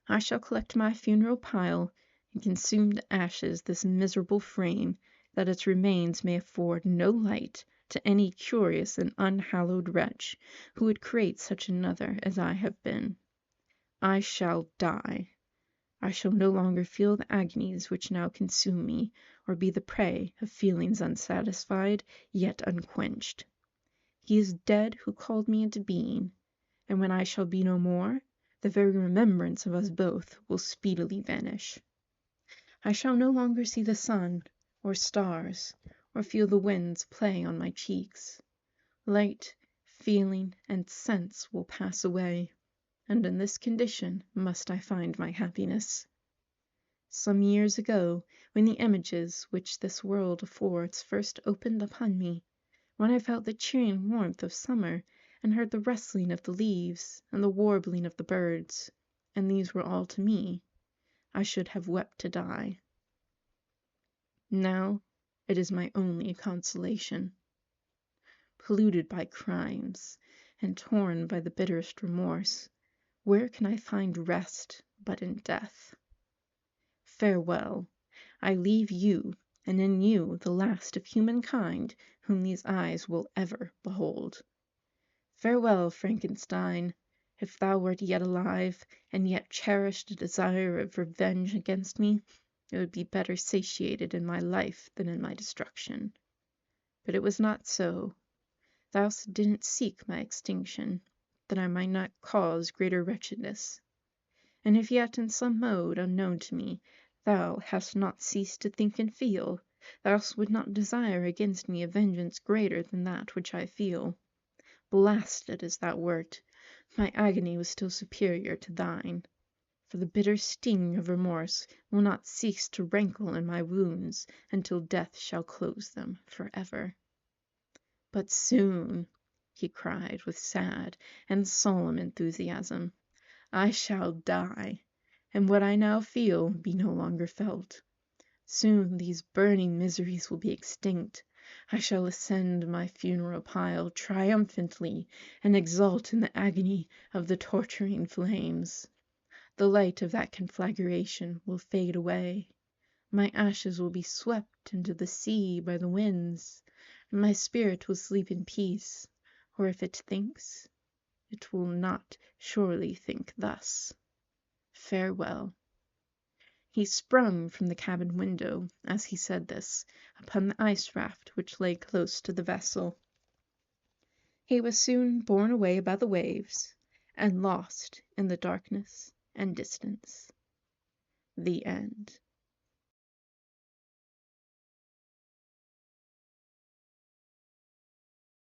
I shall collect my funeral pile and consume to ashes this miserable frame, that its remains may afford no light to any curious and unhallowed wretch who would create such another as I have been. I shall die. I shall no longer feel the agonies which now consume me, or be the prey of feelings unsatisfied, yet unquenched. He is dead who called me into being, and when I shall be no more, the very remembrance of us both will speedily vanish. I shall no longer see the sun, or stars, or feel the winds play on my cheeks. Light, feeling, and sense will pass away, and in this condition must I find my happiness. Some years ago, when the images which this world affords first opened upon me, when I felt the cheering warmth of summer, and heard the rustling of the leaves, and the warbling of the birds, and these were all to me, I should have wept to die. Now it is my only consolation. Polluted by crimes, and torn by the bitterest remorse, where can I find rest but in death? Farewell. I leave you, and in you the last of humankind whom these eyes will ever behold. Farewell, Frankenstein. If thou wert yet alive, and yet cherished a desire of revenge against me, it would be better satiated in my life than in my destruction. But it was not so. Thou didn't seek my extinction, that I might not cause greater wretchedness. And if yet in some mode unknown to me thou hast not ceased to think and feel, thou would not desire against me a vengeance greater than that which I feel. Blasted as thou wert, my agony was still superior to thine, for the bitter sting of remorse will not cease to rankle in my wounds until death shall close them forever. But soon, he cried with sad and solemn enthusiasm, I shall die, and what I now feel be no longer felt. Soon these burning miseries will be extinct. I shall ascend my funeral pile triumphantly and exult in the agony of the torturing flames. The light of that conflagration will fade away. My ashes will be swept into the sea by the winds, and my spirit will sleep in peace, or if it thinks, it will not surely think thus. Farewell. He sprung from the cabin window, as he said this, upon the ice raft which lay close to the vessel. He was soon borne away by the waves, and lost in the darkness and distance. The end.